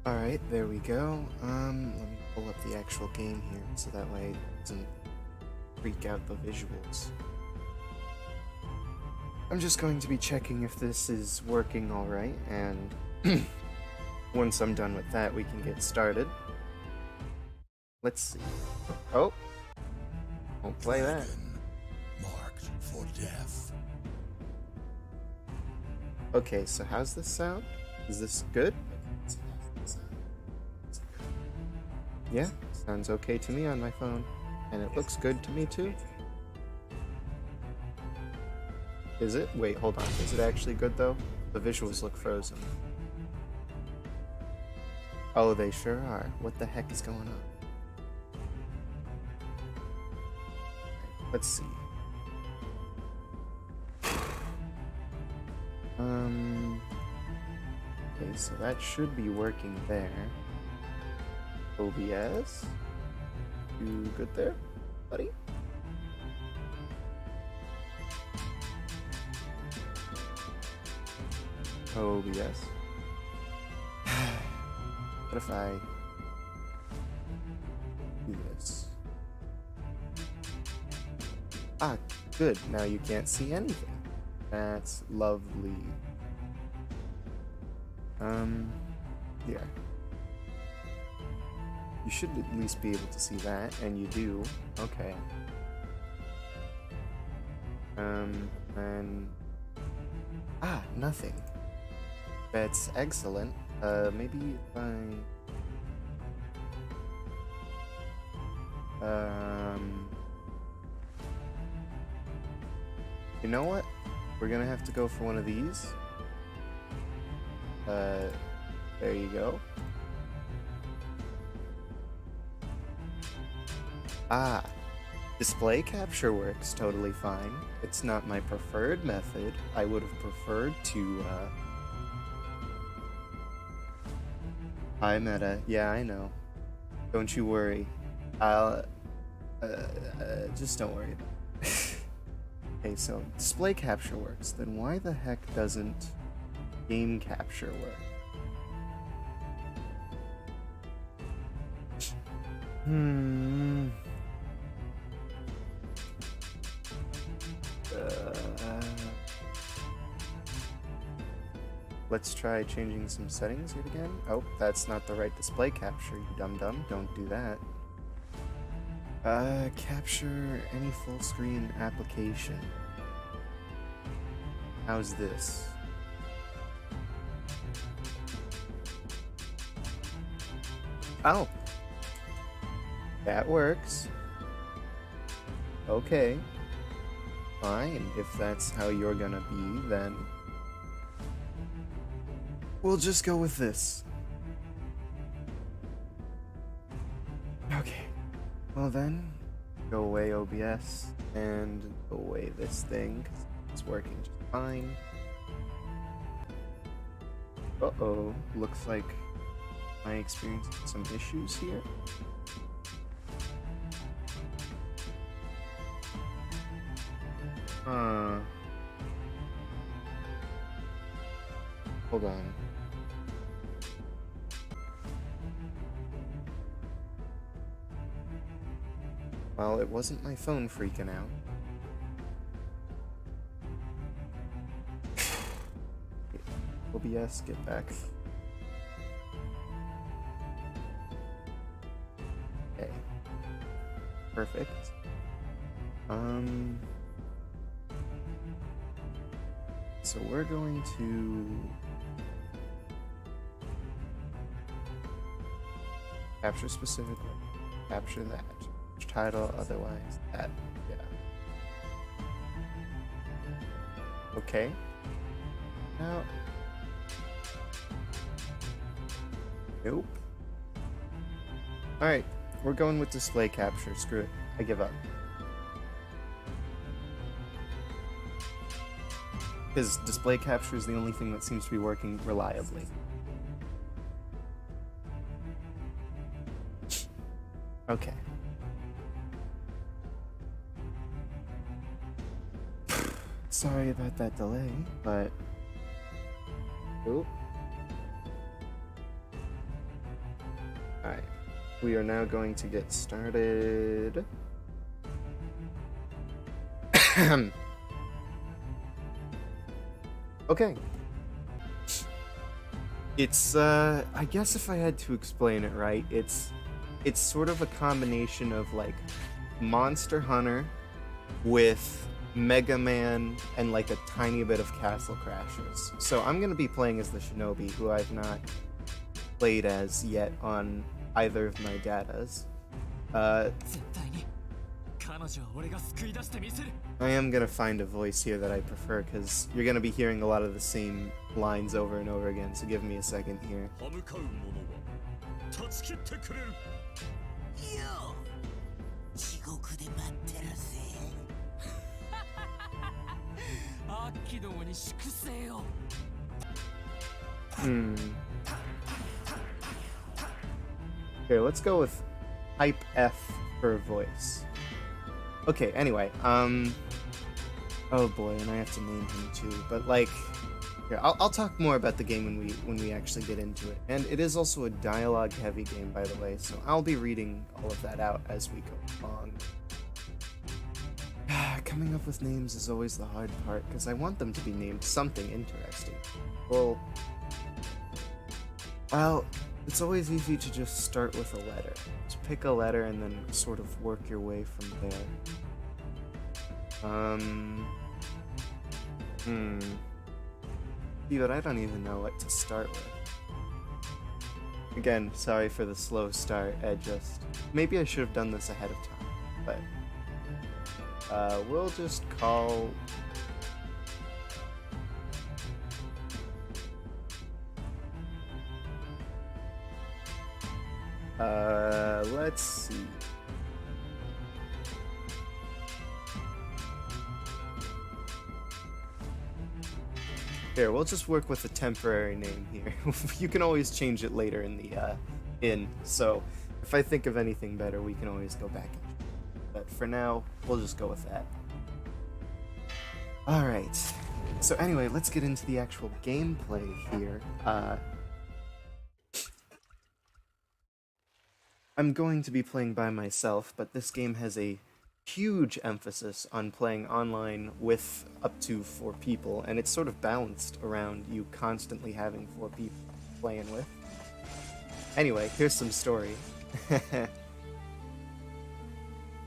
Alright, there we go. Let me pull up the actual game here so that way it doesn't freak out the visuals. I'm just going to be checking if this is working alright, and once I'm done with that, we can get started. Let's see. Oh! Don't play that. Marked for death. Okay, so how's this sound? Is this good? Yeah, sounds okay to me on my phone. And it looks good to me too. Is it? Wait, hold on. Is it actually good though? The visuals look frozen. Oh, they sure are. What the heck is going on? Let's see. Okay, so that should be working there. OBS? You good there, buddy? OBS. What if I do this? Ah, good. Now you can't see anything. That's lovely. Yeah. You should at least be able to see that, and you do. Okay. And... Ah, nothing. That's excellent. Maybe if I... You know what? We're gonna have to go for one of these. There you go. Ah, display capture works totally fine. It's not my preferred method. I would have preferred to, Hi, Meta. Yeah, I know. Don't you worry. I'll, just don't worry about it. Okay, so display capture works. Then why the heck doesn't game capture work? Let's try changing some settings yet again. Oh, that's not the right display capture, you dum-dum. Don't do that. Capture any full screen application. How's this? Oh! That works. Okay. Fine, if that's how you're gonna be, then we'll just go with this. Okay. Well then, go away OBS, and go away this thing, because it's working just fine. Uh-oh, looks like I experienced some issues here. Hold on. Well, it wasn't my phone freaking out. OBS, get back. Okay. Perfect. So we're going to capture specifically. Capture that. Title, otherwise that. Yeah. Okay. Now. Nope. Alright, we're going with display capture. Screw it. I give up. Because display capture is the only thing that seems to be working reliably. Okay. Sorry about that delay, but... Oop. Alright. We are now going to get started. Okay. It's, I guess if I had to explain it right, it's sort of a combination of, like, Monster Hunter with Mega Man and, like, a tiny bit of Castle Crashers. So I'm gonna be playing as the Shinobi, who I've not played as yet on either of my datas. I am gonna find a voice here that I prefer, because you're gonna be hearing a lot of the same lines over and over again, so give me a second here. Here, let's go with Type F for voice. Okay, anyway, oh boy, and I have to name him too, but like, here, I'll talk more about the game when we actually get into it. And it is also a dialogue-heavy game, by the way, so I'll be reading all of that out as we go along. Coming up with names is always the hard part, because I want them to be named something interesting. Well, it's always easy to just start with a letter. Just pick a letter and then sort of work your way from there. See, but I don't even know what to start with. Again, sorry for the slow start. Maybe I should have done this ahead of time, but we'll just call... let's see. Here, we'll just work with a temporary name here. You can always change it later in the, so if I think of anything better, we can always go back and change it. But for now, we'll just go with that. Alright, so anyway, let's get into the actual gameplay here. I'm going to be playing by myself, but this game has a huge emphasis on playing online with up to 4 people, and it's sort of balanced around you constantly having 4 people playing with. Anyway, here's some story.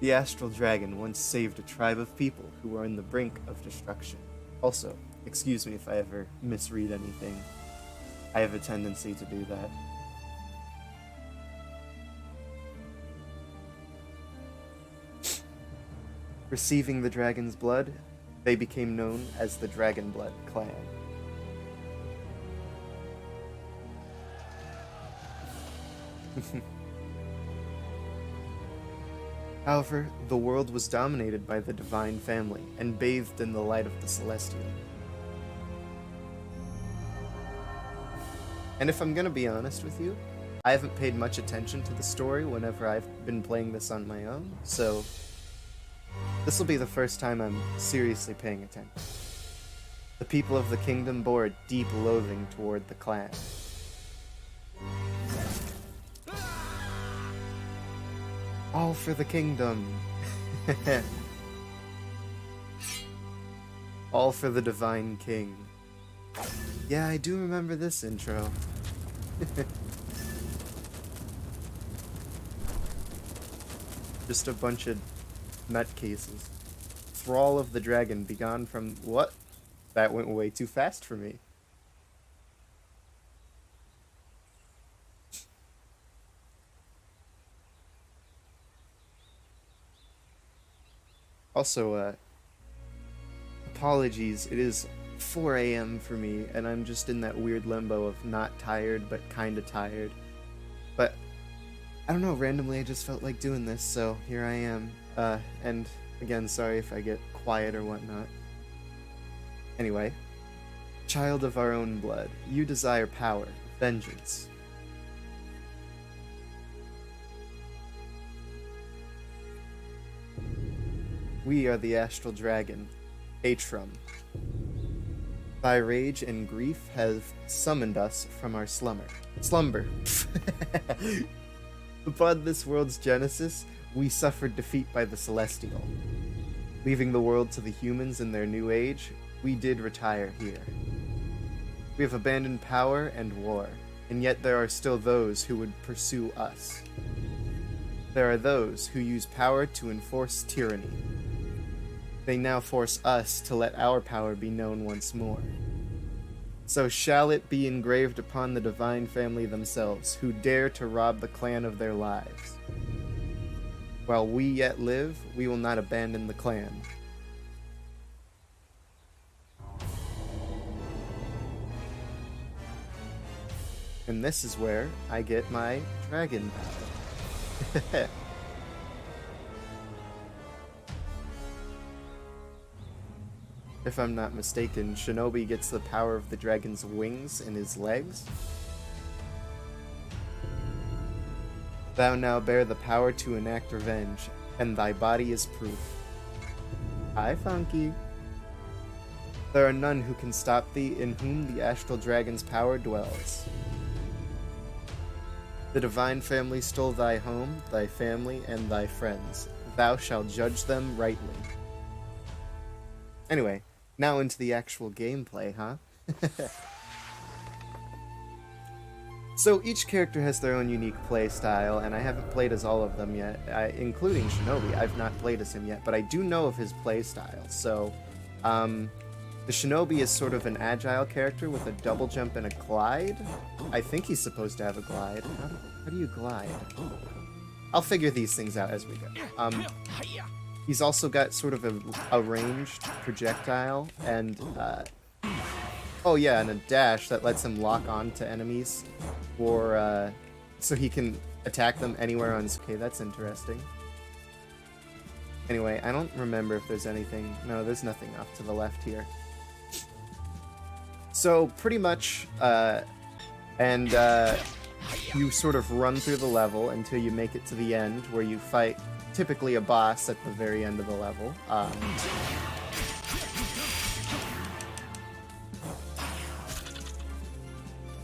The Astral Dragon once saved a tribe of people who were on the brink of destruction. Also, excuse me if I ever misread anything. I have a tendency to do that. Receiving the dragon's blood, they became known as the Dragonblood clan. However, the world was dominated by the Divine Family and bathed in the light of the Celestial. And if I'm gonna be honest with you, I haven't paid much attention to the story whenever I've been playing this on my own, so this will be the first time I'm seriously paying attention. The people of the kingdom bore a deep loathing toward the clan. All for the kingdom. All for the Divine King. Yeah, I do remember this intro. Just a bunch of nutcases. Thrall of the Dragon, begone from... What? That went way too fast for me. Also, apologies, it is 4 a.m. for me, and I'm just in that weird limbo of not tired, but kinda tired. But, I don't know, randomly I just felt like doing this, so here I am. And again, sorry if I get quiet or whatnot. Anyway, child of our own blood, you desire power, vengeance. We are the Astral Dragon, Atrum. Thy rage and grief have summoned us from our slumber. Upon this world's genesis, we suffered defeat by the Celestial. Leaving the world to the humans in their new age, we did retire here. We have abandoned power and war, and yet there are still those who would pursue us. There are those who use power to enforce tyranny. They now force us to let our power be known once more. So shall it be engraved upon the divine family themselves, who dare to rob the clan of their lives. While we yet live, we will not abandon the clan. And this is where I get my dragon power. If I'm not mistaken, Shinobi gets the power of the dragon's wings in his legs. Thou now bear the power to enact revenge, and thy body is proof. Hi, Funky. There are none who can stop thee, in whom the astral dragon's power dwells. The divine family stole thy home, thy family, and thy friends. Thou shalt judge them rightly. Anyway, now into the actual gameplay, huh? So each character has their own unique play style, and I haven't played as all of them yet, including Shinobi. I've not played as him yet, but I do know of his play style. So, the Shinobi is sort of an agile character with a double jump and a glide. I think he's supposed to have a glide. How do you glide? I'll figure these things out as we go. He's also got sort of a ranged projectile, and, oh yeah, and a dash that lets him lock on to enemies, or, so he can attack them anywhere on... Okay, that's interesting. Anyway, I don't remember if there's anything... No, there's nothing off to the left here. So, pretty much, you sort of run through the level until you make it to the end, where you fight typically a boss at the very end of the level.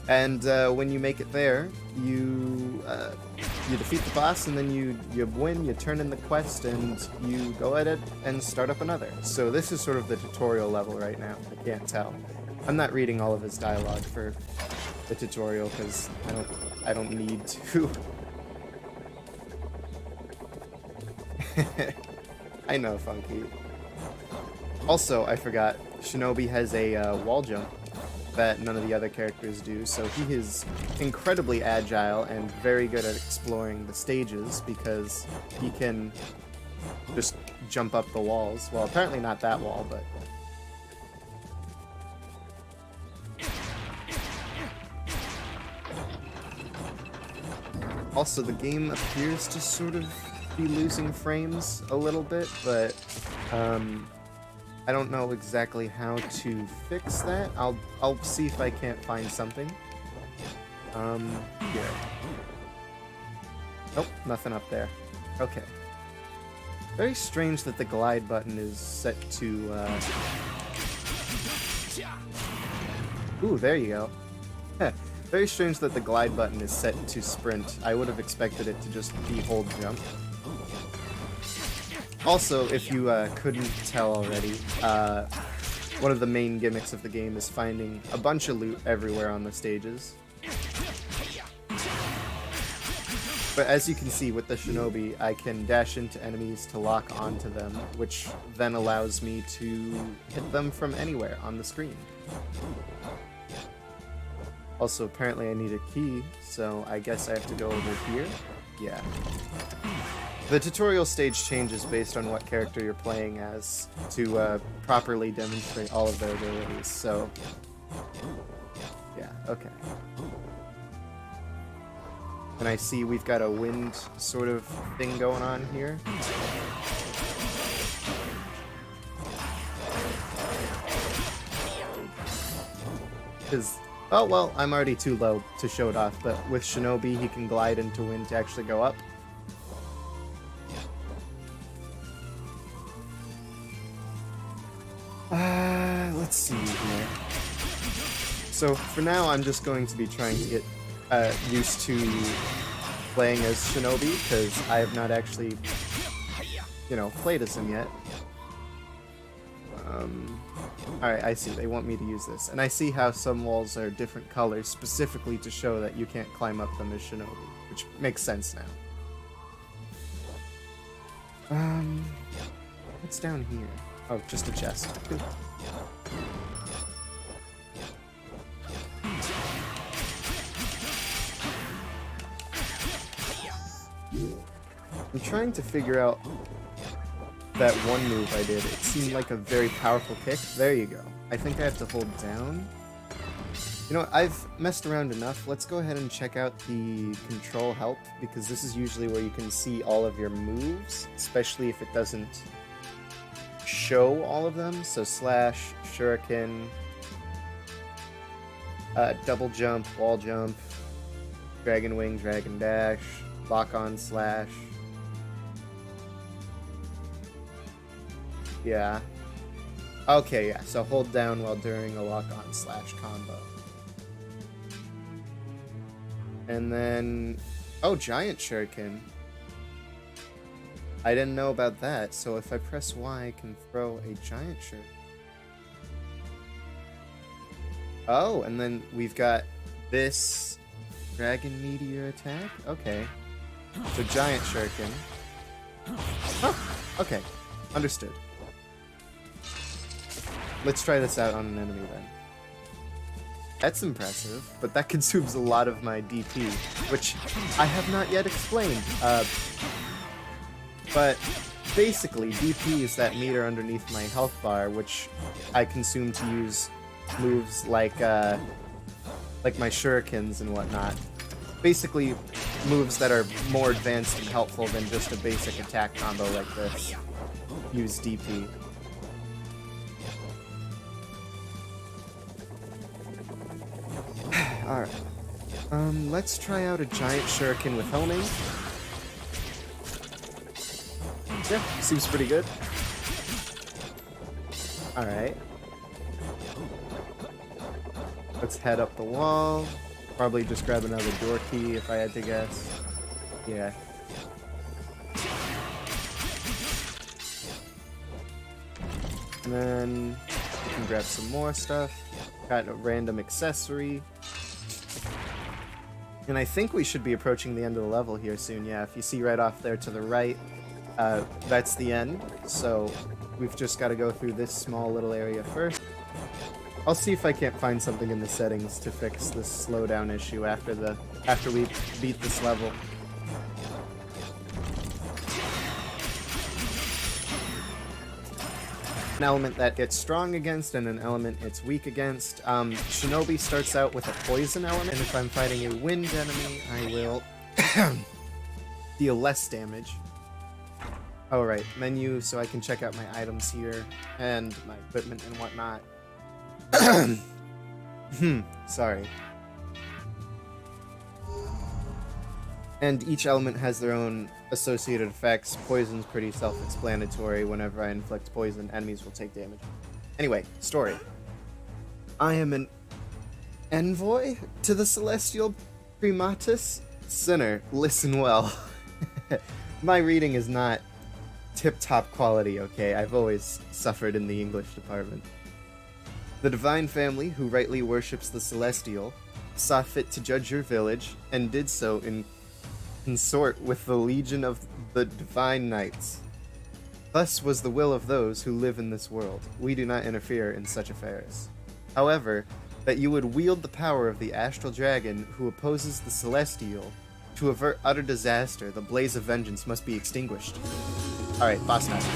And when you make it there, you defeat the boss, and then you win, you turn in the quest, and you go at it and start up another. So this is sort of the tutorial level right now. I can't tell. I'm not reading all of his dialogue for the tutorial because I don't need to. I know, Funky. Also, I forgot, Shinobi has a wall jump that none of the other characters do, so he is incredibly agile and very good at exploring the stages because he can just jump up the walls. Well, apparently not that wall, but... Also, the game appears to sort of be losing frames a little bit, but I don't know exactly how to fix that. I'll see if I can't find something. Here. Nope, nothing up there. Okay. Very strange that the glide button is set to, Ooh, there you go. Very strange that the glide button is set to sprint. I would have expected it to just be hold jump. Also, if you couldn't tell already, one of the main gimmicks of the game is finding a bunch of loot everywhere on the stages. But as you can see with the Shinobi, I can dash into enemies to lock onto them, which then allows me to hit them from anywhere on the screen. Also, apparently I need a key, so I guess I have to go over here. Yeah. The tutorial stage changes based on what character you're playing as to properly demonstrate all of their abilities, so... Yeah, okay. And I see we've got a wind sort of thing going on here. Oh, well, I'm already too low to show it off, but with Shinobi, he can glide into wind to actually go up. Let's see here. So, for now, I'm just going to be trying to get used to playing as Shinobi, because I have not actually, played as him yet. Alright, I see. They want me to use this. And I see how some walls are different colors, specifically to show that you can't climb up them as Shinobi, which makes sense now. What's down here? Oh, just a chest. Cool. I'm trying to figure out that one move I did. It seemed like a very powerful kick. There you go. I think I have to hold down. You know what? I've messed around enough. Let's go ahead and check out the control help, because this is usually where you can see all of your moves, especially if it doesn't show all of them. So slash, shuriken, double jump, wall jump, dragon wing, dragon dash, lock on slash. Yeah. Okay, yeah. So hold down while doing a lock on slash combo. And then, oh, giant shuriken. I didn't know about that. So if I press Y, I can throw a giant shuriken. Oh, and then we've got this dragon meteor attack. Okay. So giant shuriken. Oh, okay. Understood. Let's try this out on an enemy then. That's impressive, but that consumes a lot of my DP, which I have not yet explained. But basically, DP is that meter underneath my health bar, which I consume to use moves like my shurikens and whatnot. Basically, moves that are more advanced and helpful than just a basic attack combo like this. Use DP. Alright. Let's try out a giant shuriken with homing. Yeah, seems pretty good. Alright. Let's head up the wall. Probably just grab another door key if I had to guess. Yeah. And then we can grab some more stuff. Got a random accessory. And I think we should be approaching the end of the level here soon. Yeah, if you see right off there to the right, that's the end. So we've just got to go through this small little area first. I'll see if I can't find something in the settings to fix this slowdown issue after we beat this level. An element that it's strong against and an element it's weak against. Shinobi starts out with a poison element, and if I'm fighting a wind enemy, I will deal less damage. Oh right, menu, so I can check out my items here, and my equipment and whatnot. Sorry. And each element has their own associated effects. Poison's pretty self-explanatory. Whenever I inflict poison, enemies will take damage. Anyway, story. I am an envoy to the celestial primatus. Sinner, listen well. My reading is not tip-top quality, okay? I've always suffered in the English department. The divine family, who rightly worships the celestial, saw fit to judge your village, and did so in consort with the legion of the divine knights. Thus was the will of those who live in this world. We do not interfere in such affairs. However, that you would wield the power of the astral dragon who opposes the celestial, to avert utter disaster, the blaze of vengeance must be extinguished. Alright, boss master.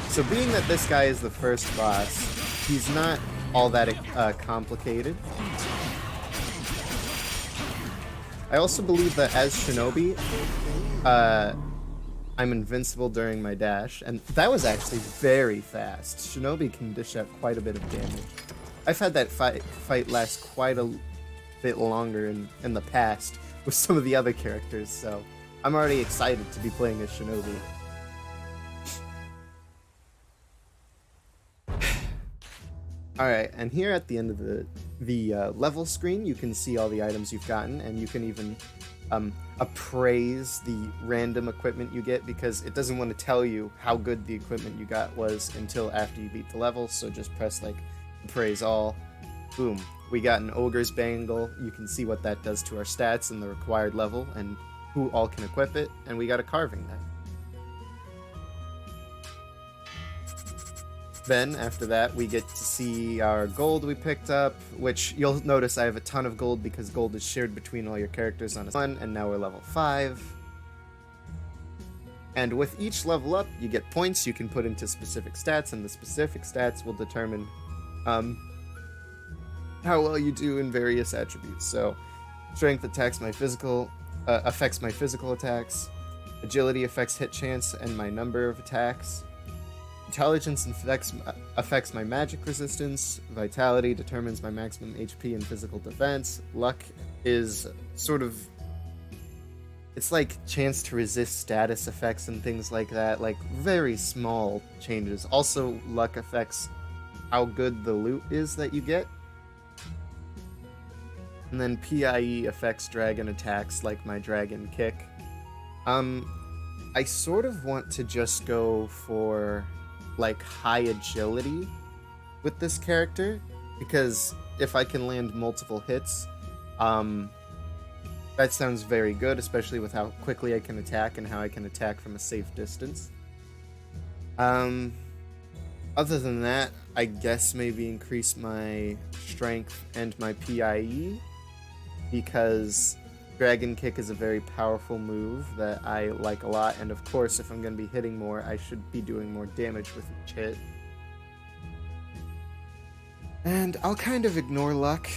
So being that this guy is the first boss, he's not all that complicated. I also believe that as Shinobi, I'm invincible during my dash, and that was actually very fast. Shinobi can dish out quite a bit of damage. I've had that fight last quite a bit longer in the past with some of the other characters, so I'm already excited to be playing as Shinobi. Alright, and here at the end of the the level screen, you can see all the items you've gotten, and you can even appraise the random equipment you get, because it doesn't want to tell you how good the equipment you got was until after you beat the level. So just press like appraise all. Boom. We got an ogre's bangle. You can see what that does to our stats and the required level and who all can equip it. And we got a carving knife. Then, after that, we get to see our gold we picked up, which you'll notice I have a ton of gold because gold is shared between all your characters on a one, and now we're level 5. And with each level up, you get points you can put into specific stats, and the specific stats will determine how well you do in various attributes. So, strength affects my physical attacks, agility affects hit chance and my number of attacks, intelligence affects my magic resistance, vitality determines my maximum HP and physical defense, luck is sort of, it's like chance to resist status effects and things like that, like very small changes. Also, luck affects how good the loot is that you get. And then PIE affects dragon attacks, like my dragon kick. I sort of want to just go for like high agility with this character, because if I can land multiple hits, that sounds very good, especially with how quickly I can attack and how I can attack from a safe distance. Other than that, I guess maybe increase my strength and my PIE, because Dragon Kick is a very powerful move that I like a lot, and of course, if I'm going to be hitting more, I should be doing more damage with each hit. And I'll kind of ignore luck,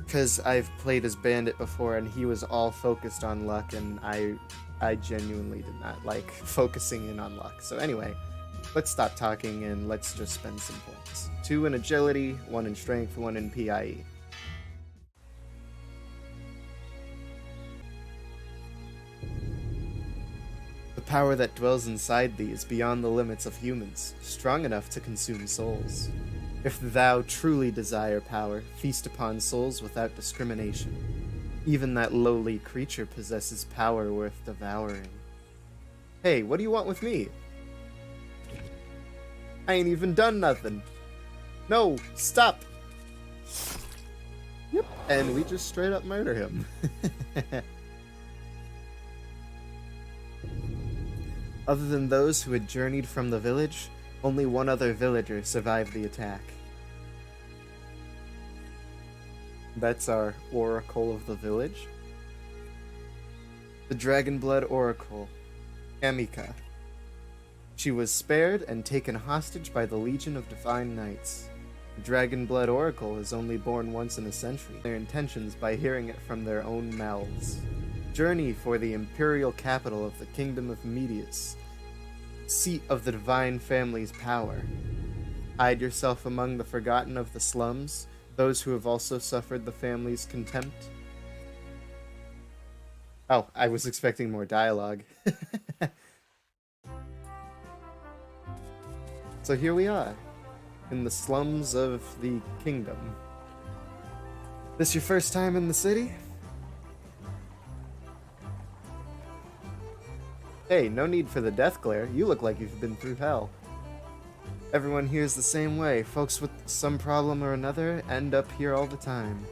because I've played as Bandit before, and he was all focused on luck, and I genuinely did not like focusing in on luck. So anyway, let's stop talking and let's just spend some points. 2 in agility, 1 in strength, 1 in PIE. The power that dwells inside thee is beyond the limits of humans, strong enough to consume souls. If thou truly desire power, feast upon souls without discrimination. Even that lowly creature possesses power worth devouring. Hey, what do you want with me? I ain't even done nothing. No, stop! Yep, and we just straight up murder him. Other than those who had journeyed from the village, only one other villager survived the attack. That's our Oracle of the village. The Dragonblood Oracle, Amika. She was spared and taken hostage by the Legion of Divine Knights. The Dragonblood Oracle is only born once in a century. Their intentions by hearing it from their own mouths. Journey for the imperial capital of the Kingdom of Medius, seat of the Divine Family's power. Hide yourself among the forgotten of the slums, those who have also suffered the family's contempt. Oh, I was expecting more dialogue. So here we are, in the slums of the kingdom. This your first time in the city? Hey, no need for the death glare. You look like you've been through hell. Everyone here's the same way. Folks with some problem or another end up here all the time.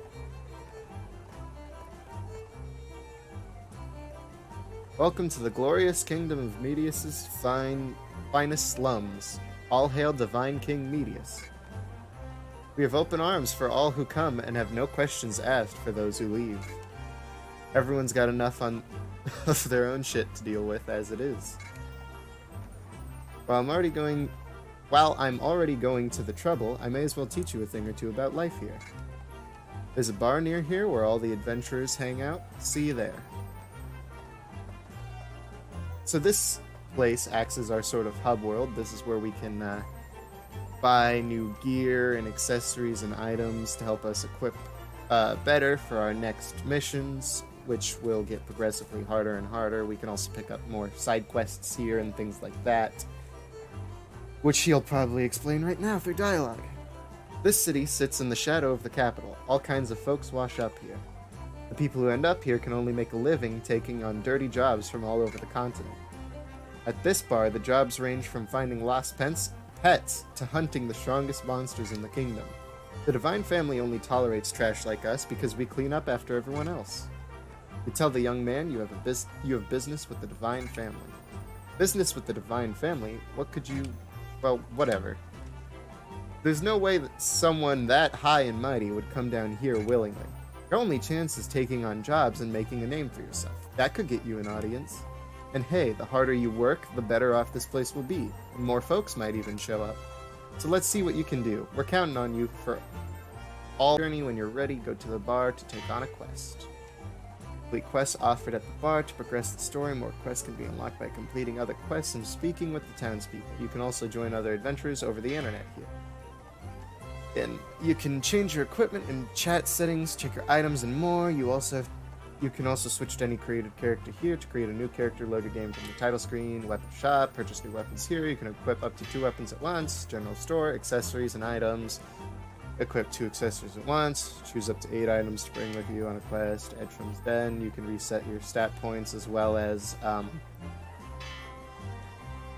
Welcome to the glorious kingdom of Medius' finest slums. All hail Divine King Medius. We have open arms for all who come and have no questions asked for those who leave. Everyone's got enough of their own shit to deal with as it is. While I'm already going to the trouble, I may as well teach you a thing or two about life here. There's a bar near here where all the adventurers hang out. See you there. So this place acts as our sort of hub world. This is where we can buy new gear and accessories and items to help us equip better for our next missions, which will get progressively harder and harder. We can also pick up more side quests here and things like that, which he'll probably explain right now through dialogue. This city sits in the shadow of the capital. All kinds of folks wash up here. The people who end up here can only make a living taking on dirty jobs from all over the continent. At this bar, the jobs range from finding lost pets to hunting the strongest monsters in the kingdom. The Divine Family only tolerates trash like us because we clean up after everyone else. You tell the young man you have business with the Divine Family. Business with the Divine Family? What could you... Well, whatever. There's no way that someone that high and mighty would come down here willingly. Your only chance is taking on jobs and making a name for yourself. That could get you an audience. And hey, the harder you work, the better off this place will be. And more folks might even show up. So let's see what you can do. We're counting on you for all journey. When you're ready, go to the bar to take on a quest. Complete quests offered at the bar to progress the story. More quests can be unlocked by completing other quests and speaking with the townspeople. You can also join other adventurers over the internet here. And you can change your equipment and chat settings, check your items, and more. You can also switch to any created character here to create a new character, load your game from the title screen, weapon shop, purchase new weapons here. You can equip up to 2 weapons at once, general store, accessories and items. Equip 2 accessories at once, choose up to 8 items to bring with you on a quest. Edtrum's Den, you can reset your stat points as well as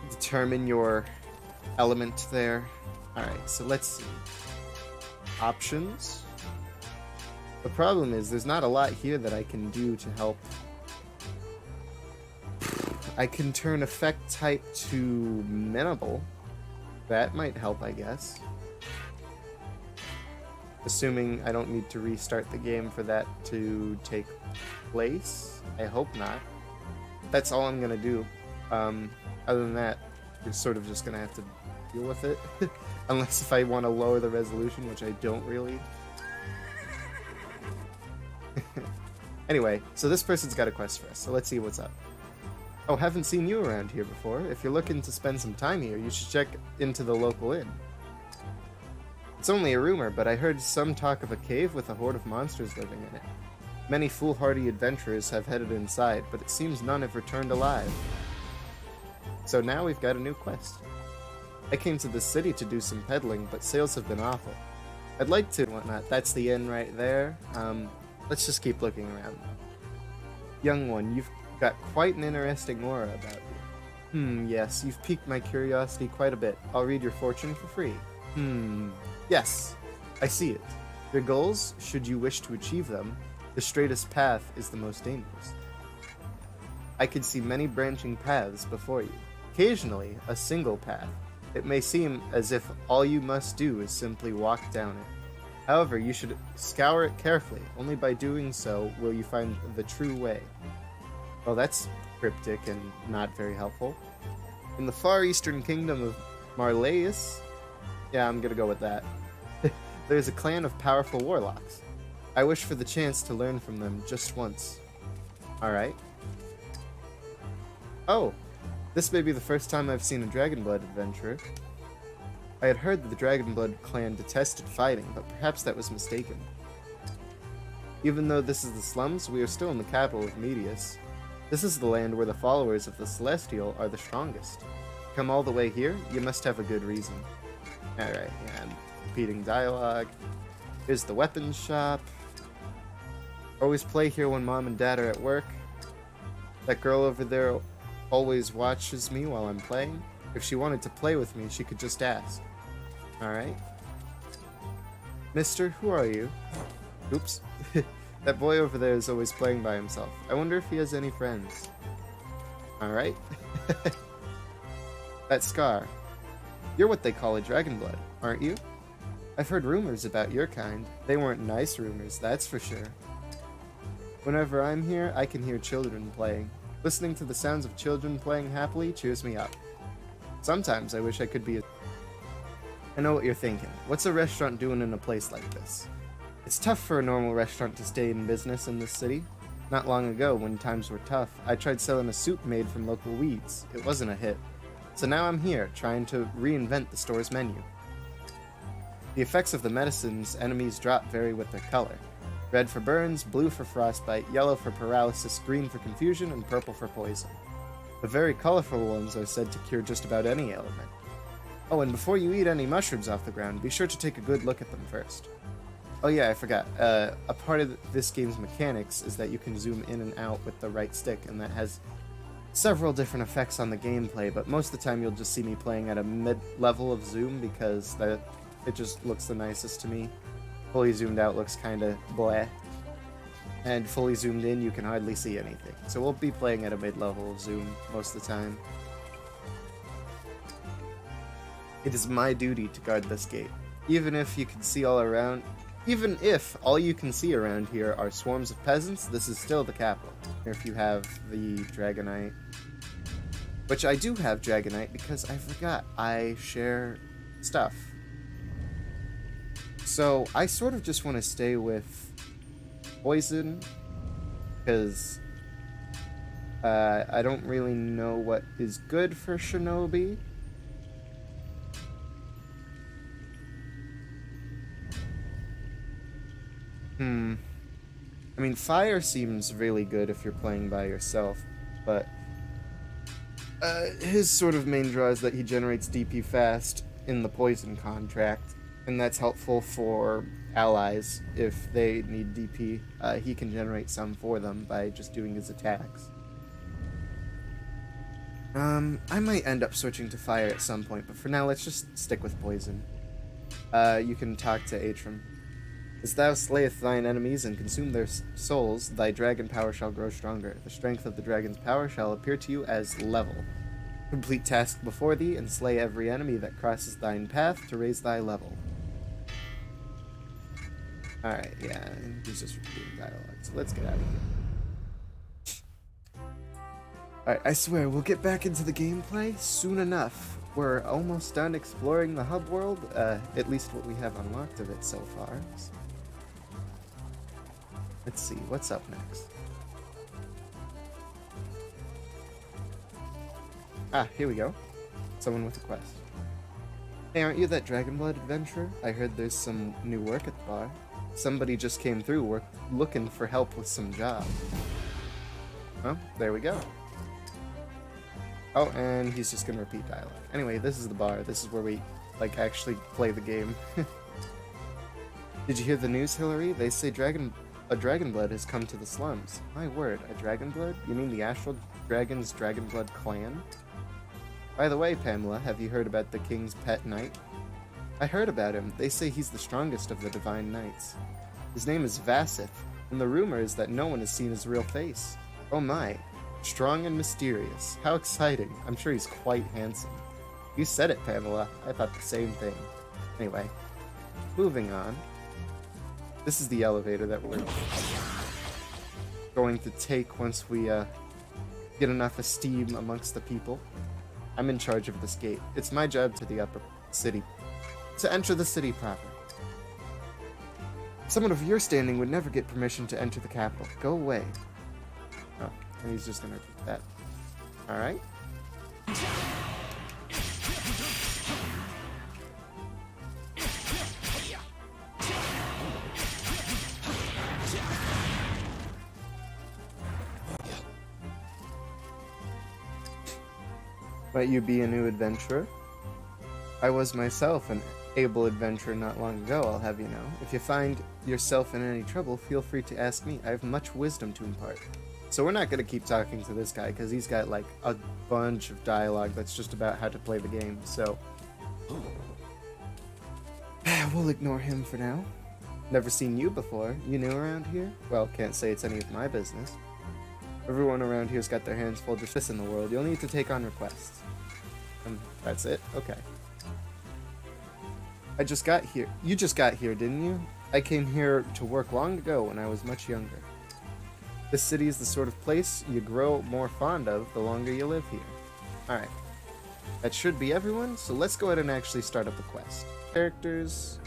determine your element there. Alright, so let's see. Options. The problem is there's not a lot here that I can do to help. I can turn effect type to minimal. That might help, I guess. Assuming I don't need to restart the game for that to take place. I hope not. That's all I'm gonna do. Other than that, you're sort of just gonna have to deal with it. Unless if I want to lower the resolution, which I don't really. Anyway, so this person's got a quest for us, so let's see what's up. Oh, haven't seen you around here before. If you're looking to spend some time here, you should check into the local inn. It's only a rumor, but I heard some talk of a cave with a horde of monsters living in it. Many foolhardy adventurers have headed inside, but it seems none have returned alive. So now we've got a new quest. I came to this city to do some peddling, but sales have been awful. I'd like to and whatnot. That's the inn right there. Let's just keep looking around. Young one, you've got quite an interesting aura about you. Yes, you've piqued my curiosity quite a bit. I'll read your fortune for free. Yes, I see it. Your goals, should you wish to achieve them, the straightest path is the most dangerous. I can see many branching paths before you. Occasionally, a single path. It may seem as if all you must do is simply walk down it. However, you should scour it carefully. Only by doing so will you find the true way. Well, that's cryptic and not very helpful. In the far eastern kingdom of Marleus, yeah, I'm gonna go with that, there's a clan of powerful warlocks. I wish for the chance to learn from them just once. Alright. Oh! This may be the first time I've seen a Dragonblood adventurer. I had heard that the Dragonblood clan detested fighting, but perhaps that was mistaken. Even though this is the slums, we are still in the capital of Medius. This is the land where the followers of the Celestial are the strongest. Come all the way here, you must have a good reason. Alright, yeah, I'm repeating dialogue. Here's the weapons shop. Always play here when mom and dad are at work. That girl over there always watches me while I'm playing. If she wanted to play with me, she could just ask. Alright. Mister, who are you? Oops. That boy over there is always playing by himself. I wonder if he has any friends. Alright. That scar. You're what they call a Dragonblood, aren't you? I've heard rumors about your kind. They weren't nice rumors, that's for sure. Whenever I'm here, I can hear children playing. Listening to the sounds of children playing happily cheers me up. Sometimes I wish I could be a... I know what you're thinking. What's a restaurant doing in a place like this? It's tough for a normal restaurant to stay in business in this city. Not long ago, when times were tough, I tried selling a soup made from local weeds. It wasn't a hit. So now I'm here, trying to reinvent the store's menu. The effects of the medicines enemies drop vary with their color. Red for burns, blue for frostbite, yellow for paralysis, green for confusion, and purple for poison. The very colorful ones are said to cure just about any ailment. Oh, and before you eat any mushrooms off the ground, be sure to take a good look at them first. Oh yeah, I forgot. A part of this game's mechanics is that you can zoom in and out with the right stick, and that has several different effects on the gameplay, but most of the time you'll just see me playing at a mid-level of zoom because it just looks the nicest to me. Fully zoomed out looks kinda bleh. And fully zoomed in, you can hardly see anything. So we'll be playing at a mid-level of zoom most of the time. It is my duty to guard this gate. Even if you can see all around, even if all you can see around here are swarms of peasants, this is still the capital. If you have the Dragonite, which I do have Dragonite because I forgot I share stuff. So I sort of just want to stay with poison because I don't really know what is good for Shinobi. I mean, fire seems really good if you're playing by yourself, but his sort of main draw is that he generates DP fast in the poison contract, and that's helpful for allies if they need DP. He can generate some for them by just doing his attacks. I might end up switching to fire at some point, but for now, let's just stick with poison. You can talk to Atrum. As thou slayest thine enemies and consume their souls, thy dragon power shall grow stronger. The strength of the dragon's power shall appear to you as level. Complete task before thee, and slay every enemy that crosses thine path to raise thy level. Alright, yeah, he's just repeating dialogue, so let's get out of here. Alright, I swear, we'll get back into the gameplay soon enough. We're almost done exploring the hub world, at least what we have unlocked of it so far. So let's see, what's up next? Ah, here we go. Someone with a quest. Hey, aren't you that Dragonblood adventurer? I heard there's some new work at the bar. Somebody just came through looking for help with some job. Well, there we go. Oh, and he's just gonna repeat dialogue. Anyway, this is the bar. This is where we, like, actually play the game. Did you hear the news, Hillary? They say a Dragonblood has come to the slums. My word, a Dragonblood? You mean the Astral Dragon's Dragonblood clan? By the way, Pamela, have you heard about the king's pet knight? I heard about him. They say he's the strongest of the divine knights. His name is Vassith, and the rumor is that no one has seen his real face. Oh my. Strong and mysterious. How exciting. I'm sure he's quite handsome. You said it, Pamela. I thought the same thing. Anyway, moving on. This is the elevator that we're going to take once we get enough esteem amongst the people. I'm in charge of this gate. It's my job to the upper city. To enter the city proper. Someone of your standing would never get permission to enter the capital. Go away. Oh, and he's just gonna repeat that. Alright. Might you be a new adventurer? I was myself an able adventurer not long ago, I'll have you know. If you find yourself in any trouble, feel free to ask me. I have much wisdom to impart. So we're not going to keep talking to this guy, because he's got, like, a bunch of dialogue that's just about how to play the game, so we'll ignore him for now. Never seen you before. You new around here? Well, can't say it's any of my business. Everyone around here's got their hands full just this in the world. You'll need to take on requests. That's it? Okay. I just got here. You just got here, didn't you? I came here to work long ago when I was much younger. This city is the sort of place you grow more fond of the longer you live here. Alright. That should be everyone, so let's go ahead and actually start up the quest. Characters.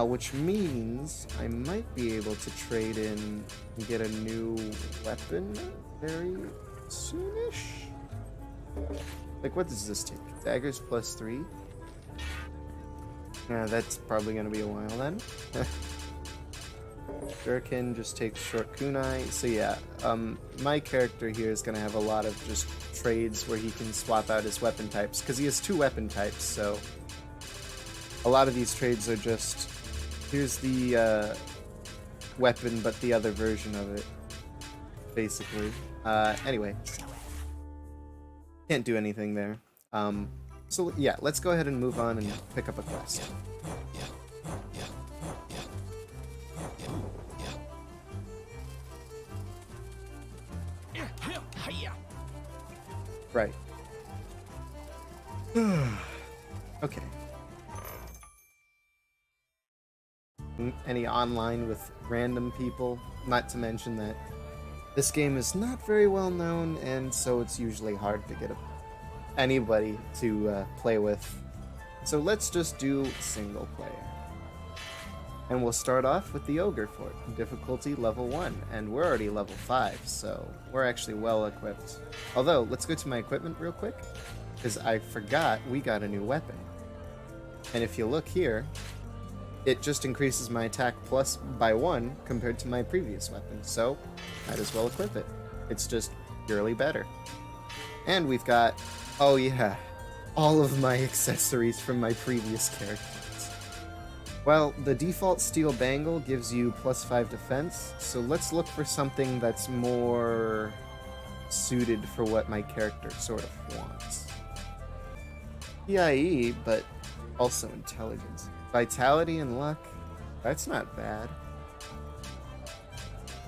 Which means I might be able to trade in and get a new weapon very soonish. Like, what does this take? Daggers +3? Yeah, that's probably gonna be a while then. Shuriken just takes short kunai. So yeah, my character here is gonna have a lot of just trades where he can swap out his weapon types, because he has 2 weapon types, so a lot of these trades are just, here's the weapon, but the other version of it, basically. Anyway. Can't do anything there. So yeah, let's go ahead and move on and pick up a quest. Right. Okay. Any online with random people? Not to mention that this game is not very well known, and so it's usually hard to get anybody to play with. So let's just do single player. And we'll start off with the Ogre Fort, difficulty level 1, and we're already level 5, so we're actually well equipped. Although, let's go to my equipment real quick, because I forgot we got a new weapon. And if you look here, it just increases my attack plus by 1 compared to my previous weapon, so might as well equip it. It's just purely better. And we've got, oh yeah, all of my accessories from my previous characters. Well, the default steel bangle gives you plus 5 defense, so let's look for something that's more suited for what my character sort of wants. PIE, but also intelligence. Vitality and luck, that's not bad.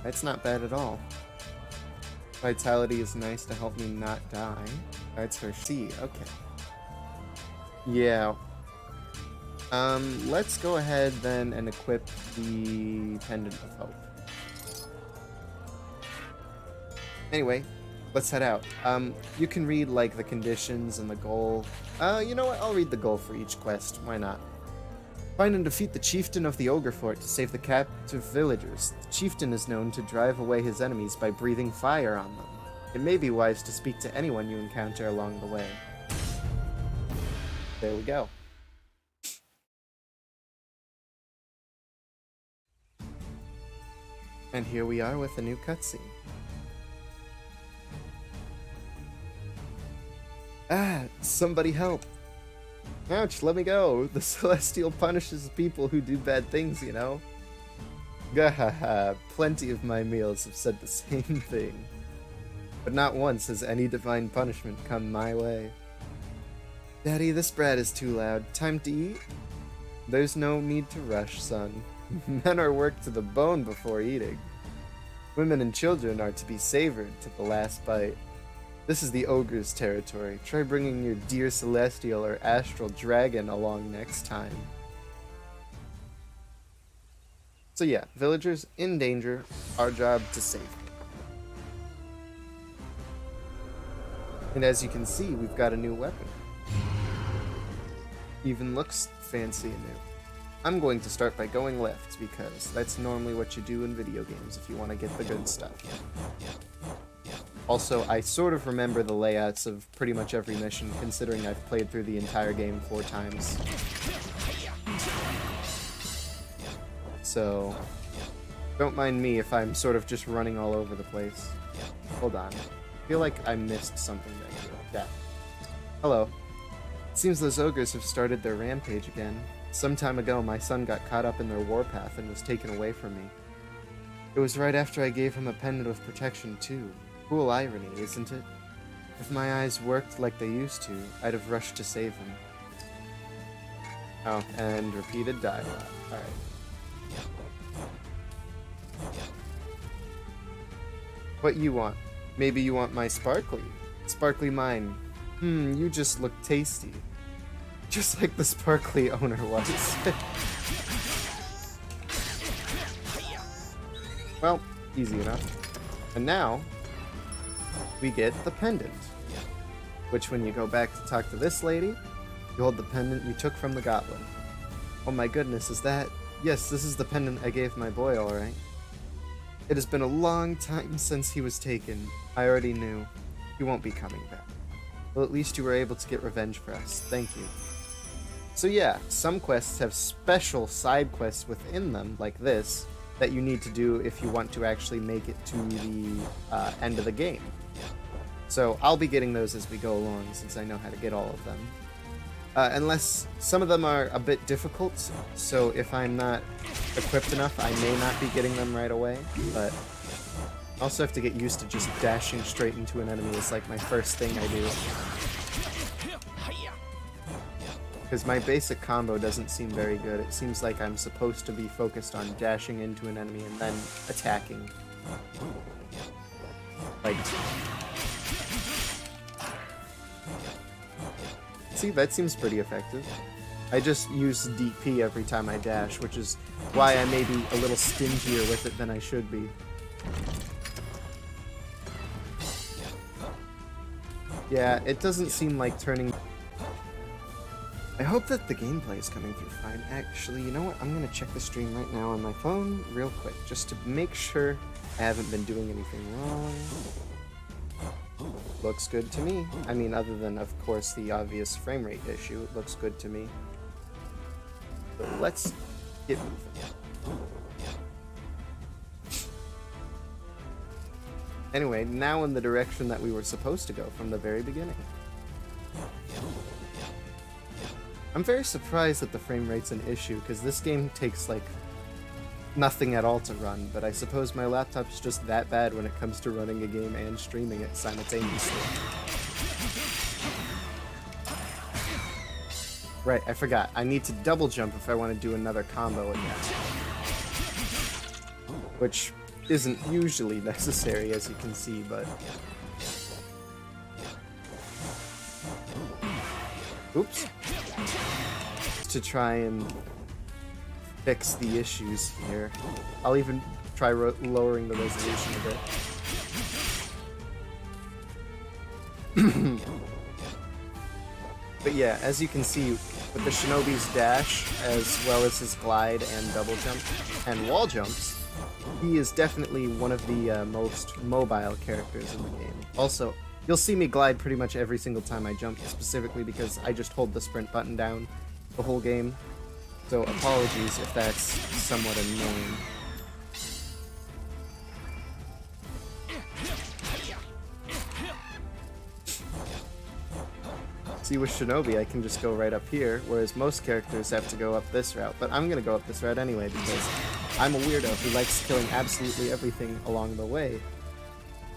That's not bad at all. Vitality is nice to help me not die. That's her C, okay. Yeah. Let's go ahead then and equip the Pendant of Hope. Anyway, let's head out. You can read, like, the conditions and the goal. You know what? I'll read the goal for each quest. Why not? Find and defeat the chieftain of the Ogre Fort to save the captive villagers. The chieftain is known to drive away his enemies by breathing fire on them. It may be wise to speak to anyone you encounter along the way. There we go. And here we are with a new cutscene. Ah, somebody help. Ouch, let me go. The Celestial punishes people who do bad things, you know? Gahaha, plenty of my meals have said the same thing. But not once has any divine punishment come my way. Daddy, this brat is too loud. Time to eat? There's no need to rush, son. Men are worked to the bone before eating. Women and children are to be savored to the last bite. This is the ogre's territory. Try bringing your dear celestial or astral dragon along next time. So yeah, villagers in danger, our job to save them. And as you can see, we've got a new weapon. Even looks fancy and new. I'm going to start by going left, because that's normally what you do in video games if you want to get the good stuff. Also, I sort of remember the layouts of pretty much every mission, considering I've played through the entire game 4 times. So, don't mind me if I'm sort of just running all over the place. Hold on. I feel like I missed something right here. Yeah. Hello. It seems those ogres have started their rampage again. Some time ago, my son got caught up in their warpath and was taken away from me. It was right after I gave him a pendant of protection, too. Cool irony, isn't it? If my eyes worked like they used to, I'd have rushed to save him. Oh, and repeated dialogue. Alright. What you want? Maybe you want my sparkly? Sparkly mine. You just look tasty. Just like the sparkly owner was. Well, easy enough. And now, we get the pendant. Which when you go back to talk to this lady, you hold the pendant you took from the goblin. Oh my goodness, is that... Yes, this is the pendant I gave my boy, alright. It has been a long time since he was taken. I already knew. He won't be coming back. Well, at least you were able to get revenge for us. Thank you. So yeah, some quests have special side quests within them, like this, that you need to do if you want to actually make it to the end of the game. So I'll be getting those as we go along, since I know how to get all of them. Unless some of them are a bit difficult, so if I'm not equipped enough, I may not be getting them right away, but I also have to get used to just dashing straight into an enemy. It's like my first thing I do. Because my basic combo doesn't seem very good. It seems like I'm supposed to be focused on dashing into an enemy and then attacking. Like... See, that seems pretty effective. I just use DP every time I dash, which is why I may be a little stingier with it than I should be. Yeah, it doesn't seem like turning... I hope that the gameplay is coming through fine. Actually, you know what? I'm gonna check the stream right now on my phone real quick, just to make sure I haven't been doing anything wrong. Looks good to me. I mean, other than, of course, the obvious frame rate issue, it looks good to me. So let's get moving. Anyway, now in the direction that we were supposed to go from the very beginning. I'm very surprised that the frame rate's an issue, because this game takes, like, nothing at all to run, but I suppose my laptop's just that bad when it comes to running a game and streaming it simultaneously. Right, I forgot. I need to double jump if I want to do another combo again. Which isn't usually necessary, as you can see, but... Oops. To try and fix the issues here. I'll even try lowering the resolution a bit. But yeah, as you can see, with the Shinobi's dash, as well as his glide and double jump, and wall jumps, he is definitely one of the most mobile characters in the game. Also, you'll see me glide pretty much every single time I jump, specifically because I just hold the sprint button down the whole game. So apologies if that's somewhat annoying. See, with Shinobi, I can just go right up here, whereas most characters have to go up this route. But I'm gonna go up this route anyway, because I'm a weirdo who likes killing absolutely everything along the way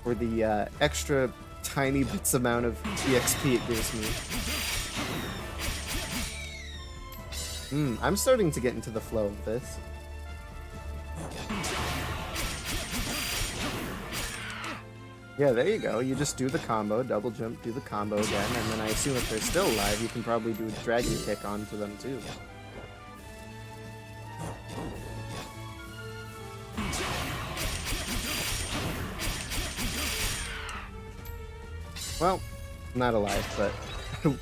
for the extra tiny bits amount of EXP it gives me. I'm starting to get into the flow of this. Yeah, there you go. You just do the combo, double jump, do the combo again, and then I assume if they're still alive, you can probably do a dragon kick onto them too. Well, not alive, but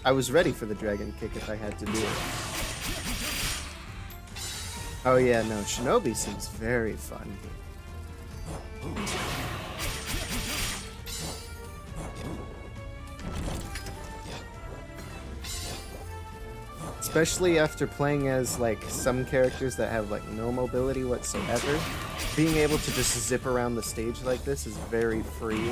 I was ready for the dragon kick if I had to do it. Oh yeah, no, Shinobi seems very fun. Especially after playing as, like, some characters that have, like, no mobility whatsoever. Being able to just zip around the stage like this is very free.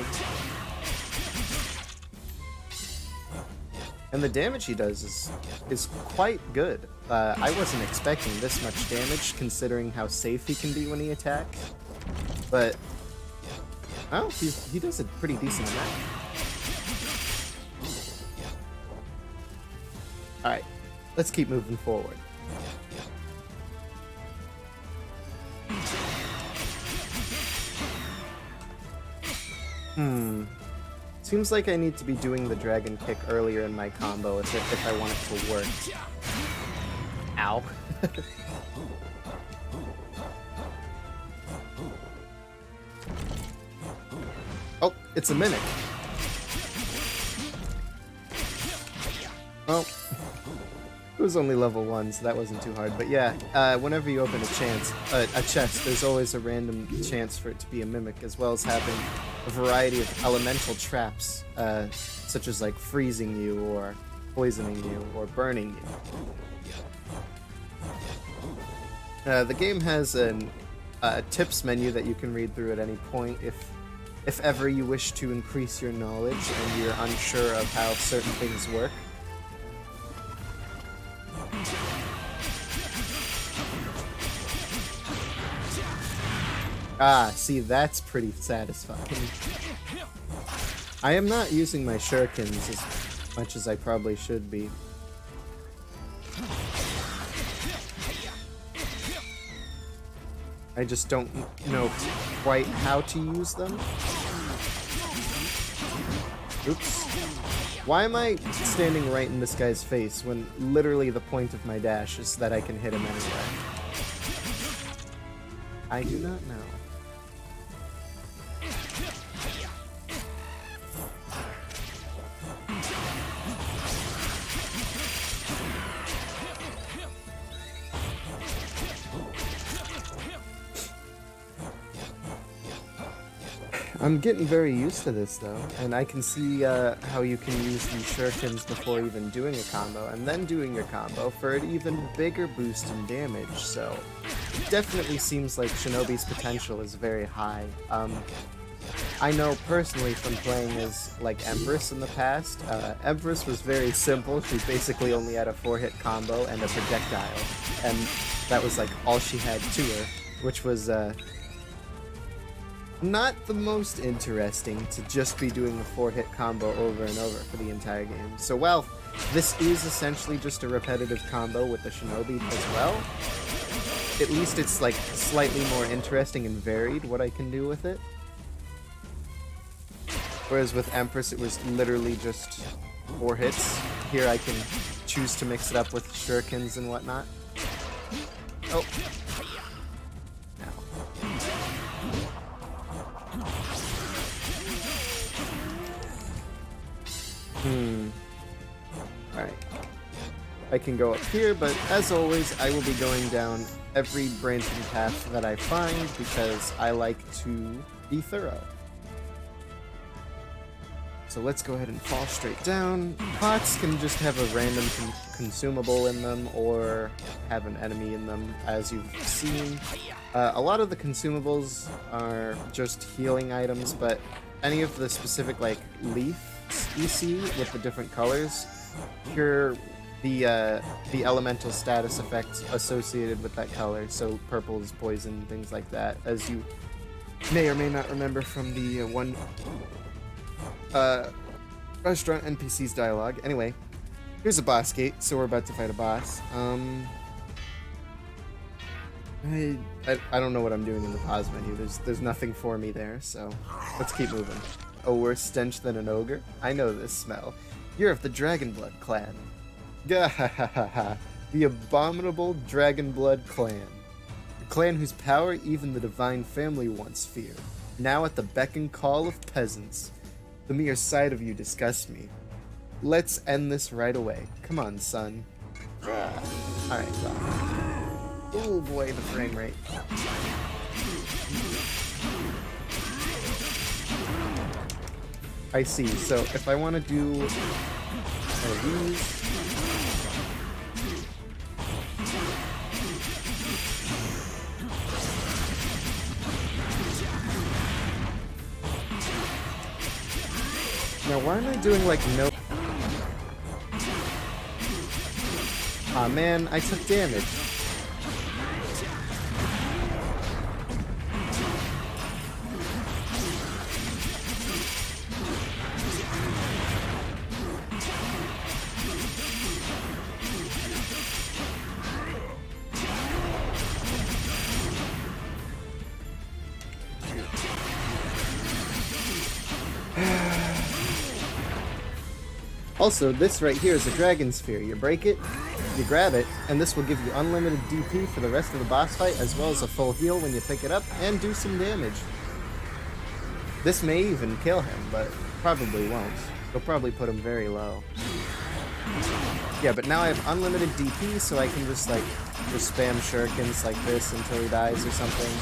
And the damage he does is quite good. I wasn't expecting this much damage, considering how safe he can be when he attacks. But, oh, he does a pretty decent amount. Alright, let's keep moving forward. Seems like I need to be doing the dragon kick earlier in my combo if I want it to work. Ow. Oh, it's a mimic. Well, it was only level 1, so that wasn't too hard. But yeah, whenever you open a chest, there's always a random chance for it to be a mimic, as well as having a variety of elemental traps, such as like freezing you, or poisoning you, or burning you. The game has a tips menu that you can read through at any point if if ever you wish to increase your knowledge and you're unsure of how certain things work. Ah, see, that's pretty satisfying. I am not using my shurikens as much as I probably should be. I just don't know quite how to use them. Oops. Why am I standing right in this guy's face when literally the point of my dash is that I can hit him anywhere? I do not know. I'm getting very used to this though, and I can see how you can use these shurikens before even doing a combo, and then doing your combo for an even bigger boost in damage, so it definitely seems like Shinobi's potential is very high. I know personally from playing as like Empress in the past, Empress was very simple. She basically only had a 4-hit combo and a projectile, and that was like all she had to her, which was not the most interesting to just be doing a 4-hit combo over and over for the entire game. So while this is essentially just a repetitive combo with the Shinobi as well, at least it's like slightly more interesting and varied what I can do with it. Whereas with Empress it was literally just 4 hits. Here I can choose to mix it up with shurikens and whatnot. Oh. Alright. I can go up here, but as always, I will be going down every branching path that I find because I like to be thorough. So let's go ahead and fall straight down. Pots can just have a random consumable in them or have an enemy in them, as you've seen. A lot of the consumables are just healing items, but any of the specific like leaf you see with the different colors, cure the elemental status effects associated with that color. So purple is poison, things like that, as you may or may not remember from the one restaurant NPC's dialogue. Anyway, here's a boss gate, so we're about to fight a boss. I don't know what I'm doing in the pause menu. There's nothing for me there, so let's keep moving. A worse stench than an ogre? I know this smell. You're of the Dragonblood clan. Gahahaha. The abominable Dragonblood clan. A clan whose power even the divine family once feared. Now at the beck and call of peasants. The mere sight of you disgusts me. Let's end this right away. Come on, son. Alright, well. Oh boy, the frame rate. I see, so if I want to do one of these... Now, why am I doing, like, no... Aw, man, I took damage. Also, this right here is a dragon sphere. You break it, you grab it, and this will give you unlimited DP for the rest of the boss fight, as well as a full heal when you pick it up, and do some damage. This may even kill him, but probably won't. It'll probably put him very low. Yeah, but now I have unlimited DP, so I can just, like, just spam shurikens like this until he dies or something.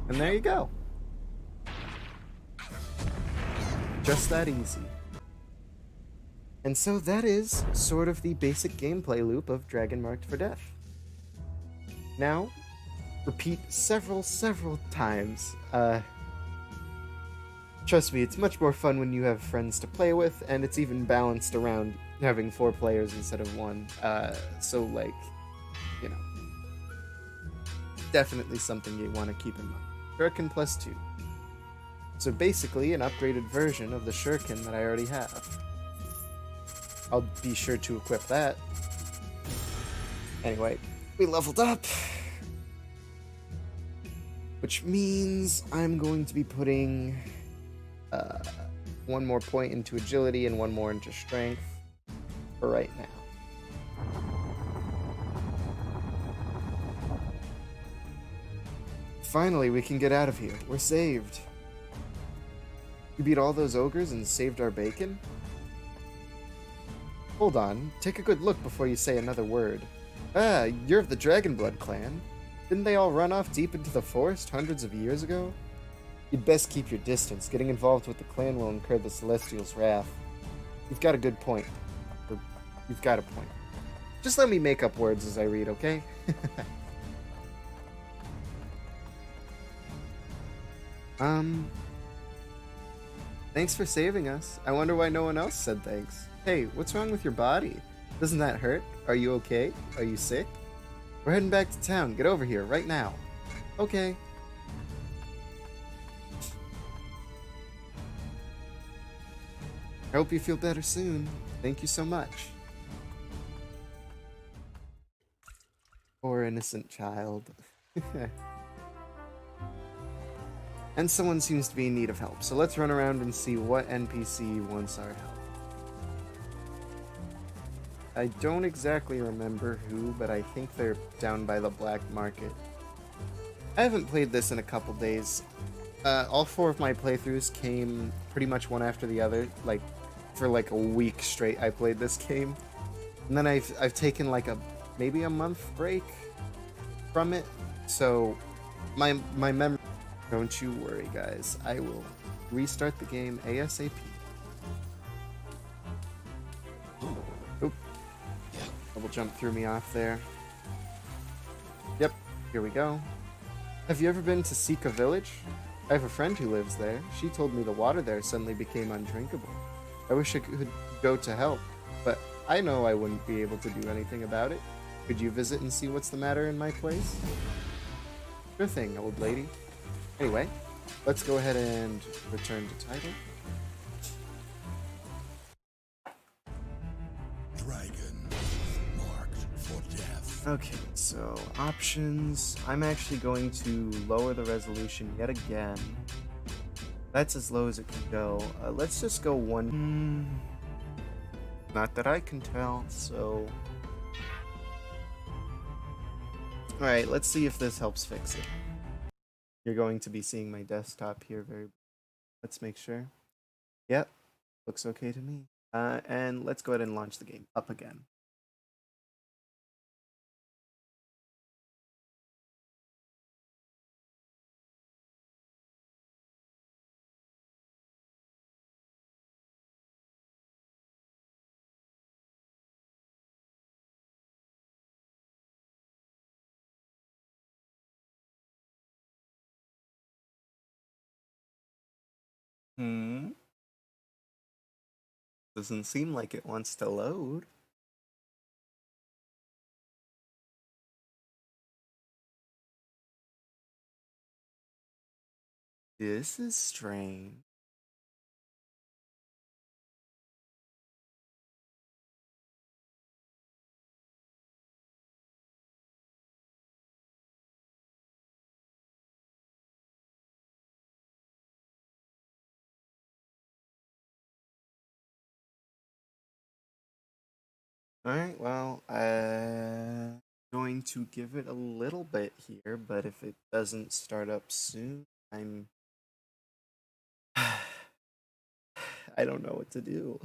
And there you go. Just that easy. And so that is sort of the basic gameplay loop of Dragon Marked for Death. Now, repeat several times. Trust me, it's much more fun when you have friends to play with, and it's even balanced around having 4 players instead of one. So, like, you know, definitely something you want to keep in mind. Shuriken plus 2. So basically, an upgraded version of the Shuriken that I already have. I'll be sure to equip that. Anyway, we leveled up. Which means I'm going to be putting 1 more point into agility and 1 more into strength for right now. Finally, we can get out of here. We're saved. You beat all those ogres and saved our bacon? Hold on, take a good look before you say another word. Ah, you're of the Dragonblood clan. Didn't they all run off deep into the forest hundreds of years ago? You'd best keep your distance. Getting involved with the clan will incur the Celestial's wrath. You've got a good point. Or, you've got a point. Just let me make up words as I read, okay? Thanks for saving us. I wonder why no one else said thanks. Hey, what's wrong with your body? Doesn't that hurt? Are you okay? Are you sick? We're heading back to town. Get over here, right now. Okay. I hope you feel better soon. Thank you so much. Poor innocent child. And someone seems to be in need of help, so let's run around and see what NPC wants our help. I don't exactly remember who, but I think they're down by the black market. I haven't played this in a couple days. All 4 of my playthroughs came pretty much one after the other. Like, for like a week straight I played this game. And then I've taken like maybe a month break from it. So my memory... Don't you worry, guys. I will restart the game ASAP. Oop. Double jump threw me off there. Yep, here we go. Have you ever been to Sika Village? I have a friend who lives there. She told me the water there suddenly became undrinkable. I wish I could go to help, but I know I wouldn't be able to do anything about it. Could you visit and see what's the matter in my place? Sure thing, old lady. Anyway, let's go ahead and return to title. Dragon marked for death. Okay, so options. I'm actually going to lower the resolution yet again. That's as low as it can go. Let's just go 1. Not that I can tell, so... Alright, let's see if this helps fix it. You're going to be seeing my desktop here very... Let's make sure. Yep, looks okay to me. And let's go ahead and launch the game up again. Doesn't seem like it wants to load. This is strange. Alright, well, I'm going to give it a little bit here, but if it doesn't start up soon, I'm... I don't know what to do.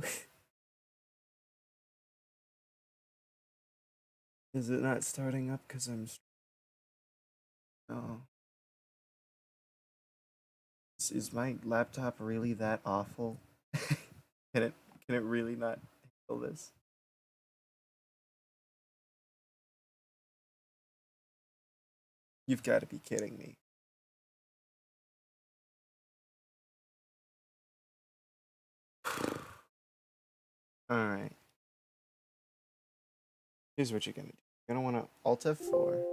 Is it not starting up because I'm... Oh. Is my laptop really that awful? Can it really not handle this? You've got to be kidding me. Alright. Here's what you're gonna do. You're gonna want to Alt F4.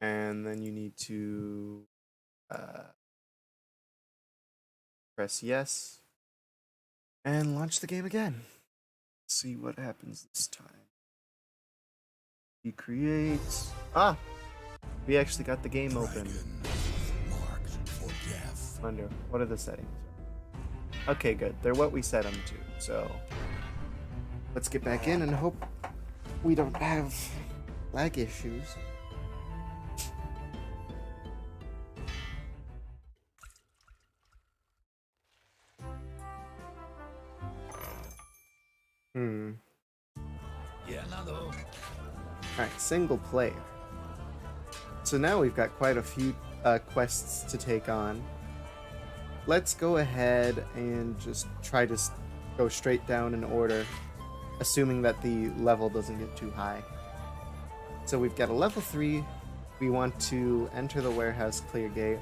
And then you need to press yes. And launch the game again. See what happens this time. You create... Ah! We actually got the game open. Dragon marked for death. Wonder, what are the settings? Okay, good. They're what we set them to, so... Let's get back in and hope we don't have lag issues. Yeah, nado. Alright, single player. So now we've got quite a few quests to take on. Let's go ahead and just try to go straight down in order, assuming that the level doesn't get too high. So we've got a level 3. We want to enter the warehouse clear gate.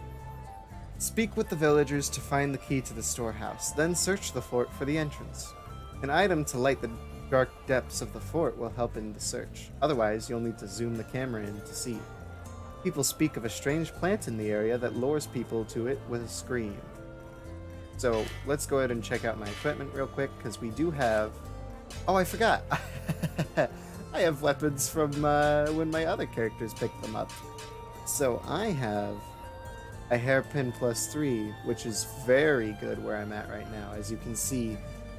Speak with the villagers to find the key to the storehouse, then search the fort for the entrance. An item to light the dark depths of the fort will help in the search. Otherwise, you'll need to zoom the camera in to see. People speak of a strange plant in the area that lures people to it with a scream. So let's go ahead and check out my equipment real quick, because we do have... Oh, I forgot! I have weapons from when my other characters picked them up. So I have a hairpin +3, which is very good where I'm at right now. As you can see,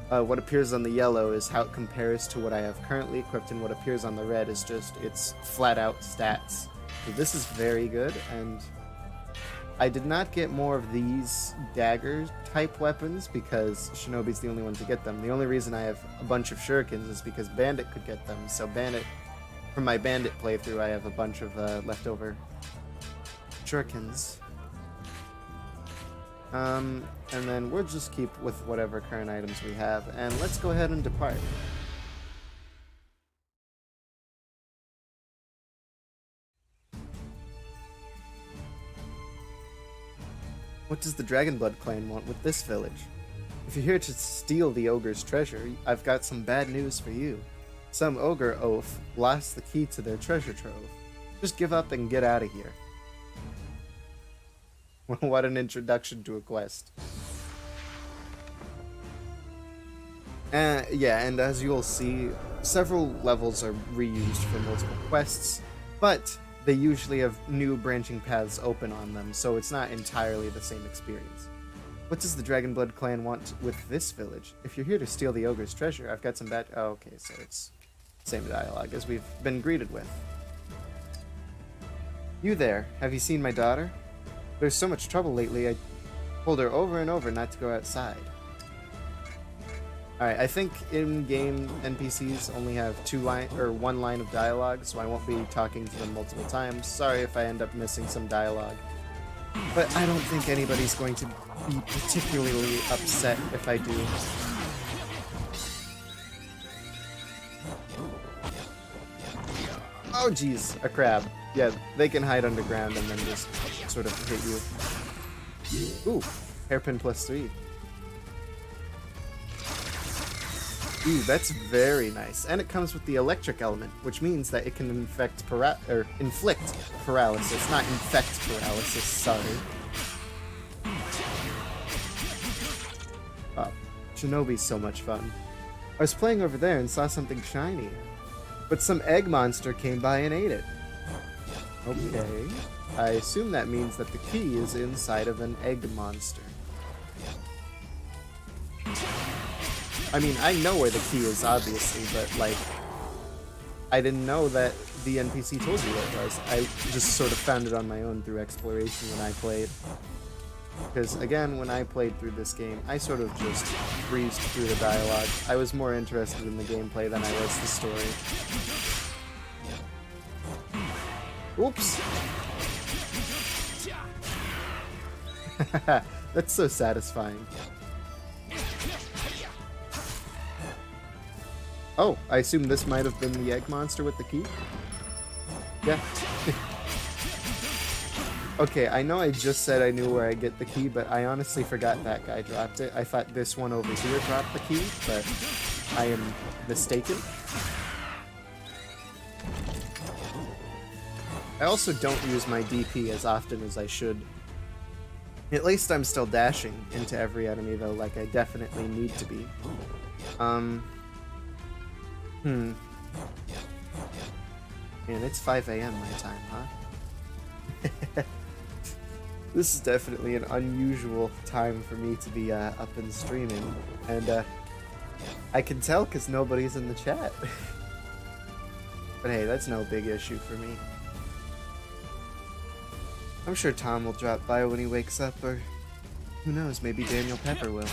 what appears on the yellow is how it compares to what I have currently equipped, and what appears on the red is just its flat-out stats. So this is very good, and I did not get more of these dagger-type weapons because Shinobi's the only one to get them. The only reason I have a bunch of shurikens is because Bandit could get them. So Bandit, from my Bandit playthrough, I have a bunch of leftover shurikens. And then we'll just keep with whatever current items we have, and let's go ahead and depart. What does the Dragonblood clan want with this village? If you're here to steal the ogre's treasure, I've got some bad news for you. Some ogre oaf lost the key to their treasure trove. Just give up and get out of here. What an introduction to a quest. Yeah, and as you'll see, several levels are reused for multiple quests, but they usually have new branching paths open on them, so it's not entirely the same experience. What does the Dragonblood clan want with this village? If you're here to steal the ogre's treasure, I've got some bad... Oh, okay, so it's the same dialogue as we've been greeted with. You there, have you seen my daughter? There's so much trouble lately, I told her over and over not to go outside. Alright, I think in-game NPCs only have one line of dialogue, so I won't be talking to them multiple times. Sorry if I end up missing some dialogue. But I don't think anybody's going to be particularly upset if I do. Oh jeez, a crab. Yeah, they can hide underground and then just sort of hit you. Ooh, hairpin +3. Ooh, that's very nice. And it comes with the electric element, which means that it can inflict paralysis, not infect paralysis, sorry. Oh, Shinobi's so much fun. I was playing over there and saw something shiny, but some egg monster came by and ate it. Okay, I assume that means that the key is inside of an egg monster. I mean, I know where the key is, obviously, but, like, I didn't know that the NPC told you where it was. I just sort of found it on my own through exploration when I played. Because, again, when I played through this game, I sort of just breezed through the dialogue. I was more interested in the gameplay than I was the story. Oops! That's so satisfying. Oh, I assume this might have been the egg monster with the key? Yeah. Okay, I know I just said I knew where I get the key, but I honestly forgot that guy dropped it. I thought this one over here dropped the key, but I am mistaken. I also don't use my DP as often as I should. At least I'm still dashing into every enemy, though, like I definitely need to be. Man, it's 5 a.m. my time, huh? This is definitely an unusual time for me to be up and streaming, and I can tell because nobody's in the chat. But hey, that's no big issue for me. I'm sure Tom will drop by when he wakes up, or who knows, maybe Daniel Pepper will.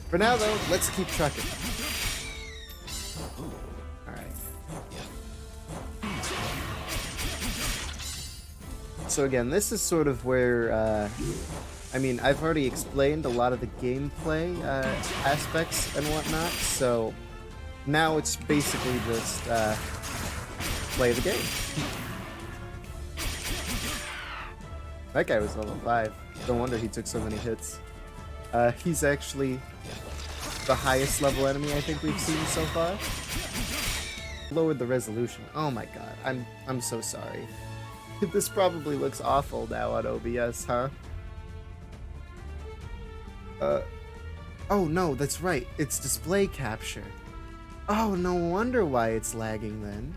For now, though, let's keep trucking. Alright. So again, this is sort of where, I mean, I've already explained a lot of the gameplay aspects and whatnot, so now it's basically just play the game. That guy was level 5. No wonder he took so many hits. He's actually the highest level enemy I think we've seen so far. Lowered the resolution. Oh my god, I'm so sorry. This probably looks awful now on OBS, huh? Oh no, that's right. It's display capture. Oh, no wonder why it's lagging then.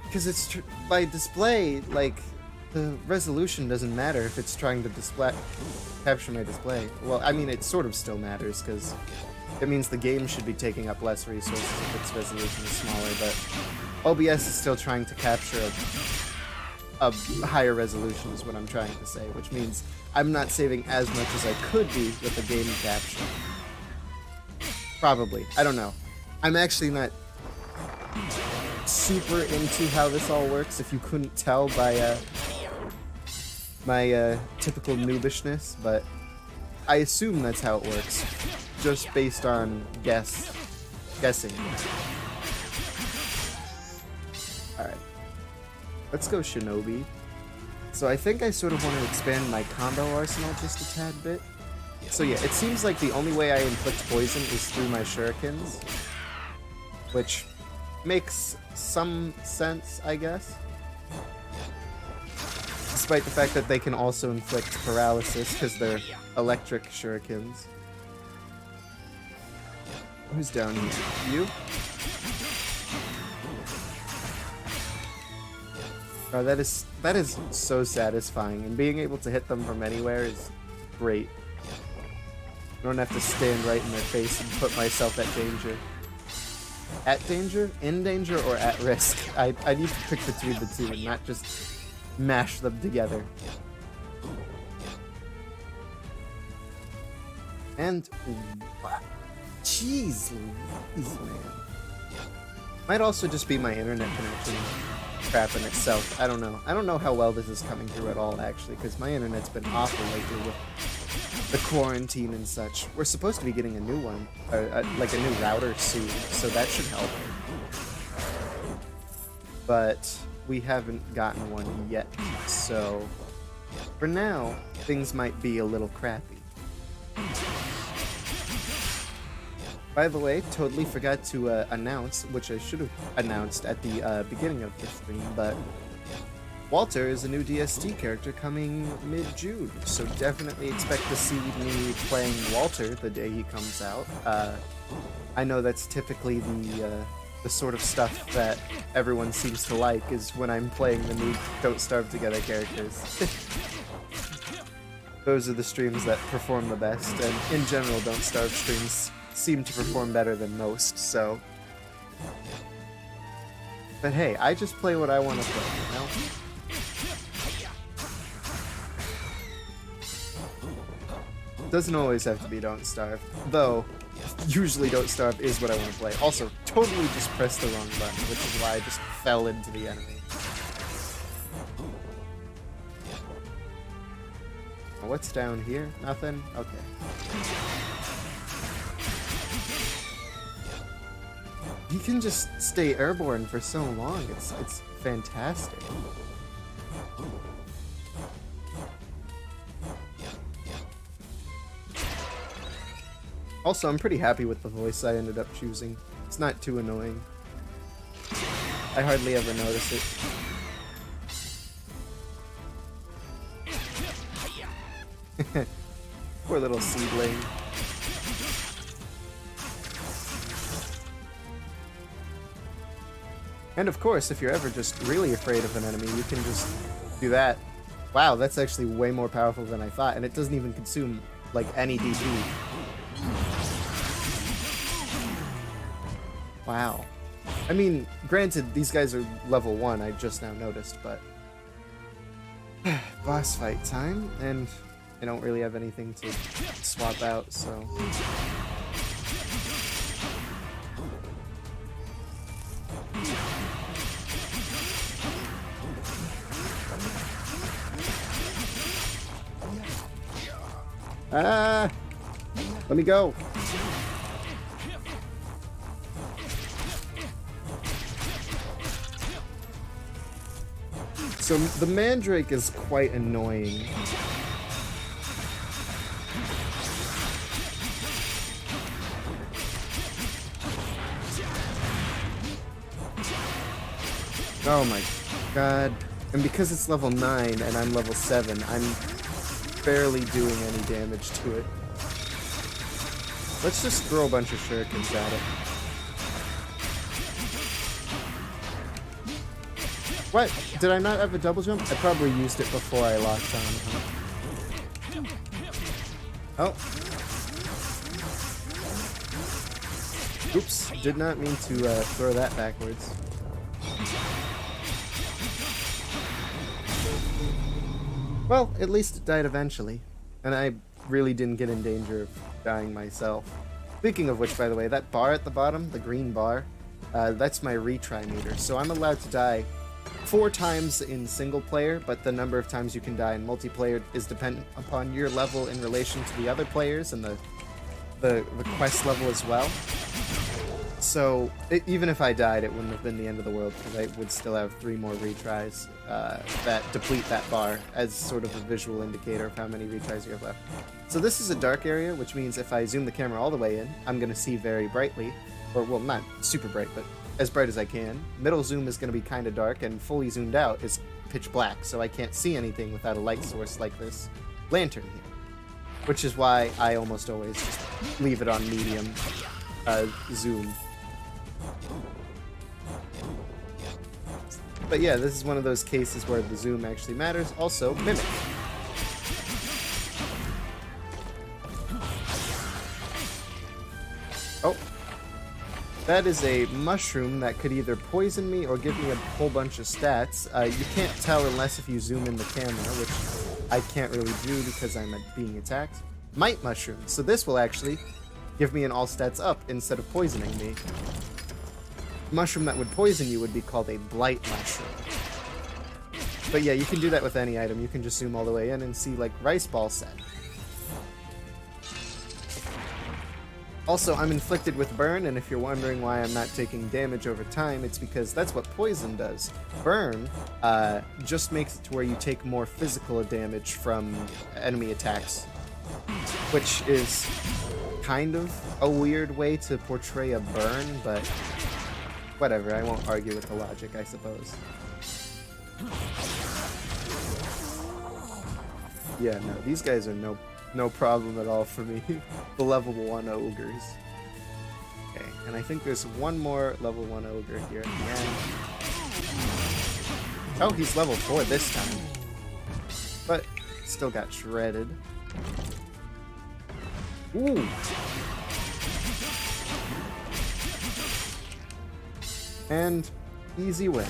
Because it's by display, like, the resolution doesn't matter if it's trying to capture my display. Well, I mean, it sort of still matters, because it means the game should be taking up less resources if its resolution is smaller, but OBS is still trying to capture a higher resolution is what I'm trying to say, which means I'm not saving as much as I could be with the game capture. Probably. I don't know. I'm actually not super into how this all works, if you couldn't tell by my typical noobishness, but I assume that's how it works, just based on guessing. Alright. Let's go Shinobi. So I think I sort of want to expand my combo arsenal just a tad bit. So yeah, it seems like the only way I inflict poison is through my shurikens, which makes some sense, I guess. Despite the fact that they can also inflict paralysis because they're electric shurikens. Who's down here? You? Oh, that is so satisfying, and being able to hit them from anywhere is great. I don't have to stand right in their face and put myself at danger. At danger? In danger? Or at risk? I need to pick between the two and not just mash them together. And... jeez Louise, man. Might also just be my internet connection crap in itself. I don't know. I don't know how well this is coming through at all, actually, because my internet's been awful lately with the quarantine and such. We're supposed to be getting a new one, like a new router soon, so that should help. But we haven't gotten one yet, so for now, things might be a little crappy. By the way, totally forgot to announce, which I should have announced at the beginning of the stream, but Walter is a new DST character coming mid-June, so definitely expect to see me playing Walter the day he comes out. I know that's typically the sort of stuff that everyone seems to like, is when I'm playing the new Don't Starve Together characters. Those are the streams that perform the best, and in general, Don't Starve streams seem to perform better than most, so... But hey, I just play what I want to play, you know? Doesn't always have to be Don't Starve, though usually Don't Starve is what I want to play. Also, totally just pressed the wrong button, which is why I just fell into the enemy. What's down here? Nothing? Okay. He can just stay airborne for so long. It's fantastic. Also, I'm pretty happy with the voice I ended up choosing. It's not too annoying. I hardly ever notice it. Poor little seedling. And of course, if you're ever just really afraid of an enemy, you can just do that. Wow, that's actually way more powerful than I thought, and it doesn't even consume, like, any DP. Wow. I mean, granted, these guys are level 1, I just now noticed, but... boss fight time, and I don't really have anything to swap out, so... Ah! Let me go! So the Mandrake is quite annoying. Oh my god. And because it's level 9 and I'm level 7, I'm barely doing any damage to it. Let's just throw a bunch of shurikens at it. What? Did I not have a double jump? I probably used it before I locked on. Huh? Oh. Oops. Did not mean to throw that backwards. Well, at least it died eventually. And I really didn't get in danger of dying myself. Speaking of which, by the way, that bar at the bottom, the green bar, that's my retry meter. So I'm allowed to die 4 times in single player, but the number of times you can die in multiplayer is dependent upon your level in relation to the other players and the quest level as well. So even if I died, it wouldn't have been the end of the world because I would still have 3 more retries that deplete that bar as sort of a visual indicator of how many retries you have left. So this is a dark area, which means if I zoom the camera all the way in, I'm going to see very brightly, or well, not super bright, but as bright as I can. Middle zoom is going to be kind of dark, and fully zoomed out is pitch black, so I can't see anything without a light source like this lantern here. Which is why I almost always just leave it on medium zoom. But yeah, this is one of those cases where the zoom actually matters. Also, Mimic. Oh. That is a mushroom that could either poison me or give me a whole bunch of stats. You can't tell unless if you zoom in the camera, which I can't really do because I'm being attacked. Might mushroom. So this will actually give me an all stats up instead of poisoning me. Mushroom that would poison you would be called a blight mushroom. But yeah, you can do that with any item. You can just zoom all the way in and see like rice ball set. Also, I'm inflicted with burn, and if you're wondering why I'm not taking damage over time, it's because that's what poison does. Burn just makes it to where you take more physical damage from enemy attacks, which is kind of a weird way to portray a burn, but whatever, I won't argue with the logic, I suppose. Yeah, no, these guys are no problem at all for me. The level 1 ogres. Okay, and I think there's one more level 1 ogre here at the end. Oh, he's level 4 this time. But still got shredded. Ooh! And easy win.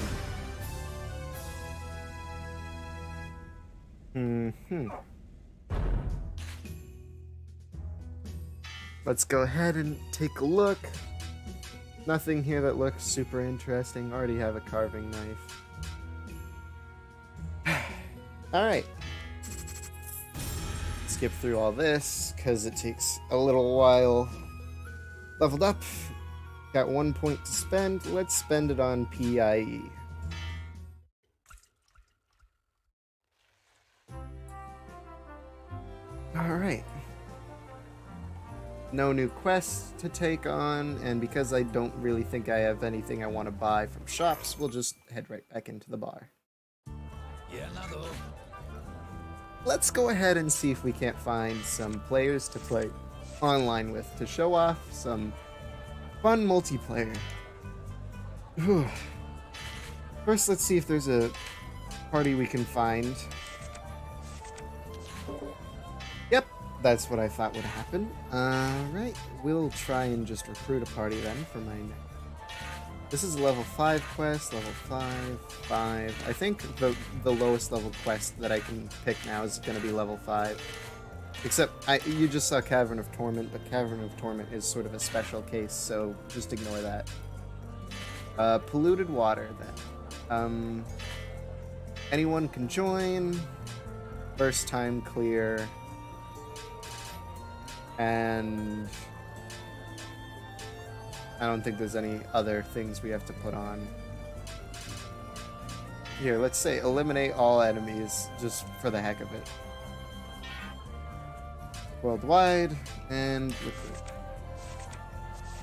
Let's go ahead and take a look. Nothing here that looks super interesting. Already have a carving knife. Alright. Skip through all this, because it takes a little while. Leveled up. Got 1 point to spend. Let's spend it on PIE. no new quests to take on, and because I don't really think I have anything I want to buy from shops, we'll just head right back into the bar. Let's go ahead and see if we can't find some players to play online with to show off some fun multiplayer. Whew. First, let's see if there's a party we can find. Yep, that's what I thought would happen. Alright, we'll try and just recruit a party then for my next. This is a level 5 quest, level 5, 5. I think the lowest level quest that I can pick now is going to be level 5. Except, you just saw Cavern of Torment, but Cavern of Torment is sort of a special case, so just ignore that. Polluted water, then. Anyone can join. First time clear. And I don't think there's any other things we have to put on. Here, let's say eliminate all enemies, just for the heck of it. Worldwide, and recruit.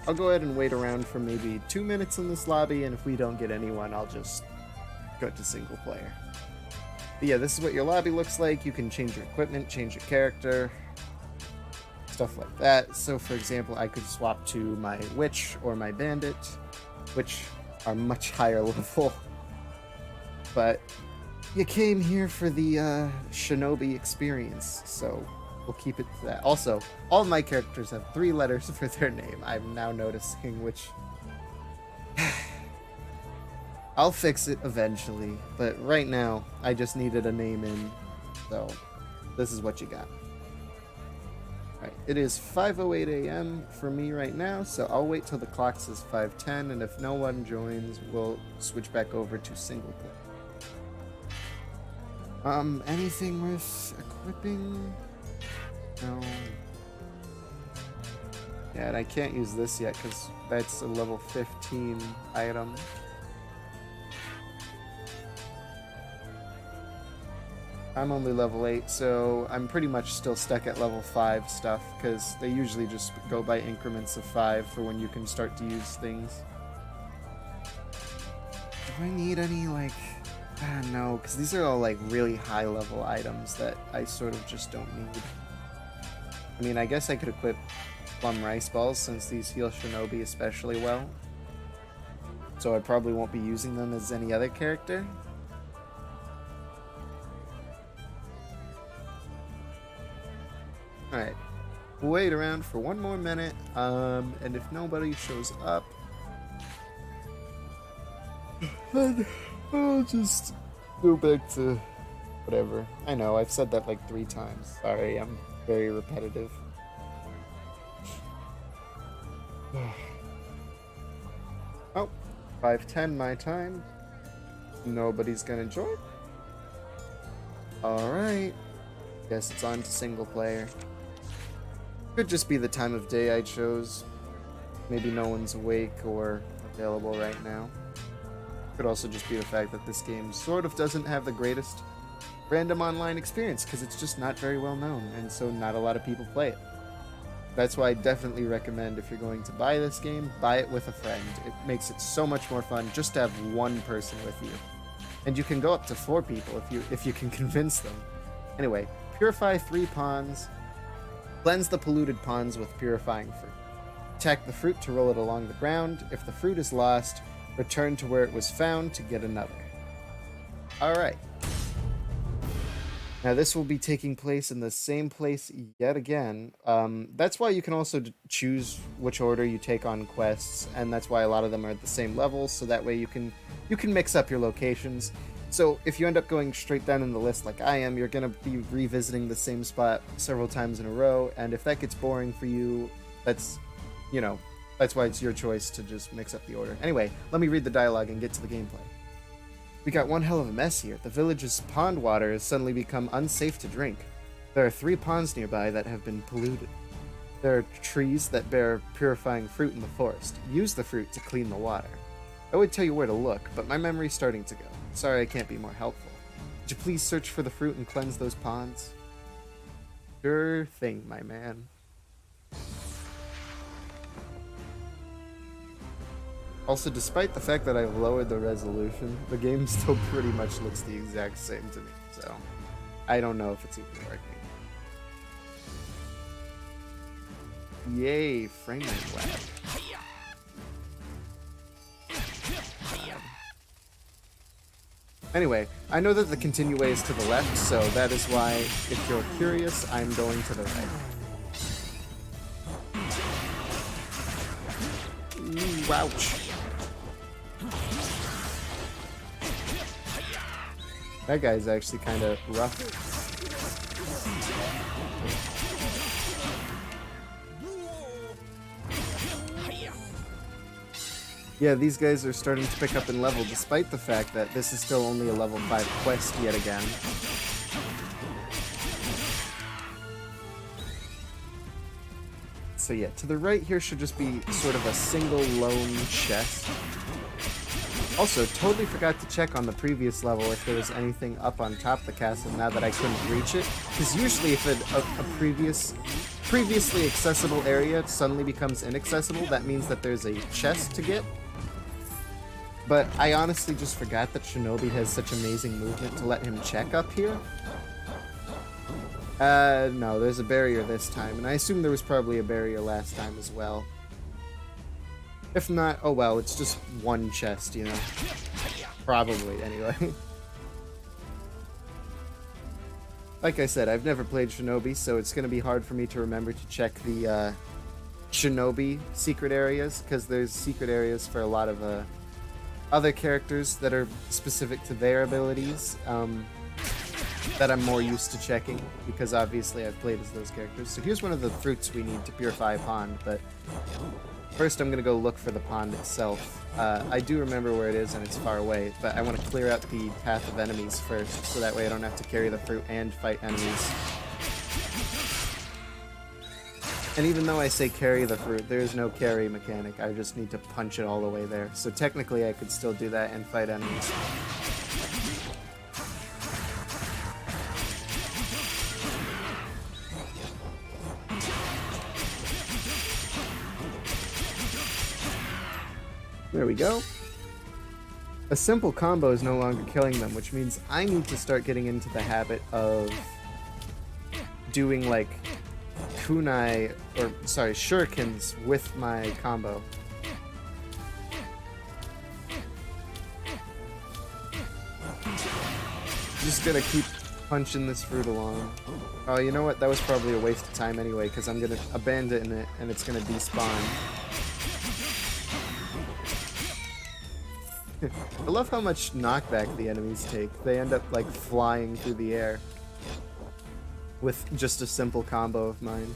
I'll go ahead and wait around for maybe 2 minutes in this lobby, and if we don't get anyone, I'll just go to single player. But yeah, this is what your lobby looks like. You can change your equipment, change your character, stuff like that. So for example, I could swap to my witch or my bandit, which are much higher level. But you came here for the shinobi experience, so we'll keep it to that. Also, all of my characters have 3 letters for their name. I'm now noticing, which I'll fix it eventually, but right now I just needed a name in, so this is what you got. Alright, it is 5:08 a.m. for me right now, so I'll wait till the clock says 5:10, and if no one joins, we'll switch back over to single player. Anything worth equipping? No. Yeah, and I can't use this yet because that's a level 15 item. I'm only level 8, so I'm pretty much still stuck at level 5 stuff, because they usually just go by increments of 5 for when you can start to use things. Do I need any, like... no, because these are all, like, really high-level items that I sort of just don't need. I mean, I guess I could equip Plum Rice Balls, since these heal Shinobi especially well. So I probably won't be using them as any other character. Alright, we'll wait around for 1 more minute, and if nobody shows up, then I'll just go back to whatever. I know, I've said that like 3 times. Sorry, I'm very repetitive. Oh, 5:10 my time. Nobody's gonna join. Alright, guess it's on to single player. Could just be the time of day I chose. Maybe no one's awake or available right now. Could also just be the fact that this game sort of doesn't have the greatest random online experience, because it's just not very well known, and so not a lot of people play it. That's why I definitely recommend, if you're going to buy this game, buy it with a friend. It makes it so much more fun just to have one person with you. And you can go up to 4 people if you can convince them. Anyway, purify 3 pawns. Cleanse the polluted pawns with purifying fruit. Attack the fruit to roll it along the ground. If the fruit is lost, return to where it was found to get another. Alright. Now this will be taking place in the same place yet again. That's why you can also choose which order you take on quests, and that's why a lot of them are at the same level, so that way you can mix up your locations. So if you end up going straight down in the list like I am, you're going to be revisiting the same spot several times in a row, and if that gets boring for you, that's why it's your choice to just mix up the order. Anyway, let me read the dialogue and get to the gameplay. We got one hell of a mess here. The village's pond water has suddenly become unsafe to drink. There are 3 ponds nearby that have been polluted. There are trees that bear purifying fruit in the forest. Use the fruit to clean the water. I would tell you where to look, but my memory's starting to go. Sorry I can't be more helpful. Would you please search for the fruit and cleanse those ponds? Sure thing, my man. Also, despite the fact that I've lowered the resolution, the game still pretty much looks the exact same to me, so I don't know if it's even working. Yay, frame rate lag. Anyway, I know that the continue way is to the left, so that is why, if you're curious, I'm going to the right. Ooh, ouch. That guy's actually kind of rough. Yeah, these guys are starting to pick up in level, despite the fact that this is still only a level 5 quest yet again. So yeah, to the right here should just be sort of a single lone chest. Also, totally forgot to check on the previous level if there was anything up on top of the castle now that I couldn't reach it. Because usually if a previously accessible area suddenly becomes inaccessible, that means that there's a chest to get. But I honestly just forgot that Shinobi has such amazing movement to let him check up here. No, there's a barrier this time, and I assume there was probably a barrier last time as well. If not, oh well, it's just one chest, you know. Probably, anyway. Like I said, I've never played Shinobi, so it's going to be hard for me to remember to check the Shinobi secret areas, because there's secret areas for a lot of other characters that are specific to their abilities that I'm more used to checking, because obviously I've played as those characters. So here's one of the fruits we need to purify a pond, but first I'm going to go look for the pond itself. I do remember where it is and it's far away, but I want to clear out the path of enemies first, so that way I don't have to carry the fruit and fight enemies. And even though I say carry the fruit, there is no carry mechanic. I just need to punch it all the way there. So technically I could still do that and fight enemies. There we go. A simple combo is no longer killing them, which means I need to start getting into the habit of doing like kunai, or sorry, shurikens with my combo. Just gonna keep punching this fruit along. Oh, you know what? That was probably a waste of time anyway, because I'm gonna abandon it and it's gonna despawn. I love how much knockback the enemies take. They end up like flying through the air with just a simple combo of mine.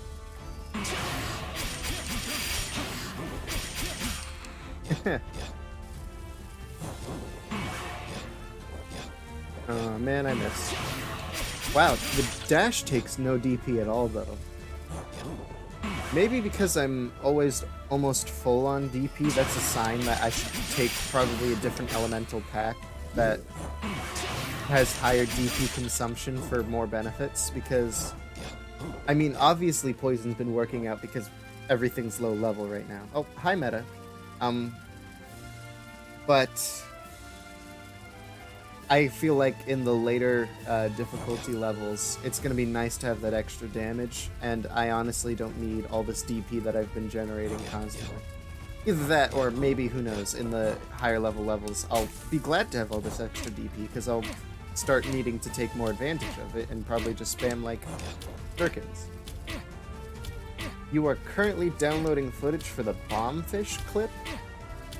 Oh man, I missed. Wow, the dash takes no DP at all though. Maybe because I'm always almost full on DP, that's a sign that I should take probably a different elemental pack that has higher DP consumption for more benefits, because, I mean, obviously Poison's been working out because everything's low level right now. Oh, hi Meta. But I feel like in the later difficulty levels, it's going to be nice to have that extra damage, and I honestly don't need all this DP that I've been generating constantly. Either that, or maybe, who knows, in the higher level levels, I'll be glad to have all this extra DP, because I'll start needing to take more advantage of it, and probably just spam, like, Birkins. You are currently downloading footage for the bombfish clip?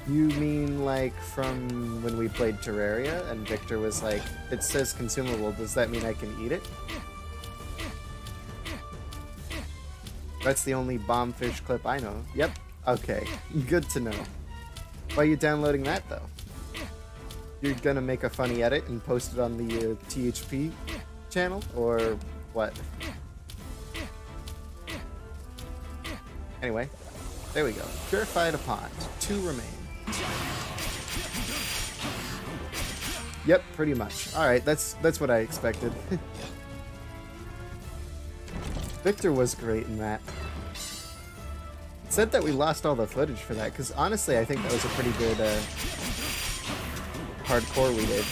You mean, like, from when we played Terraria, and Victor was like, it says consumable, does that mean I can eat it? That's the only bombfish clip I know. Yep. Okay. Good to know. Why are you downloading that, though? You're gonna make a funny edit and post it on the THP channel, or what? Anyway, there we go. Purified a pond. 2 remain. Yep, pretty much. Alright, that's what I expected. Victor was great in that. Said that we lost all the footage for that, because honestly, I think that was a pretty good hardcore we did.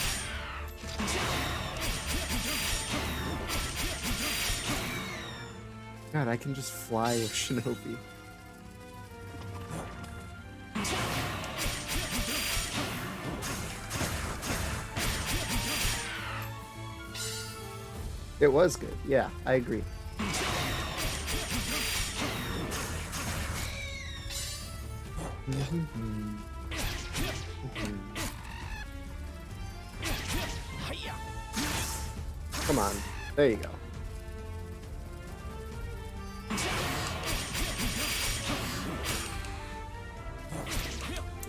God, I can just fly with Shinobi. It was good. Yeah, I agree. Come on. There you go.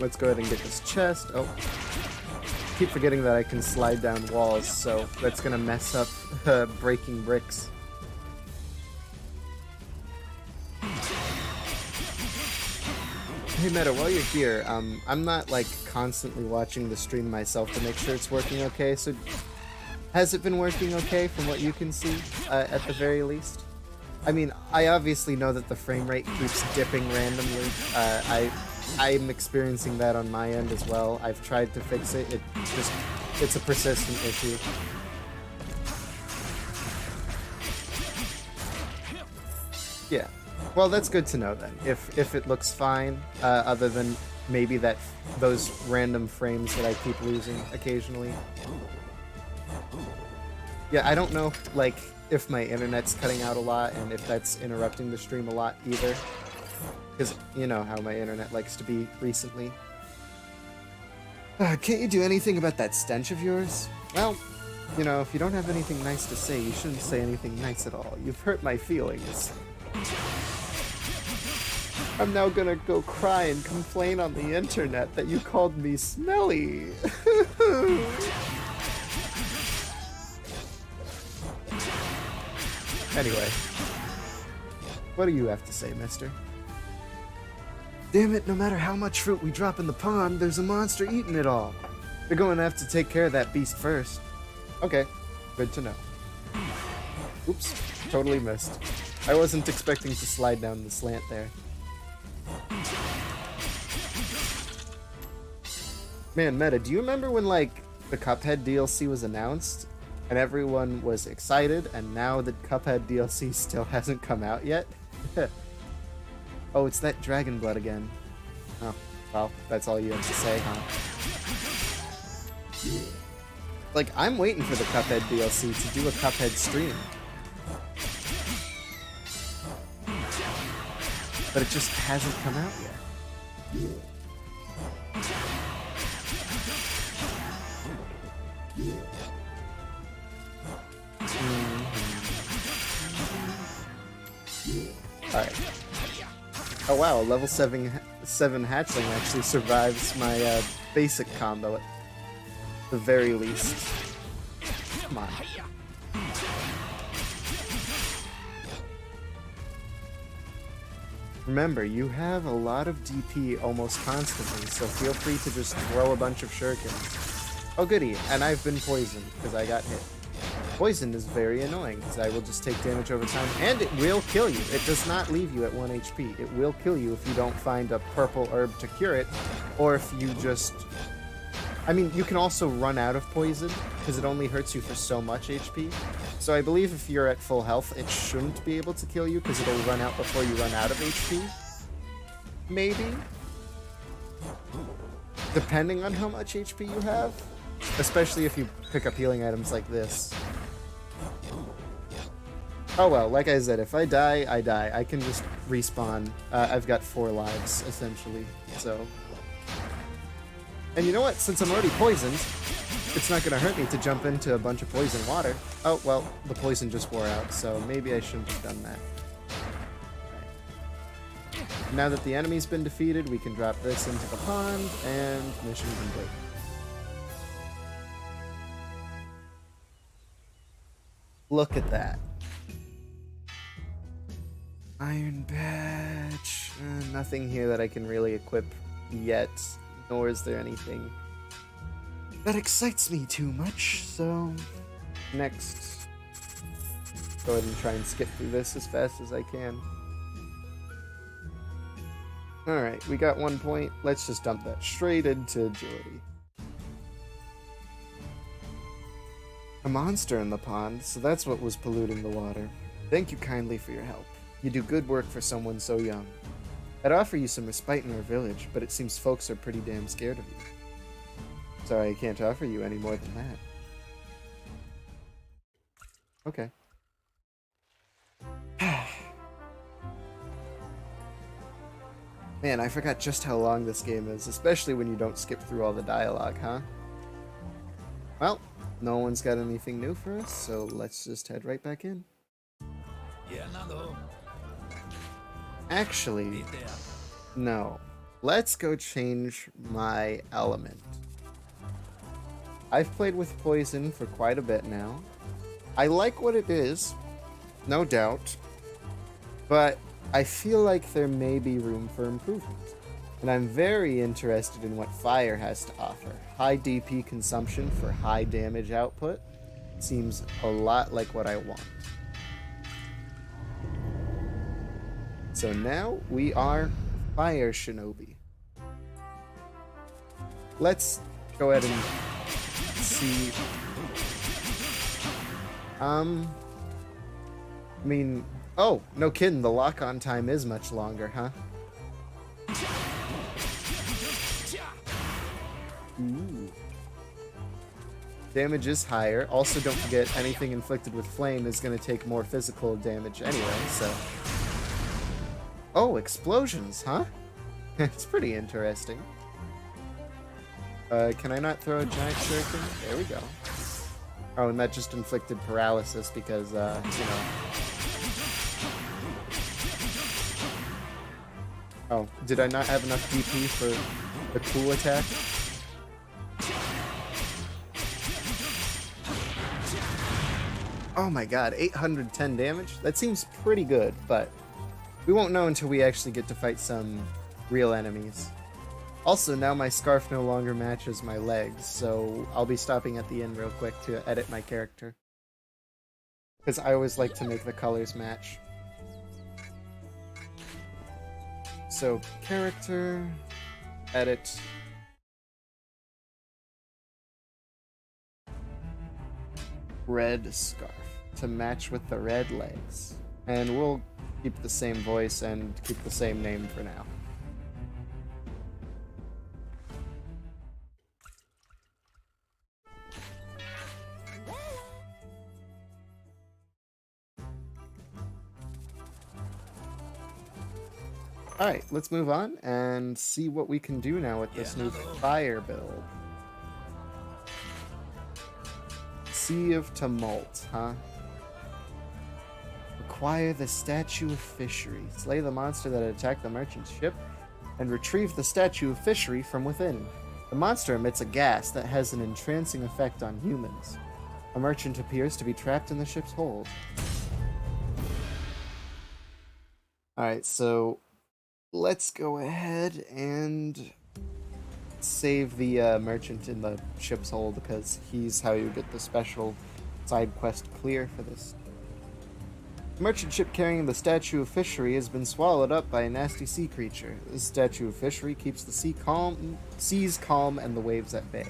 Let's go ahead and get this chest. Oh. Keep forgetting that I can slide down walls, so that's gonna mess up breaking bricks. Hey Meta, while you're here, I'm not like constantly watching the stream myself to make sure it's working okay, so has it been working okay from what you can see, at the very least? I mean, I obviously know that the frame rate keeps dipping randomly. I'm experiencing that on my end as well. I've tried to fix it. It's a persistent issue. Yeah. Well, that's good to know then. If it looks fine, other than maybe those random frames that I keep losing occasionally. Yeah, I don't know, like, if my internet's cutting out a lot and if that's interrupting the stream a lot either. Because you know how my internet likes to be recently. Can't you do anything about that stench of yours? Well, you know, if you don't have anything nice to say, you shouldn't say anything nice at all. You've hurt my feelings. I'm now gonna go cry and complain on the internet that you called me smelly. Anyway, what do you have to say, mister? Damn it, no matter how much fruit we drop in the pond, there's a monster eating it all. You're going to have to take care of that beast first. Okay, good to know. Oops, totally missed. I wasn't expecting to slide down the slant there. Man, Meta, do you remember when, like, the Cuphead DLC was announced? And everyone was excited, and now the Cuphead DLC still hasn't come out yet? Oh, it's that dragon blood again. Oh, well, that's all you have to say, huh? Like, I'm waiting for the Cuphead DLC to do a Cuphead stream. But it just hasn't come out yet. Alright. Oh wow, a level 7 hatchling actually survives my basic combo at the very least. Come on. Remember, you have a lot of DP almost constantly, so feel free to just throw a bunch of shurikens. Oh goody, and I've been poisoned because I got hit. Poison is very annoying because I will just take damage over time, and it will kill you. It does not leave you at 1 HP. It will kill you if you don't find a purple herb to cure it, or if you just... I mean, you can also run out of poison because it only hurts you for so much HP. So I believe if you're at full health, it shouldn't be able to kill you because it'll run out before you run out of HP. Maybe? Depending on how much HP you have. Especially if you pick up healing items like this. Oh well, like I said, if I die, I die. I can just respawn. I've got 4 lives, essentially, so... And you know what? Since I'm already poisoned, it's not gonna hurt me to jump into a bunch of poison water. Oh, well, the poison just wore out, so maybe I shouldn't have done that. Right. Now that the enemy's been defeated, we can drop this into the pond, and mission complete. Look at that. Iron badge. Nothing here that I can really equip yet, nor is there anything that excites me too much, so next. Go ahead and try and skip through this as fast as I can. Alright, we got 1 point. Let's just dump that straight into agility. A monster in the pond, so that's what was polluting the water. Thank you kindly for your help. You do good work for someone so young. I'd offer you some respite in our village, but it seems folks are pretty damn scared of you. Sorry, I can't offer you any more than that. Okay. Man, I forgot just how long this game is, especially when you don't skip through all the dialogue, huh? Well, no one's got anything new for us, so let's just head right back in. Actually, no. Let's go change my element. I've played with poison for quite a bit now. I like what it is, no doubt, but I feel like there may be room for improvement. And I'm very interested in what fire has to offer. High DP consumption for high damage output seems a lot like what I want. So now we are Fire Shinobi. Let's go ahead and see. I mean, oh, no kidding, the lock-on time is much longer, huh? Ooh. Damage is higher. Also, don't forget, anything inflicted with flame is going to take more physical damage anyway, so... Oh, explosions, huh? It's pretty interesting. Can I not throw a giant shuriken? There we go. Oh, and that just inflicted paralysis because, you know... Oh, did I not have enough DP for the cool attack? Oh my god, 810 damage? That seems pretty good, but we won't know until we actually get to fight some real enemies. Also, now my scarf no longer matches my legs, so I'll be stopping at the end real quick to edit my character. Because I always like to make the colors match. So, character, edit. Red scarf to match with the red legs. And we'll keep the same voice and keep the same name for now. Alright, let's move on and see what we can do now with this new fire build. Sea of Tumult, huh? Acquire the Statue of Fishery. Slay the monster that attacked the merchant ship, and retrieve the Statue of Fishery from within. The monster emits a gas that has an entrancing effect on humans. A merchant appears to be trapped in the ship's hold. Alright, so let's go ahead and save the merchant in the ship's hold, because he's how you get the special side quest clear for this. The merchant ship carrying the Statue of Fishery has been swallowed up by a nasty sea creature. The Statue of Fishery keeps the seas calm and the waves at bay.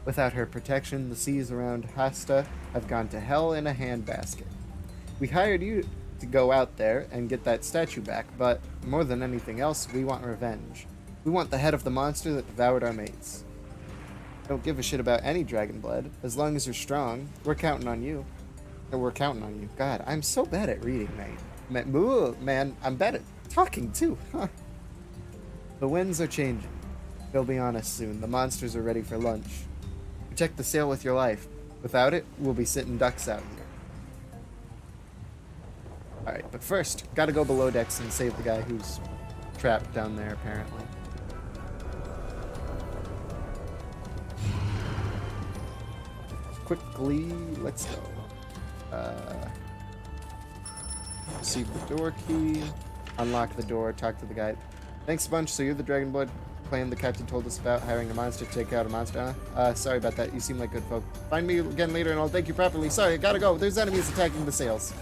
Without her protection, the seas around Hasta have gone to hell in a handbasket. We hired you to go out there and get that statue back, but more than anything else, we want revenge. We want the head of the monster that devoured our mates. Don't give a shit about any dragon blood. As long as you're strong, we're counting on you. We're counting on you. God, I'm so bad at reading, mate. Man, I'm bad at talking, too. Huh. The winds are changing. They'll be on us soon. The monsters are ready for lunch. Protect the sail with your life. Without it, we'll be sitting ducks out here. Alright, but first, gotta go below decks and save the guy who's trapped down there, apparently. Quickly, let's go. Receive the door key. Unlock the door, talk to the guy. Thanks a bunch, so you're the Dragon Blood clan the captain told us about, hiring a monster to take out a monster, huh? Sorry about that, you seem like good folk. Find me again later and I'll thank you properly. Sorry, I gotta go. There's enemies attacking the sails.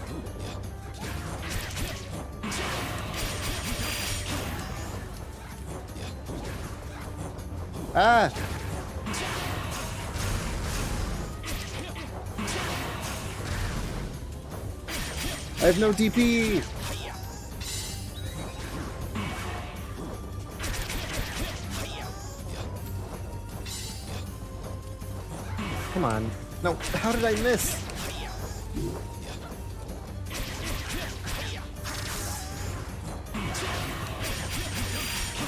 Ah! I have no DP! Come on. No, how did I miss?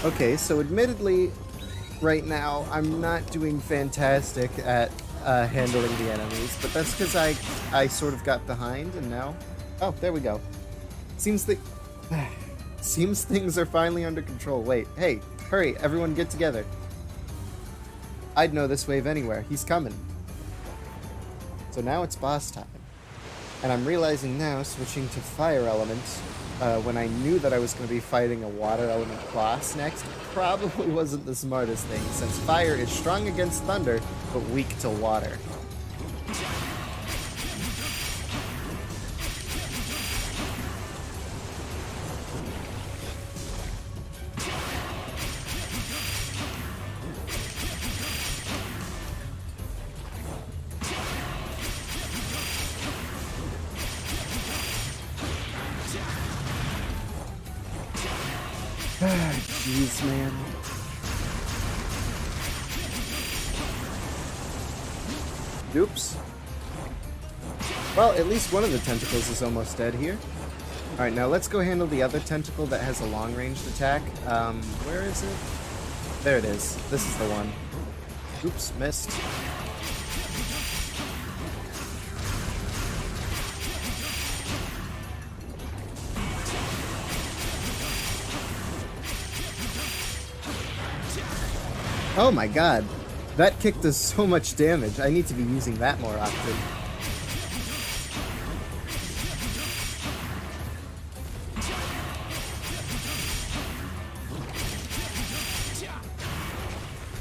Okay, so admittedly, right now, I'm not doing fantastic at handling the enemies, but that's because I sort of got behind, and now... Oh, there we go. Seems things are finally under control. Wait, hey, hurry, everyone get together. I'd know this wave anywhere. He's coming. So now it's boss time. And I'm realizing now, switching to fire elements, when I knew that I was going to be fighting a water element boss next, probably wasn't the smartest thing, since fire is strong against thunder, but weak to water. Jeez, man. Oops. Well, at least one of the tentacles is almost dead here. Alright, now let's go handle the other tentacle that has a long-ranged attack. Where is it? There it is. This is the one. Oops, missed. Oh my god, that kick does so much damage. I need to be using that more often.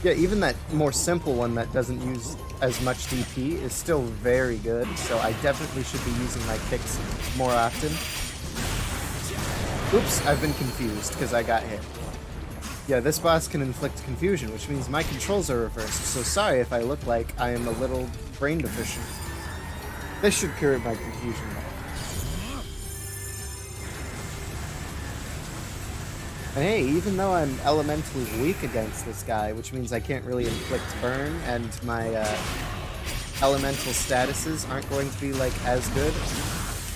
Yeah, even that more simple one that doesn't use as much DP is still very good, so I definitely should be using my kicks more often. Oops, I've been confused because I got hit. Yeah, this boss can inflict confusion, which means my controls are reversed, so sorry if I look like I am a little brain deficient. This should cure my confusion though. And hey, even though I'm elementally weak against this guy, which means I can't really inflict burn, and my elemental statuses aren't going to be like as good,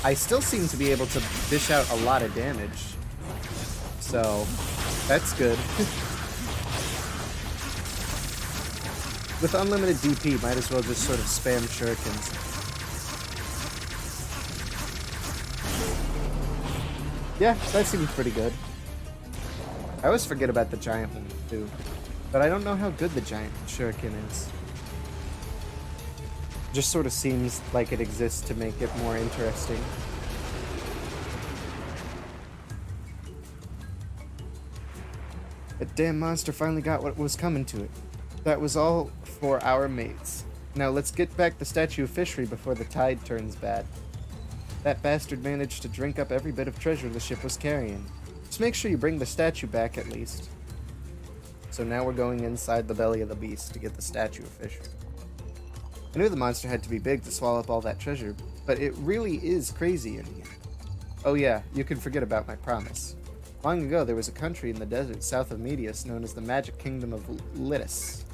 I still seem to be able to dish out a lot of damage. So... that's good. With unlimited DP, might as well just sort of spam shurikens. Yeah, that seems pretty good. I always forget about the giant one, too. But I don't know how good the giant shuriken is. Just sort of seems like it exists to make it more interesting. That damn monster finally got what was coming to it. That was all for our mates. Now let's get back the Statue of Fishery before the tide turns bad. That bastard managed to drink up every bit of treasure the ship was carrying. Just make sure you bring the statue back at least. So now we're going inside the belly of the beast to get the Statue of Fishery. I knew the monster had to be big to swallow up all that treasure, but it really is crazy in here. Oh yeah, you can forget about my promise. Long ago, there was a country in the desert south of Medius known as the Magic Kingdom of Litus.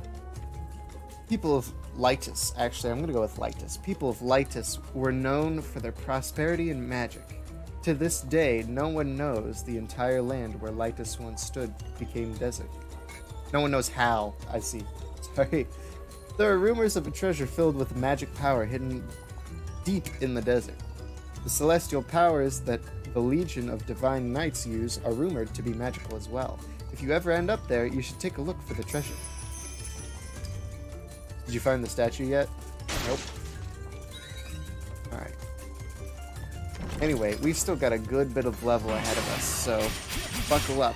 People of Litus, actually, I'm going to go with Litus. People of Litus were known for their prosperity and magic. To this day, no one knows the entire land where Litus once stood became desert. No one knows how, I see. Sorry. There are rumors of a treasure filled with magic power hidden deep in the desert. The celestial powers that the Legion of Divine Knights use are rumored to be magical as well. If you ever end up there, you should take a look for the treasure. Did you find the statue yet? Nope. Alright. Anyway, we've still got a good bit of level ahead of us, so buckle up.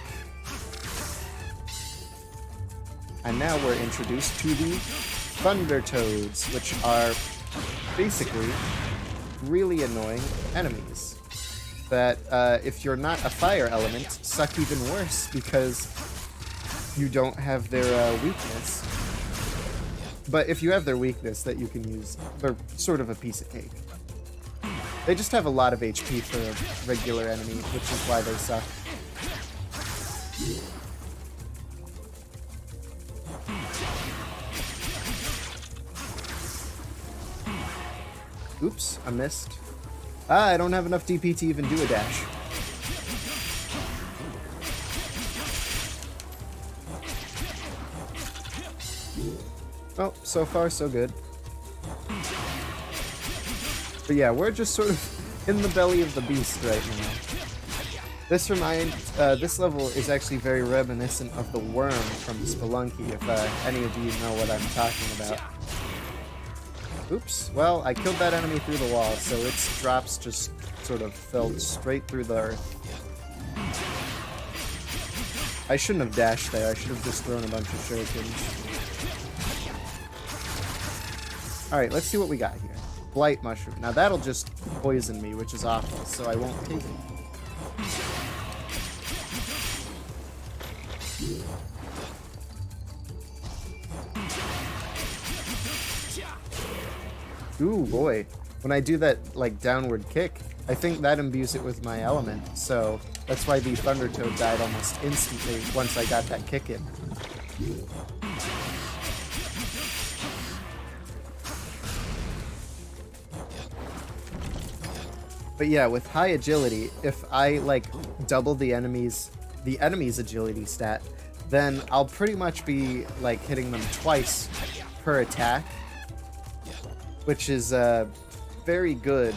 And now we're introduced to the Thunder Toads, which are basically really annoying enemies. That, if you're not a fire element, suck even worse, because you don't have their weakness. But if you have their weakness that you can use, they're sort of a piece of cake. They just have a lot of HP for a regular enemy, which is why they suck. Oops, I missed. Ah, I don't have enough DP to even do a dash. Well, so far so good. But yeah, we're just sort of in the belly of the beast right now. This level is actually very reminiscent of the worm from Spelunky, if any of you know what I'm talking about. Oops, well, I killed that enemy through the wall, so its drops just sort of fell straight through the earth. I shouldn't have dashed there, I should have just thrown a bunch of shurikens. Alright, let's see what we got here. Blight Mushroom. Now that'll just poison me, which is awful, so I won't take it. Ooh, boy. When I do that, like, downward kick, I think that imbues it with my element, so that's why the Thunder Toad died almost instantly once I got that kick in. But yeah, with high agility, if I, like, double the enemy's agility stat, then I'll pretty much be, like, hitting them twice per attack, which is very good.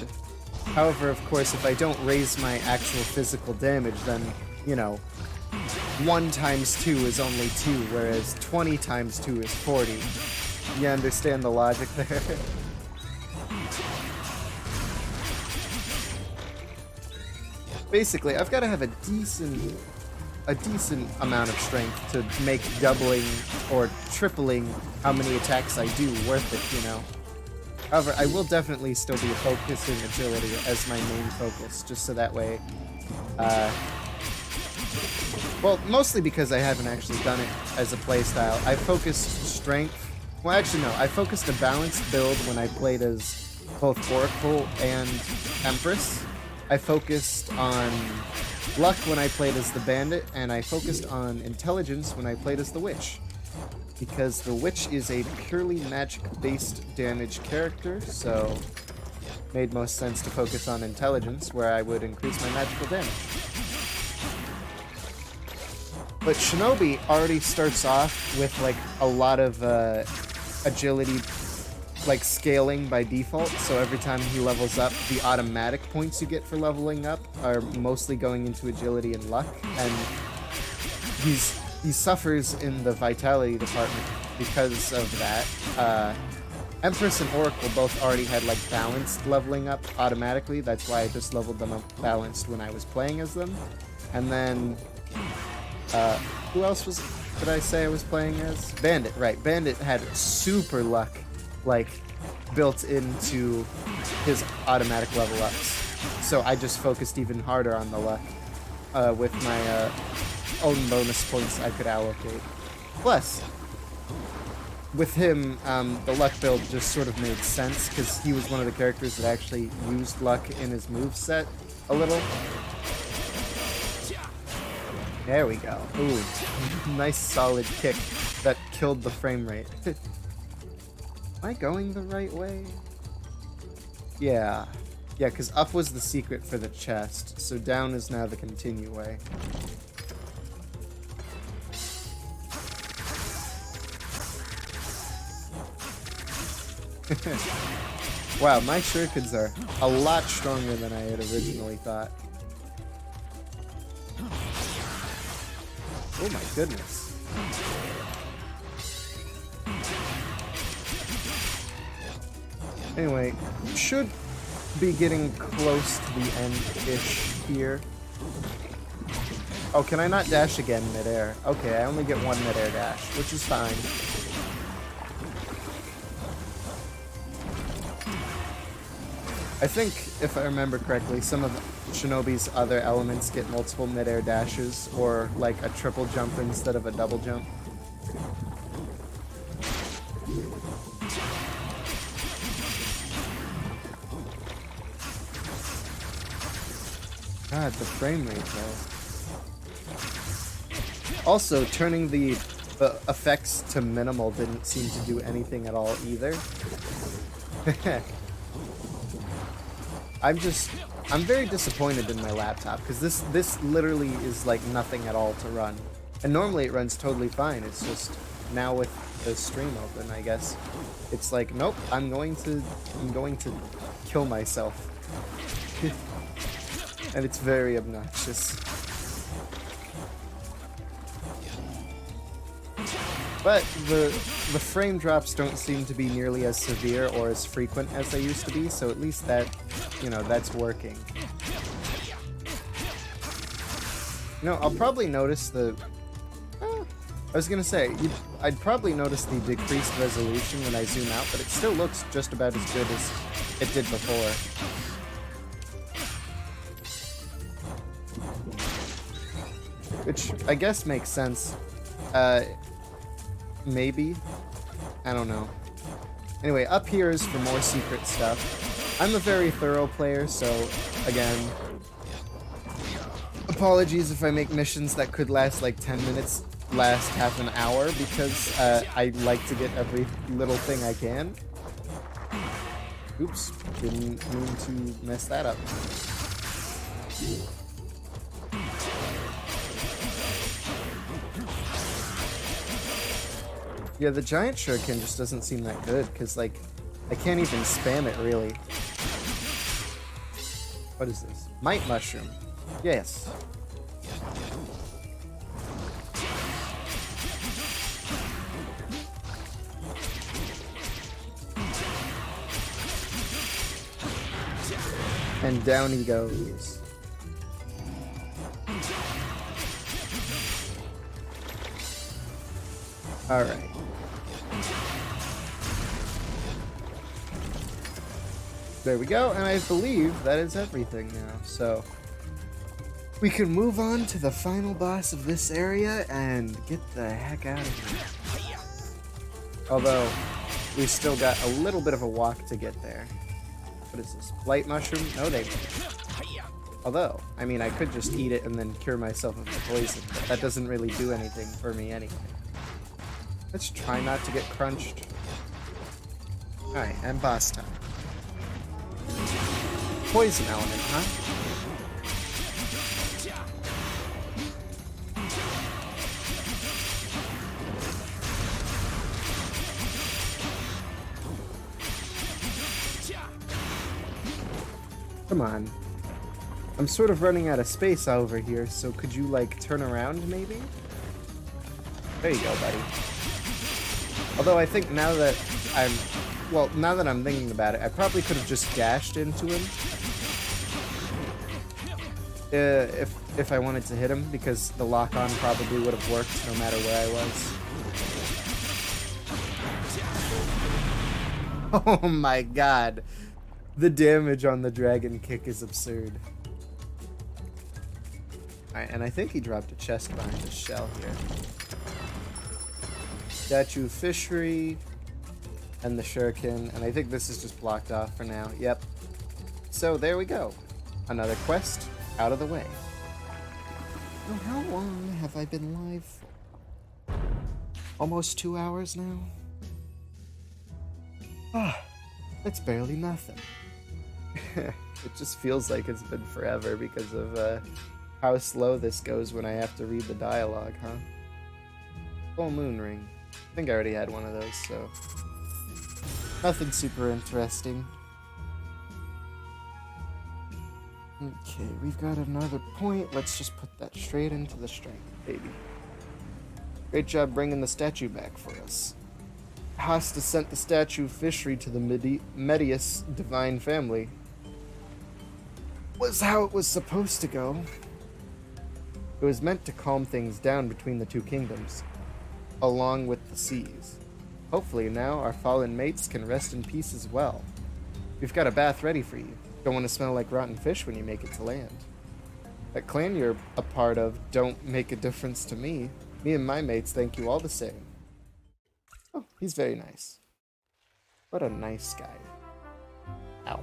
However, of course, if I don't raise my actual physical damage, then, you know, 1 times 2 is only 2, whereas 20 times 2 is 40. You understand the logic there? Basically, I've got to have a decent amount of strength to make doubling or tripling how many attacks I do worth it, you know? However, I will definitely still be focusing agility as my main focus, just so that way, well, mostly because I haven't actually done it as a playstyle. I focused strength, well actually no, I focused a balanced build when I played as both Oracle and Empress. I focused on luck when I played as the Bandit, and I focused on intelligence when I played as the Witch. Because the Witch is a purely magic-based damage character, so made most sense to focus on intelligence, where I would increase my magical damage. But Shinobi already starts off with, like, a lot of agility, like, scaling by default, so every time he levels up, the automatic points you get for leveling up are mostly going into agility and luck, and he suffers in the vitality department because of that. Empress and Oracle both already had, like, balanced leveling up automatically. That's why I just leveled them up balanced when I was playing as them. And then, who else did I say I was playing as? Bandit, right. Bandit had super luck, like, built into his automatic level ups. So I just focused even harder on the luck with my own bonus points I could allocate. Plus, with him, the luck build just sort of made sense, because he was one of the characters that actually used luck in his moveset a little. There we go. Ooh, nice solid kick that killed the frame rate. Am I going the right way? Yeah. Yeah, because up was the secret for the chest, so down is now the continue way. Wow, my shurikens are a lot stronger than I had originally thought. Oh my goodness. Anyway, should be getting close to the end-ish here. Oh, can I not dash again mid-air? Okay, I only get one mid-air dash, which is fine. I I think, if I remember correctly, some of Shinobi's other elements get multiple mid-air dashes, or like a triple jump instead of a double jump. God, the frame rate though. Also, turning the effects to minimal didn't seem to do anything at all either. I'm very disappointed in my laptop, because this literally is like nothing at all to run. And normally it runs totally fine, it's just now with the stream open, I guess. It's like, nope, I'm going to kill myself. And it's very obnoxious. But the frame drops don't seem to be nearly as severe or as frequent as they used to be, so at least that, you know, that's working. You know, I'll probably notice I was gonna say, I'd probably notice the decreased resolution when I zoom out, but it still looks just about as good as it did before. Which I guess makes sense. Maybe. I don't know. Anyway, up here is for more secret stuff. I'm a very thorough player, so again, apologies if I make missions that could last like 10 minutes, last half an hour, because I like to get every little thing I can. Oops, didn't mean to mess that up. Yeah, the giant shuriken just doesn't seem that good, because, like, I can't even spam it, really. What is this? Might mushroom. Yes. And down he goes. Alright. There we go, and I believe that is everything now, so we can move on to the final boss of this area and get the heck out of here. Although, we still got a little bit of a walk to get there. What is this? Blight mushroom? No, they. Although, I mean, I could just eat it and then cure myself of the poison, but that doesn't really do anything for me anyway. Let's try not to get crunched. Alright, and boss time. Poison element, huh? Come on. I'm sort of running out of space over here, so could you, like, turn around, maybe? There you go, buddy. Although I think now that I'm thinking about it, I probably could have just dashed into him. If I wanted to hit him, because the lock-on probably would have worked no matter where I was. Oh my god. The damage on the dragon kick is absurd. Alright, and I think he dropped a chest behind his shell here. Statue fishery, and the shuriken, and I think this is just blocked off for now. Yep. So there we go. Another quest out of the way. Oh, how long have I been live for? Almost 2 hours now? Ah, that's barely nothing. It just feels like it's been forever because of how slow this goes when I have to read the dialogue, huh? Full moon ring. I think I already had one of those, so nothing super interesting. Okay, we've got another point. Let's just put that straight into the strength, baby. Great job bringing the statue back for us. Hasta sent the statue fishery to the Medius divine family. Was how it was supposed to go. It was meant to calm things down between the two kingdoms, along with the seas. Hopefully now our fallen mates can rest in peace as well. We've got a bath ready for you. Don't want to smell like rotten fish when you make it to land. That clan you're a part of don't make a difference to me. Me and my mates thank you all the same. Oh, he's very nice. What a nice guy. Ow.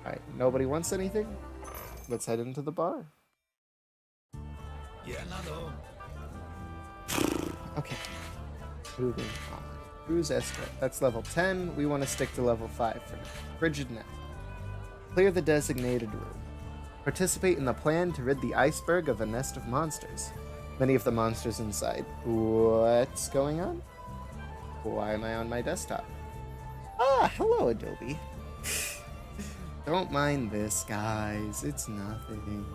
Alright, nobody wants anything? Let's head into the bar. Okay. Moving on. Cruise escort. That's level 10. We want to stick to level 5 for now. Frigid Nest. Clear the designated room. Participate in the plan to rid the iceberg of a nest of monsters. Many of the monsters inside. What's going on? Why am I on my desktop? Ah, hello, Adobe. Don't mind this, guys. It's nothing.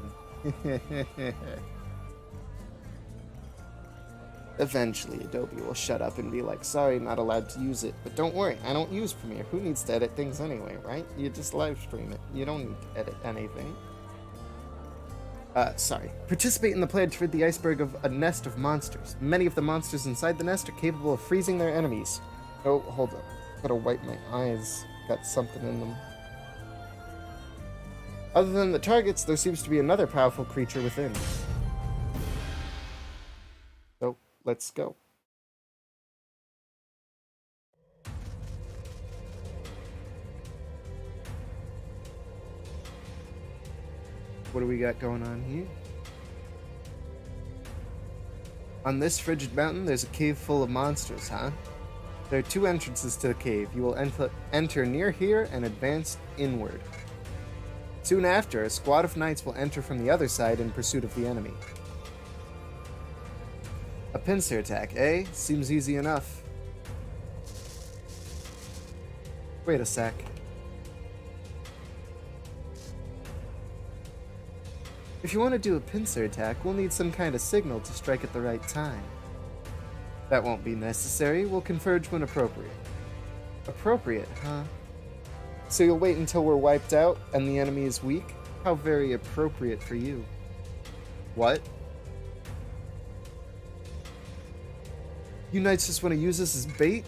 Eventually, Adobe will shut up and be like, sorry, not allowed to use it. But don't worry, I don't use Premiere. Who needs to edit things anyway, right? You just live stream it. You don't need to edit anything. Sorry. Participate in the plan to rid the iceberg of a nest of monsters. Many of the monsters inside the nest are capable of freezing their enemies. Oh, hold up. Gotta wipe my eyes. Got something in them. Other than the targets, there seems to be another powerful creature within. So, let's go. What do we got going on here? On this frigid mountain, there's a cave full of monsters, huh? There are 2 entrances to the cave. You will enter near here and advance inward. Soon after, a squad of knights will enter from the other side in pursuit of the enemy. A pincer attack, eh? Seems easy enough. Wait a sec. If you want to do a pincer attack, we'll need some kind of signal to strike at the right time. That won't be necessary. We'll converge when appropriate. Appropriate, huh? So you'll wait until we're wiped out and the enemy is weak? How very appropriate for you. What? You knights just want to use us as bait?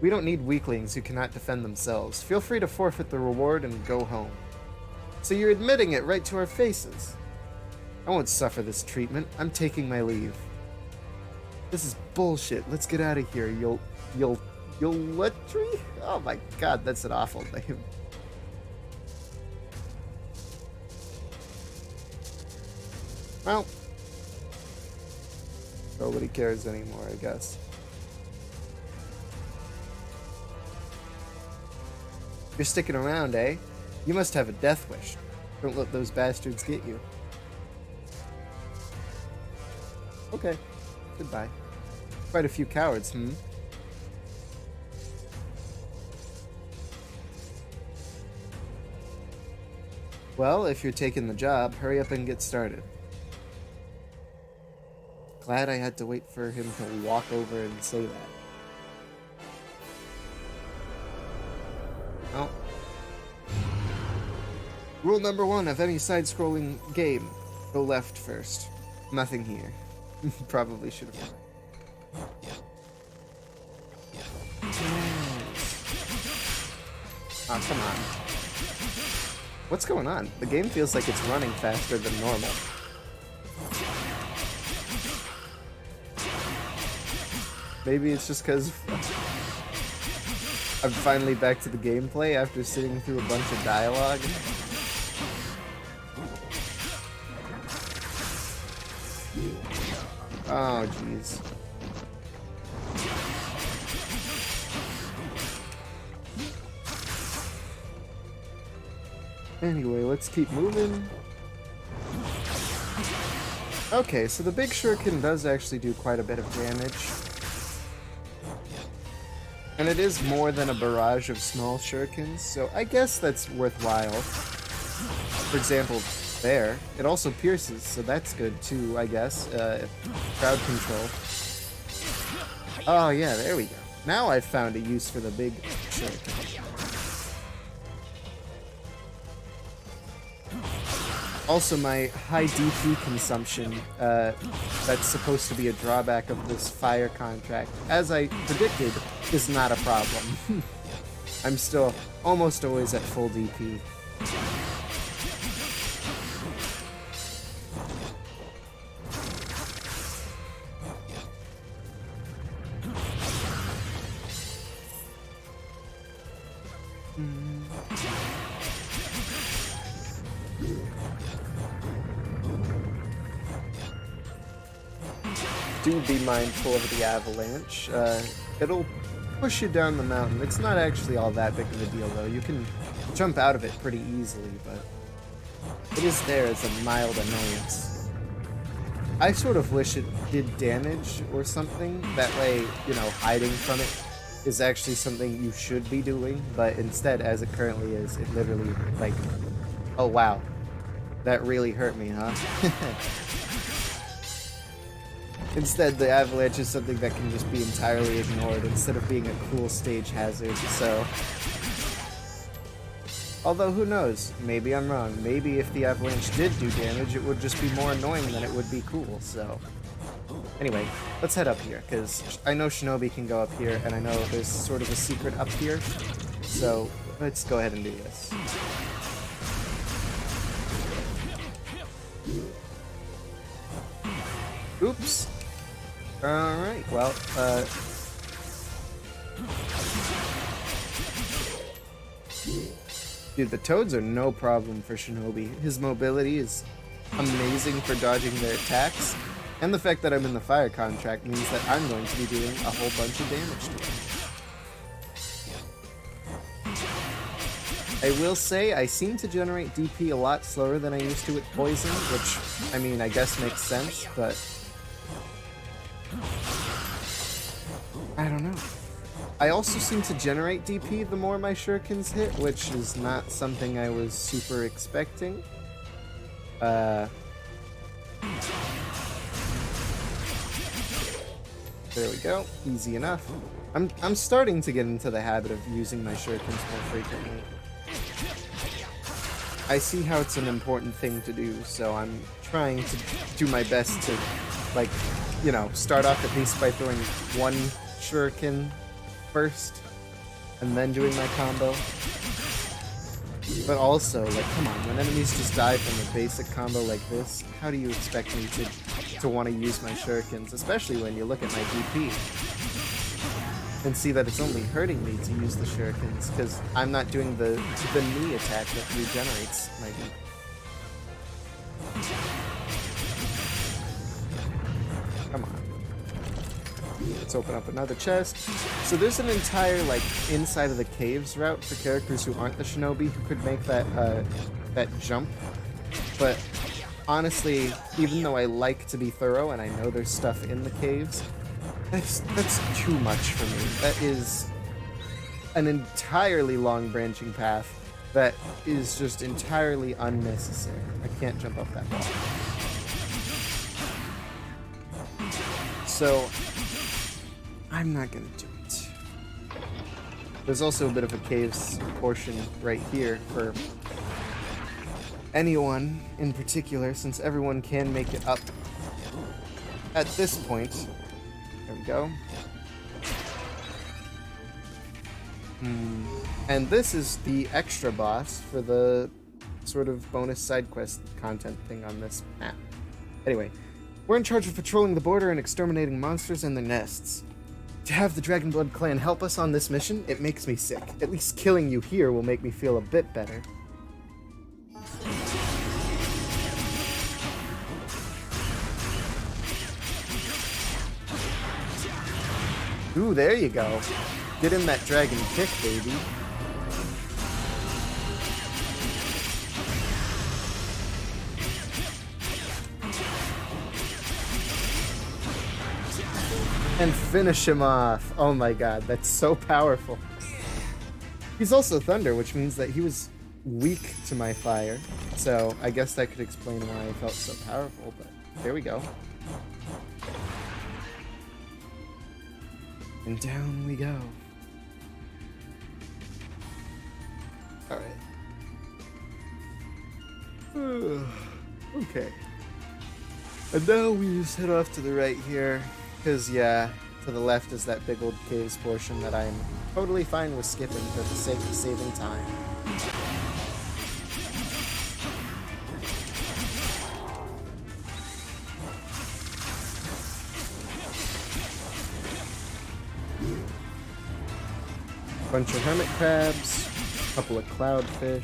We don't need weaklings who cannot defend themselves. Feel free to forfeit the reward and go home. So you're admitting it right to our faces. I won't suffer this treatment. I'm taking my leave. This is bullshit. Let's get out of here. You'll-letry? Oh my god, that's an awful name. Well, nobody cares anymore, I guess. You're sticking around, eh? You must have a death wish. Don't let those bastards get you. Okay. Goodbye. Quite a few cowards, hmm? Well, if you're taking the job, hurry up and get started. Glad I had to wait for him to walk over and say that. Oh. Rule number 1 of any side-scrolling game. Go left first. Nothing here. Probably should have gone. Oh, come on. What's going on? The game feels like it's running faster than normal. Maybe it's just because I'm finally back to the gameplay after sitting through a bunch of dialogue. Oh, jeez. Anyway, let's keep moving. Okay, so the big shuriken does actually do quite a bit of damage. And it is more than a barrage of small shurikens, so I guess that's worthwhile. For example, there. It also pierces, so that's good too, I guess. Crowd control. Oh yeah, there we go. Now I've found a use for the big shuriken. Also, my high DP consumption, that's supposed to be a drawback of this fire contract, as I predicted, is not a problem. I'm still almost always at full DP. Do be mindful of the avalanche. It'll push you down the mountain. It's not actually all that big of a deal, though. You can jump out of it pretty easily, but it is there as a mild annoyance. I sort of wish it did damage or something. That way, you know, hiding from it is actually something you should be doing, but instead, as it currently is, it literally, like, oh wow, that really hurt me, huh? Instead, the avalanche is something that can just be entirely ignored instead of being a cool stage hazard, so... Although, who knows? Maybe I'm wrong. Maybe if the avalanche did do damage, it would just be more annoying than it would be cool, so... Anyway, let's head up here, because I know Shinobi can go up here, and I know there's sort of a secret up here, so let's go ahead and do this. Oops. Alright, well, dude, the toads are no problem for Shinobi. His mobility is amazing for dodging their attacks, and the fact that I'm in the fire contract means that I'm going to be doing a whole bunch of damage to him. I will say, I seem to generate DP a lot slower than I used to with poison, which, I mean, I guess makes sense, but... I don't know. I also seem to generate DP the more my shurikens hit, which is not something I was super expecting. There we go. Easy enough. I'm starting to get into the habit of using my shurikens more frequently. I see how it's an important thing to do, so I'm trying to do my best to, like, you know, start off at least by throwing one shuriken first, and then doing my combo. But also, like, come on, when enemies just die from a basic combo like this, how do you expect me to want to use my shurikens, especially when you look at my DP and see that it's only hurting me to use the shurikens, because I'm not doing the knee attack that regenerates my DP. Come on. Let's open up another chest. So there's an entire, like, inside of the caves route for characters who aren't the shinobi who could make that that jump. But honestly, even though I like to be thorough and I know there's stuff in the caves, that's too much for me. That is an entirely long branching path that is just entirely unnecessary. I can't jump up that wall. So I'm not gonna do it. There's also a bit of a caves portion right here for anyone in particular, since everyone can make it up at this point. There we go. And this is the extra boss for the sort of bonus side quest content thing on this map. Anyway, we're in charge of patrolling the border and exterminating monsters and their nests. To have the Dragonblood clan help us on this mission, it makes me sick. At least killing you here will make me feel a bit better. Ooh, there you go. Get in that dragon kick, baby. And finish him off. Oh my god, that's so powerful. He's also thunder, which means that he was weak to my fire. So I guess that could explain why I felt so powerful, but there we go. And down we go. Alright. Okay. And now we just head off to the right here. Because, yeah, to the left is that big old caves portion that I'm totally fine with skipping for the sake of saving time. Bunch of hermit crabs, couple of cloudfish.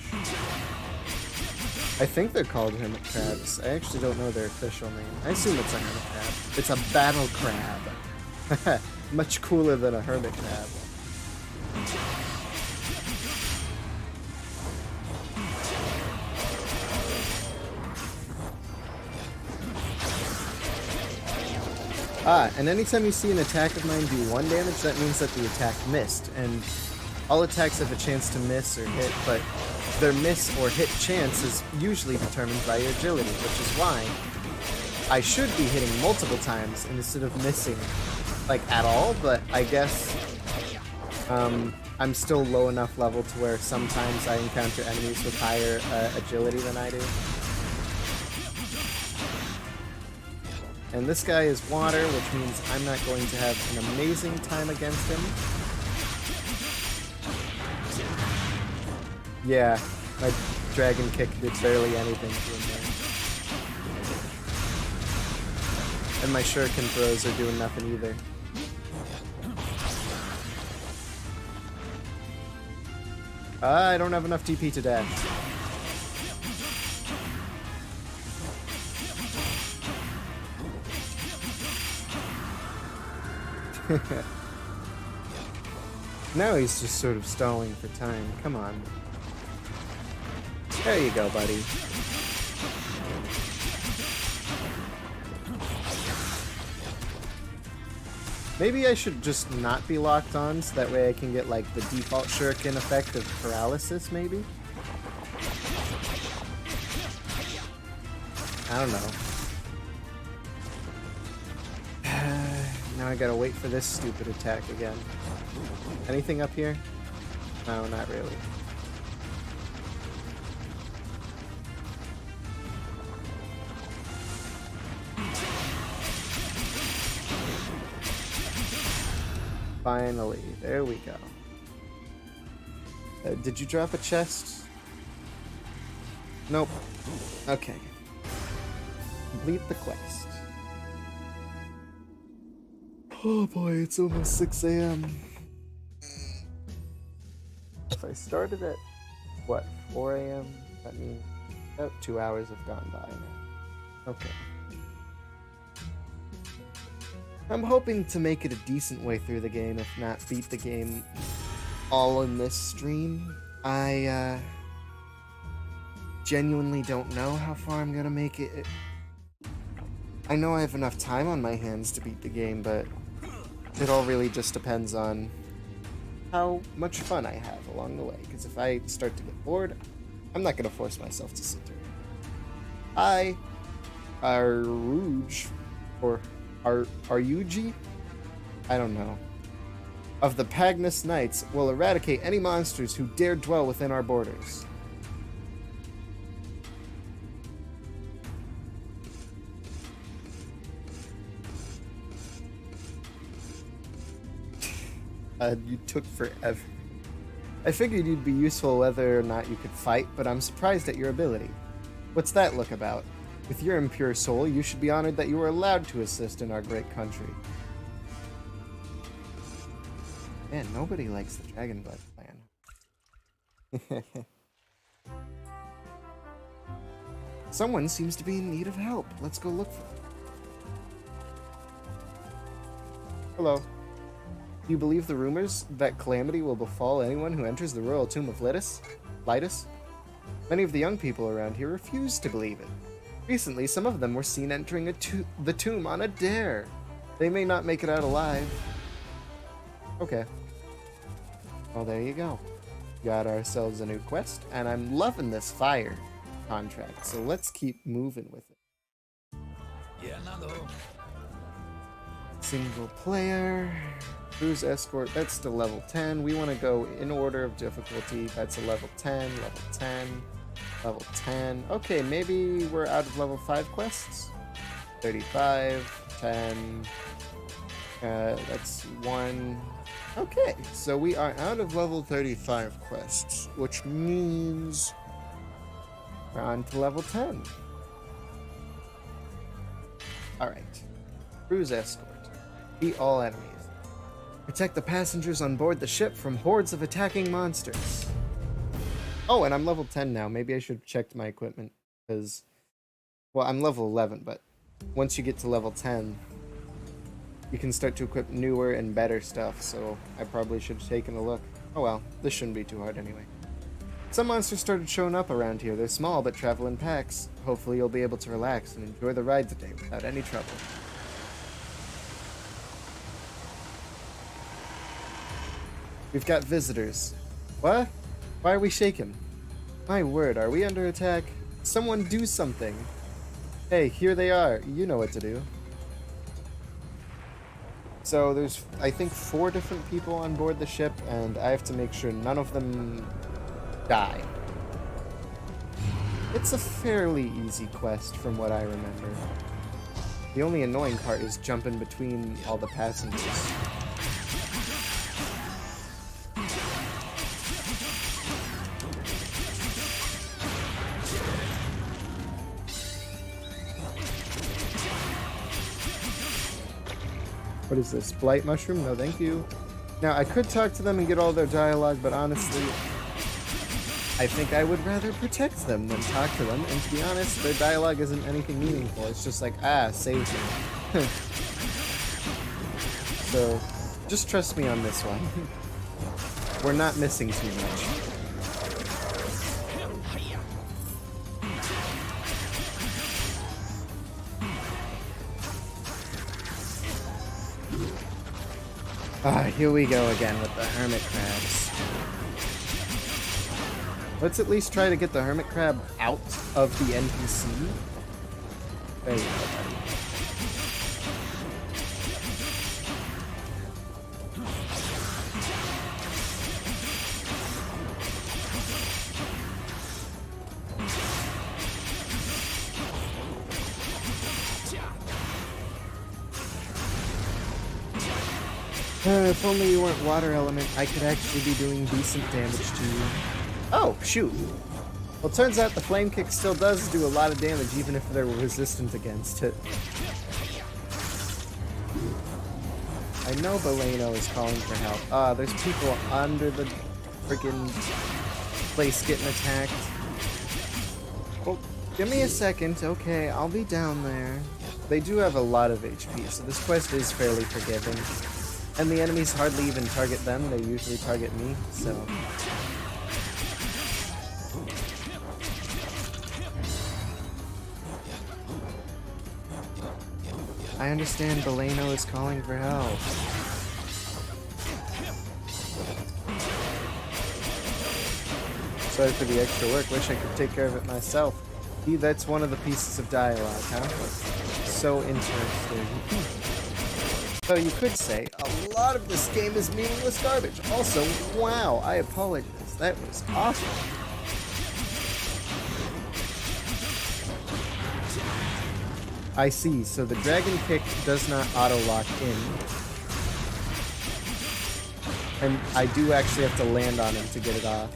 I think they're called hermit crabs. I actually don't know their official name. I assume it's a hermit crab. It's a battle crab. Much cooler than a hermit crab. And anytime you see an attack of mine do 1 damage, that means that the attack missed. And all attacks have a chance to miss or hit, but their miss or hit chance is usually determined by your agility, which is why I should be hitting multiple times instead of missing, like, at all, but I guess I'm still low enough level to where sometimes I encounter enemies with higher agility than I do. And this guy is water, which means I'm not going to have an amazing time against him. Yeah, my dragon kick did barely anything to him there. And my shuriken throws are doing nothing either. I don't have enough TP to dash. Now he's just sort of stalling for time. Come on. There you go, buddy. Maybe I should just not be locked on so that way I can get like the default shuriken effect of paralysis, maybe? I don't know. Now I gotta wait for this stupid attack again. Anything up here? No, not really. Finally, there we go. Did you drop a chest? Nope. Okay. Complete the quest. Oh boy, it's almost 6 a.m. If I started at, what, 4 a.m.? That means about 2 hours have gone by now. Okay. I'm hoping to make it a decent way through the game, if not beat the game all in this stream. I genuinely don't know how far I'm gonna make it. I know I have enough time on my hands to beat the game, but it all really just depends on how much fun I have along the way. Because if I start to get bored, I'm not gonna force myself to sit through it. I, Aruj, or Aryuji? I don't know. Of the Pagnus Knights will eradicate any monsters who dare dwell within our borders. You took forever. I figured you'd be useful whether or not you could fight, but I'm surprised at your ability. What's that look about? With your impure soul, you should be honored that you were allowed to assist in our great country. Man, nobody likes the Dragon Blood clan. Someone seems to be in need of help. Let's go look for them. Hello. Do you believe the rumors that calamity will befall anyone who enters the royal tomb of Litus? Many of the young people around here refuse to believe it. Recently, some of them were seen entering the tomb on a dare. They may not make it out alive. Okay. Well, there you go. Got ourselves a new quest, and I'm loving this fire contract, so let's keep moving with it. Yeah, Nando. Single player. Cruise escort, that's still level 10. We want to go in order of difficulty. That's a level 10, level 10, level 10. Okay, maybe we're out of level 5 quests. 35, 10, That's one. Okay, so we are out of level 35 quests, which means we're on to level 10. Alright. Cruise escort. Beat all enemies. Protect the passengers on board the ship from hordes of attacking monsters. Oh, and I'm level 10 now. Maybe I should have checked my equipment, because... Well, I'm level 11, but once you get to level 10, you can start to equip newer and better stuff, so I probably should have taken a look. Oh well, this shouldn't be too hard anyway. Some monsters started showing up around here. They're small, but travel in packs. Hopefully you'll be able to relax and enjoy the ride today without any trouble. We've got visitors. What? Why are we shaken? My word, are we under attack? Someone do something! Hey, here they are. You know what to do. So there's, I think, 4 different people on board the ship, and I have to make sure none of them die. It's a fairly easy quest from what I remember. The only annoying part is jumping between all the passengers. What is this? Blight mushroom? No, thank you. Now, I could talk to them and get all their dialogue, but honestly, I think I would rather protect them than talk to them. And to be honest, their dialogue isn't anything meaningful. It's just like, save me. So, just trust me on this one. We're not missing too much. Here we go again with the hermit crabs. Let's at least try to get the hermit crab out of the NPC. There you go, buddy. If only you weren't water element, I could actually be doing decent damage to you. Oh, shoot. Well, it turns out the flame kick still does do a lot of damage, even if they're resistant against it. I know Beleno is calling for help. There's people under the freaking place getting attacked. Well, give me a second. Okay, I'll be down there. They do have a lot of HP, so this quest is fairly forgiving. And the enemies hardly even target them, they usually target me, so... I understand Beleno is calling for help. Sorry for the extra work, wish I could take care of it myself. See, that's one of the pieces of dialogue, huh? So interesting. So you could say, a lot of this game is meaningless garbage. Also, wow, I apologize. That was awful. I see, so the dragon kick does not auto-lock in. And I do actually have to land on him to get it off.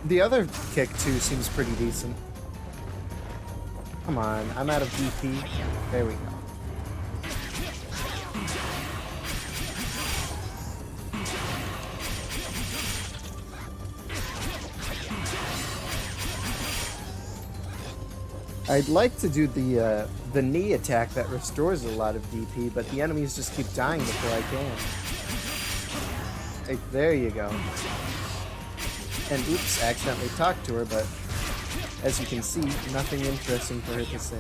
The other kick, too, seems pretty decent. Come on, I'm out of DP. There we go. I'd like to do the knee attack that restores a lot of DP, but the enemies just keep dying before I can. Like, there you go. And oops, I accidentally talked to her, but as you can see, nothing interesting for her to say.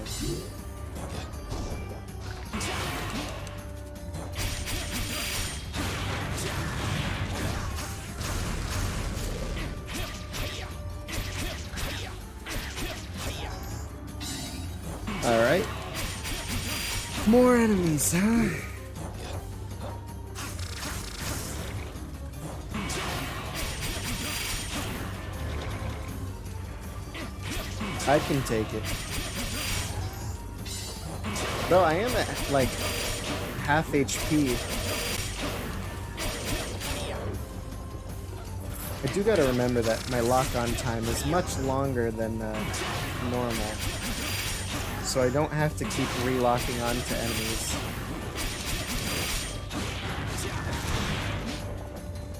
Alright. More enemies, huh? I can take it. Though I am at like half HP. I do gotta remember that my lock-on time is much longer than normal. So I don't have to keep relocking onto enemies.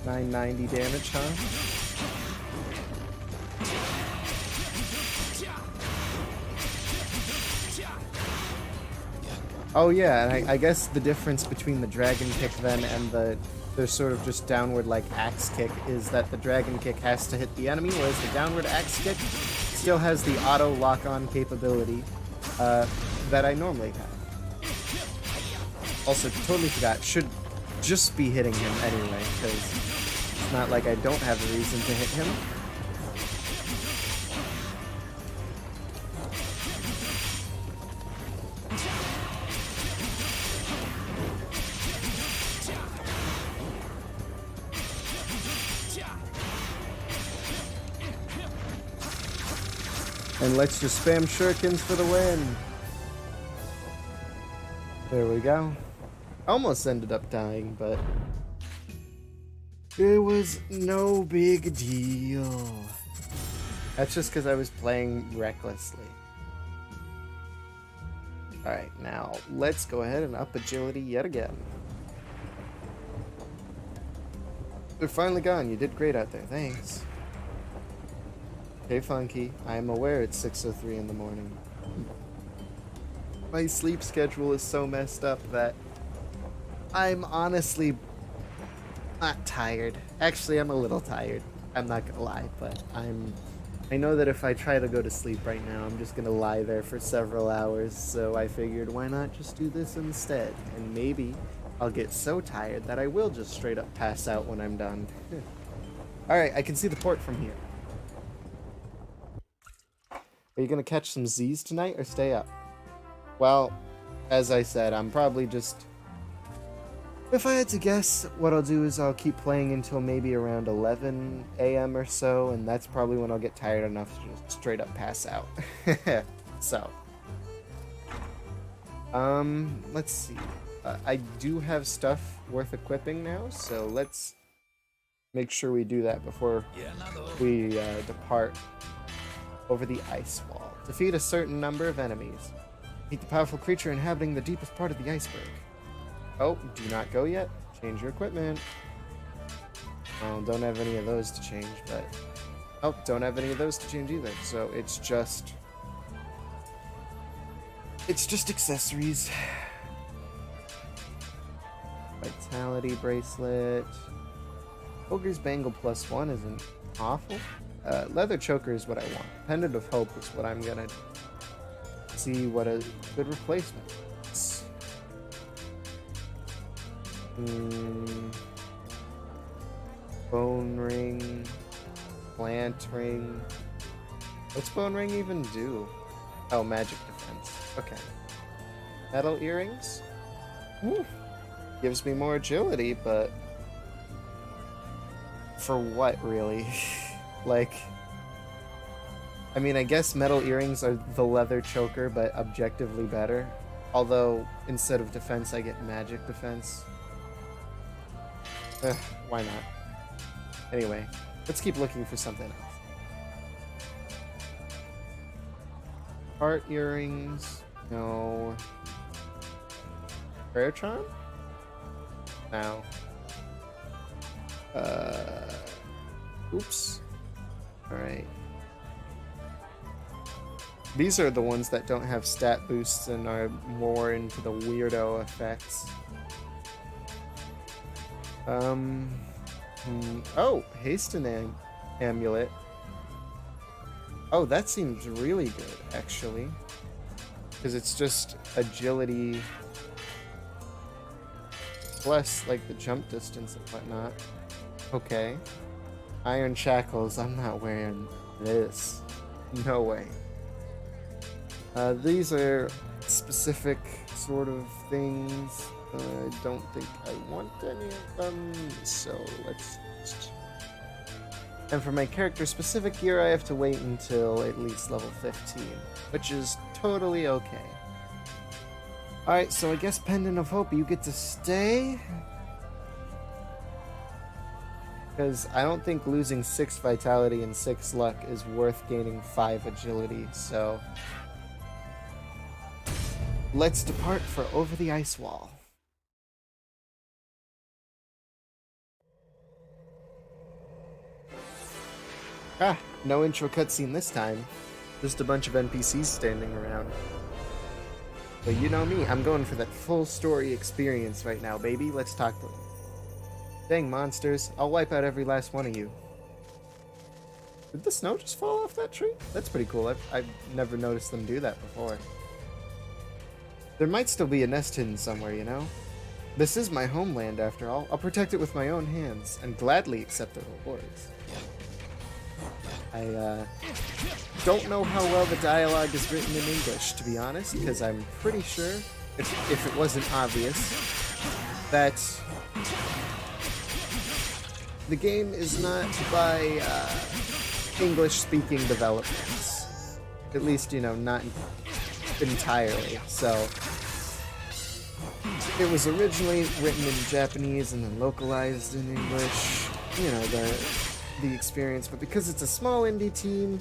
990 damage, huh? Oh yeah, and I guess the difference between the dragon kick then and the sort of just downward like axe kick is that the dragon kick has to hit the enemy, whereas the downward axe kick still has the auto lock-on capability that I normally have. Also, totally forgot, should just be hitting him anyway, because it's not like I don't have a reason to hit him. And let's just spam shurikens for the win. There we go. Almost ended up dying, but it was no big deal. That's just because I was playing recklessly. Alright, now let's go ahead and up agility yet again. They're finally gone. You did great out there. Thanks. Hey Funky, I am aware it's 6:03 in the morning. My sleep schedule is so messed up that I'm honestly not tired. Actually, I'm a little tired. I'm not gonna lie, but I know that if I try to go to sleep right now, I'm just gonna lie there for several hours, so I figured why not just do this instead, and maybe I'll get so tired that I will just straight up pass out when I'm done. Alright, I can see the port from here. Are you gonna catch some Z's tonight or stay up? Well, as I said, I'm probably just... If I had to guess, what I'll do is I'll keep playing until maybe around 11 a.m. or so, and that's probably when I'll get tired enough to just straight up pass out. So. Let's see. I do have stuff worth equipping now, so let's make sure we do that before we depart over the ice wall. Defeat a certain number of enemies. Meet the powerful creature inhabiting the deepest part of the iceberg. Oh, do not go yet. Change your equipment. Oh, don't have any of those to change, but... Oh, don't have any of those to change either. So it's just... It's just accessories. Vitality bracelet. Ogre's Bangle +1 isn't awful. Leather choker is what I want. Pendant of Hope is what I'm gonna see what a good replacement is. Bone ring, plant ring. What's bone ring even do? Oh, magic defense. Okay. Metal earrings. Ooh. Gives me more agility, but for what really? Like, I mean, I guess metal earrings are the leather choker, but objectively better. Although, instead of defense, I get magic defense. Why not? Anyway, let's keep looking for something else. Heart earrings? No. Prayer charm? No. Oops. Alright. These are the ones that don't have stat boosts and are more into the weirdo effects. Oh, Hasten Amulet. Oh, that seems really good, actually. Because it's just agility plus, like, the jump distance and whatnot. Okay. Iron shackles. I'm not wearing this. No way. These are specific sort of things. I don't think I want any of them, so let's just And for my character-specific gear, I have to wait until at least level 15, which is totally okay. Alright, so I guess Pendant of Hope, you get to stay? Because I don't think losing 6 Vitality and 6 Luck is worth gaining 5 Agility, so... let's depart for Over the Ice Wall. Ah, no intro cutscene this time. Just a bunch of NPCs standing around. But you know me, I'm going for that full story experience right now, baby. Let's talk to them. Dang monsters, I'll wipe out every last one of you. Did the snow just fall off that tree? That's pretty cool. I've never noticed them do that before. There might still be a nest hidden somewhere, you know? This is my homeland, after all. I'll protect it with my own hands, and gladly accept the rewards. I don't know how well the dialogue is written in English, to be honest, because I'm pretty sure, if it wasn't obvious, that the game is not by English-speaking developers. At least, you know, not entirely. So, it was originally written in Japanese and then localized in English. You know, the experience, but because it's a small indie team,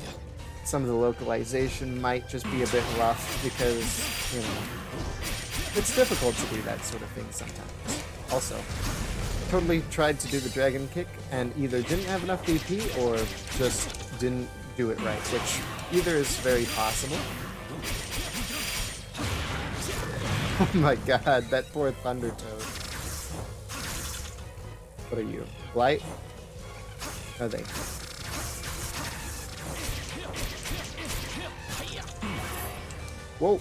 some of the localization might just be a bit rough because, you know, it's difficult to do that sort of thing sometimes. Also, totally tried to do the dragon kick and either didn't have enough DP or just didn't do it right, which either is very possible. Oh my god, that poor Thunder Toad. What are you? Blight? Are they? Whoa.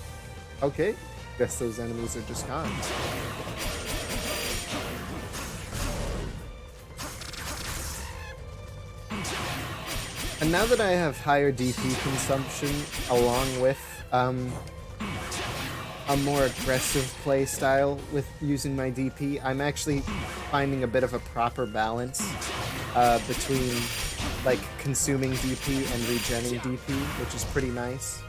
Okay. Guess those enemies are just gone. And now that I have higher DP consumption along with a more aggressive play style with using my DP, I'm actually finding a bit of a proper balance between like consuming DP and regenning DP, which is pretty nice.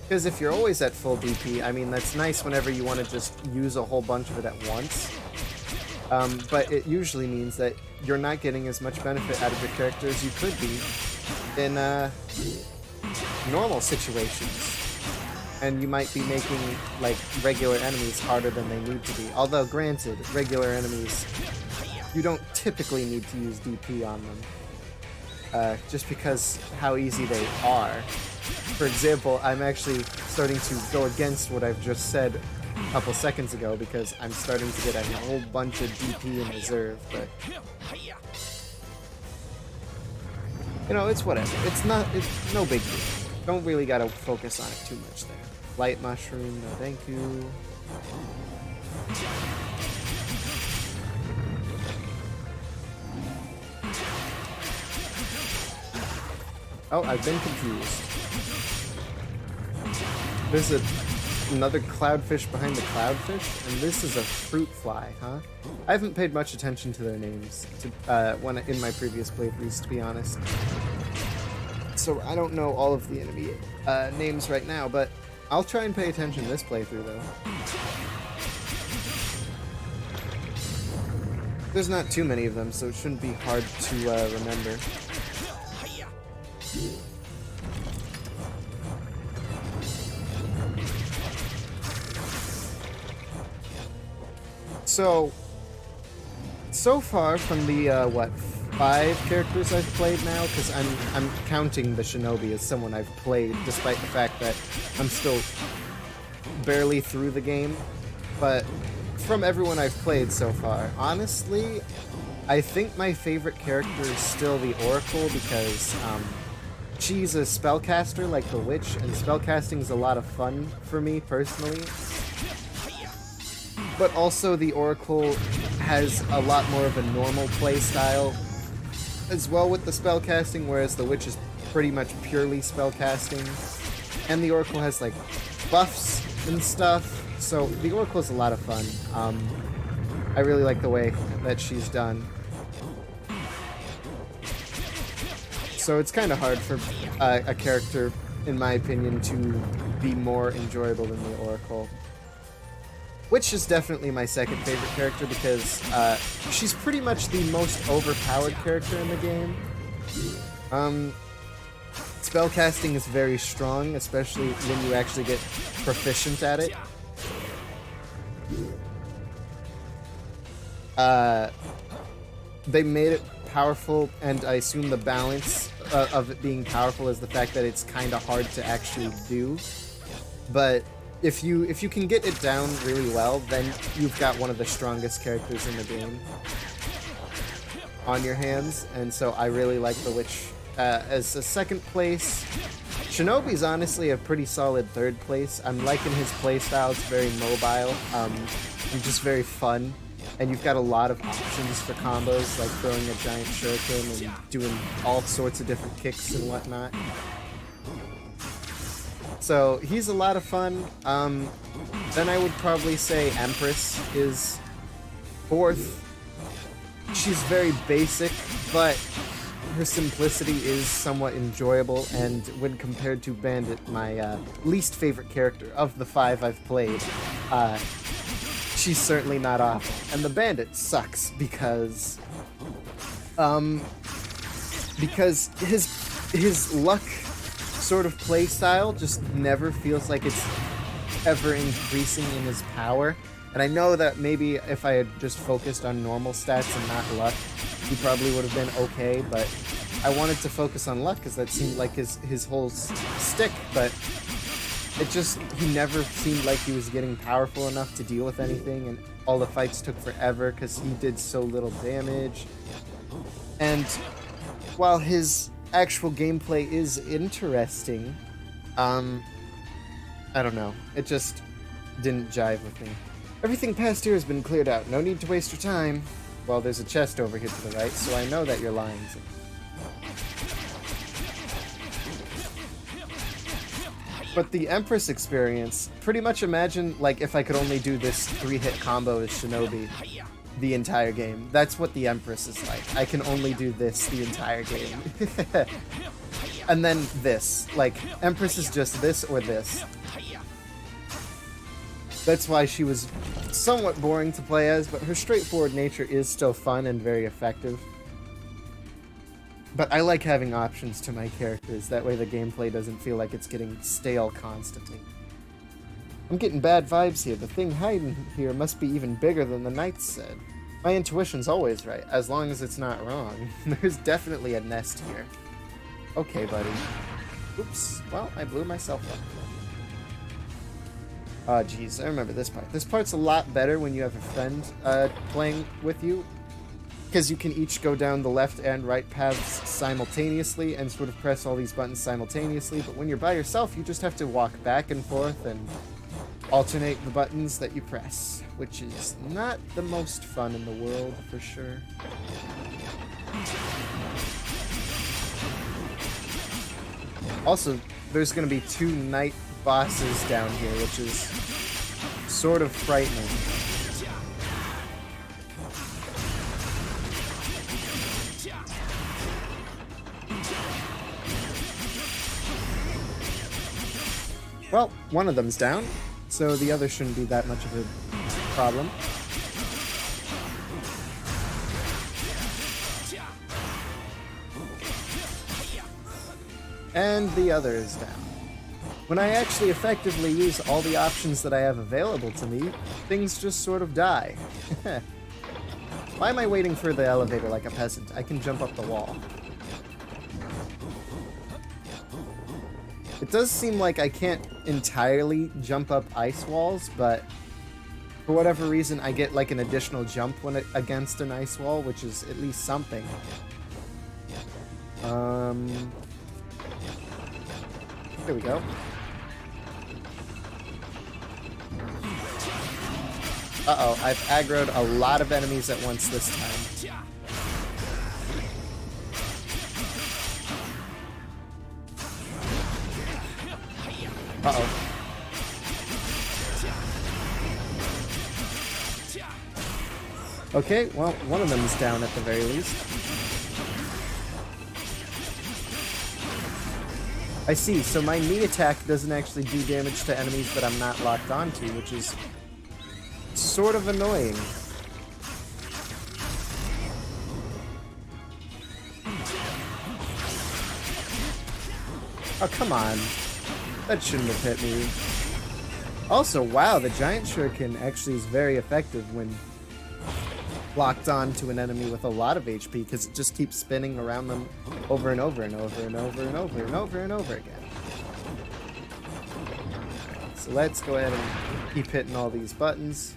Because if you're always at full DP, I mean, that's nice whenever you want to just use a whole bunch of it at once. But it usually means that you're not getting as much benefit out of your character as you could be in normal situations. And you might be making, like, regular enemies harder than they need to be. Although, granted, regular enemies, you don't typically need to use DP on them. Just because how easy they are. For example, I'm actually starting to go against what I've just said a couple seconds ago because I'm starting to get a whole bunch of DP in reserve, but... you know, it's whatever. It's no big deal. Don't really gotta focus on it too much there. Light mushroom, no thank you. Oh, I've been confused. There's another cloudfish behind the cloudfish, and this is a fruit fly, huh? I haven't paid much attention to their names in my previous playthroughs, to be honest. So I don't know all of the enemy names right now, but I'll try and pay attention this playthrough, though. There's not too many of them, so it shouldn't be hard to remember. So far from the, 5 characters I've played now, because I'm counting the Shinobi as someone I've played, despite the fact that I'm still barely through the game. But from everyone I've played so far, honestly, I think my favorite character is still the Oracle, because she's a spellcaster like the Witch, and spellcasting is a lot of fun for me personally. But also the Oracle has a lot more of a normal play style as well with the spellcasting, whereas the Witch is pretty much purely spellcasting. And the Oracle has like buffs and stuff, so the Oracle is a lot of fun. I really like the way that she's done. So it's kind of hard for a character, in my opinion, to be more enjoyable than the Oracle. Which is definitely my second favorite character because she's pretty much the most overpowered character in the game. Spellcasting is very strong, especially when you actually get proficient at it. They made it powerful, and I assume the balance of it being powerful is the fact that it's kind of hard to actually do. But if you can get it down really well, then you've got one of the strongest characters in the game on your hands, and so I really like the Witch as a second place. Shinobi's honestly a pretty solid third place. I'm liking his playstyle. It's very mobile and just very fun. And you've got a lot of options for combos, like throwing a giant shuriken and doing all sorts of different kicks and whatnot. So he's a lot of fun. Then I would probably say Empress is fourth. She's very basic, but her simplicity is somewhat enjoyable, and when compared to Bandit, my least favorite character of the 5 I've played, she's certainly not awful. And the Bandit sucks because his luck sort of play style just never feels like it's ever increasing in his power. And I know that maybe if I had just focused on normal stats and not luck, he probably would have been okay, but I wanted to focus on luck because that seemed like his whole stick, but he never seemed like he was getting powerful enough to deal with anything, and all the fights took forever because he did so little damage. And while his actual gameplay is interesting, I don't know, it just didn't jive with me. Everything past here has been cleared out. No need to waste your time. Well, there's a chest over here to the right, so I know that you're lying. But the Empress experience, pretty much imagine, like, if I could only do this 3-hit combo as Shinobi the entire game. That's what the Empress is like. I can only do this the entire game. And then this. Like, Empress is just this or this. That's why she was somewhat boring to play as, but her straightforward nature is still fun and very effective. But I like having options to my characters, that way the gameplay doesn't feel like it's getting stale constantly. I'm getting bad vibes here. The thing hiding here must be even bigger than the Knights said. My intuition's always right, as long as it's not wrong. There's definitely a nest here. Okay, buddy. Oops. Well, I blew myself up. Oh, geez, I remember this part. This part's a lot better when you have a friend playing with you, because you can each go down the left and right paths simultaneously and sort of press all these buttons simultaneously, but when you're by yourself, you just have to walk back and forth and alternate the buttons that you press, which is not the most fun in the world, for sure. Also, there's going to be 2 knight bosses down here, which is sort of frightening. Well, one of them's down, so the other shouldn't be that much of a problem. And the other is down. When I actually effectively use all the options that I have available to me, things just sort of die. Why am I waiting for the elevator like a peasant? I can jump up the wall. It does seem like I can't entirely jump up ice walls, but for whatever reason I get like an additional jump when against an ice wall, which is at least something. There we go. Uh-oh, I've aggroed a lot of enemies at once this time. Uh-oh. Okay, well, one of them is down at the very least. I see, so my knee attack doesn't actually do damage to enemies that I'm not locked onto, which is sort of annoying. Oh, come on. That shouldn't have hit me. Also, wow, the giant shuriken actually is very effective when locked on to an enemy with a lot of HP, because it just keeps spinning around them over and over and over and over and over and over and over again. Alright, so let's go ahead and keep hitting all these buttons.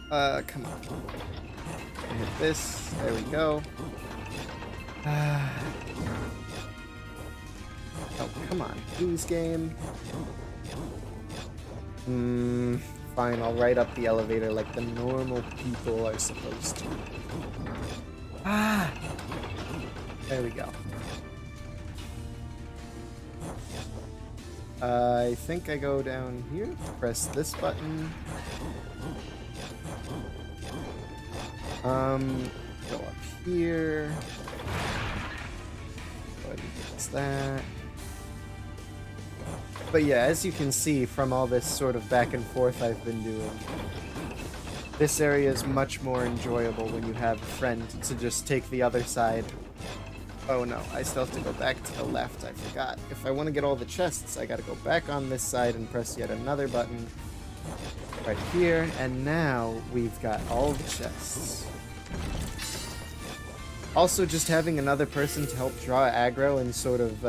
Come on. Hit this. There we go. Oh, come on. Please, game. Fine, I'll ride up the elevator like the normal people are supposed to. There we go. I think I go down here, press this button. Go up here. Go ahead and press that. But yeah, as you can see from all this sort of back and forth I've been doing, this area is much more enjoyable when you have a friend to just take the other side. Oh no, I still have to go back to the left, I forgot. If I want to get all the chests, I gotta go back on this side and press yet another button right here, and now we've got all the chests. Also, just having another person to help draw aggro and sort of,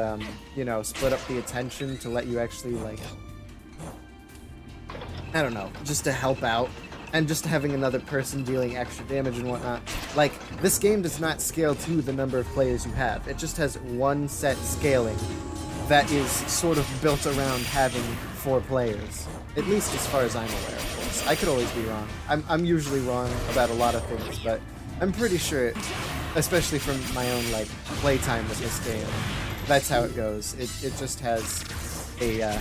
you know, split up the attention to let you actually, like, I don't know, just to help out. And just having another person dealing extra damage and whatnot. Like, this game does not scale to the number of players you have. It just has one set scaling that is sort of built around having 4 players. At least as far as I'm aware, of course. I could always be wrong. I'm usually wrong about a lot of things, but I'm pretty sure it, especially from my own, like, playtime with this game, that's how it goes. It just has a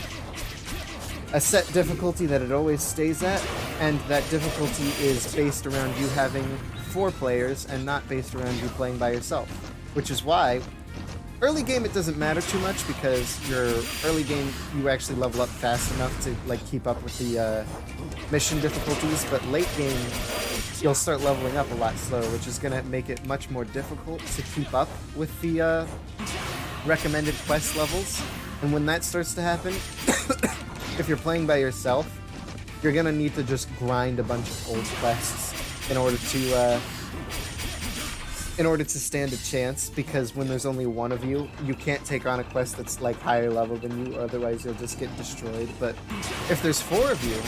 set difficulty that it always stays at, and that difficulty is based around you having 4 players and not based around you playing by yourself. Which is why, early game it doesn't matter too much, because your early game you actually level up fast enough to, like, keep up with the mission difficulties, but late game you'll start leveling up a lot slower, which is going to make it much more difficult to keep up with the recommended quest levels. And when that starts to happen, if you're playing by yourself, you're going to need to just grind a bunch of old quests in order to stand a chance, because when there's only one of you, you can't take on a quest that's, like, higher level than you, otherwise you'll just get destroyed. But if there's 4 of you,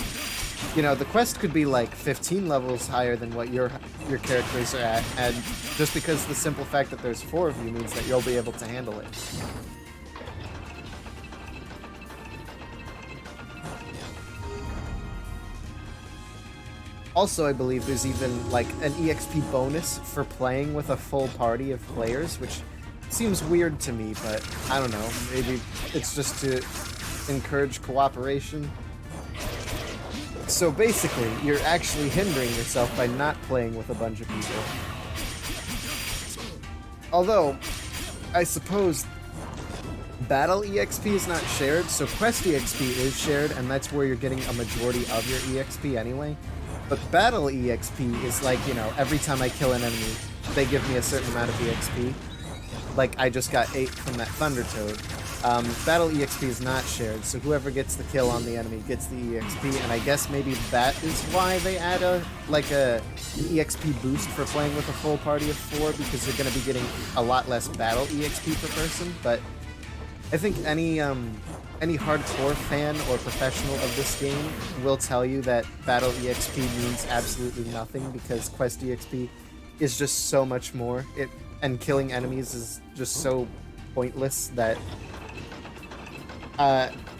you know, the quest could be like 15 levels higher than what your characters are at, and just because the simple fact that there's 4 of you means that you'll be able to handle it. Also, I believe there's even, like, an EXP bonus for playing with a full party of players, which seems weird to me, but I don't know, maybe it's just to encourage cooperation. So basically, you're actually hindering yourself by not playing with a bunch of people. Although, I suppose Battle EXP is not shared, so Quest EXP is shared, and that's where you're getting a majority of your EXP anyway. But Battle EXP is like, you know, every time I kill an enemy, they give me a certain amount of EXP. Like, I just got 8 from that Thunder Toad. Battle EXP is not shared, so whoever gets the kill on the enemy gets the EXP, and I guess maybe that is why they add an EXP boost for playing with a full party of 4, because you're going to be getting a lot less Battle EXP per person. But I think any hardcore fan or professional of this game will tell you that Battle EXP means absolutely nothing, because Quest EXP is just so much more. And killing enemies is just so pointless that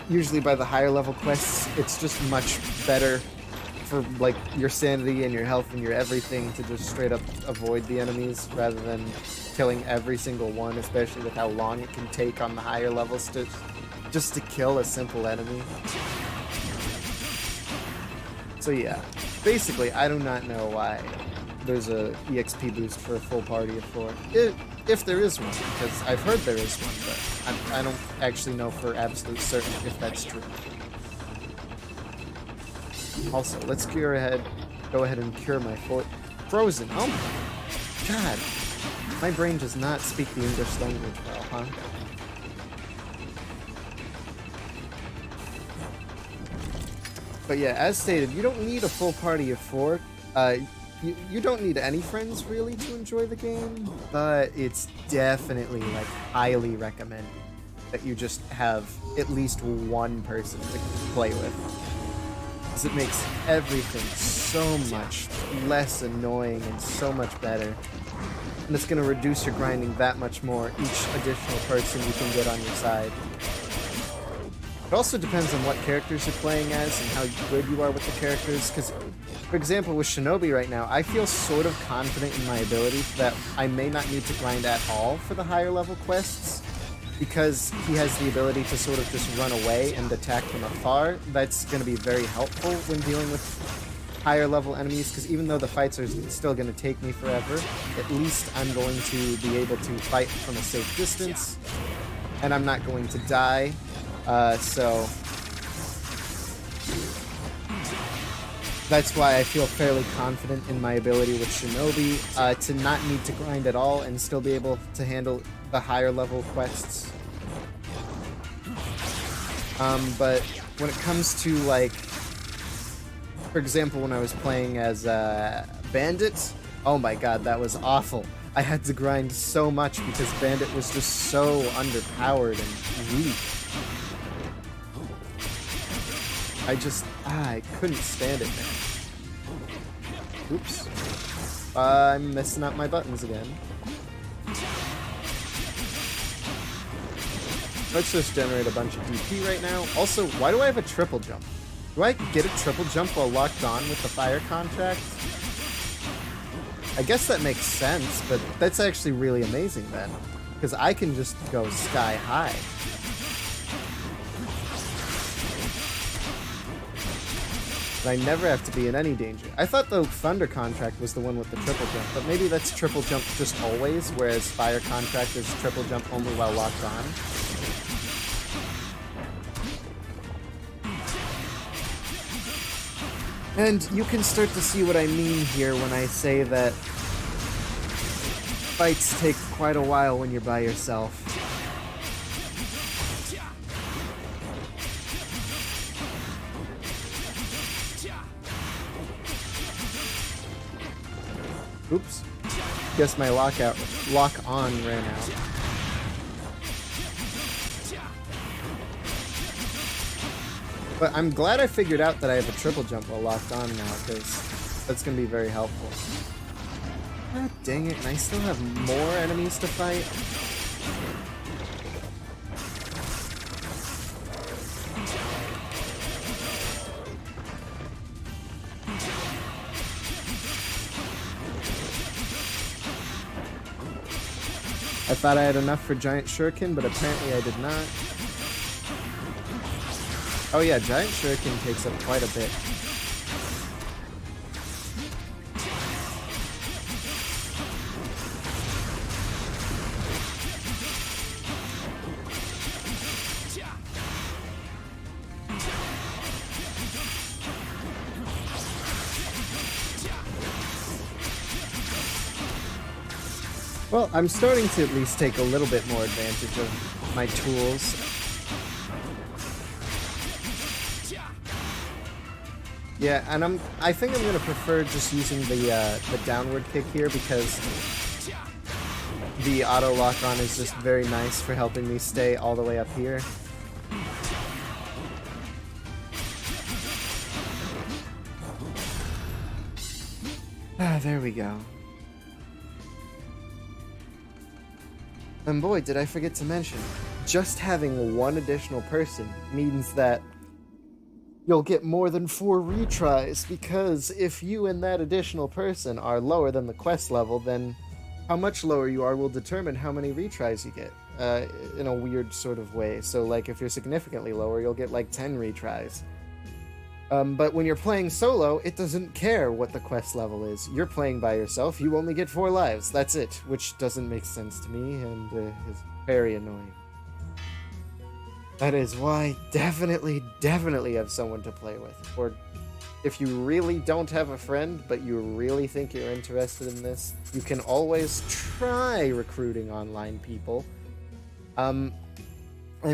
usually by the higher level quests, it's just much better for, like, your sanity and your health and your everything to just straight up avoid the enemies rather than killing every single one, especially with how long it can take on the higher levels to just to kill a simple enemy. So yeah, basically, I do not know why there's a EXP boost for a full party of 4. If there is one, because I've heard there is one, but I don't actually know for absolute certain if that's true. Also, let's go ahead and cure my frozen. Oh my god. My brain does not speak the English language well, huh? But yeah, as stated, you don't need a full party of 4. You don't need any friends, really, to enjoy the game, but it's definitely, like, highly recommended that you just have at least one person to play with. Because it makes everything so much less annoying and so much better. And it's going to reduce your grinding that much more each additional person you can get on your side. It also depends on what characters you're playing as and how good you are with the characters, because, for example, with Shinobi right now, I feel sort of confident in my ability that I may not need to grind at all for the higher level quests, because he has the ability to sort of just run away and attack from afar. That's going to be very helpful when dealing with higher level enemies, because even though the fights are still going to take me forever, at least I'm going to be able to fight from a safe distance, and I'm not going to die. So that's why I feel fairly confident in my ability with Shinobi to not need to grind at all and still be able to handle the higher level quests. But when it comes to, like, for example, when I was playing as Bandit, oh my god, that was awful. I had to grind so much because Bandit was just so underpowered and weak. I couldn't stand it, man. Oops. I'm messing up my buttons again. Let's just generate a bunch of DP right now. Also, why do I have a triple jump? Do I get a triple jump while locked on with the fire contract? I guess that makes sense, but that's actually really amazing then, because I can just go sky high. I never have to be in any danger. I thought the Thunder contract was the one with the triple jump, but maybe that's triple jump just always, whereas Fire contract is triple jump only while locked on. And you can start to see what I mean here when I say that fights take quite a while when you're by yourself. Oops. Guess my lock on ran out. But I'm glad I figured out that I have a triple jump while locked on now, because that's going to be very helpful. Ah, dang it, and I still have more enemies to fight. I thought I had enough for Giant Shuriken, but apparently I did not. Oh yeah, Giant Shuriken takes up quite a bit. Well, I'm starting to at least take a little bit more advantage of my tools. Yeah, and I think I'm gonna prefer just using the downward kick here, because the auto lock on is just very nice for helping me stay all the way up here. Ah, there we go. And boy, did I forget to mention, just having one additional person means that you'll get more than 4 retries, because if you and that additional person are lower than the quest level, then how much lower you are will determine how many retries you get, in a weird sort of way. So, like, if you're significantly lower, you'll get like 10 retries. But when you're playing solo, it doesn't care what the quest level is. You're playing by yourself, you only get 4 lives. That's it, which doesn't make sense to me and is very annoying. That is why definitely have someone to play with. Or if you really don't have a friend, but you really think you're interested in this, you can always try recruiting online people. I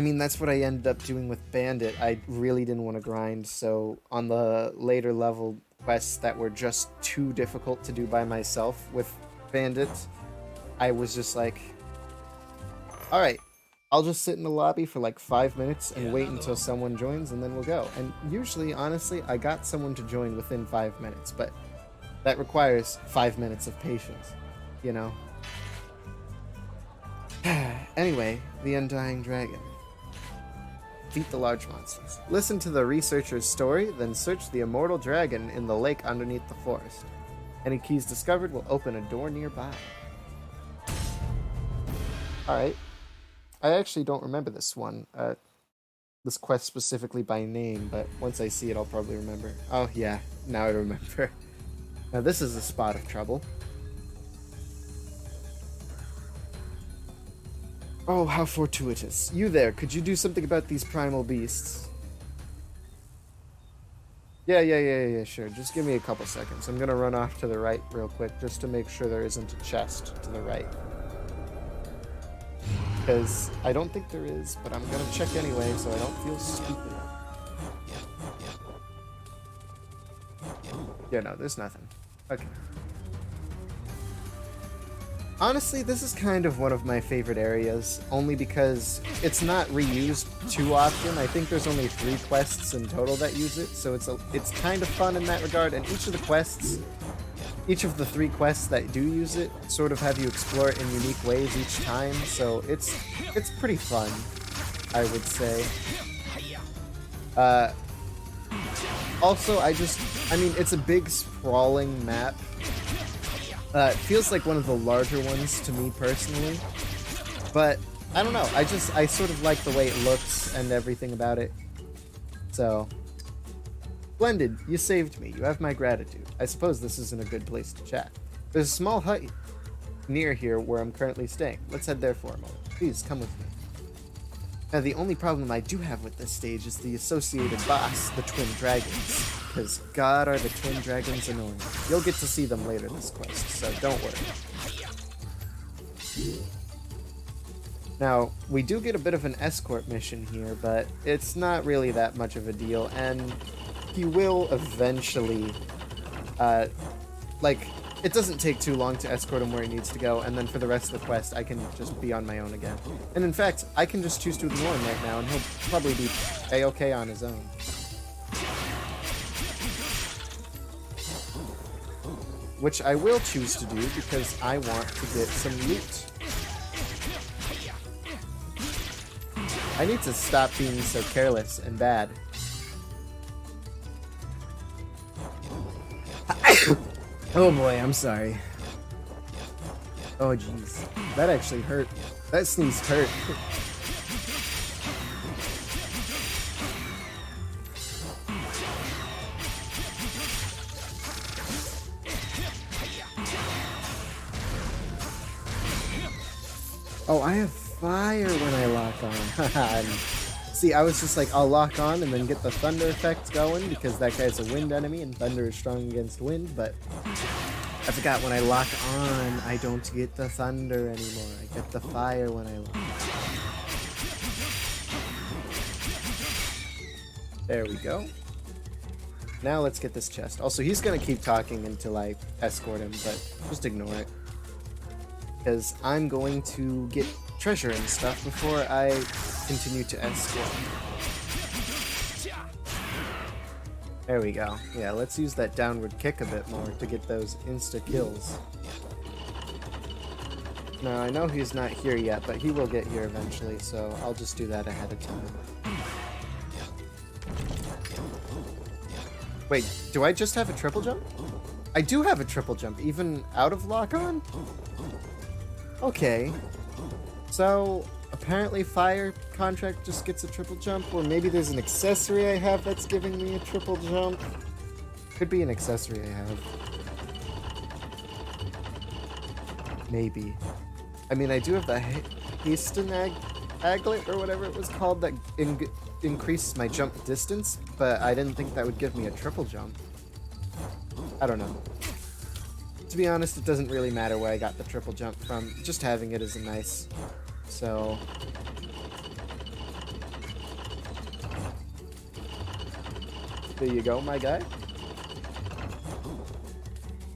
mean, that's what I ended up doing with Bandit. I really didn't want to grind, so on the later level quests that were just too difficult to do by myself with Bandit, I was just like, alright, I'll just sit in the lobby for like 5 minutes and wait until someone joins and then we'll go. And usually, honestly, I got someone to join within 5 minutes, but that requires 5 minutes of patience, you know? Anyway, the Undying Dragon. Defeat the large monsters. Listen to the researcher's story, then search the immortal dragon in the lake underneath the forest. Any keys discovered will open a door nearby. Alright. I actually don't remember this one, this quest specifically by name, but once I see it, I'll probably remember. Oh, yeah, now I remember. Now this is a spot of trouble. Oh, how fortuitous. You there, could you do something about these primal beasts? Yeah, sure. Just give me a couple seconds. I'm gonna run off to the right real quick, just to make sure there isn't a chest to the right. Because I don't think there is, but I'm gonna check anyway, so I don't feel stupid. Yeah, no, there's nothing. Okay. Honestly, this is kind of one of my favorite areas, only because it's not reused too often. I think there's only 3 quests in total that use it, so it's kind of fun in that regard, and each of the 3 quests that do use it sort of have you explore it in unique ways each time, so it's pretty fun, I would say. Also, I mean, it's a big sprawling map. It feels like one of the larger ones to me personally, but I don't know, I sort of like the way it looks and everything about it. So, Splendid, you saved me. You have my gratitude. I suppose this isn't a good place to chat. There's a small hut near here where I'm currently staying. Let's head there for a moment. Please, come with me. Now, the only problem I do have with this stage is the associated boss, the Twin Dragons. Because god are the Twin Dragons annoying. You'll get to see them later this quest, so don't worry. Now, we do get a bit of an escort mission here, but it's not really that much of a deal, and he will eventually, it doesn't take too long to escort him where he needs to go, and then for the rest of the quest, I can just be on my own again. And in fact, I can just choose to ignore him right now, and he'll probably be a-okay on his own. Which I will choose to do because I want to get some loot. I need to stop being so careless and bad. Oh boy, I'm sorry. Oh jeez. That actually hurt. That sneeze hurt. Oh, I have fire when I lock on. See, I was just like, I'll lock on and then get the thunder effect going because that guy's a wind enemy and thunder is strong against wind, but I forgot when I lock on, I don't get the thunder anymore. I get the fire when I lock on. There we go. Now let's get this chest. Also, he's going to keep talking until I escort him, but just ignore it. Because I'm going to get treasure and stuff before I continue to escort. There we go. Yeah, let's use that downward kick a bit more to get those insta-kills. Now, I know he's not here yet, but he will get here eventually, so I'll just do that ahead of time. Wait, do I just have a triple jump? I do have a triple jump, even out of lock-on? Okay. So, apparently fire contract just gets a triple jump, or maybe there's an accessory I have that's giving me a triple jump. Could be an accessory I have. Maybe. I mean, I do have the Hasten Aglet, or whatever it was called, that increases my jump distance, but I didn't think that would give me a triple jump. I don't know. To be honest, it doesn't really matter where I got the triple jump from. Just having it is nice. So... there you go, my guy.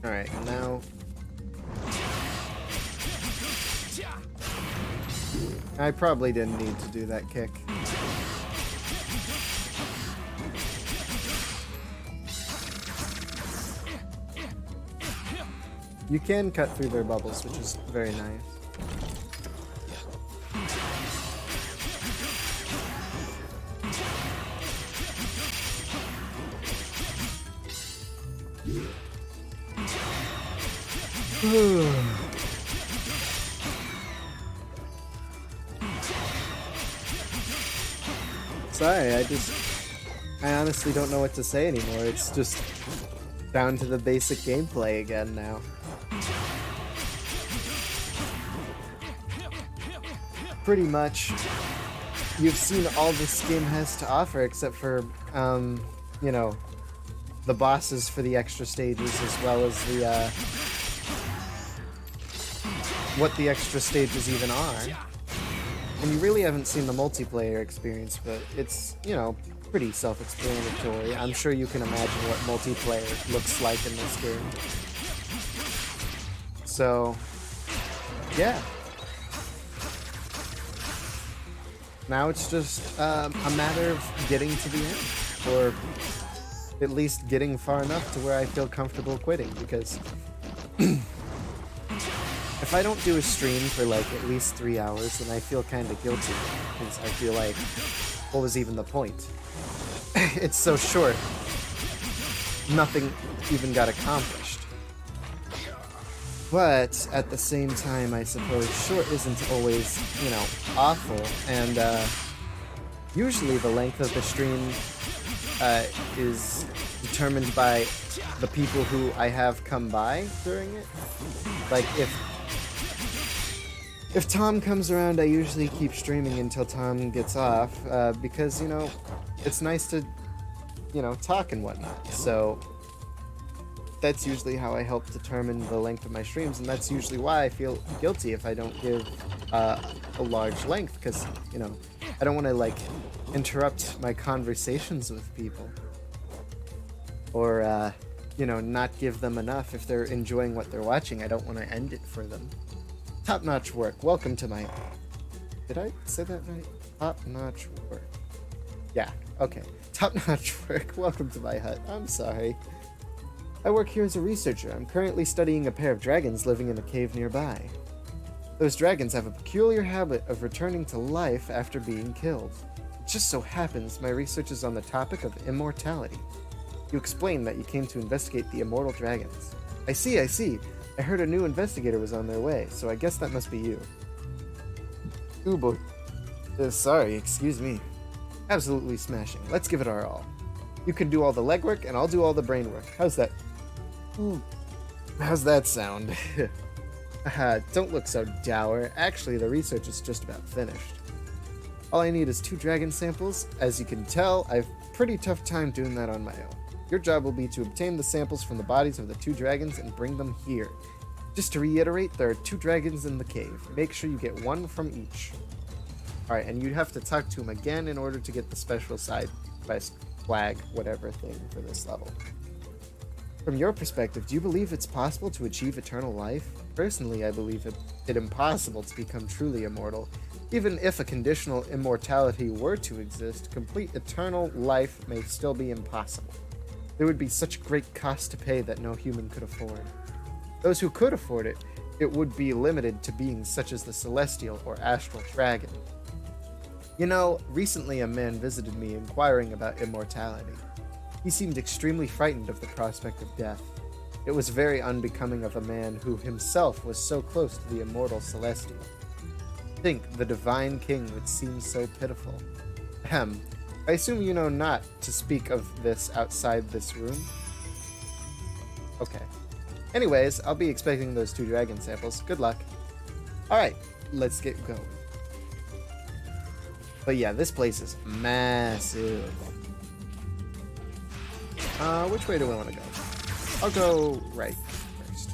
Alright, now... I probably didn't need to do that kick. You can cut through their bubbles, which is very nice. Sorry, I honestly don't know what to say anymore. It's just down to the basic gameplay again now. Pretty much, you've seen all this game has to offer except for, you know, the bosses for the extra stages, as well as the, what the extra stages even are. And you really haven't seen the multiplayer experience, but it's, you know, pretty self-explanatory. I'm sure you can imagine what multiplayer looks like in this game. So, yeah. Now it's just a matter of getting to the end, or at least getting far enough to where I feel comfortable quitting, because if I don't do a stream for like at least 3 hours, then I feel kind of guilty, because I feel like, what was even the point? It's so short. Nothing even got accomplished. But at the same time, I suppose short isn't always, you know, awful, and usually the length of the stream is determined by the people who I have come by during it. Like, if Tom comes around, I usually keep streaming until Tom gets off, because, you know, it's nice to, you know, talk and whatnot. So that's usually how I help determine the length of my streams, and that's usually why I feel guilty if I don't give a large length, because, you know, I don't want to, like, interrupt my conversations with people, or, you know, not give them enough. If they're enjoying what they're watching, I don't want to end it for them. Top-notch work. Welcome to my... Did I say that right? Top-notch work. Yeah, okay. Top-notch work. Welcome to my hut. I'm sorry. I work here as a researcher. I'm currently studying a pair of dragons living in a cave nearby. Those dragons have a peculiar habit of returning to life after being killed. It just so happens my research is on the topic of immortality. You explained that you came to investigate the immortal dragons. I see. I heard a new investigator was on their way, so I guess that must be you. Ooh boy. Sorry, excuse me. Absolutely smashing. Let's give it our all. You can do all the legwork, and I'll do all the brain work. How's that? Ooh. How's that sound? Haha, don't look so dour. Actually, the research is just about finished. All I need is 2 dragon samples. As you can tell, I've a pretty tough time doing that on my own. Your job will be to obtain the samples from the bodies of the 2 dragons and bring them here. Just to reiterate, there are 2 dragons in the cave. Make sure you get 1 from each. Alright, and you have to talk to him again in order to get the special side quest flag, whatever thing for this level. From your perspective, do you believe it's possible to achieve eternal life? Personally, I believe it impossible to become truly immortal. Even if a conditional immortality were to exist, complete eternal life may still be impossible. There would be such great cost to pay that no human could afford. Those who could afford it, it would be limited to beings such as the celestial or astral dragon. You know, recently a man visited me inquiring about immortality. He seemed extremely frightened of the prospect of death. It was very unbecoming of a man who himself was so close to the immortal celestial. think the divine king would seem so pitiful. Ahem. I assume you know not to speak of this outside this room? Okay. Anyways, I'll be expecting those 2 dragon samples. Good luck. Alright, let's get going. But yeah, this place is massive. Which way do I want to go? I'll go right first.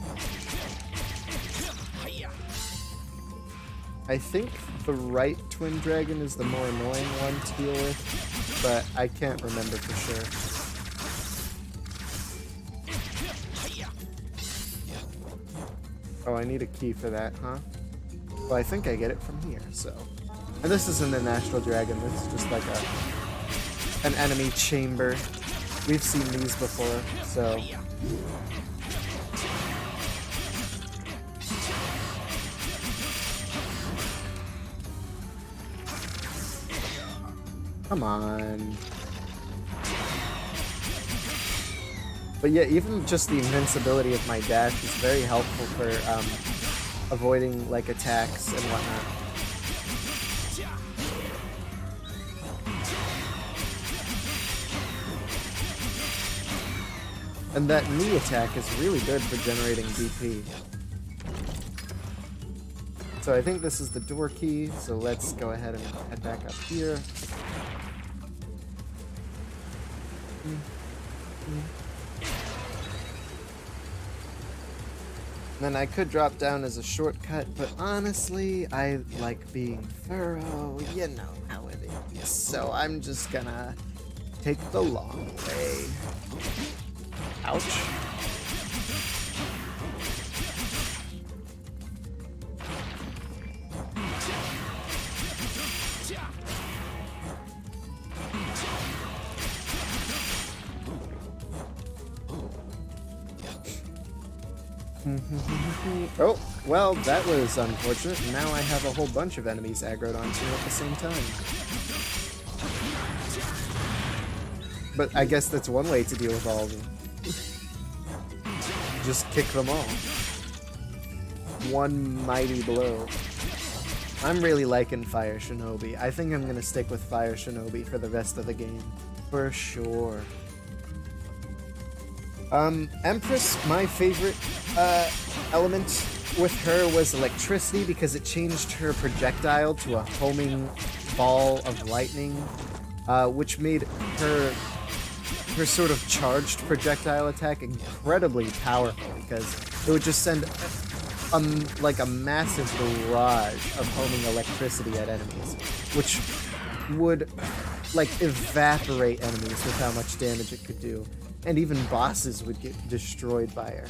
I think the right twin dragon is the more annoying one to deal with, but I can't remember for sure. Oh, I need a key for that, huh? Well, I think I get it from here, so... And this isn't an astral dragon, this is just like an enemy chamber. We've seen these before, so... Come on. But yeah, even just the invincibility of my dash is very helpful for avoiding like attacks and whatnot. And that knee attack is really good for generating DP. So I think this is the door key, so let's go ahead and head back up here. Then I could drop down as a shortcut, but honestly, I like being thorough, you know how it is. So I'm just gonna take the long way. Ouch. Oh, well, that was unfortunate. Now I have a whole bunch of enemies aggroed onto me at the same time. But I guess that's one way to deal with all of them. Just kick them all. One mighty blow. I'm really liking Fire Shinobi. I think I'm gonna stick with Fire Shinobi for the rest of the game. For sure. Empress, my favorite element with her was electricity because it changed her projectile to a homing ball of lightning, which made her sort of charged projectile attack incredibly powerful because it would just send like a massive barrage of homing electricity at enemies, which would like evaporate enemies with how much damage it could do. And even bosses would get destroyed by her.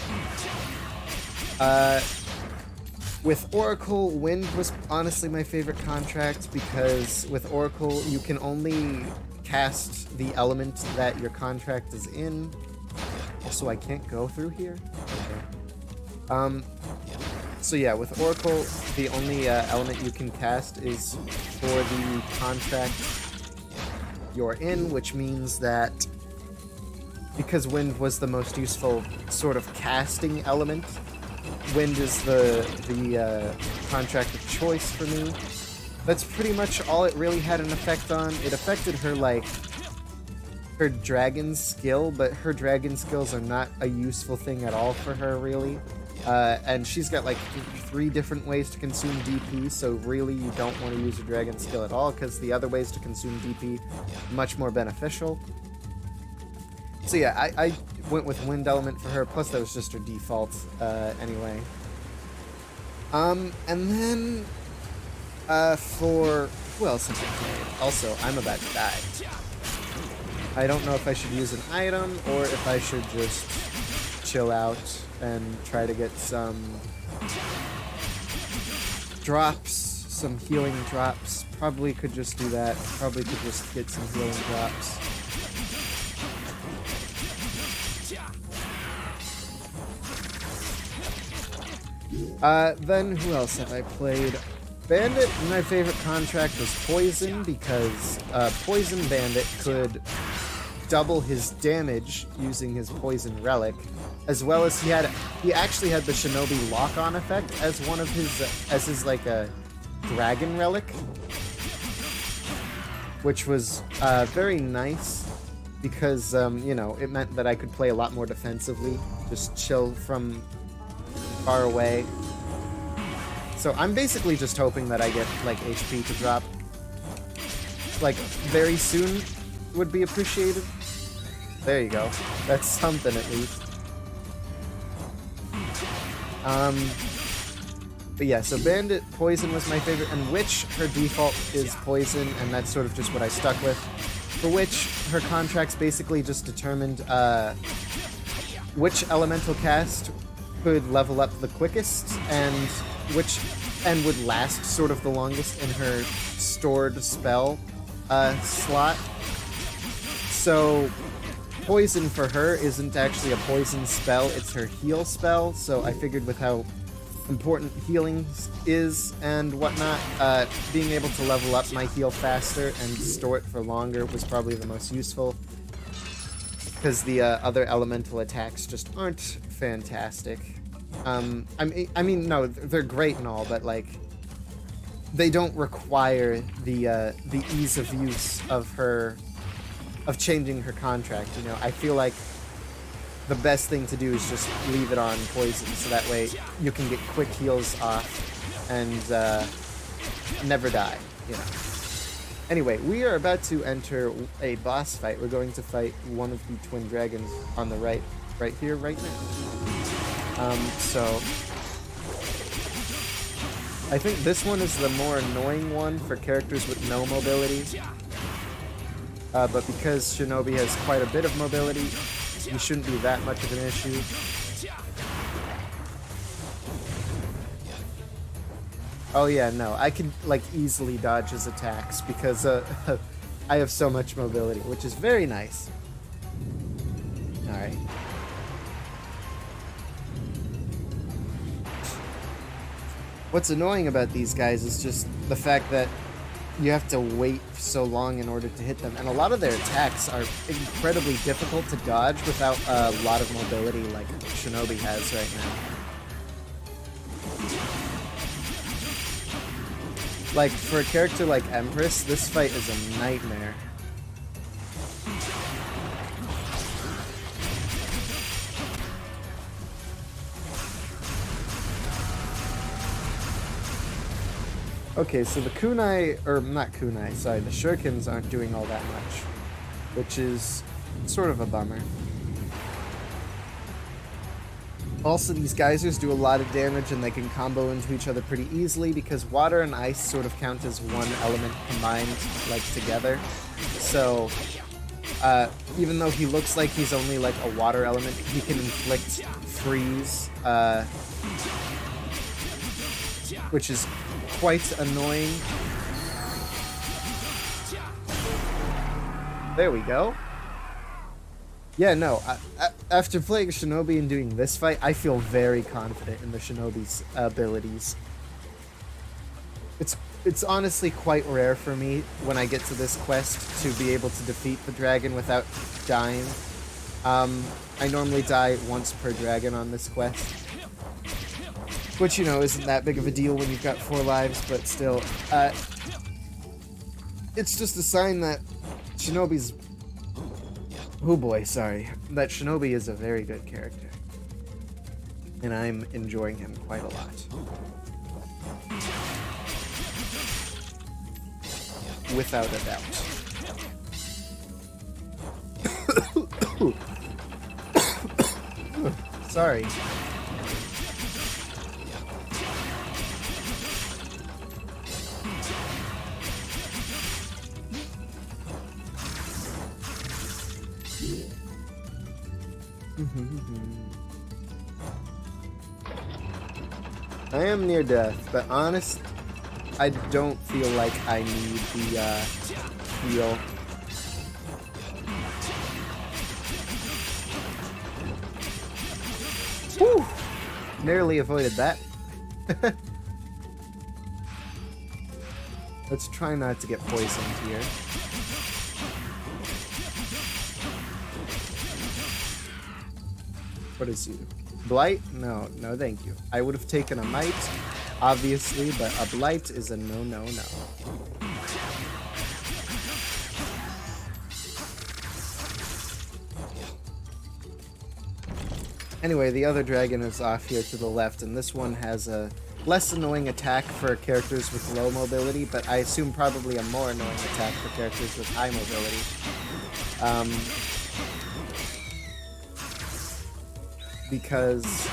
With Oracle, Wind was honestly my favorite contract because with Oracle, you can only cast the element that your contract is in. Also, I can't go through here? Okay. So yeah, with Oracle, the only element you can cast is for the contract you're in, which means that because Wind was the most useful sort of casting element, Wind is the contract of choice for me. That's pretty much all it really had an effect on. It affected her, like, her dragon skill, but her dragon skills are not a useful thing at all for her, really. And she's got, like, 3 different ways to consume DP, so really you don't want to use her dragon skill at all, because the other ways to consume DP are much more beneficial. So yeah, I went with Wind Element for her, plus that was just her default anyway. And then for... who else have I played? Also, I'm about to die. I don't know if I should use an item, or if I should just chill out and try to get some drops, some healing drops. Probably could just do that. Probably could just get some healing drops. Then who else have I played? Bandit, my favorite contract was Poison, because Poison Bandit could double his damage using his Poison Relic, as well as he actually had the Shinobi lock-on effect as one of his, as his like a Dragon Relic, which was very nice because, you know, it meant that I could play a lot more defensively, just chill from far away. So I'm basically just hoping that I get, like, HP to drop, like, very soon would be appreciated. There you go. That's something at least. But yeah, so Bandit Poison was my favorite, and Witch, her default is Poison, and that's sort of just what I stuck with. For Witch, her contracts basically just determined which elemental cast could level up the quickest, and would last sort of the longest in her stored spell slot. So Poison for her isn't actually a poison spell, it's her heal spell, so I figured with how important healing is and whatnot, being able to level up my heal faster and store it for longer was probably the most useful, because the other elemental attacks just aren't fantastic. I mean, no, they're great and all, but like, they don't require the ease of use of changing her contract. You know, I feel like the best thing to do is just leave it on Poison, so that way you can get quick heals off and never die, you know. Anyway, we are about to enter a boss fight. We're going to fight one of the twin dragons on the right here, right now. So I think this one is the more annoying one for characters with no mobility. But because Shinobi has quite a bit of mobility, he shouldn't be that much of an issue. Oh yeah, no, I can like easily dodge his attacks because I have so much mobility, which is very nice. Alright. What's annoying about these guys is just the fact that you have to wait so long in order to hit them, and a lot of their attacks are incredibly difficult to dodge without a lot of mobility like Shinobi has right now. Like, for a character like Empress, this fight is a nightmare. Okay, so the kunai, or not kunai, sorry, the shurikens aren't doing all that much, which is sort of a bummer. Also, these geysers do a lot of damage and they can combo into each other pretty easily because water and ice sort of count as one element combined, like, together. So, even though he looks like he's only, like, a water element, he can inflict freeze, which is quite annoying. There we go. Yeah, no, after playing Shinobi and doing this fight, I feel very confident in the Shinobi's abilities. It's honestly quite rare for me when I get to this quest to be able to defeat the dragon without dying. I normally die once per dragon on this quest, which, you know, isn't that big of a deal when you've got 4 lives, but still. It's just a sign that Shinobi's... Oh boy, sorry. That Shinobi is a very good character. And I'm enjoying him quite a lot. Without a doubt. Sorry. I am near death, but honest, I don't feel like I need the heal. Whew! Narrowly avoided that. Let's try not to get poisoned here. What is you? Blight? No, no thank you. I would have taken a Might. obviously, but a blight is a no. Anyway, the other dragon is off here to the left, and this one has a less annoying attack for characters with low mobility, but I assume probably a more annoying attack for characters with high mobility. Because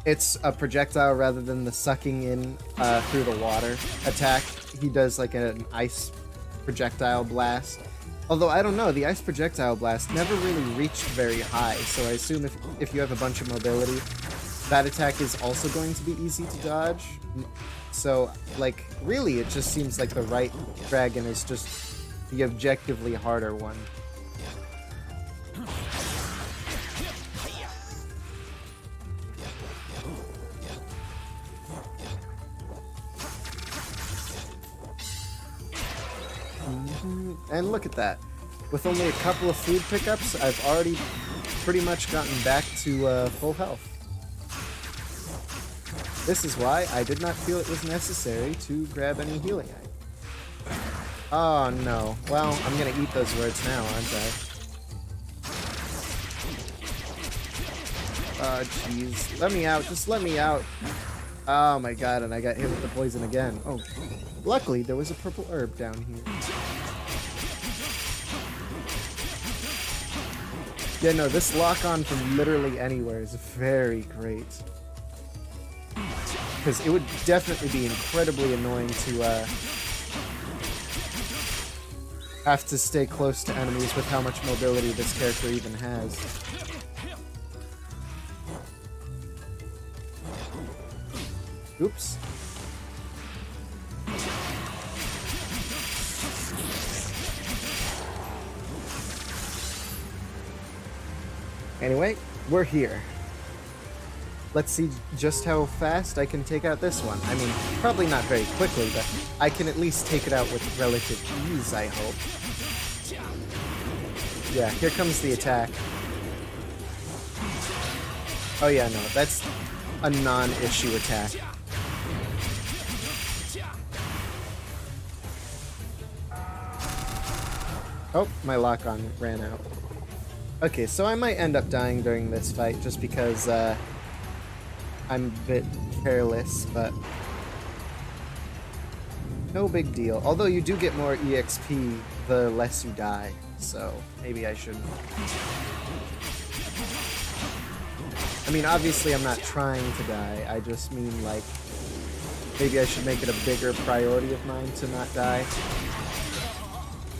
it's a projectile rather than the sucking in through the water attack. He does like an ice projectile blast. Although, I don't know, the ice projectile blast never really reached very high, so I assume if you have a bunch of mobility, that attack is also going to be easy to dodge. So, like, really, it just seems like the right dragon is just the objectively harder one. And look at that. With only a couple of food pickups, I've already pretty much gotten back to full health. This is why I did not feel it was necessary to grab any healing items. Oh no. Well, I'm gonna eat those words now, aren't I? Oh jeez. Let me out. Just let me out. Oh my god, and I got hit with the poison again. Oh. Luckily, there was a purple herb down here. Yeah, no, this lock-on from literally anywhere is very great. Because it would definitely be incredibly annoying to have to stay close to enemies with how much mobility this character even has. Oops. Anyway, we're here. Let's see just how fast I can take out this one. I mean, probably not very quickly, but I can at least take it out with relative ease, I hope. Yeah, here comes the attack. Oh yeah, no, that's a non-issue attack. Oh, my lock-on ran out. Okay, so I might end up dying during this fight just because I'm a bit careless, but no big deal. Although you do get more EXP the less you die, so maybe I shouldn't. I mean, obviously I'm not trying to die, I just mean, like, maybe I should make it a bigger priority of mine to not die.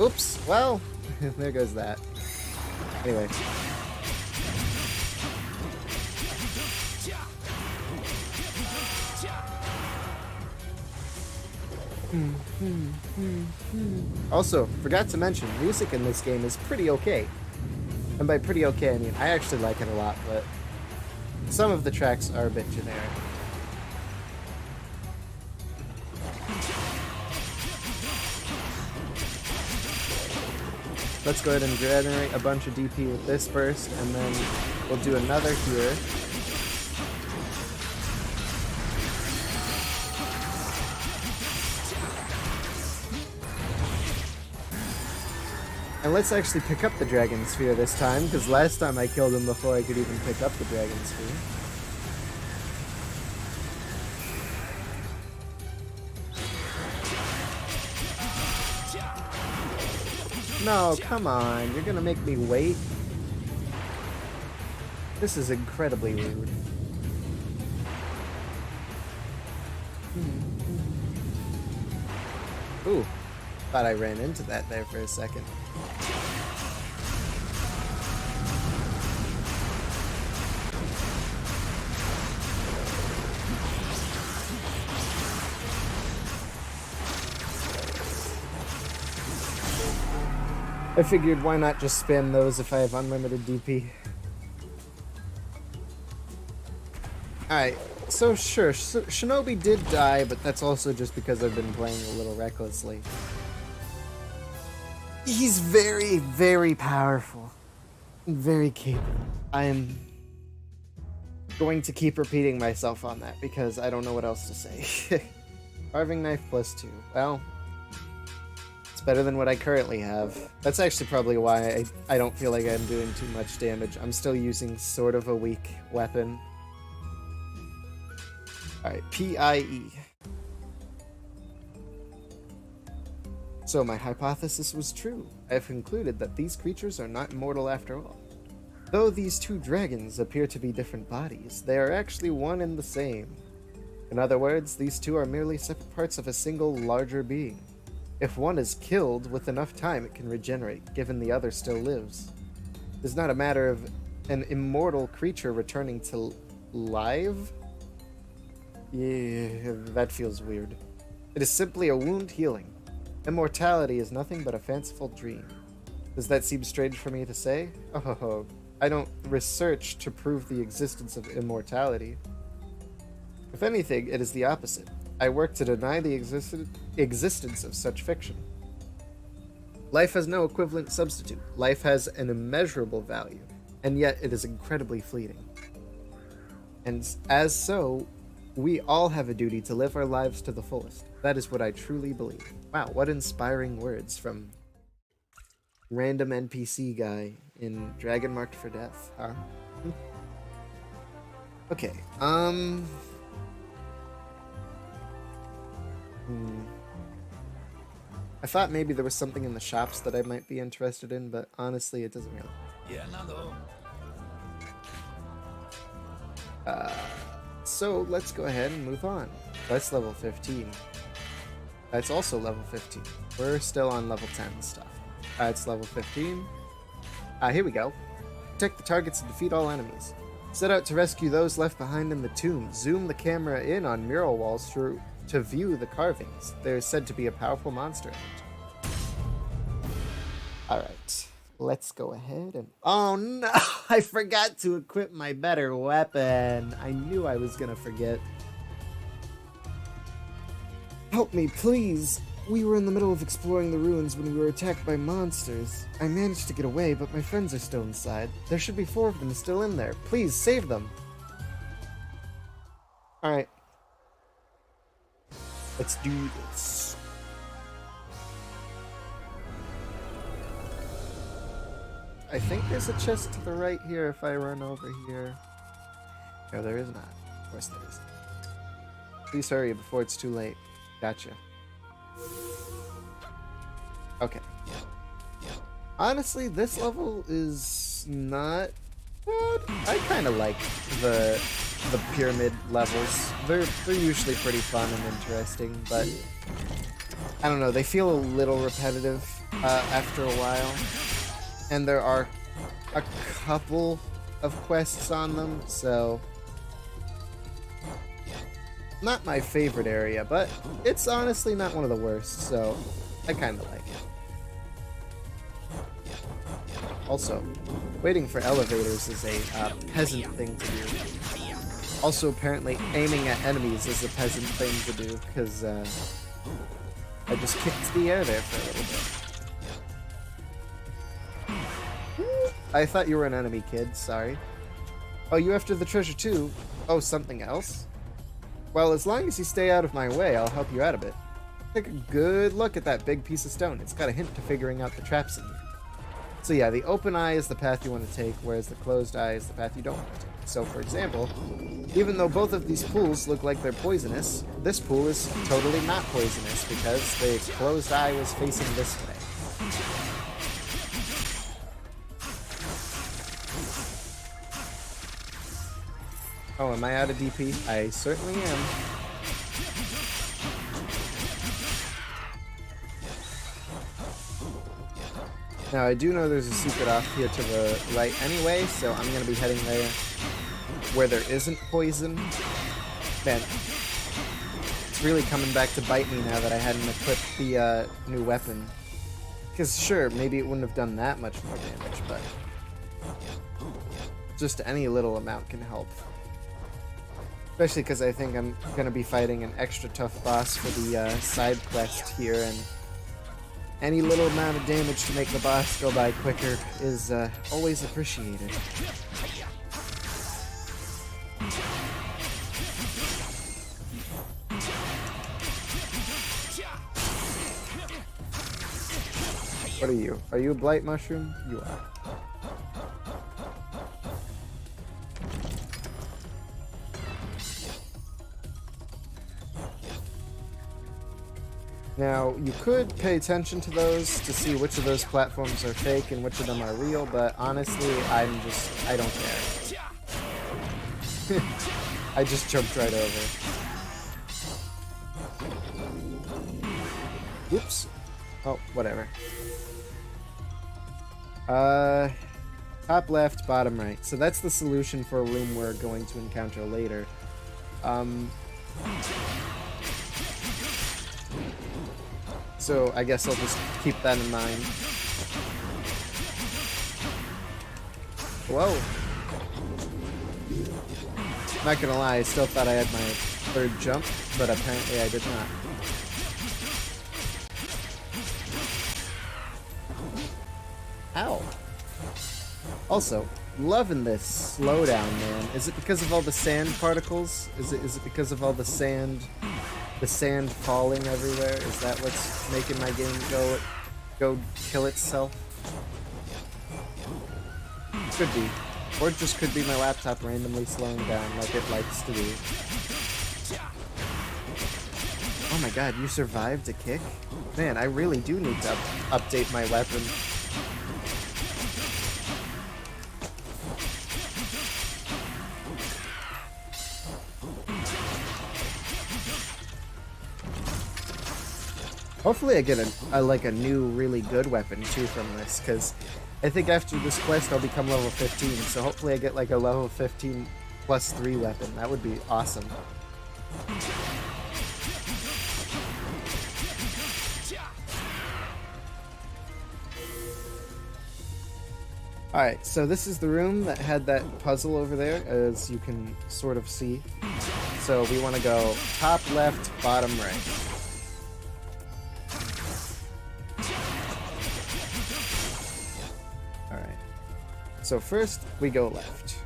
Oops, well, there goes that. Anyway. Also, forgot to mention, music in this game is pretty okay. And by pretty okay, I mean, I actually like it a lot, but some of the tracks are a bit generic. Let's go ahead and generate a bunch of DP with this burst, and then we'll do another here. And let's actually pick up the Dragon Sphere this time, because last time I killed him before I could even pick up the Dragon Sphere. No, come on. You're gonna make me wait? This is incredibly rude. Ooh. Thought I ran into that there for a second. I figured why not just spam those if I have unlimited DP. Alright, so sure, Shinobi did die, but that's also just because I've been playing a little recklessly. He's very, very powerful. Very capable. going to keep repeating myself on that because I don't know what else to say. Carving knife +2. Well, it's better than what I currently have. That's actually probably why I don't feel like I'm doing too much damage. I'm still using sort of a weak weapon. Alright, PIE. So my hypothesis was true. I have concluded that these creatures are not immortal after all. Though these two dragons appear to be different bodies, they are actually one and the same. In other words, these two are merely separate parts of a single larger being. If one is killed, with enough time it can regenerate, given the other still lives. It is not a matter of an immortal creature returning to life. Yeah, that feels weird. It is simply a wound healing. Immortality is nothing but a fanciful dream. Does that seem strange for me to say? Oh, I don't research to prove the existence of immortality. If anything, it is the opposite. I work to deny the existence of such fiction. Life has no equivalent substitute. Life has an immeasurable value, and yet it is incredibly fleeting. And as so, we all have a duty to live our lives to the fullest. That is what I truly believe. Wow, what inspiring words from random NPC guy in Dragon Marked for Death, huh? Okay, I thought maybe there was something in the shops that I might be interested in, but honestly, it doesn't really. Yeah, Nando. So let's go ahead and move on. That's level 15. That's also level 15. We're still on level 10 stuff. It's level 15. Here we go. Protect the targets and defeat all enemies. Set out to rescue those left behind in the tomb. Zoom the camera in on mural walls to view the carvings. They're said to be a powerful monster energy. Alright. Let's go ahead and... Oh no! I forgot to equip my better weapon. I knew I was gonna forget. Help me, please. We were in the middle of exploring the ruins when we were attacked by monsters. I managed to get away, but my friends are still inside. There should be 4 of them still in there. Please, save them. Alright. Let's do this. I think there's a chest to the right here if I run over here. No, there is not. Of course there is. Please hurry before it's too late. Gotcha. Okay. Honestly, this level is not bad. I kind of like the pyramid levels. They're usually pretty fun and interesting, but I don't know. They feel a little repetitive after a while, and there are a couple of quests on them, so not my favorite area, but it's honestly not one of the worst, so I kind of like it. Also, waiting for elevators is a peasant thing to do. Also, apparently, aiming at enemies is a peasant thing to do, because I just kicked the air there for a little bit. I thought you were an enemy, kid. Sorry. Oh, you after the treasure too? Oh, something else? Well, as long as you stay out of my way, I'll help you out a bit. Take a good look at that big piece of stone. It's got a hint to figuring out the traps in it. So yeah, the open eye is the path you want to take, whereas the closed eye is the path you don't want to take. So for example, even though both of these pools look like they're poisonous, this pool is totally not poisonous because the closed eye was facing this way. Oh, am I out of DP? I certainly am. Now, I do know there's a secret off here to the right anyway, so I'm going to be heading there where there isn't poison. Man, it's really coming back to bite me now that I hadn't equipped the new weapon. Because sure, maybe it wouldn't have done that much more damage, but just any little amount can help. Especially because I think I'm going to be fighting an extra tough boss for the side quest here, and any little amount of damage to make the boss go by quicker is always appreciated. What are you? Are you a blight mushroom? You are. Now, you could pay attention to those to see which of those platforms are fake and which of them are real, but honestly, I don't care. I just jumped right over. Oops. Oh, whatever. Top left, bottom right. So that's the solution for a room we're going to encounter later. So I guess I'll just keep that in mind. Whoa. Not gonna lie, I still thought I had my third jump, but apparently I did not. Ow. Also, loving this slowdown, man. Is it because of all the sand particles? Is it because of all the sand falling everywhere? Is that what's making my game go kill itself? Could be. Or it just could be my laptop randomly slowing down like it likes to do. Oh my god, you survived a kick? Man, I really do need to update my weapon. Hopefully I get a new really good weapon too from this, because I think after this quest I'll become level 15, so hopefully I get like a level 15 plus 3 weapon. That would be awesome. Alright, so this is the room that had that puzzle over there, as you can sort of see. So we want to go top left, bottom right. Alright. So first, we go left.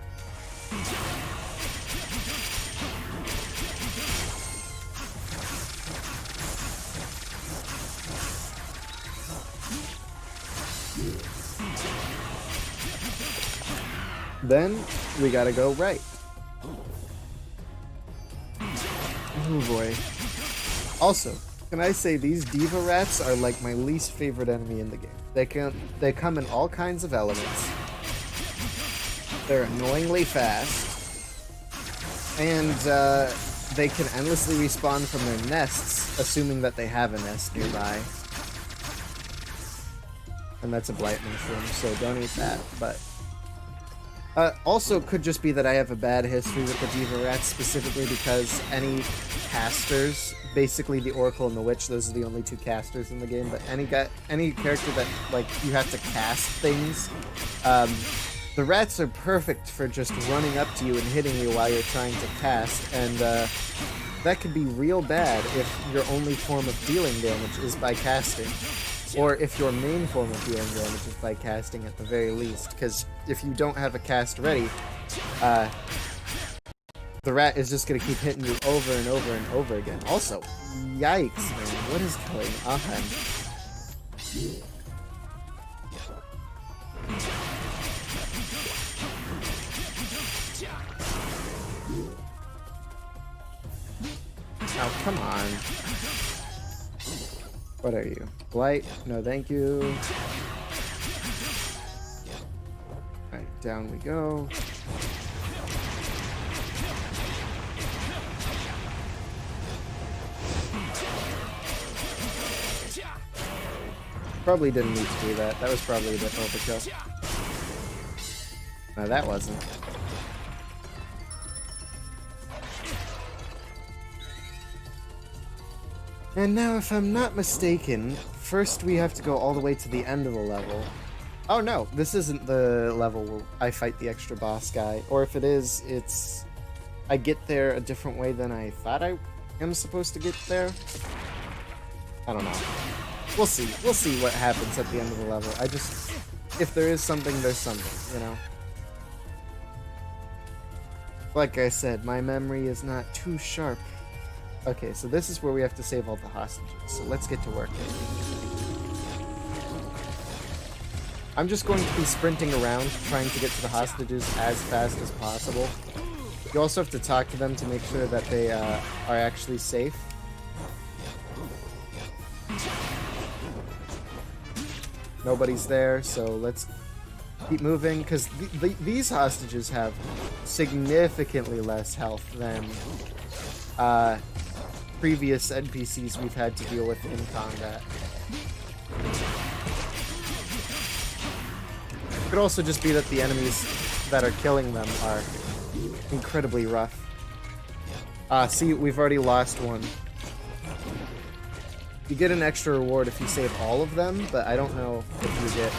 Then, we gotta go right. Oh boy. Also, can I say these diva rats are like my least favorite enemy in the game. They come in all kinds of elements. They're annoyingly fast. And they can endlessly respawn from their nests, assuming that they have a nest nearby. And that's a blight mushroom, so don't eat that, but... also, it could just be that I have a bad history with the diva rats, specifically because any casters, basically the Oracle and the Witch, those are the only two casters in the game, but any character that, like, you have to cast things, the rats are perfect for just running up to you and hitting you while you're trying to cast, and that could be real bad if your only form of dealing damage is by casting. Or if your main form of dealing damage is by casting at the very least, because if you don't have a cast ready, the rat is just going to keep hitting you over and over and over again. Also, yikes, man, what is going on? Oh, come on. What are you? Blight? No, thank you. Alright, down we go. Probably didn't need to do that. That was probably a bit overkill. No, that wasn't. And now, if I'm not mistaken, first we have to go all the way to the end of the level. Oh no, this isn't the level where I fight the extra boss guy. Or if it is, it's... I get there a different way than I thought I am supposed to get there. I don't know. We'll see. We'll see what happens at the end of the level. I just... If there is something, there's something, you know? Like I said, my memory is not too sharp. Okay, so this is where we have to save all the hostages, so let's get to work. I'm just going to be sprinting around trying to get to the hostages as fast as possible. You also have to talk to them to make sure that they are actually safe. Nobody's there, so let's keep moving, because these hostages have significantly less health than previous NPCs we've had to deal with in combat. It could also just be that the enemies that are killing them are incredibly rough. See, we've already lost one. You get an extra reward if you save all of them, but I don't know if you get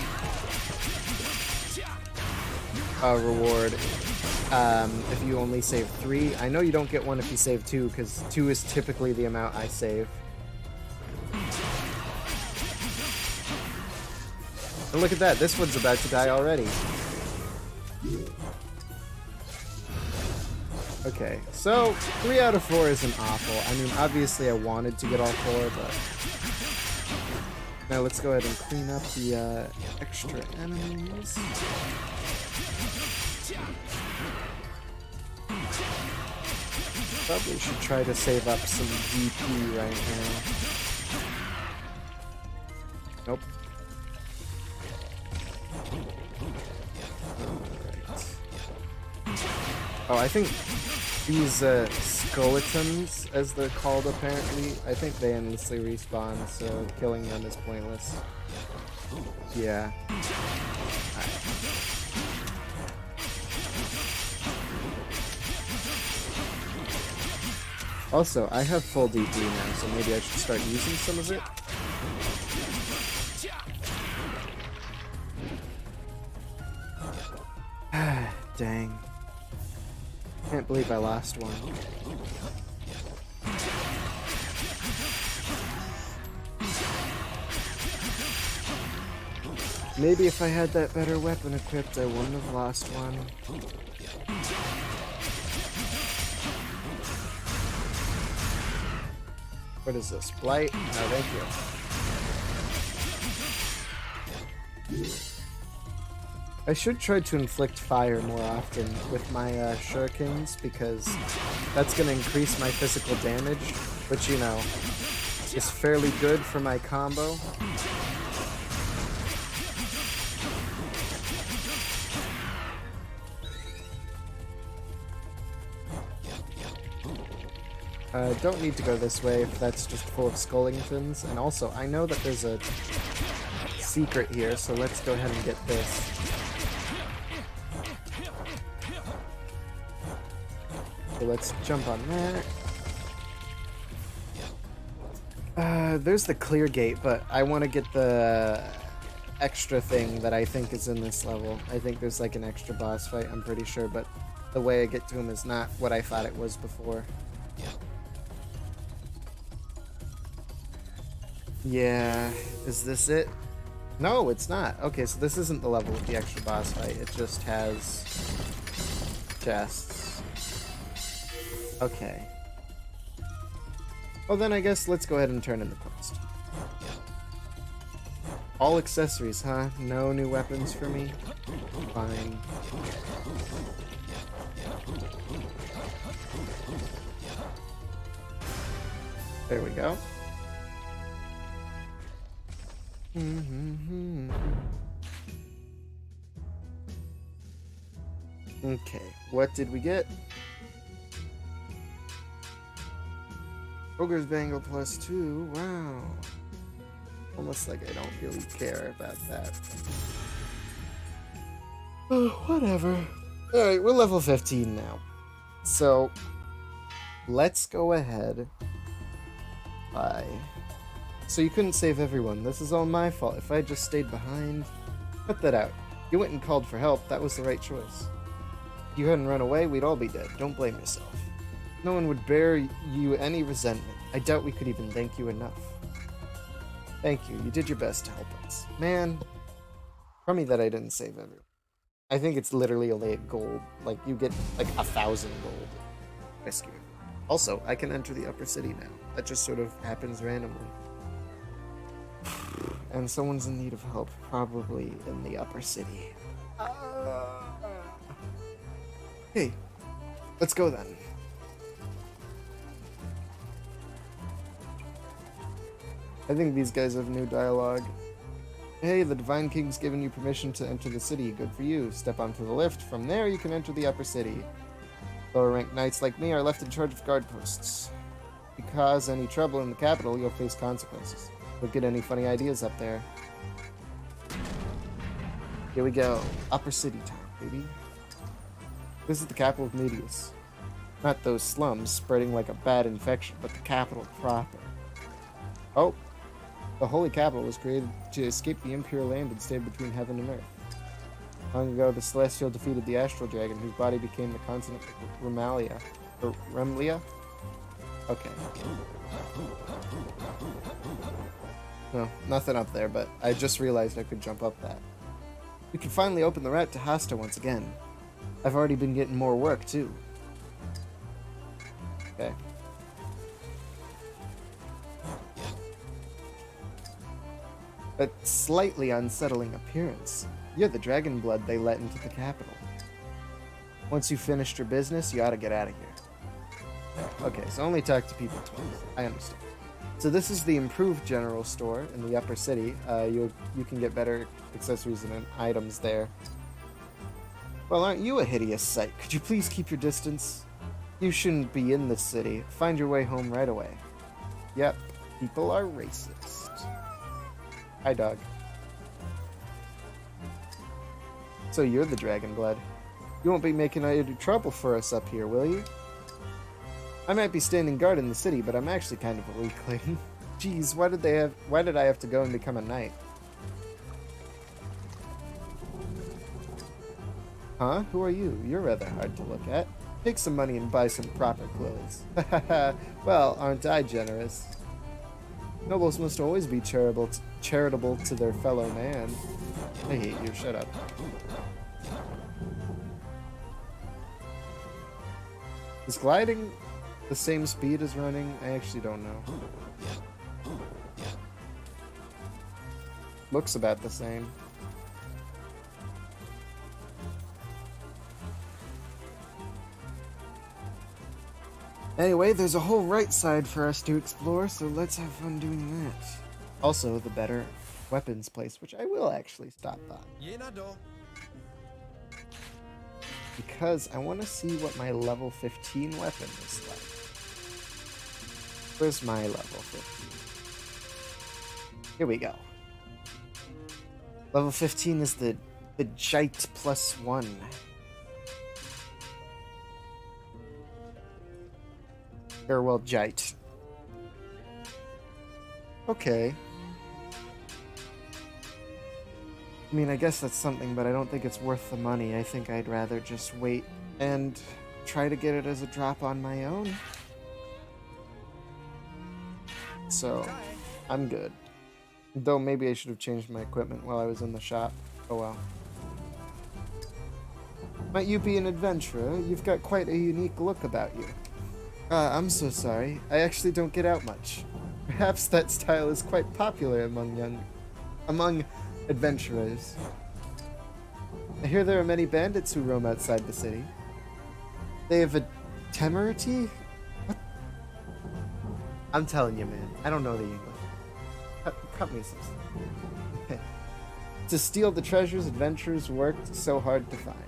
a reward if you only save 3. I know you don't get one if you save 2, because 2 is typically the amount I save. And look at that, this one's about to die already. Okay, so 3 out of 4 isn't awful. I mean, obviously I wanted to get all 4, but... Now let's go ahead and clean up the extra enemies. Probably should try to save up some DP right now. Nope. Oh, I think these skeletons, as they're called apparently, I think they endlessly respawn, so killing them is pointless. Yeah. Alright. Also, I have full DP now, so maybe I should start using some of it. Dang. Can't believe I lost one. Maybe if I had that better weapon equipped, I wouldn't have lost one. What is this? Blight? No, thank you. I should try to inflict fire more often with my shurikens, because that's going to increase my physical damage, which, you know, is fairly good for my combo. Don't need to go this way if that's just full of Skullingtons. And also, I know that there's a secret here, so let's go ahead and get this. So let's jump on that. There's the clear gate, but I want to get the extra thing that I think is in this level. I think there's like an extra boss fight, I'm pretty sure, but the way I get to him is not what I thought it was before. Yeah, is this it? No, it's not. Okay, so this isn't the level with the extra boss fight. It just has chests. Okay. Well, then I guess let's go ahead and turn in the quest. All accessories, huh? No new weapons for me? Fine. There we go. Okay, what did we get? Ogre's Bangle +2, wow. Almost like I don't really care about that. Oh, whatever. Alright, we're level 15 now. So, let's go ahead. Bye. So you couldn't save everyone. This is all my fault. If I had just stayed behind... Cut that out. You went and called for help. That was the right choice. If you hadn't run away, we'd all be dead. Don't blame yourself. No one would bear you any resentment. I doubt we could even thank you enough. Thank you. You did your best to help us. Man, crummy that I didn't save everyone. I think it's literally only at gold. Like, you get, like, 1,000 gold. Rescue. Also, I can enter the upper city now. That just sort of happens randomly. and someone's in need of help, probably in the upper city. Hey, let's go then. I think these guys have new dialogue. Hey, the Divine King's given you permission to enter the city. Good for you. Step onto the lift. From there, you can enter the upper city. Lower-ranked knights like me are left in charge of guard posts. If you cause any trouble in the capital, you'll face consequences. Don't get any funny ideas up there. Here we go. Upper city time, baby. This is the capital of Medius. Not those slums spreading like a bad infection, but the capital proper. Oh. The Holy Capital was created to escape the impure land and stay between heaven and earth. Long ago, the Celestial defeated the Astral Dragon, whose body became the continent of Remalia. Or Remlia? Okay. No, nothing up there, but I just realized I could jump up that. We can finally open the route to Hasta once again. I've already been getting more work, too. Okay. A slightly unsettling appearance. You're the dragon blood they let into the capital. Once you've finished your business, you ought to get out of here. Okay, so only talk to people twice. I understand. So this is the improved general store in the upper city. You can get better accessories and items there. Well, aren't you a hideous sight? Could you please keep your distance? You shouldn't be in this city. Find your way home right away. Yep, people are racist. Hi, dog. So you're the dragon blood. You won't be making any trouble for us up here, will you? I might be standing guard in the city, but I'm actually kind of a weakling. Jeez, why did I have to go and become a knight? Huh? Who are you? You're rather hard to look at. Take some money and buy some proper clothes. Well, aren't I generous? Nobles must always be charitable to their fellow man. I hate you, shut up. Is gliding the same speed as running? I actually don't know. Looks about the same. Anyway, there's a whole right side for us to explore, so let's have fun doing that. Also, the better weapons place, which I will actually stop by. Because I want to see what my level 15 weapon is like. Where's my level 15? Here we go. Level 15 is the Jite +1. Farewell, Jite. Okay. I mean, I guess that's something, but I don't think it's worth the money. I think I'd rather just wait and try to get it as a drop on my own. So, I'm good. Though maybe I should have changed my equipment while I was in the shop. Oh well. Might you be an adventurer? You've got quite a unique look about you. I'm so sorry. I actually don't get out much. Perhaps that style is quite popular among adventurers. I hear there are many bandits who roam outside the city. They have a temerity? What? I'm telling you, man. I don't know the English. Cut me some stuff. To steal the treasures adventurers worked so hard to find.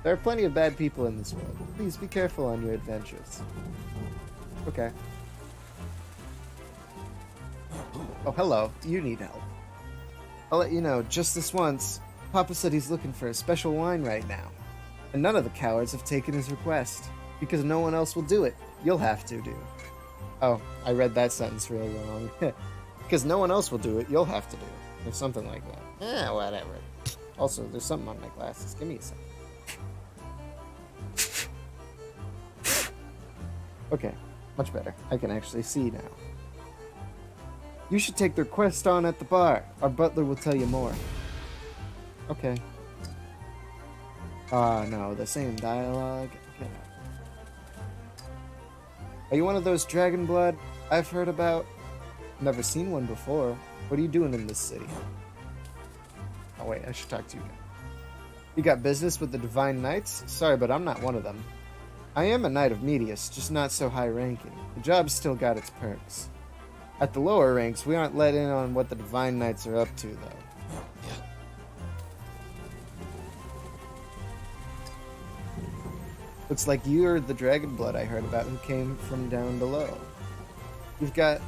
There are plenty of bad people in this world. Please be careful on your adventures. Okay. Oh, hello. You need help. I'll let you know, just this once, Papa said he's looking for a special wine right now. And none of the cowards have taken his request. Because no one else will do it. You'll have to do. Oh, I read that sentence really wrong. Because no one else will do it, you'll have to do it. Or something like that. Eh, whatever. Also, there's something on my glasses. Give me a second. Okay, much better. I can actually see now. You should take the quest on at the bar. Our butler will tell you more. Okay. No, the same dialogue. Okay. Are you one of those dragon blood I've heard about? Never seen one before. What are you doing in this city? Oh wait, I should talk to you again. You got business with the Divine Knights? Sorry, but I'm not one of them. I am a Knight of Medius, just not so high-ranking. The job's still got its perks. At the lower ranks, we aren't let in on what the Divine Knights are up to, though. Looks like you're the dragon blood I heard about who came from down below. You've got...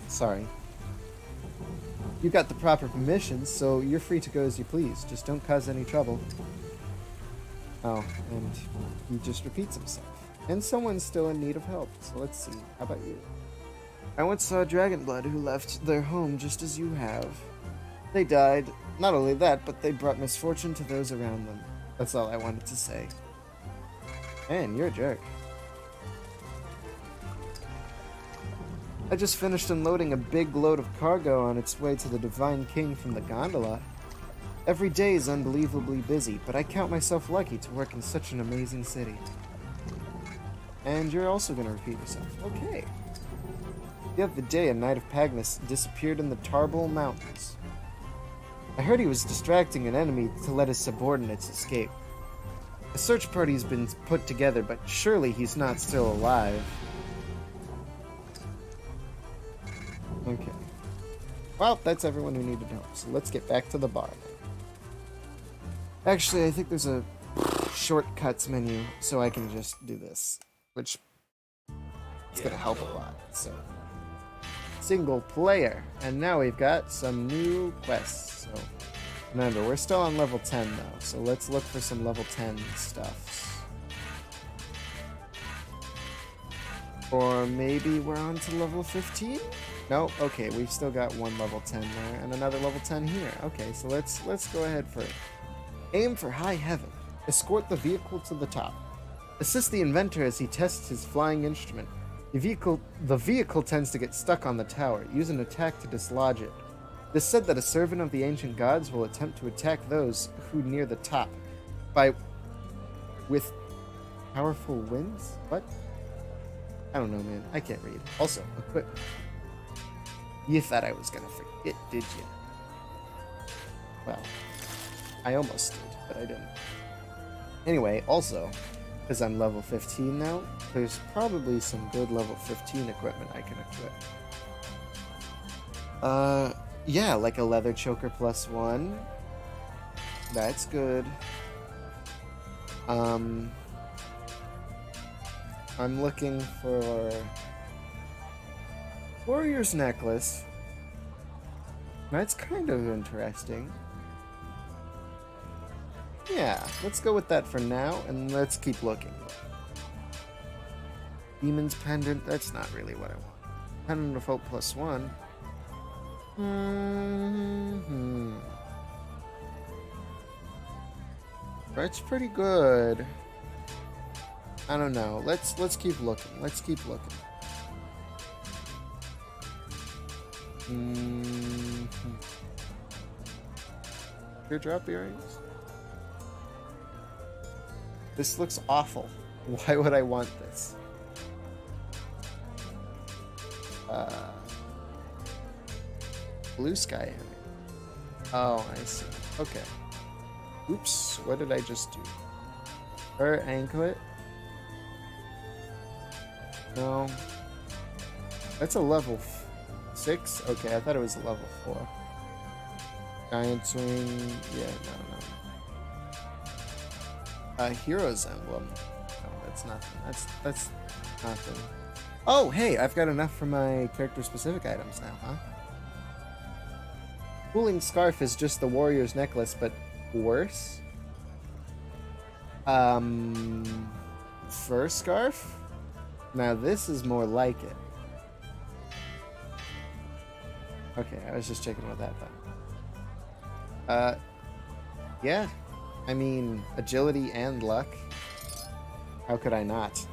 Sorry. You've got the proper permissions, so you're free to go as you please. Just don't cause any trouble. Oh, and he just repeats himself. And someone's still in need of help, so let's see. How about you? I once saw a dragon blood who left their home just as you have. They died. Not only that, but they brought misfortune to those around them. That's all I wanted to say. Man, you're a jerk. I just finished unloading a big load of cargo on its way to the Divine King from the gondola. Every day is unbelievably busy, but I count myself lucky to work in such an amazing city. And you're also going to repeat yourself. Okay. The other day, a Knight of Pagnus disappeared in the Tarbol Mountains. I heard he was distracting an enemy to let his subordinates escape. A search party's been put together, but surely he's not still alive. Okay. Well, that's everyone who needed help, so let's get back to the bar now. Actually, I think there's a shortcuts menu, so I can just do this, which is going to help a lot, so... Single player, and now we've got some new quests, so... Remember, we're still on level 10 though, so let's look for some level 10 stuff. Or maybe we're on to level 15? No? Okay, we've still got one level 10 there, and another level 10 here. Okay, so let's go ahead for it. Aim for high heaven. Escort the vehicle to the top. Assist the inventor as he tests his flying instrument. The vehicle tends to get stuck on the tower. Use an attack to dislodge it. It is said that a servant of the ancient gods will attempt to attack those who near the top with powerful winds? What? I don't know, man. I can't read. Also, equipment. You thought I was gonna forget, did you? Well, I almost did, but I didn't. Anyway, also, because I'm level 15 now, there's probably some good level 15 equipment I can equip. Yeah, like a leather choker +1. That's good. I'm looking for Warrior's Necklace. That's kind of interesting. Yeah, let's go with that for now, and let's keep looking. Demon's Pendant, that's not really what I want. Pendant of Hope +1. That's pretty good. I don't know. Let's keep looking. Let's keep looking. Teardrop earrings? This looks awful. Why would I want this? Blue sky earring. Oh, I see. Okay. Oops, what did I just do? Her anklet? No. That's a level 6? Okay, I thought it was a level 4. Giant's ring. Yeah, no. Hero's emblem. Oh, that's nothing. That's nothing. Oh, hey, I've got enough for my character-specific items now, huh? Cooling Scarf is just the warrior's necklace, but worse. Fur Scarf? Now this is more like it. Okay, I was just checking with that then. Yeah. I mean, agility and luck. How could I not?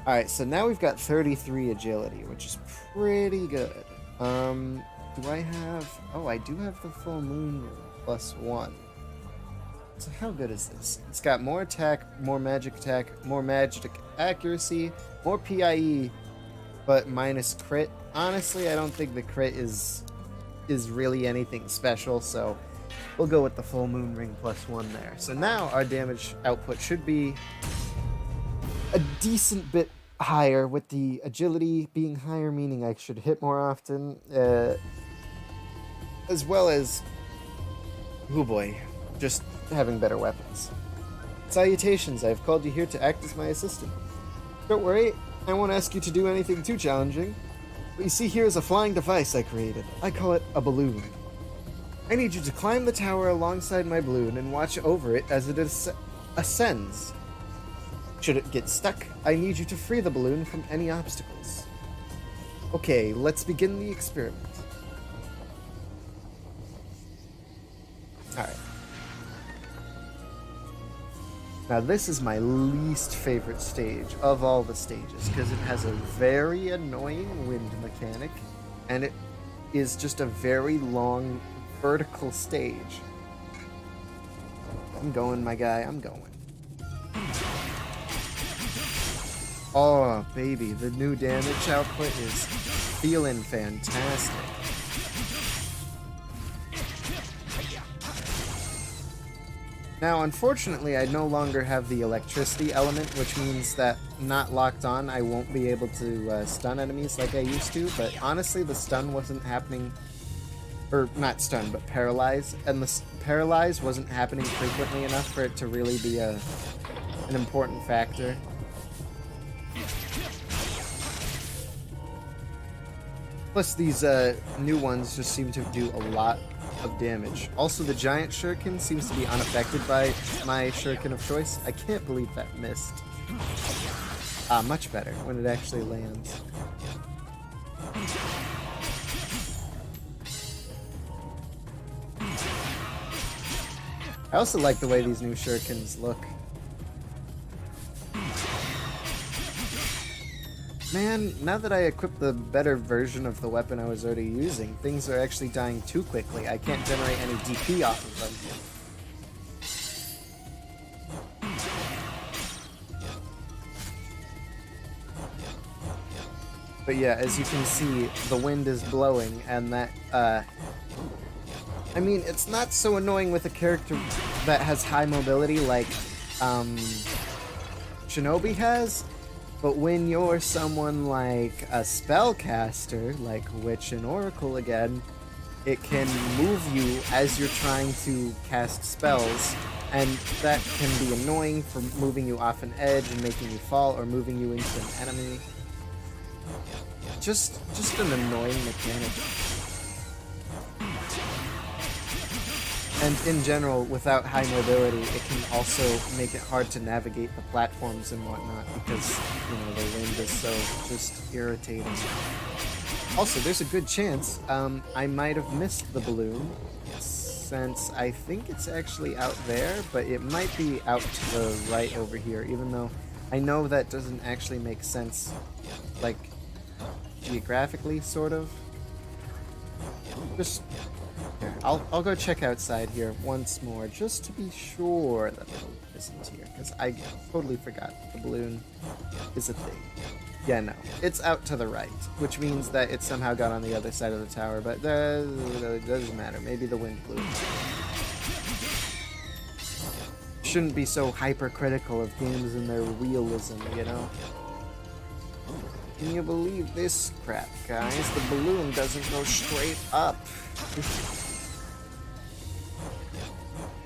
Alright, so now we've got 33 agility, which is pretty good. Do I have... Oh, I do have the full moon +1. So how good is this? It's got more attack, more magic accuracy, more PIE, but minus crit. Honestly, I don't think the crit is really anything special, so we'll go with the full moon ring +1 there. So now our damage output should be a decent bit higher, with the agility being higher, meaning I should hit more often, as well as, oh boy, just having better weapons. Salutations, I have called you here to act as my assistant. Don't worry, I won't ask you to do anything too challenging. What you see here is a flying device I created. I call it a balloon. I need you to climb the tower alongside my balloon and watch over it as it ascends. Should it get stuck, I need you to free the balloon from any obstacles. Okay, let's begin the experiment. Alright. Now this is my least favorite stage of all the stages, because it has a very annoying wind mechanic, and it is just a very long vertical stage. I'm going, my guy, I'm going. Oh, baby, the new damage output is feeling fantastic. Now, unfortunately, I no longer have the electricity element, which means that not locked on, I won't be able to stun enemies like I used to, but honestly, the stun wasn't happening, or not stun, but paralyze, and the paralyze wasn't happening frequently enough for it to really be an important factor. Plus, these new ones just seem to do a lot of damage. Also, the giant shuriken seems to be unaffected by my shuriken of choice. I can't believe that missed. Much better when it actually lands. I also like the way these new shurikens look. Man, now that I equipped the better version of the weapon I was already using, things are actually dying too quickly. I can't generate any DP off of them. But yeah, as you can see, the wind is blowing, and that, I mean, it's not so annoying with a character that has high mobility like, Shinobi has. But when you're someone like a spellcaster, like Witch and Oracle again, it can move you as you're trying to cast spells, and that can be annoying for moving you off an edge and making you fall, or moving you into an enemy. Just an annoying mechanic. And in general, without high mobility, it can also make it hard to navigate the platforms and whatnot, because, you know, the wind is so just irritating. Also, there's a good chance I might have missed the balloon, since I think it's actually out there, but it might be out to the right over here, even though I know that doesn't actually make sense, like, geographically, sort of. Just... here, I'll go check outside here once more, just to be sure that the balloon isn't here, because I totally forgot the balloon is a thing. Yeah, no, it's out to the right, which means that it somehow got on the other side of the tower, but it doesn't matter. Maybe the wind blew. Shouldn't be so hypercritical of games and their realism, you know? Can you believe this crap, guys? The balloon doesn't go straight up.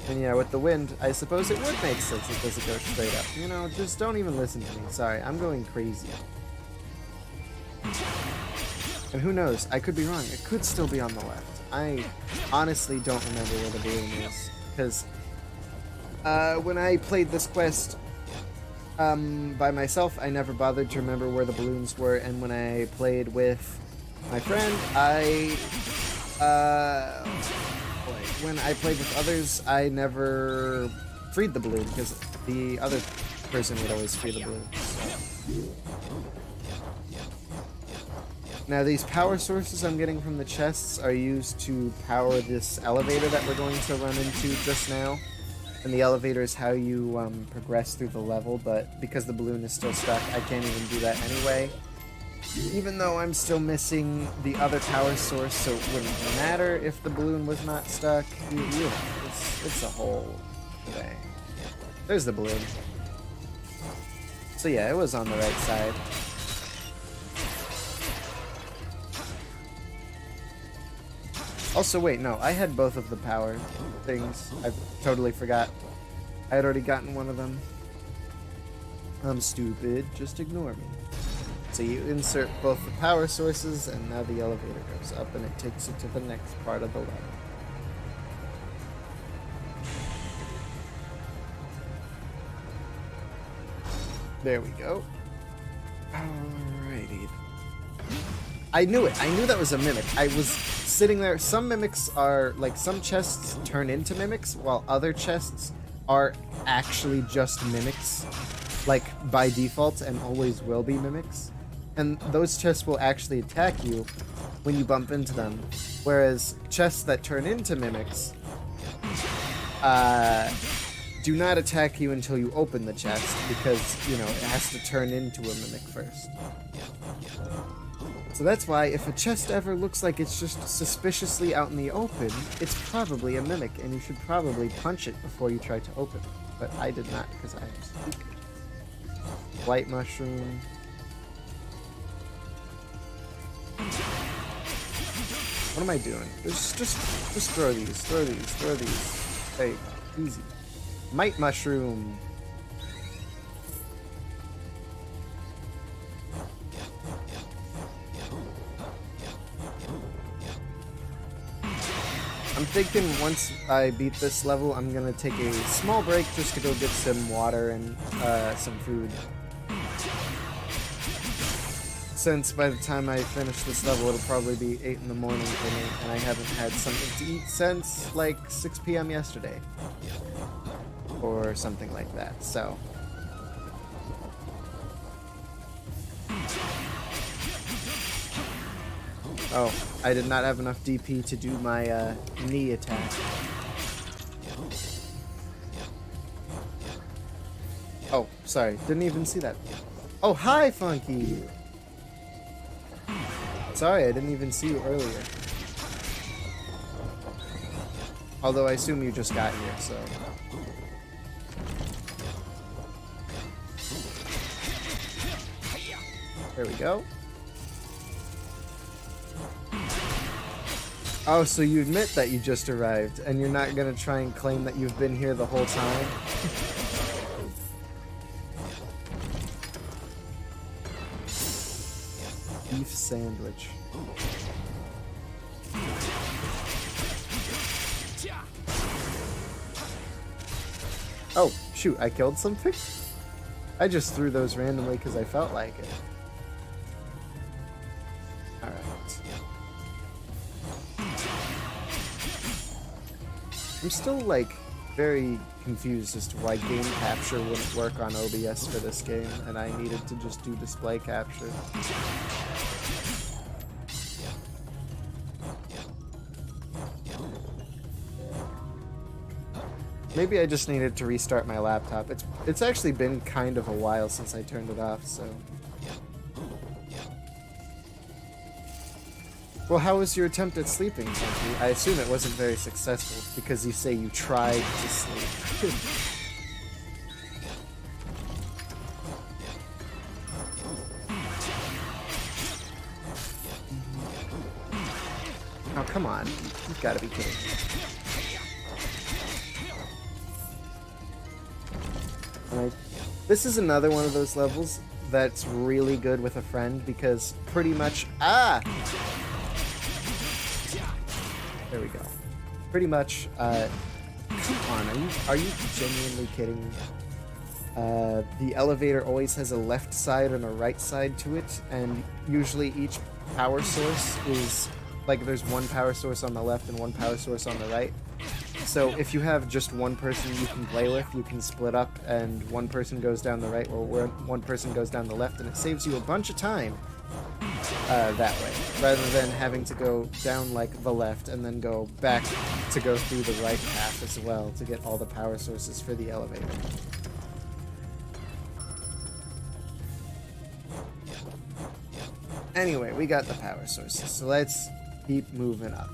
And yeah, with the wind, I suppose it would make sense it doesn't go straight up. You know, just don't even listen to me. Sorry, I'm going crazy. And who knows, I could be wrong. It could still be on the left. I honestly don't remember where the balloon is. Because when I played this quest by myself, I never bothered to remember where the balloons were. And when I played with my friend, when I played with others, I never freed the balloon, because the other person would always free the balloon. So. Now, these power sources I'm getting from the chests are used to power this elevator that we're going to run into just now. And the elevator is how you progress through the level, but because the balloon is still stuck, I can't even do that anyway. Even though I'm still missing the other power source, so it wouldn't matter if the balloon was not stuck. You know, it's a whole thing. There's the balloon. So yeah, it was on the right side. Also, wait, no, I had both of the power things. I totally forgot. I had already gotten one of them. I'm stupid, just ignore me. So you insert both the power sources, and now the elevator goes up, and it takes you to the next part of the level. There we go. Alrighty. I knew it. I knew that was a mimic. I was sitting there. Some mimics are, like, some chests turn into mimics, while other chests are actually just mimics, like, by default, and always will be mimics. And those chests will actually attack you when you bump into them, whereas chests that turn into mimics do not attack you until you open the chest, because, you know, it has to turn into a mimic first. So that's why if a chest ever looks like it's just suspiciously out in the open, it's probably a mimic, and you should probably punch it before you try to open it. But I did not, because I am stupid. White mushroom. What am I doing? Just throw these, throw these, throw these. Hey, easy. Might mushroom. I'm thinking once I beat this level, I'm gonna take a small break just to go get some water and some food. Since by the time I finish this level, it'll probably be 8 in the morning for me, and I haven't had something to eat since like 6 p.m. yesterday. Or something like that, so. Oh, I did not have enough DP to do my knee attack. Oh, sorry, didn't even see that. Oh, hi, Funky! Sorry, I didn't even see you earlier. Although I assume you just got here, so. There we go. Oh, so you admit that you just arrived, and you're not gonna try and claim that you've been here the whole time? Beef sandwich. Oh, shoot, I killed something? I just threw those randomly because I felt like it. Alright. I'm still, like, very confused as to why game capture wouldn't work on OBS for this game, and I needed to just do display capture. Maybe I just needed to restart my laptop. It's actually been kind of a while since I turned it off, so. Well, how was your attempt at sleeping, Funky? I assume it wasn't very successful, because you say you tried to sleep. Oh, come on. You've got to be kidding me. This is another one of those levels that's really good with a friend, because pretty much... Ah! There we go. Pretty much, come on, are you genuinely kidding me? The elevator always has a left side and a right side to it, and usually each power source is, like, there's one power source on the left and one power source on the right. So if you have just one person you can play with, you can split up, and one person goes down the right, or one person goes down the left, and it saves you a bunch of time that way, rather than having to go down, like, the left and then go back to go through the right path as well to get all the power sources for the elevator. Anyway, we got the power sources, so let's keep moving up.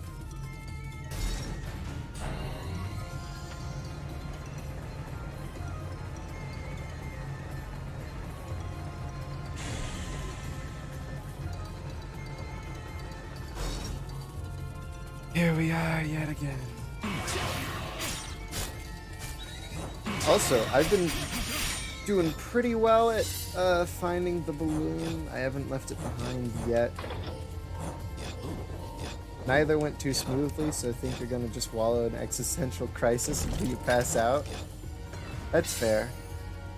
Here we are yet again. Also, I've been doing pretty well at finding the balloon. I haven't left it behind yet. Neither went too smoothly, so I think you're gonna just wallow in existential crisis until you pass out. That's fair.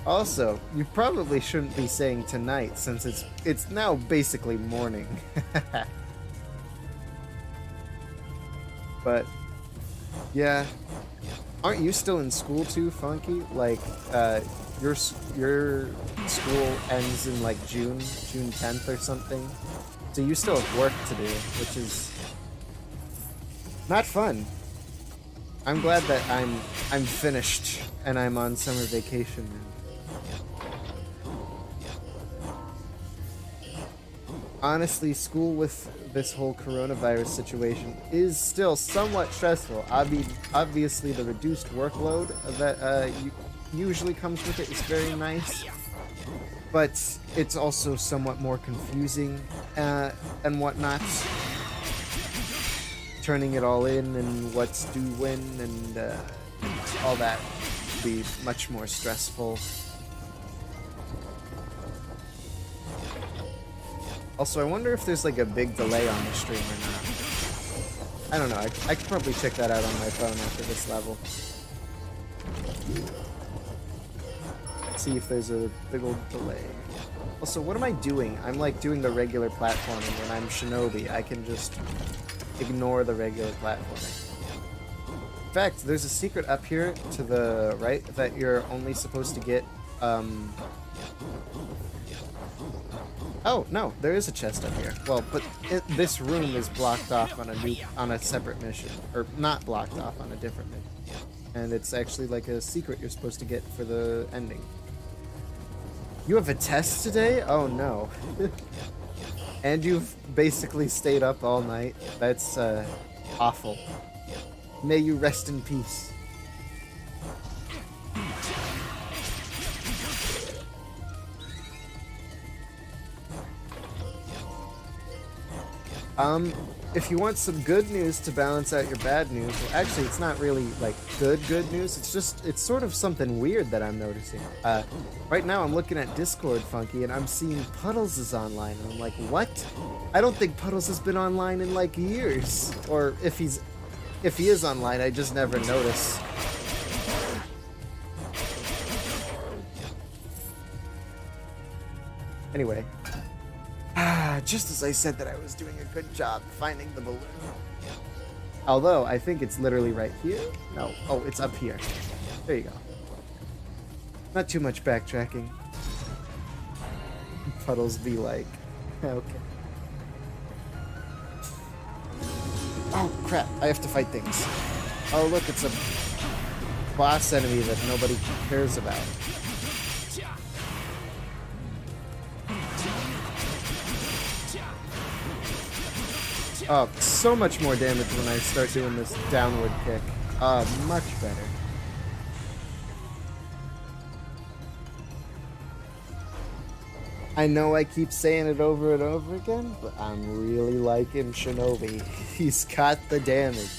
Also, you probably shouldn't be saying tonight, since it's now basically morning. But yeah, aren't you still in school too, Funky? Like, your school ends in like June 10th or something. So you still have work to do, which is not fun. I'm glad that I'm finished and I'm on summer vacation now. Honestly, school with this whole coronavirus situation is still somewhat stressful. Obviously, the reduced workload that usually comes with it is very nice, but it's also somewhat more confusing and whatnot. Turning it all in and what's due when and all that would be much more stressful. Also, I wonder if there's like a big delay on the stream or not. I don't know. I could probably check that out on my phone after this level. See if there's a big old delay. Also, what am I doing? I'm like doing the regular platforming. When I'm Shinobi, I can just ignore the regular platforming. In fact, there's a secret up here to the right that you're only supposed to get, Oh, no, there is a chest up here. Well, but this room is blocked off on a separate mission. Or not blocked off, on a different mission. And it's actually like a secret you're supposed to get for the ending. You have a test today? Oh, no. And you've basically stayed up all night. That's, awful. May you rest in peace. If you want some good news to balance out your bad news, well, actually, it's not really, like, good news. It's sort of something weird that I'm noticing. Right now I'm looking at Discord, Funky, and I'm seeing Puddles is online, and I'm like, what? I don't think Puddles has been online in, like, years. Or if he is online, I just never notice. Anyway. Just as I said that I was doing a good job finding the balloon. Although, I think it's literally right here. No. Oh, it's up here. There you go. Not too much backtracking. Puddles be like, okay. Oh, crap. I have to fight things. Oh, look, it's a boss enemy that nobody cares about. Oh, so much more damage when I start doing this downward kick. Much better. I know I keep saying it over and over again, but I'm really liking Shinobi. He's got the damage.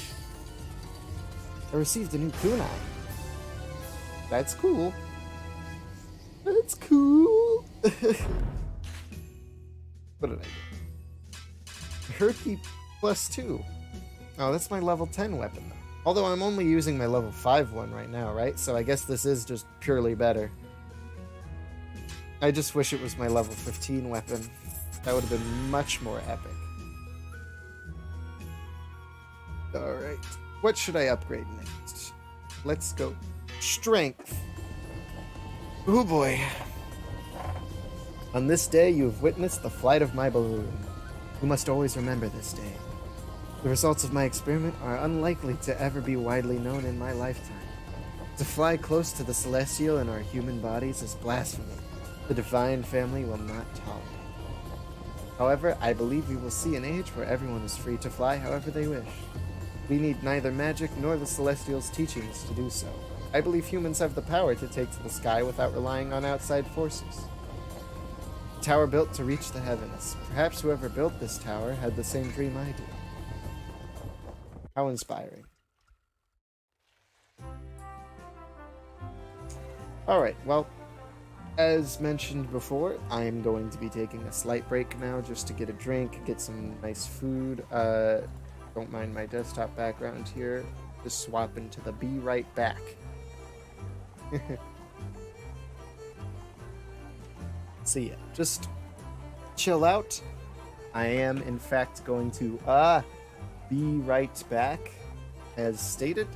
I received a new kunai. That's cool. That's cool. What did I get? Herky +2. Oh, that's my level 10 weapon, though. Although I'm only using my level 5 one right now, right? So I guess this is just purely better. I just wish it was my level 15 weapon. That would have been much more epic. Alright. What should I upgrade next? Let's go. Strength. Oh boy. On this day, you have witnessed the flight of my balloon. You must always remember this day. The results of my experiment are unlikely to ever be widely known in my lifetime. To fly close to the celestial in our human bodies is blasphemy. The divine family will not tolerate. However, I believe we will see an age where everyone is free to fly however they wish. We need neither magic nor the Celestials' teachings to do so. I believe humans have the power to take to the sky without relying on outside forces. A tower built to reach the heavens. Perhaps whoever built this tower had the same dream I do. How inspiring. Alright, well, as mentioned before, I am going to be taking a slight break now just to get a drink, get some nice food. Don't mind my desktop background here. Just swap into the be right back. So yeah, just chill out. I am in fact going to be right back as stated.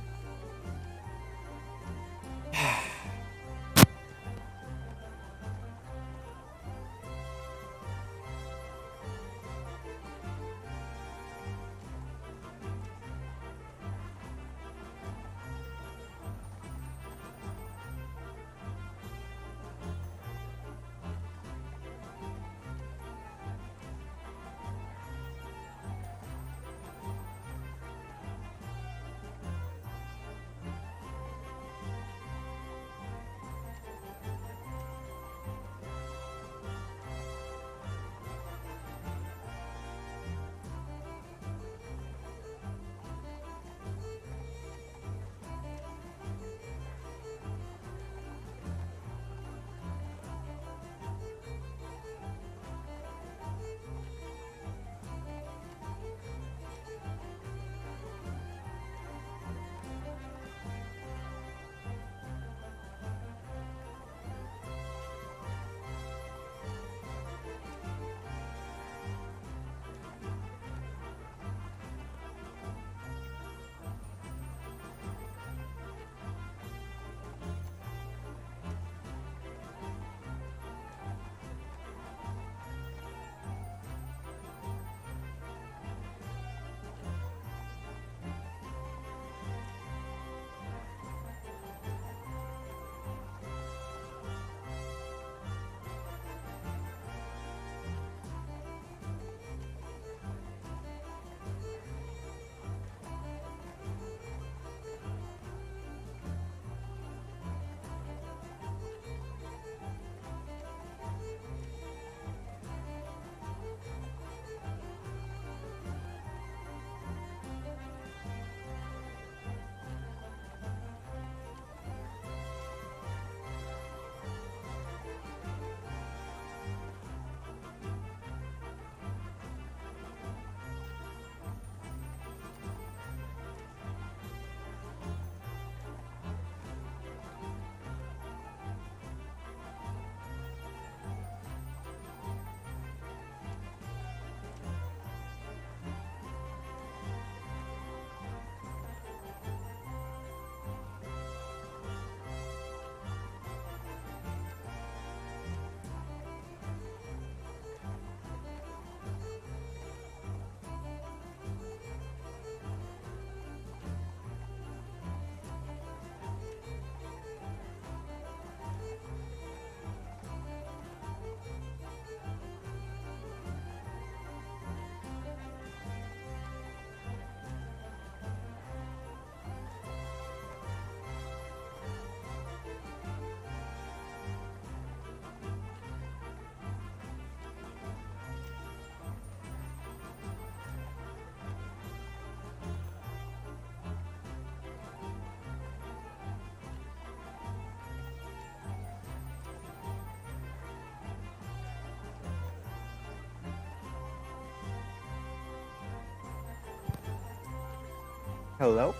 Hello.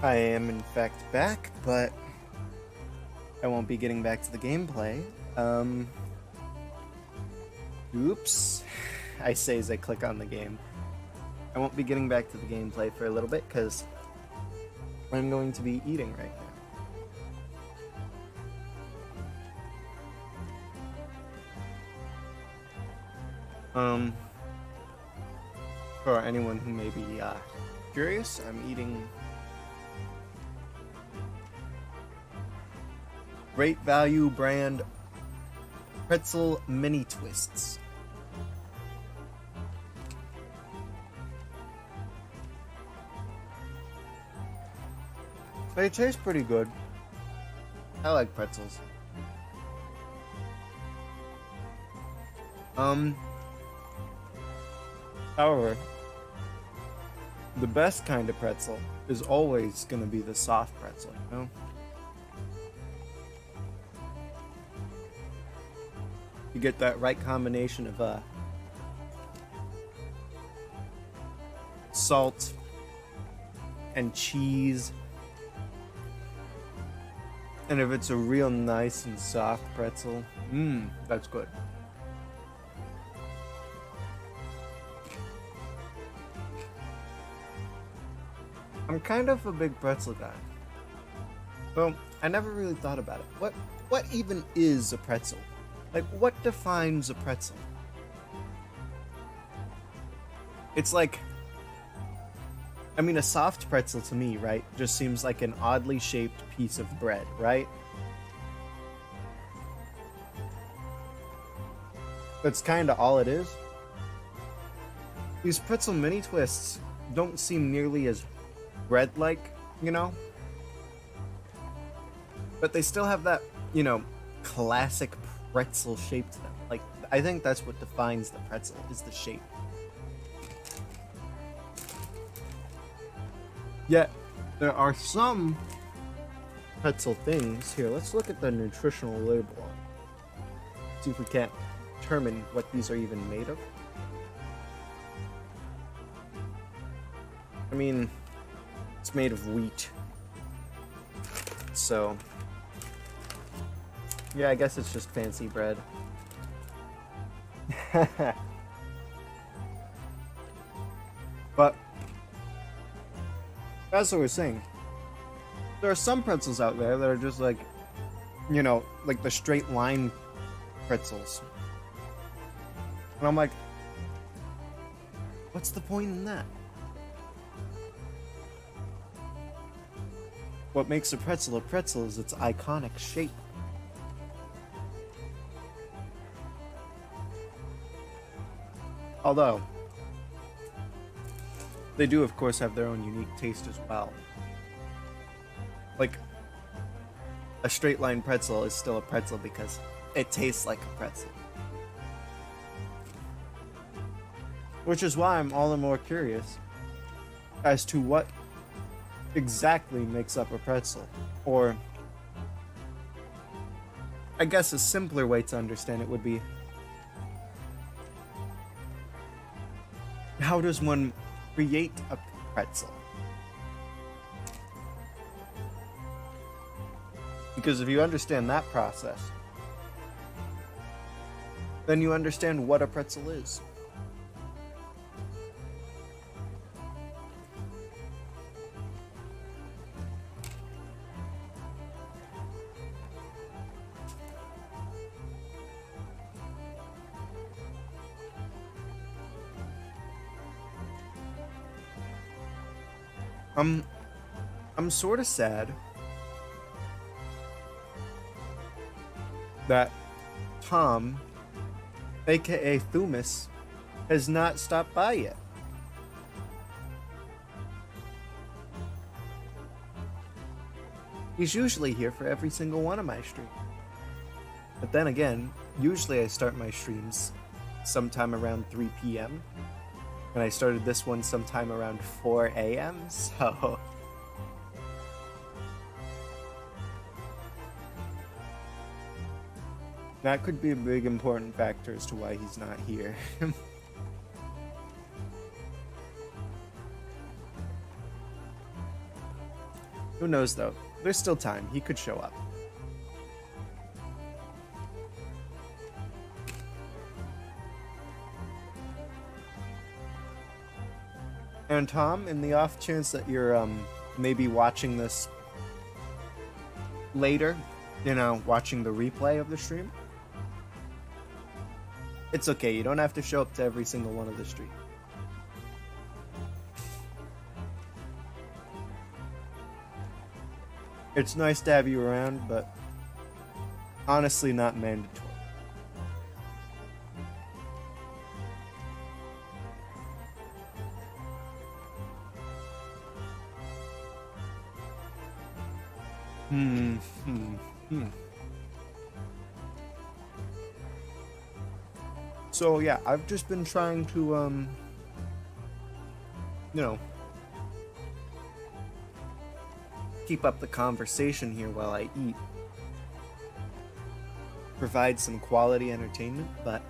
I am in fact back, but I won't be getting back to the gameplay. Oops. I say as I click on the game. I won't be getting back to the gameplay for a little bit because I'm going to be eating right now. For anyone who may be curious, I'm eating Great Value brand pretzel mini twists. They taste pretty good. I like pretzels. However, the best kind of pretzel is always gonna be the soft pretzel, you know? You get that right combination of salt and cheese. And if it's a real nice and soft pretzel, that's good. I'm kind of a big pretzel guy. Well, I never really thought about it. What even is a pretzel? Like, what defines a pretzel? It's like, I mean, a soft pretzel to me, right, just seems like an oddly shaped piece of bread, right? That's kind of all it is. These pretzel mini twists don't seem nearly as bread-like, you know? But they still have that, you know, classic pretzel shape to them. Like, I think that's what defines the pretzel, is the shape. Yet, there are some pretzel things. Here, let's look at the nutritional label on it. See if we can't determine what these are even made of. I mean, it's made of wheat. So, yeah, I guess it's just fancy bread. But, as I was saying, there are some pretzels out there that are just like, you know, like the straight line pretzels. And I'm like, what's the point in that? What makes a pretzel is its iconic shape. Although, they do of course have their own unique taste as well. Like, a straight line pretzel is still a pretzel because it tastes like a pretzel. Which is why I'm all the more curious as to what exactly makes up a pretzel. Or, I guess a simpler way to understand it would be, how does one create a pretzel? Because if you understand that process, then you understand what a pretzel is. I'm sort of sad that Tom, aka Thumis, has not stopped by yet. He's usually here for every single one of my streams. But then again, usually I start my streams sometime around 3 p.m. And I started this one sometime around 4 a.m., so... that could be a big important factor as to why he's not here. Who knows, though? There's still time. He could show up. And Tom, in the off chance that you're maybe watching this later, you know, watching the replay of the stream, it's okay. You don't have to show up to every single one of the streams. It's nice to have you around, but honestly not mandatory. Hmm. Hmm. Hmm. So yeah, I've just been trying to you know, keep up the conversation here while I eat. Provide some quality entertainment, but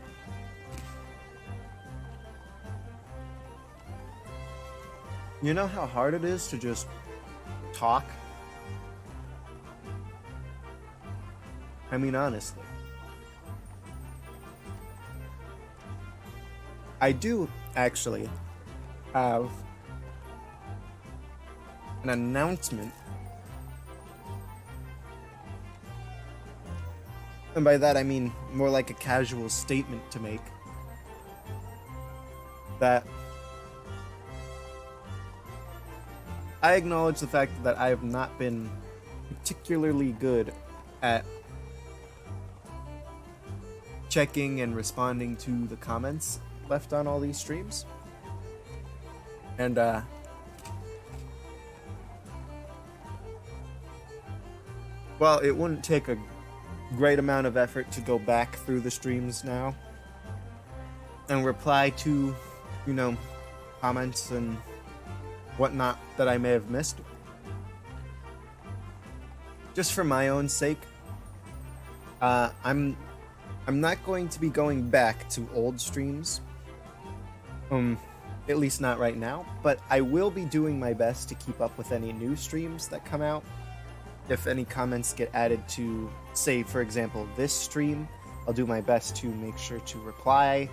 you know how hard it is to just talk? I mean, honestly. I do actually have an announcement. And by that I mean more like a casual statement to make. That I acknowledge the fact that I have not been particularly good at checking and responding to the comments left on all these streams. And well, it wouldn't take a great amount of effort to go back through the streams now and reply to, you know, comments and whatnot that I may have missed. Just for my own sake, I'm not going to be going back to old streams. At least not right now, but I will be doing my best to keep up with any new streams that come out. If any comments get added to, say, for example, this stream, I'll do my best to make sure to reply.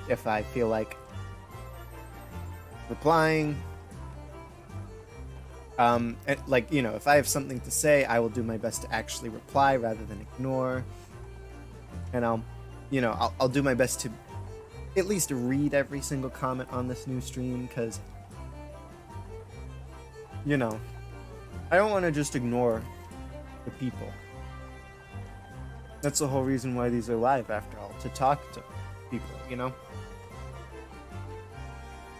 If I feel like replying, like, you know, if I have something to say, I will do my best to actually reply rather than ignore. And I'll do my best to at least read every single comment on this new stream, because, you know, I don't want to just ignore the people. That's the whole reason why these are live, after all, to talk to people, you know?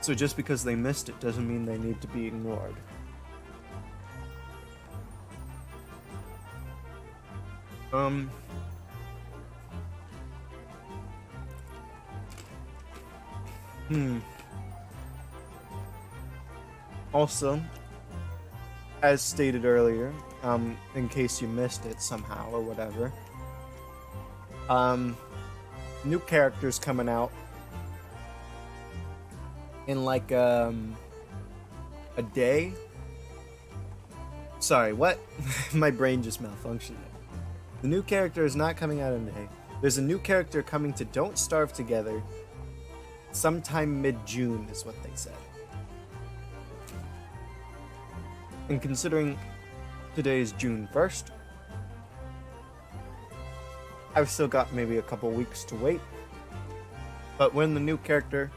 So just because they missed it doesn't mean they need to be ignored. Also, as stated earlier, in case you missed it somehow or whatever, new characters coming out in like a day. Sorry, what? My brain just malfunctioned. The new character is not coming out in a day. There's a new character coming to Don't Starve Together sometime mid-June is what they said. And considering today's June 1st, I've still got maybe a couple weeks to wait. But when the new character,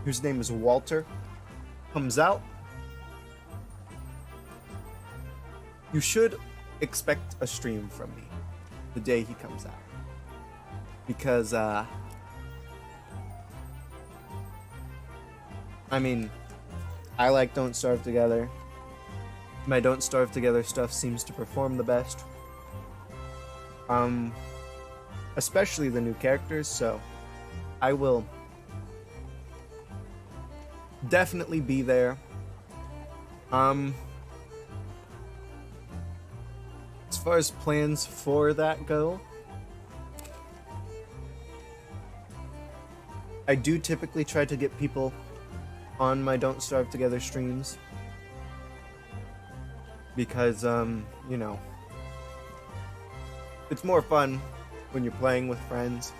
whose name is Walter, comes out, you should expect a stream from me the day he comes out. Because, I mean, I like Don't Starve Together. My Don't Starve Together stuff seems to perform the best. Especially the new characters, so I will definitely be there. As far as plans for that go, I do typically try to get people on my Don't Starve Together streams because, you know, it's more fun when you're playing with friends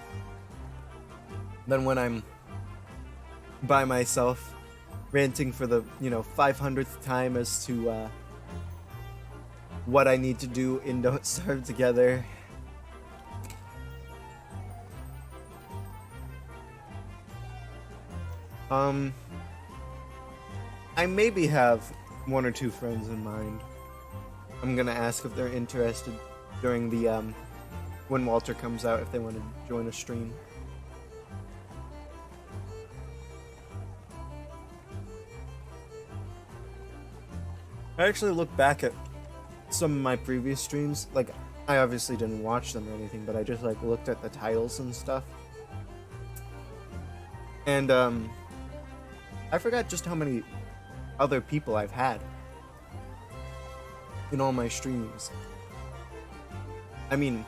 than when I'm by myself ranting for the, 500th time as to what I need to do in Don't Starve Together. I maybe have one or two friends in mind. I'm gonna ask if they're interested during the, when Walter comes out, if they want to join a stream. I actually look back at some of my previous streams, like I obviously didn't watch them or anything, but I just like looked at the titles and stuff. And I forgot just how many other people I've had in all my streams. I mean,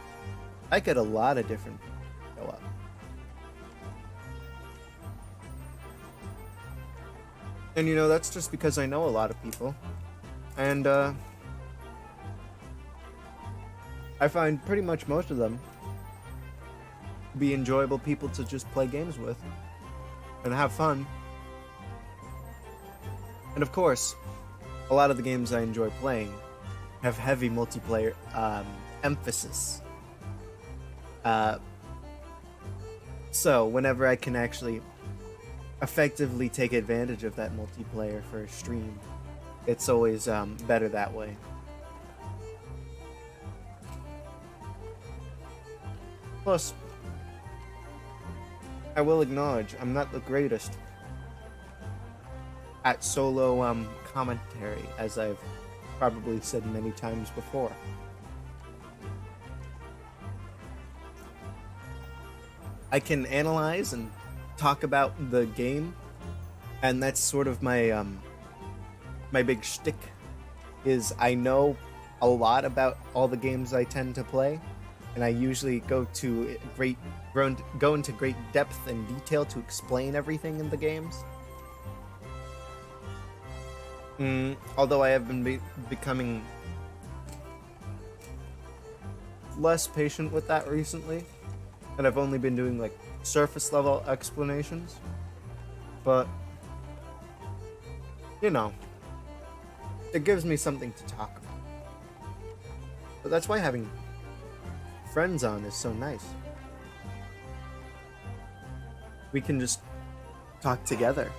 I get a lot of different people to show up. And you know, that's just because I know a lot of people. And I find pretty much most of them to be enjoyable people to just play games with and have fun. And of course, a lot of the games I enjoy playing have heavy multiplayer emphasis. So whenever I can actually effectively take advantage of that multiplayer for a stream, it's always better that way. Plus, I will acknowledge I'm not the greatest at solo commentary, as I've probably said many times before. I can analyze and talk about the game, and that's sort of my my big shtick. Is I know a lot about all the games I tend to play, and I usually go into great depth and detail to explain everything in the games. Although I have been becoming less patient with that recently, and I've only been doing like surface level explanations. But you know, it gives me something to talk about. But that's why having friends on is so nice. We can just talk together.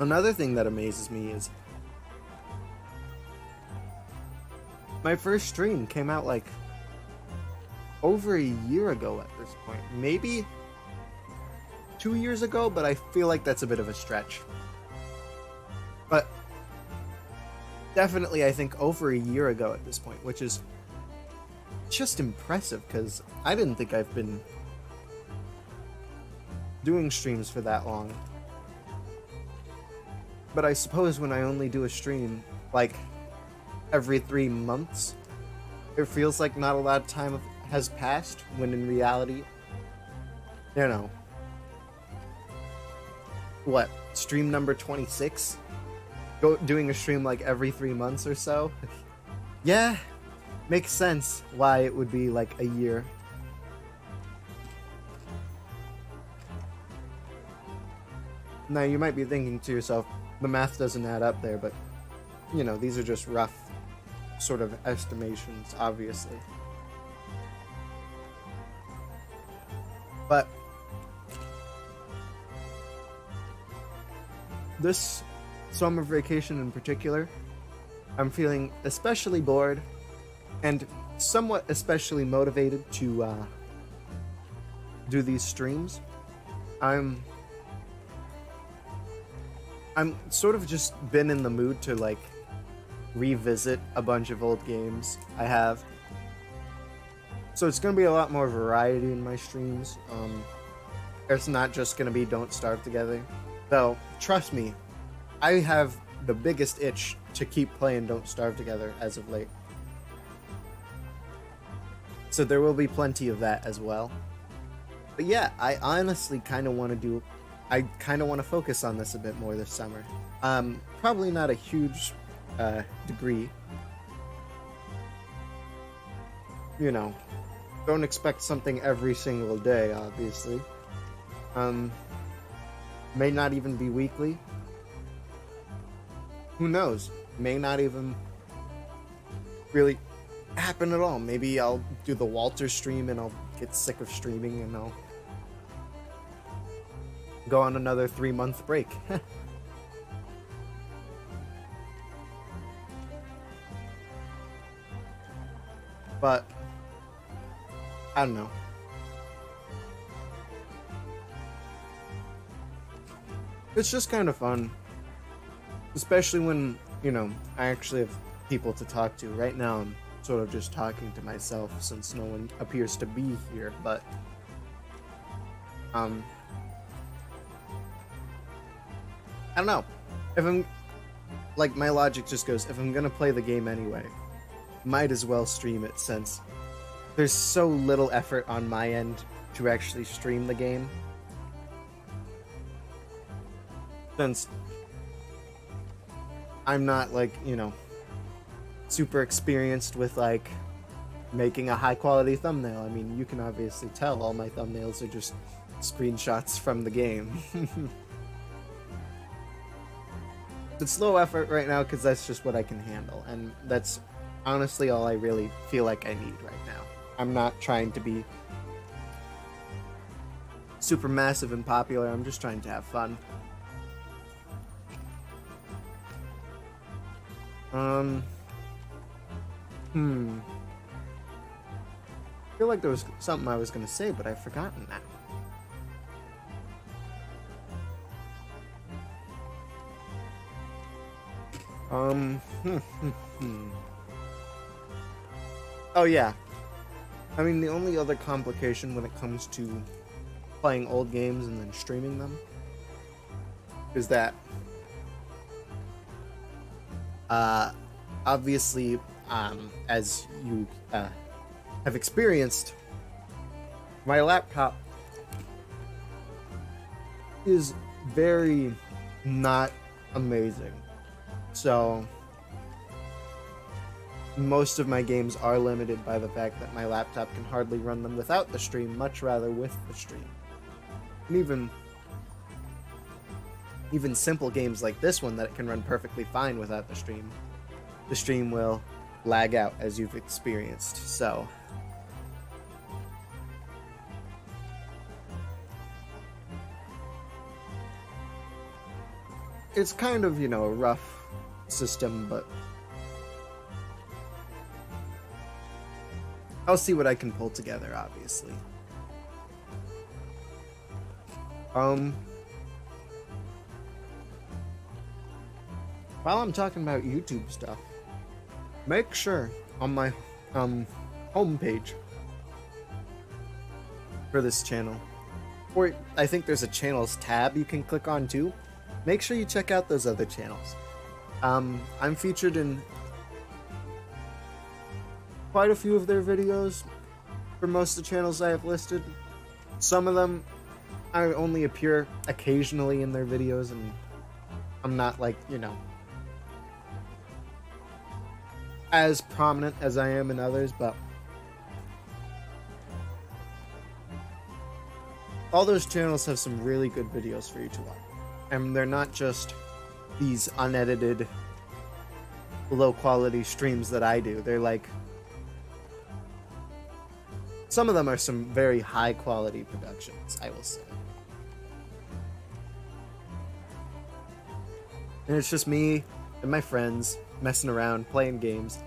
Another thing that amazes me is my first stream came out like over a year ago at this point. Maybe 2 years ago, but I feel like that's a bit of a stretch. But definitely I think over a year ago at this point, which is just impressive because I didn't think I've been doing streams for that long. But I suppose when I only do a stream like every 3 months, it feels like not a lot of time has passed, when in reality, you know, what, stream number 26? Doing a stream like every 3 months or so? Yeah, makes sense why it would be like a year. Now you might be thinking to yourself, the math doesn't add up there, but you know, these are just rough sort of estimations, obviously. But this summer vacation in particular, I'm feeling especially bored and somewhat especially motivated to do these streams. I'm sort of just been in the mood to like revisit a bunch of old games I have. So it's going to be a lot more variety in my streams. It's not just going to be Don't Starve Together. Though, trust me, I have the biggest itch to keep playing Don't Starve Together as of late. So there will be plenty of that as well. But yeah, I honestly kind of want to focus on this a bit more this summer. Probably not a huge degree. You know, don't expect something every single day, obviously. May not even be weekly. Who knows? May not even really happen at all. Maybe I'll do the Walter stream and I'll get sick of streaming and I'll go on another 3-month break. But I don't know. It's just kind of fun. Especially when, you know, I actually have people to talk to. Right now I'm sort of just talking to myself since no one appears to be here, but I don't know. If I'm like, my logic just goes, if I'm gonna play the game anyway, might as well stream it, since there's so little effort on my end to actually stream the game. Since I'm not, like, you know, super experienced with, like, making a high quality thumbnail. I mean, you can obviously tell all my thumbnails are just screenshots from the game. It's low effort right now because that's just what I can handle, and that's honestly all I really feel like I need right now. I'm not trying to be super massive and popular, I'm just trying to have fun. I feel like there was something I was gonna say, but I've forgotten now. Oh yeah. I mean, the only other complication when it comes to playing old games and then streaming them is that obviously, as you have experienced, my laptop is very not amazing. So most of my games are limited by the fact that my laptop can hardly run them without the stream, much rather with the stream. And even simple games like this one that it can run perfectly fine without the stream will lag out, as you've experienced. So it's kind of, you know, a rough system, but I'll see what I can pull together, obviously. While I'm talking about YouTube stuff, make sure on my homepage for this channel, or I think there's a channels tab you can click on too. Make sure you check out those other channels. I'm featured in quite a few of their videos for most of the channels I have listed. Some of them I only appear occasionally in their videos, and I'm not, like, you know, as prominent as I am in others, but all those channels have some really good videos for you to watch. And they're not just these unedited, low quality streams that I do. They're like, some of them are some very high quality productions, I will say. And it's just me and my friends messing around, playing games,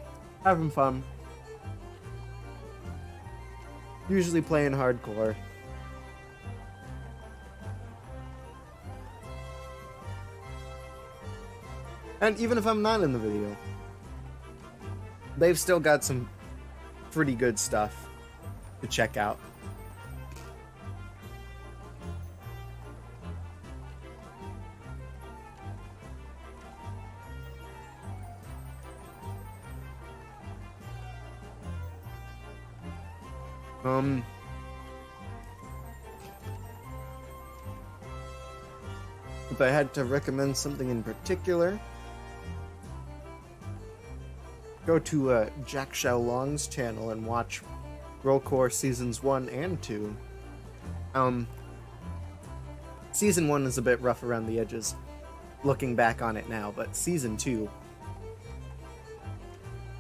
having fun. Usually playing hardcore. And even if I'm not in the video, they've still got some pretty good stuff to check out. If I had to recommend something in particular, go to Jack Xiaolong's channel and watch Rollcore Seasons 1 and 2. Season 1 is a bit rough around the edges, looking back on it now, but Season 2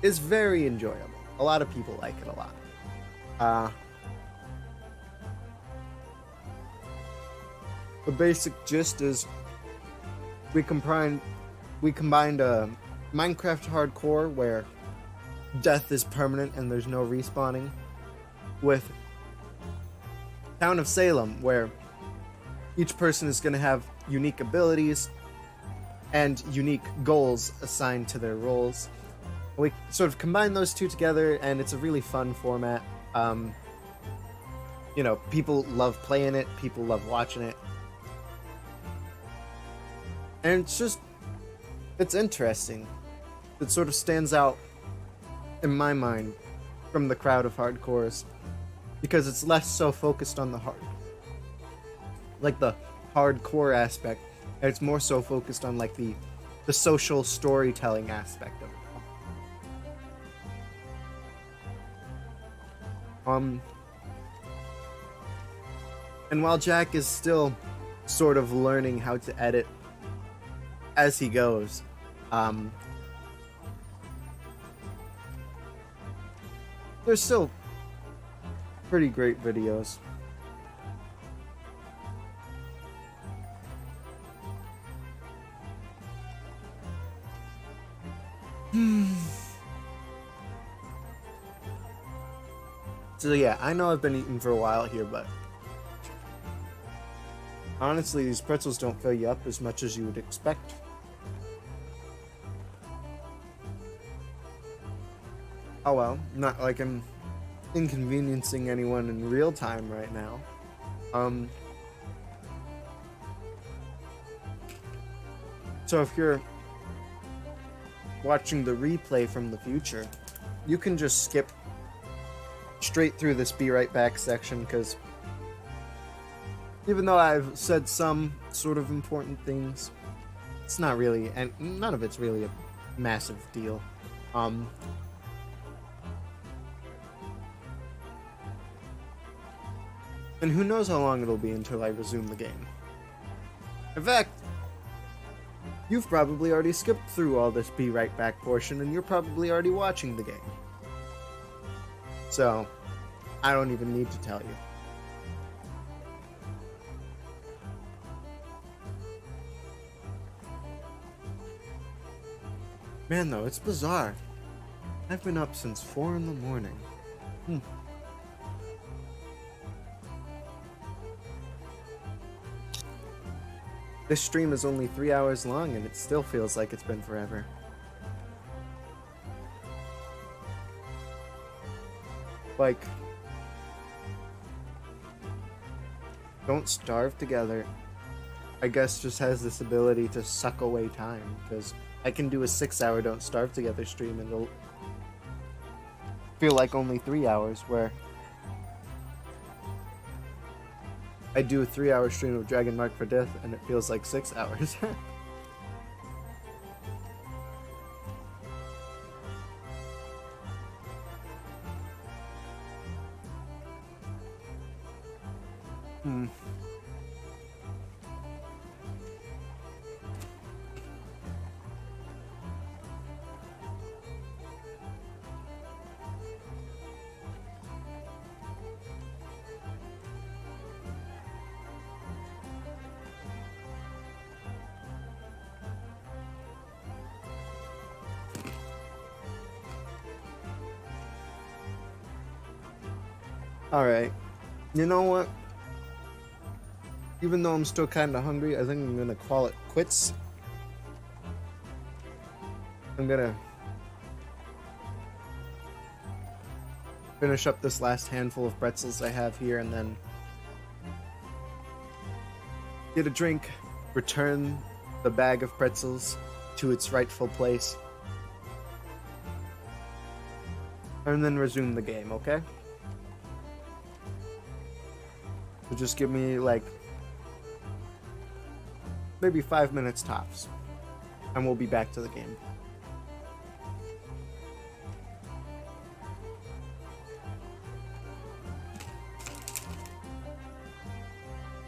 is very enjoyable. A lot of people like it a lot. The basic gist is we combined Minecraft hardcore, where death is permanent and there's no respawning, with Town of Salem, where each person is going to have unique abilities and unique goals assigned to their roles. We sort of combine those two together, and it's a really fun format. You know, people love playing it, people love watching it. And it's interesting. It sort of stands out in my mind from the crowd of hardcores because it's less so focused on the hardcore aspect, and it's more so focused on like the social storytelling aspect of it. And while Jack is still sort of learning how to edit as he goes, there's still pretty great videos. So yeah, I know I've been eating for a while here, but honestly, these pretzels don't fill you up as much as you would expect. Oh well, not like I'm inconveniencing anyone in real time right now. So if you're watching the replay from the future, you can just skip straight through this be right back section, because even though I've said some sort of important things, it's not really, and none of it's really a massive deal. And who knows how long it'll be until I resume the game. In fact, you've probably already skipped through all this be right back portion, and you're probably already watching the game. So, I don't even need to tell you. Man, though, it's bizarre. I've been up since 4 in the morning. This stream is only 3 hours long, and it still feels like it's been forever. Like, Don't Starve Together, I guess, just has this ability to suck away time, because I can do a 6-hour Don't Starve Together stream and it'll feel like only 3 hours, where I do a 3-hour stream of Dragon Mark for Death and it feels like 6 hours. Alright, you know what? Even though I'm still kinda hungry, I think I'm gonna call it quits. I'm gonna finish up this last handful of pretzels I have here and then get a drink, return the bag of pretzels to its rightful place, and then resume the game, okay? So just give me like maybe 5 minutes tops, and we'll be back to the game.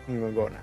I'm gonna go now.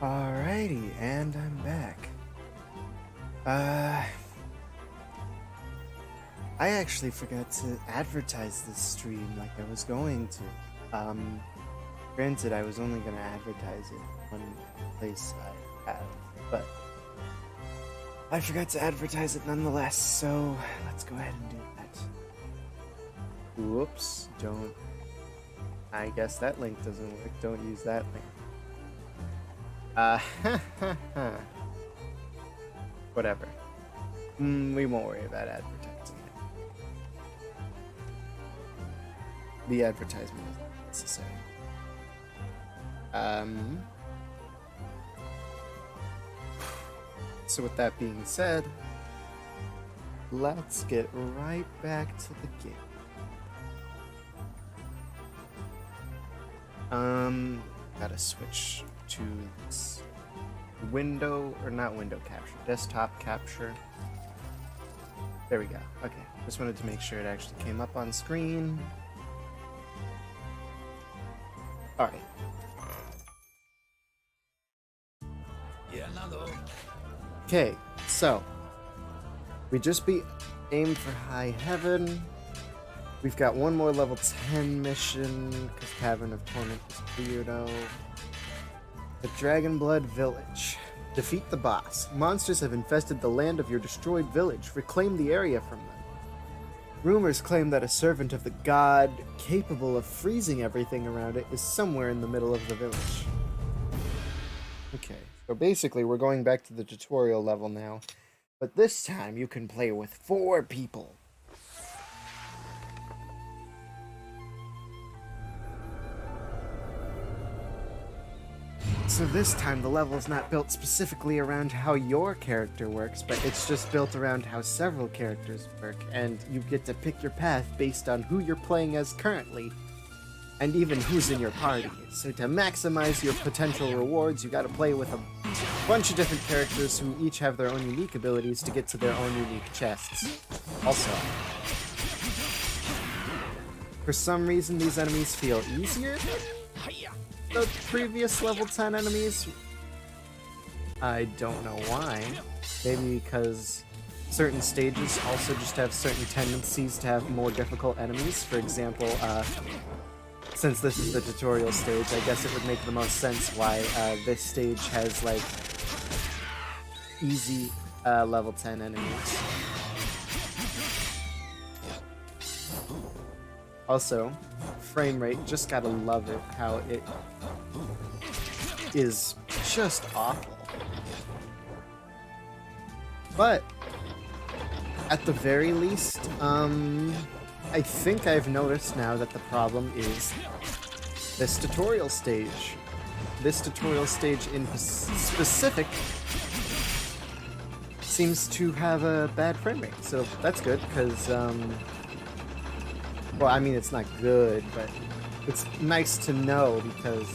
Alrighty, and I'm back. I actually forgot to advertise this stream like I was going to. Granted, I was only gonna advertise it one place I have, but I forgot to advertise it nonetheless, so let's go ahead and do that. Whoops, don't. I guess that link doesn't work. Don't use that link. Whatever. We won't worry about advertising it. The advertisement isn't necessary. So with that being said, let's get right back to the game. Gotta switch to this window, or not window capture, desktop capture. There we go. Okay, just wanted to make sure it actually came up on screen. Alright. Okay, so we just beat Aim for High Heaven. We've got one more level 10 mission, because Cavern of Torment is weirdo. The Dragonblood Village. Defeat the boss. Monsters have infested the land of your destroyed village. Reclaim the area from them. Rumors claim that a servant of the god, capable of freezing everything around it, is somewhere in the middle of the village. Okay, so basically we're going back to the tutorial level now, but this time you can play with 4 people. So this time the level is not built specifically around how your character works, but it's just built around how several characters work, and you get to pick your path based on who you're playing as currently, and even who's in your party. So to maximize your potential rewards, you gotta play with a bunch of different characters who each have their own unique abilities to get to their own unique chests. Also, for some reason these enemies feel easier than the previous level 10 enemies. I don't know why. Maybe because certain stages also just have certain tendencies to have more difficult enemies. For example, since this is the tutorial stage, I guess it would make the most sense why this stage has, like, easy level 10 enemies. Also, frame rate, just gotta love it, how it is just awful. But, at the very least, I think I've noticed now that the problem is this tutorial stage. This tutorial stage in specific seems to have a bad frame rate, so that's good, because, well, I mean, it's not good, but it's nice to know, because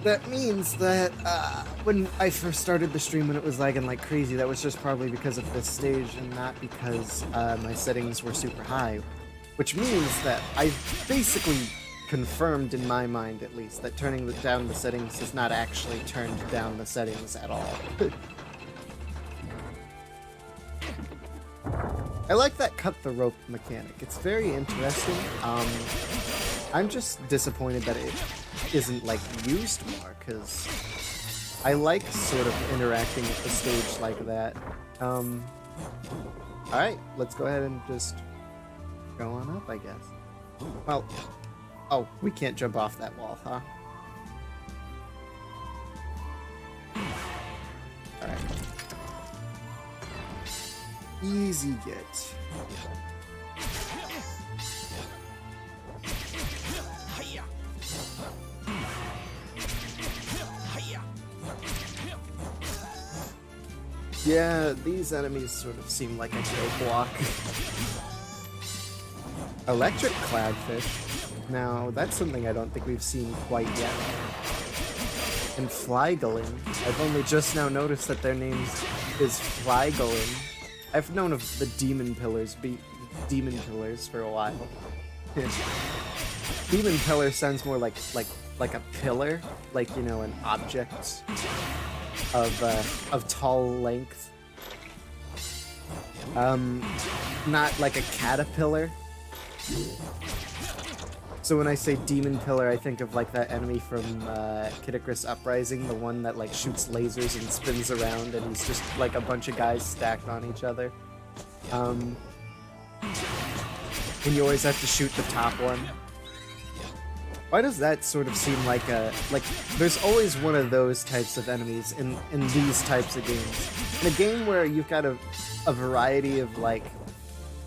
that means that when I first started the stream when it was lagging like crazy, that was just probably because of this stage and not because my settings were super high. Which means that I've basically confirmed, in my mind at least, that turning down the settings has not actually turned down the settings at all. I like that cut the rope mechanic. It's very interesting. I'm just disappointed that it isn't, like, used more, because I like sort of interacting with the stage like that. Alright, let's go ahead and just go on up, I guess. Well, oh, we can't jump off that wall, huh? Alright. Easy get. Yeah, these enemies sort of seem like a cakewalk. Electric cloudfish. Now, that's something I don't think we've seen quite yet. And Flygoling. I've only just now noticed that their name is Flygoling. I've known of the Demon Pillars for a while. Demon Pillar sounds more like like a pillar, like, you know, an object of tall length. Not like a caterpillar. So when I say demon pillar, I think of like that enemy from Kid Icarus Uprising, the one that like shoots lasers and spins around, and he's just like a bunch of guys stacked on each other. And you always have to shoot the top one. Why does that sort of seem like there's always one of those types of enemies in these types of games. In a game where you've got a variety of like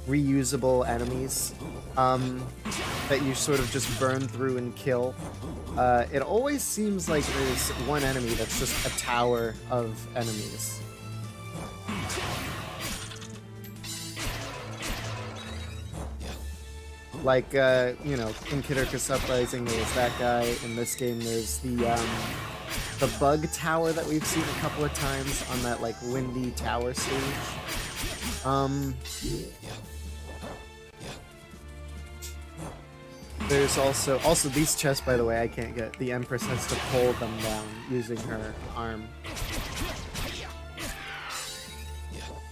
reusable enemies that you sort of just burn through and kill, it always seems like there's one enemy that's just a tower of enemies. Like, you know, in Kid Icarus Uprising, there's that guy. In this game, there's the bug tower that we've seen a couple of times on that, like, windy tower stage. There's also these chests, by the way, I can't get. The Empress has to pull them down using her arm.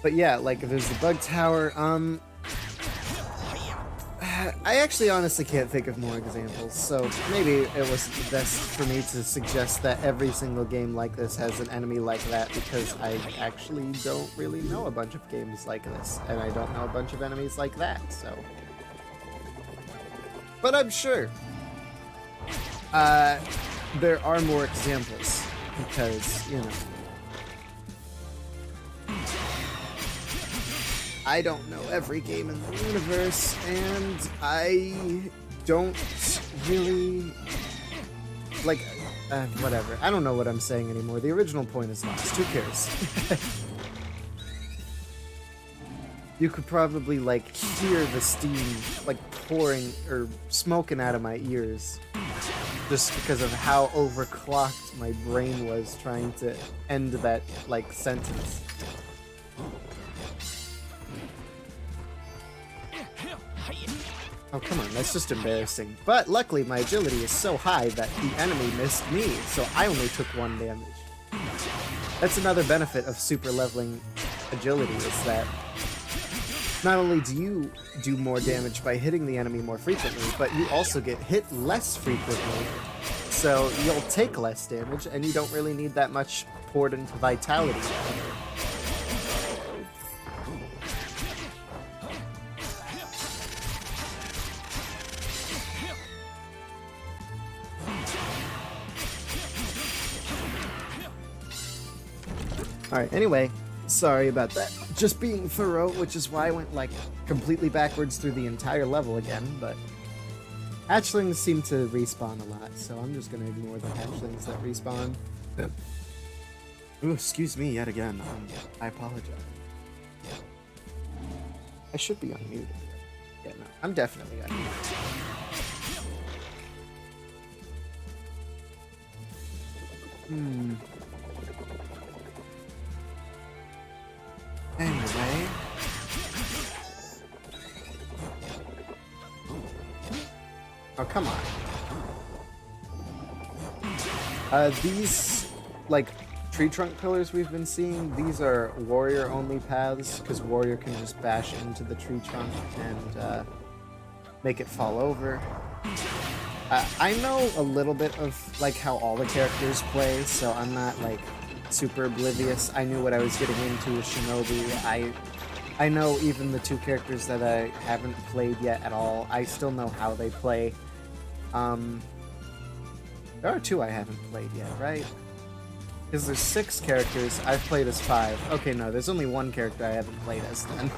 But yeah, like, there's the bug tower. I actually honestly can't think of more examples, so maybe it was best for me to suggest that every single game like this has an enemy like that, because I actually don't really know a bunch of games like this, and I don't know a bunch of enemies like that, so... But I'm sure there are more examples, because, you know... I don't know every game in the universe, and I don't really... Like, whatever. I don't know what I'm saying anymore. The original point is lost. Who cares? You could probably, like, hear the steam, like, pouring or smoking out of my ears just because of how overclocked my brain was trying to end that, like, sentence. Oh, come on, that's just embarrassing. But luckily, my agility is so high that the enemy missed me, so I only took 1 damage. That's another benefit of super leveling agility, is that not only do you do more damage by hitting the enemy more frequently, but you also get hit less frequently. So you'll take less damage, and you don't really need that much poured into vitality. Alright, anyway, sorry about that. Just being thorough, which is why I went, like, completely backwards through the entire level again, but hatchlings seem to respawn a lot, so I'm just gonna ignore the hatchlings that respawn. Yep. Ooh, excuse me yet again. I apologize. I should be unmuted. Yeah, no, I'm definitely unmuted. Anyway. Oh, come on. These, like, tree trunk pillars we've been seeing, these are warrior-only paths, because warrior can just bash into the tree trunk and make it fall over. I know a little bit of, like, how all the characters play, so I'm not, like, super oblivious. I knew what I was getting into with Shinobi. I know even the 2 characters that I haven't played yet at all. I still know how they play. There are 2 I haven't played yet, right? Because there's 6 characters. I've played as 5. Okay, no, there's only 1 character I haven't played as then.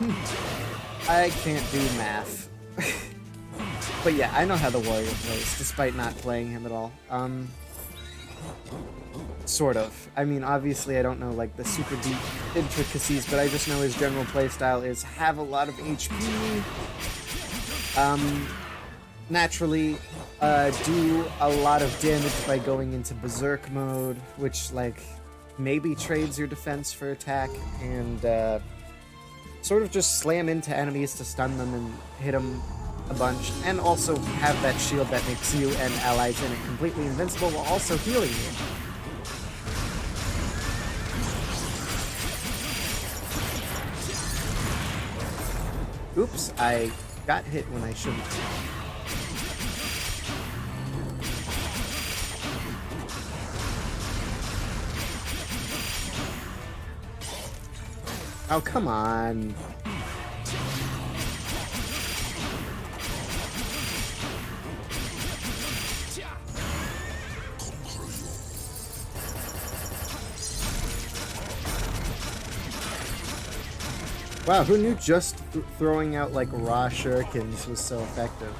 I can't do math. But yeah, I know how the warrior plays, despite not playing him at all. Sort of. I mean, obviously I don't know, like, the super deep intricacies, but I just know his general playstyle is have a lot of HP, naturally, do a lot of damage by going into berserk mode, which, like, maybe trades your defense for attack, and, sort of just slam into enemies to stun them and hit them a bunch, and also have that shield that makes you and allies in it completely invincible while also healing you. Oops, I got hit when I shouldn't. Oh, come on. Wow, who knew just throwing out like raw shurikens was so effective?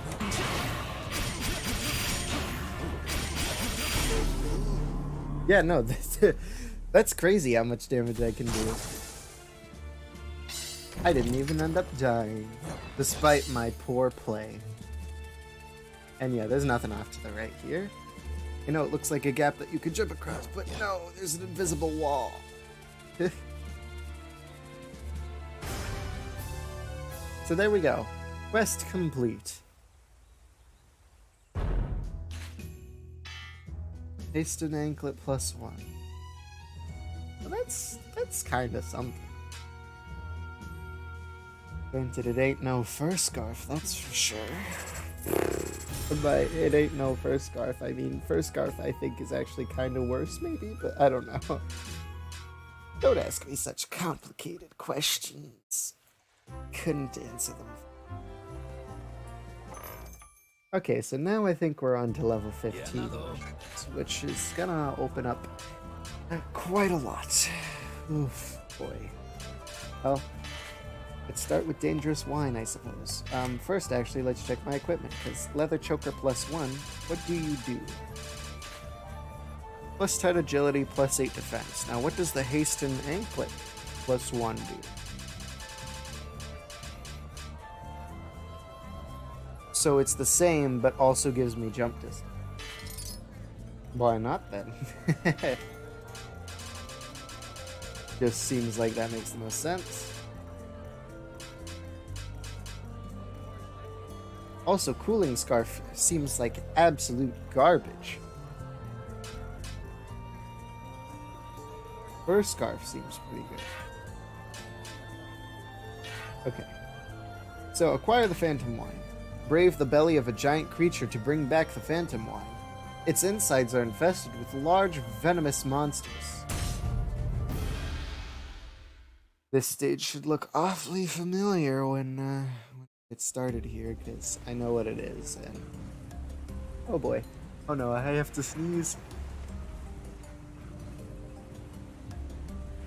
Yeah, no, that's crazy how much damage I can do. I didn't even end up dying, despite my poor play. And yeah, there's nothing off to the right here. You know, it looks like a gap that you could jump across, but no, there's an invisible wall. So there we go. Quest complete. Hasten anklet +1. Well, that's kind of something. Granted, it ain't no fur scarf, that's for sure. But it ain't no fur scarf. I mean, fur scarf I think is actually kind of worse, maybe, but I don't know. Don't ask me such complicated questions. Couldn't answer them. Okay, so now I think we're on to level 15, which is gonna open up quite a lot. Oof, boy. Well, let's start with dangerous wine, I suppose. First, actually, let's check my equipment, because leather choker +1, what do you do? +10 agility, +8 defense. Now, what does the hasten anklet +1 do? So it's the same, but also gives me jump distance. Why not, then? Just seems like that makes the most sense. Also, cooling scarf seems like absolute garbage. Fur scarf seems pretty good. Okay. So, acquire the phantom wine. Brave the belly of a giant creature to bring back the phantom wine. Its insides are infested with large, venomous monsters. This stage should look awfully familiar when it started here, because I know what it is, and... Oh boy. Oh no, I have to sneeze.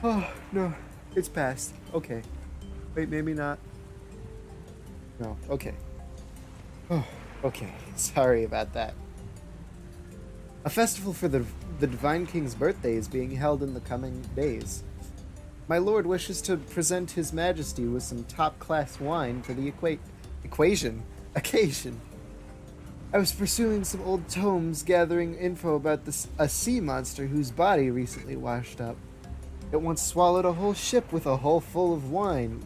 Oh, no. It's past. Okay. Wait, maybe not. No, okay. Oh, okay. Sorry about that. A festival for the Divine King's birthday is being held in the coming days. My lord wishes to present his majesty with some top-class wine for the occasion. I was pursuing some old tomes, gathering info about a sea monster whose body recently washed up. It once swallowed a whole ship with a hull full of wine.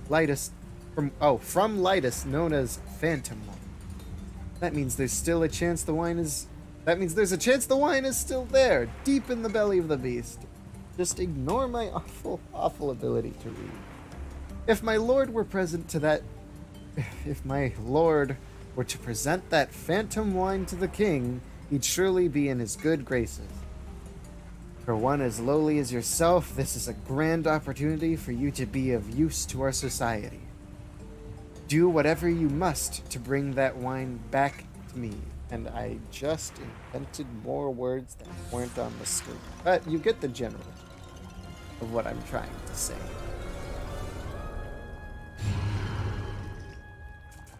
From Litus, known as Phantom Wine. That means there's still a chance the wine is... That means there's a chance the wine is still there, deep in the belly of the beast. Just ignore my awful ability to read. If my lord were present to that... If my lord were to present that phantom wine to the king, he'd surely be in his good graces. For one as lowly as yourself, this is a grand opportunity for you to be of use to our society. Do whatever you must to bring that wine back to me. And I just invented more words that weren't on the screen. But you get the general of what I'm trying to say.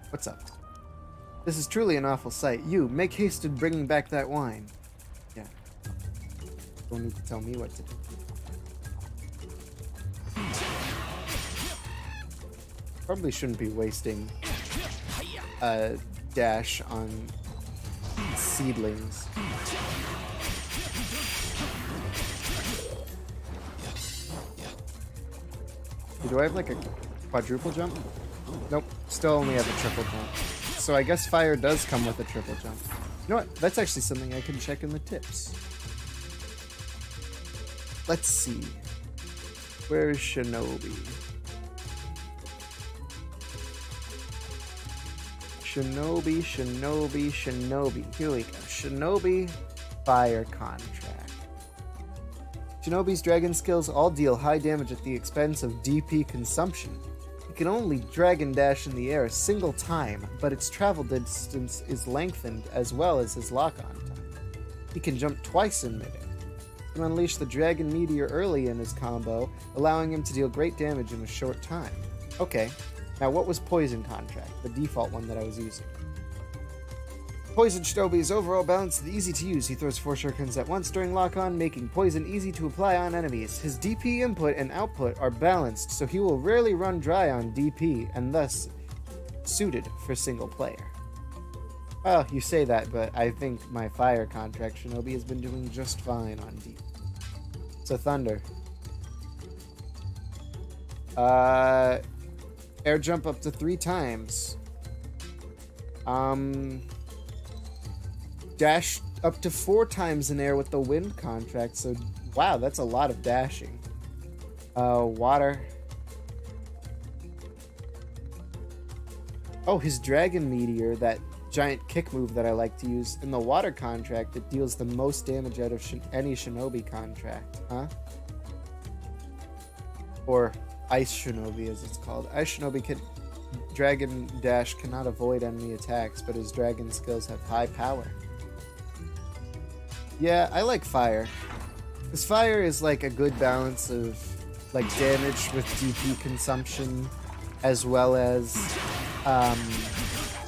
What's up? This is truly an awful sight. You, make haste in bringing back that wine. Yeah. Don't need to tell me what to do. Probably shouldn't be wasting a dash on seedlings. Do I have like a quadruple jump? Nope, still only have a triple jump. so I guess fire does come with a triple jump. You know what? That's actually something I can check in the tips. Let's see. Where's Shinobi? Shinobi. Here we go. Shinobi fire contract. Shinobi's dragon skills all deal high damage at the expense of DP consumption. It can only dragon dash in the air a single time, but its travel distance is lengthened as well as his lock-on time. He can jump twice in midair. He can unleash the dragon meteor early in his combo, allowing him to deal great damage in a short time. Okay, now what was poison contract, the default one that I was using? Poison Shinobi is overall balanced and easy to use. He throws 4 shurikens at once during lock-on, making poison easy to apply on enemies. His DP input and output are balanced, so he will rarely run dry on DP, and thus suited for single player. Well, you say that, but I think my fire contract Shinobi has been doing just fine on DP. So Thunder. Air jump up to 3 times. Dash up to 4 times in air with the wind contract, so wow, that's a lot of dashing. Water. Oh, his dragon meteor, that giant kick move that I like to use. In the water contract, it deals the most damage out of any Shinobi contract, huh? Or Ice Shinobi, as it's called. Ice Shinobi can... Dragon Dash cannot avoid enemy attacks, but his dragon skills have high power. Yeah, I like fire. Because fire is like a good balance of like damage with DP consumption, as well as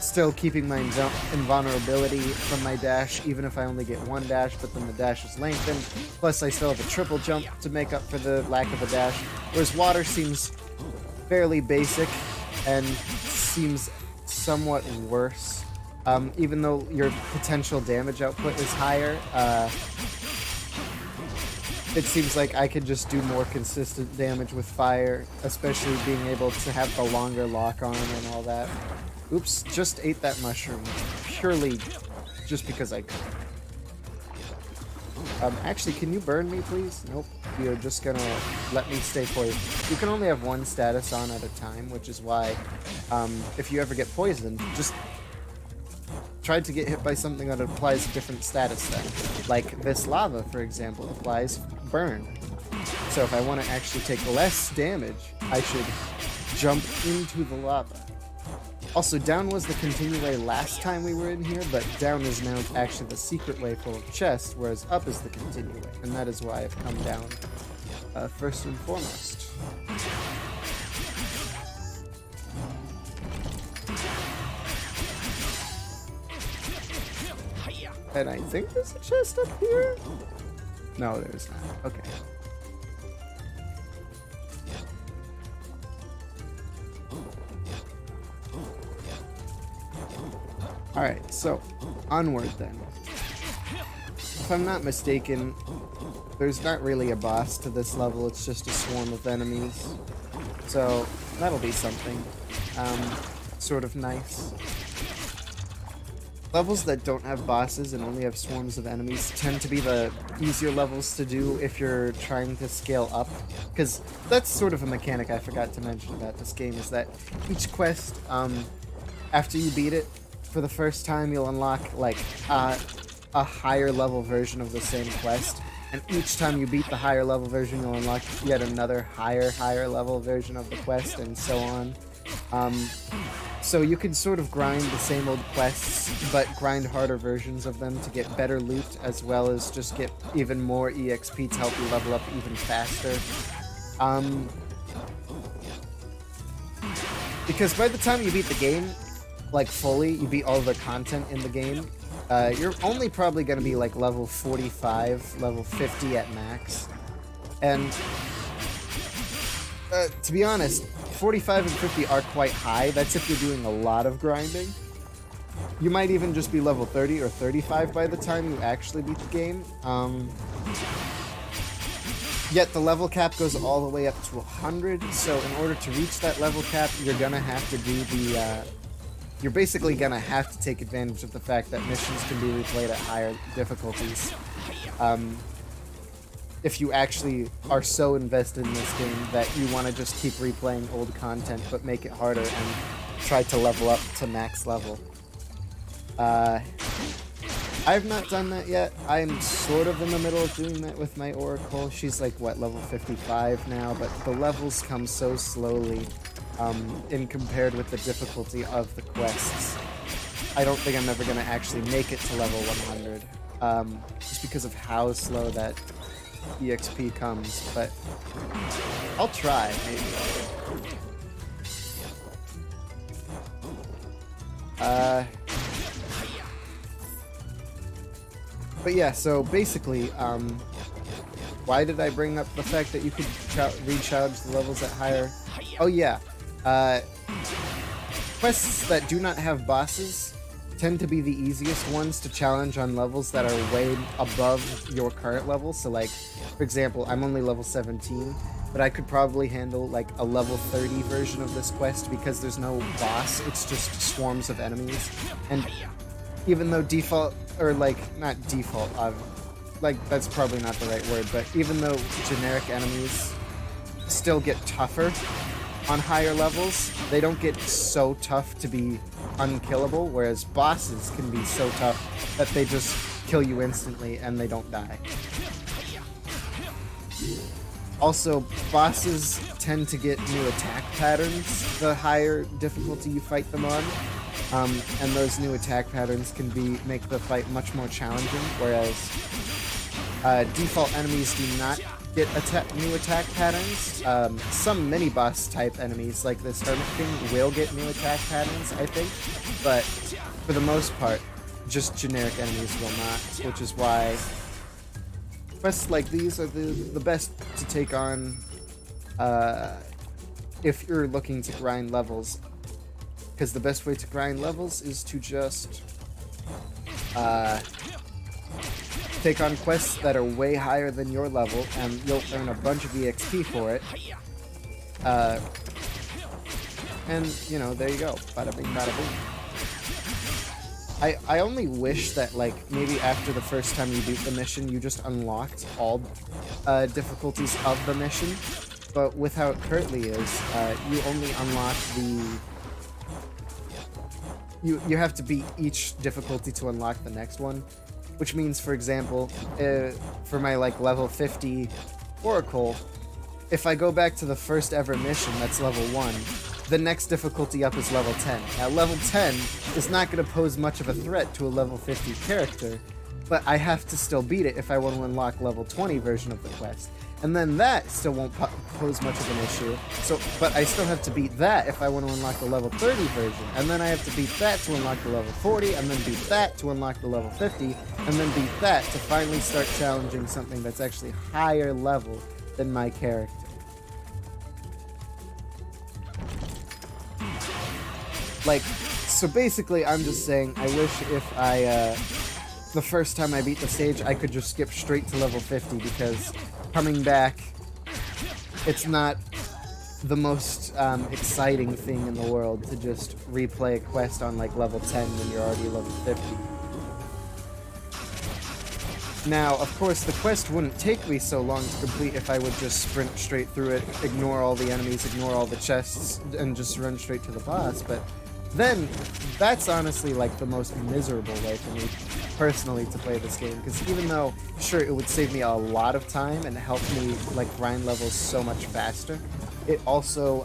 still keeping my invulnerability from my dash, even if I only get 1 dash, but then the dash is lengthened. Plus I still have a triple jump to make up for the lack of a dash. Whereas water seems fairly basic and seems somewhat worse. Even though your potential damage output is higher, it seems like I could just do more consistent damage with fire, especially being able to have the longer lock-on and all that. Oops, just ate that mushroom, purely just because I could. Actually, can you burn me, please? Nope, you're just gonna let me stay poisoned. You can only have 1 status on at a time, which is why, if you ever get poisoned, just tried to get hit by something that applies a different status then. Like this lava, for example, applies burn. So if I want to actually take less damage, I should jump into the lava. Also, down was the continue way last time we were in here, but down is now actually the secret way full of chests, whereas up is the continue way, and that is why I've come down first and foremost. And I think there's a chest up here? No, there's not. Okay. Alright, so, onward then. If I'm not mistaken, there's not really a boss to this level, it's just a swarm of enemies. So, that'll be something. Sort of nice. Levels that don't have bosses and only have swarms of enemies tend to be the easier levels to do if you're trying to scale up. Because that's sort of a mechanic I forgot to mention about this game, is that each quest, after you beat it, for the first time you'll unlock like a higher level version of the same quest. And each time you beat the higher level version, you'll unlock yet another higher level version of the quest, and so on. So you can sort of grind the same old quests, but grind harder versions of them to get better loot, as well as just get even more EXP to help you level up even faster. Because by the time you beat the game, like fully, you beat all the content in the game, you're only probably going to be like level 45, level 50 at max. And to be honest, 45 and 50 are quite high. That's if you're doing a lot of grinding. You might even just be level 30 or 35 by the time you actually beat the game. Yet the level cap goes all the way up to 100, so in order to reach that level cap, you're gonna have to do you're basically gonna have to take advantage of the fact that missions can be replayed at higher difficulties. If you actually are so invested in this game that you want to just keep replaying old content but make it harder and try to level up to max level. I've not done that yet. I'm sort of in the middle of doing that with my Oracle. She's like, what, level 55 now? But the levels come so slowly in compared with the difficulty of the quests. I don't think I'm ever going to actually make it to level 100. Just because of how slow that EXP comes, but I'll try, maybe. But yeah, so basically, why did I bring up the fact that you could recharge the levels at higher? Oh yeah, quests that do not have bosses tend to be the easiest ones to challenge on levels that are way above your current level. So like, for example, I'm only level 17, but I could probably handle like a level 30 version of this quest because there's no boss, it's just swarms of enemies. And even though default, or like, not default, like that's probably not the right word, but even though generic enemies still get tougher on higher levels, they don't get so tough to be unkillable, whereas bosses can be so tough that they just kill you instantly and they don't die. Also, bosses tend to get new attack patterns the higher difficulty you fight them on, and those new attack patterns can make the fight much more challenging, whereas default enemies do not get new attack patterns. Some mini-boss type enemies, like this Hermit King, will get new attack patterns, I think, but for the most part, just generic enemies will not, which is why quests like these are the best to take on if you're looking to grind levels, because the best way to grind levels is to just take on quests that are way higher than your level, and you'll earn a bunch of EXP for it. And, you know, there you go. Bada bing, bada boom. I only wish that, like, maybe after the first time you beat the mission, you just unlocked all difficulties of the mission. But with how it currently is, you only unlock the... You have to beat each difficulty to unlock the next one. Which means, for example, for my, like, level 50 Oracle, if I go back to the first ever mission, that's level 1, the next difficulty up is level 10. Now, level 10 is not going to pose much of a threat to a level 50 character, but I have to still beat it if I want to unlock level 20 version of the quest. And then that still won't pose much of an issue, but I still have to beat that if I want to unlock the level 30 version, and then I have to beat that to unlock the level 40, and then beat that to unlock the level 50, and then beat that to finally start challenging something that's actually higher level than my character. Like, so basically I'm just saying, I wish if the first time I beat the stage, I could just skip straight to level 50, because coming back, it's not the most exciting thing in the world to just replay a quest on like level 10 when you're already level 50. Now, of course, the quest wouldn't take me so long to complete if I would just sprint straight through it, ignore all the enemies, ignore all the chests, and just run straight to the boss, but then that's honestly like the most miserable way for me personally to play this game, because even though sure it would save me a lot of time and help me like grind levels so much faster, it also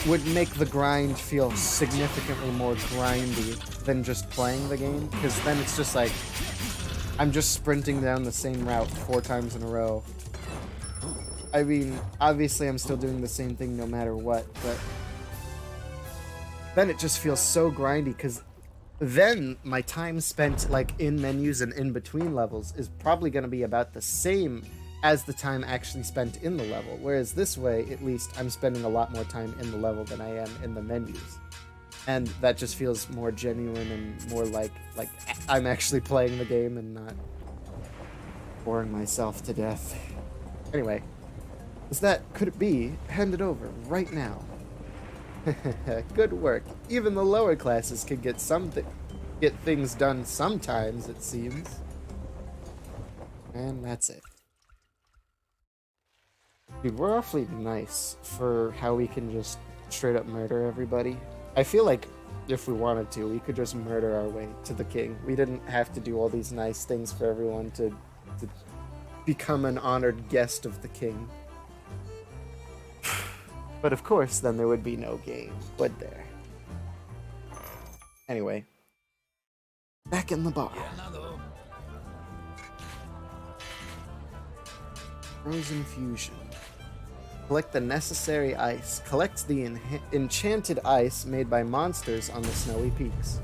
would make the grind feel significantly more grindy than just playing the game, because then it's just like I'm just sprinting down the same route 4 times in a row. I mean, obviously I'm still doing the same thing no matter what, but then it just feels so grindy, because then my time spent like in menus and in between levels is probably going to be about the same as the time actually spent in the level, whereas this way, at least, I'm spending a lot more time in the level than I am in the menus. And that just feels more genuine and more like I'm actually playing the game and not boring myself to death. Anyway, could it be handed over right now? Good work. Even the lower classes can get get things done sometimes, it seems. And that's it. Dude, we're awfully nice for how we can just straight up murder everybody. I feel like if we wanted to, we could just murder our way to the king. We didn't have to do all these nice things for everyone to become an honored guest of the king. But of course, then there would be no game, would there? Anyway, back in the bar. Frozen Fusion. Collect the necessary ice. Collect the enchanted ice made by monsters on the snowy peaks.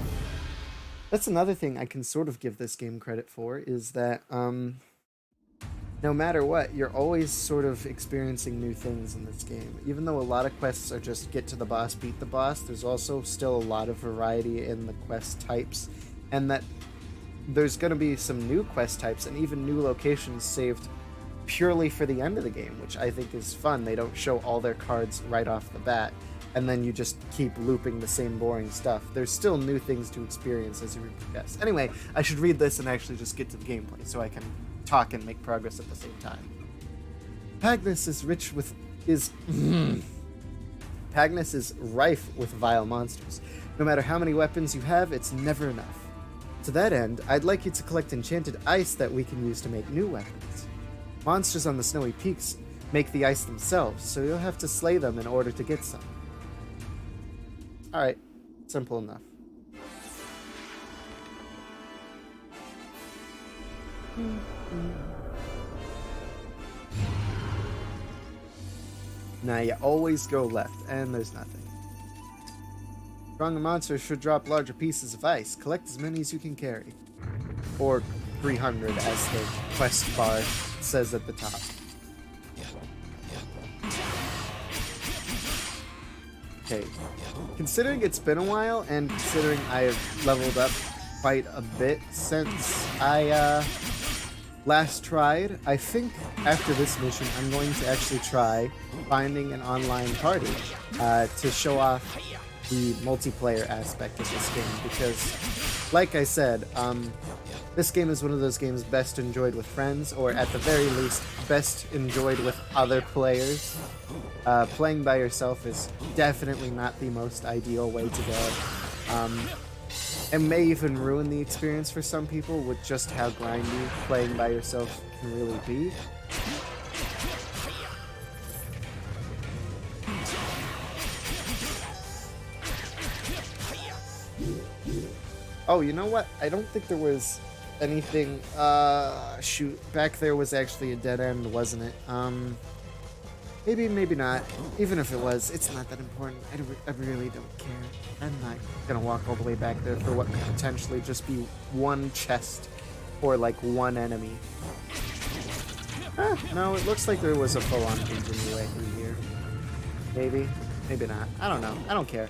That's another thing I can sort of give this game credit for, is that no matter what, you're always sort of experiencing new things in this game. Even though a lot of quests are just get to the boss, beat the boss, there's also still a lot of variety in the quest types, and that there's going to be some new quest types and even new locations saved purely for the end of the game, which I think is fun. They don't show all their cards right off the bat, and then you just keep looping the same boring stuff. There's still new things to experience as you progress. Anyway, I should read this and actually just get to the gameplay so I can talk and make progress at the same time. Pagnus is rich with Pagnus is rife with vile monsters. No matter how many weapons you have, it's never enough. To that end, I'd like you to collect enchanted ice that we can use to make new weapons. Monsters on the snowy peaks make the ice themselves, so you'll have to slay them in order to get some. Alright, simple enough. Now you always go left, and there's nothing. Stronger monsters should drop larger pieces of ice. Collect as many as you can carry. Or 300, as the quest bar says at the top. Okay, considering it's been a while, and considering I've leveled up quite a bit since I last tried, I think after this mission I'm going to actually try finding an online party to show off the multiplayer aspect of this game, because like I said, this game is one of those games best enjoyed with friends, or at the very least best enjoyed with other players. Playing by yourself is definitely not the most ideal way to go. It may even ruin the experience for some people with just how grindy playing by yourself can really be. Oh, you know what? I don't think there was anything... shoot. Back there was actually a dead end, wasn't it? Maybe, maybe not. Even if it was, it's not that important. I really don't care. I'm not gonna walk all the way back there for what could potentially just be one chest or like one enemy. No, it looks like there was a full-on continuation here. Maybe, maybe not. I don't know. I don't care.